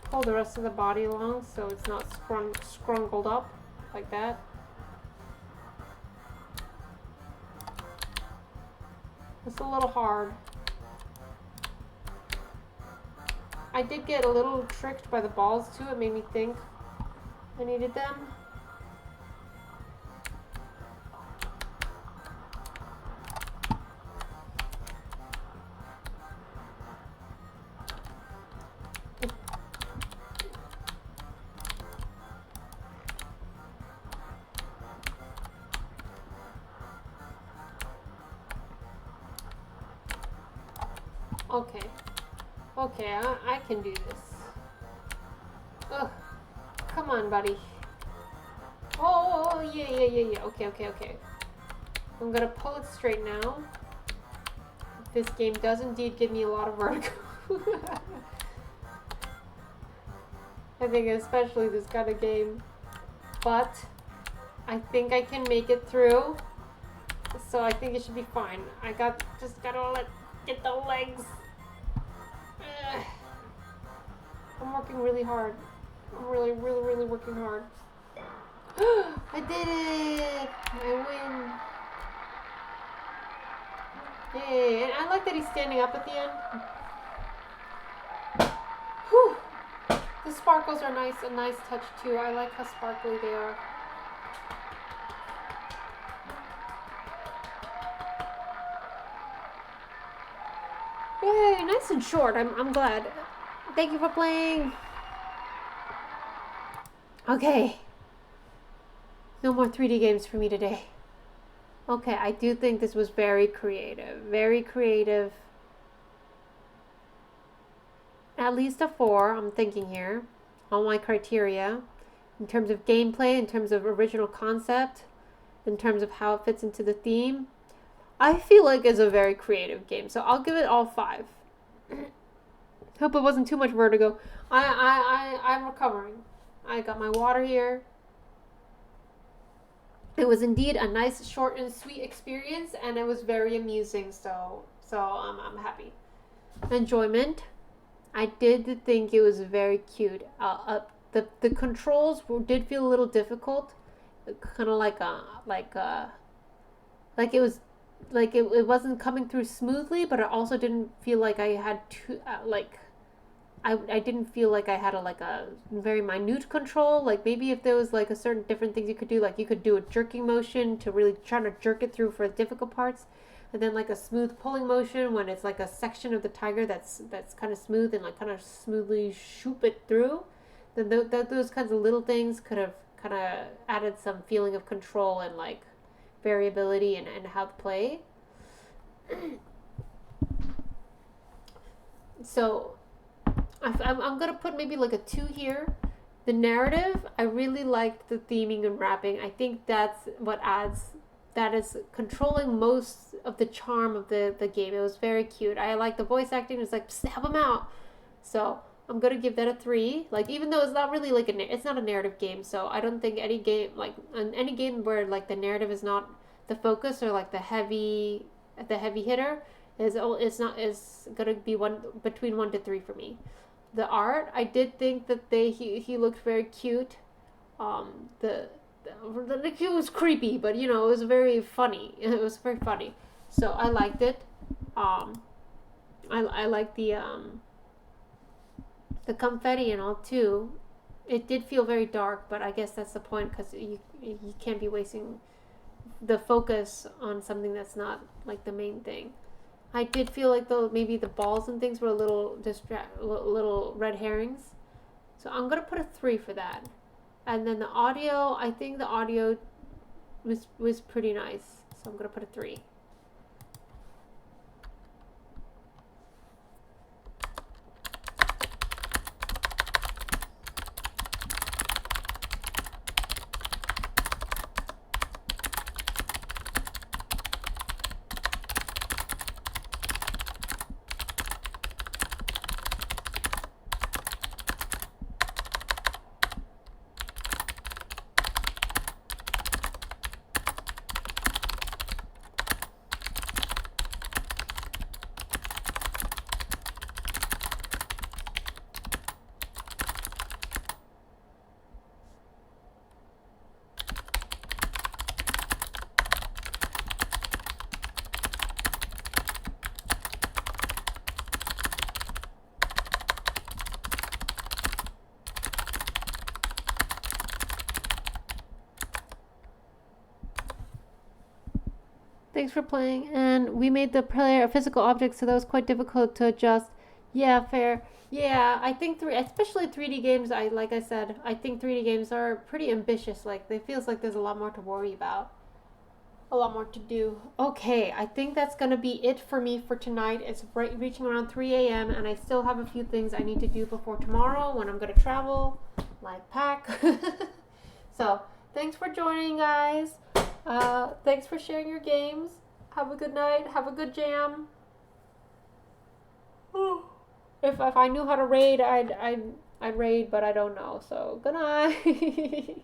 pull the rest of the body along so it's not scrungled up like that. It's a little hard. I did get a little tricked by the balls too. It made me think I needed them. Okay. Okay, I can do this. Ugh. Come on, buddy. Oh, yeah. Okay. I'm gonna pull it straight now. This game does indeed give me a lot of vertigo. I think especially this kind of game. But I think I can make it through. So I think it should be fine. Just gotta get the legs. Ugh. I'm working really hard. I'm really working hard. I did it! I win. Yay, and I like that he's standing up at the end. Whew. The sparkles are nice, a nice touch too. I like how sparkly they are. Yay, nice and short. I'm glad. Thank you for playing. Okay. No more 3D games for me today. Okay, I do think this was very creative. Very creative. At least a 4, I'm thinking here. All my criteria. In terms of gameplay, in terms of original concept, in terms of how it fits into the theme. I feel like it's a very creative game, so I'll give it all 5. Hope it wasn't too much vertigo. I'm recovering. I got my water here. It was indeed a nice, short, and sweet experience, and it was very amusing. So I'm happy. Enjoyment. I did think it was very cute. The controls did feel a little difficult, kind of like it was. Like it wasn't coming through smoothly, but it also didn't feel like I had to I didn't feel like I had a very minute control. Like maybe if there was like a certain different things you could do, like you could do a jerking motion to really try to jerk it through for difficult parts, and then like a smooth pulling motion when it's like a section of the tiger that's kind of smooth and like kind of smoothly shoop it through. Then those kinds of little things could have kind of added some feeling of control and like variability and how to play. So I'm gonna put maybe like a 2 here. The narrative, I really liked the theming and rapping. I think that's what that is controlling most of the charm of the game. It was very cute. I like the voice acting. It's like, snap them out. So I'm gonna give that a 3. Like, even though it's not really like it's not a narrative game, so I don't think any game, like any game where like the narrative is not the focus or like the heavy hitter is gonna be between 1 to 3 for me. The art, I did think that he looked very cute. The it was creepy, but you know, it was very funny. It was very funny, so I liked it. I like the confetti and all too. It did feel very dark, but I guess that's the point, because you can't be wasting the focus on something that's not like the main thing. I did feel like maybe the balls and things were a little little red herrings. So I'm gonna put a 3 for that. And then the audio, I think the audio was pretty nice. So I'm gonna put a 3. Thanks for playing. And we made the player a physical object, so that was quite difficult to adjust. Yeah, fair. Yeah, I think especially 3D games, like I said, I think 3D games are pretty ambitious. Like, it feels like there's a lot more to worry about. A lot more to do. Okay, I think that's going to be it for me for tonight. It's reaching around 3 a.m. and I still have a few things I need to do before tomorrow when I'm going to travel, like pack. So, thanks for joining, guys. Thanks for sharing your games. Have a good night. Have a good jam. If I knew how to raid, I'd raid, but I don't know. So, good night.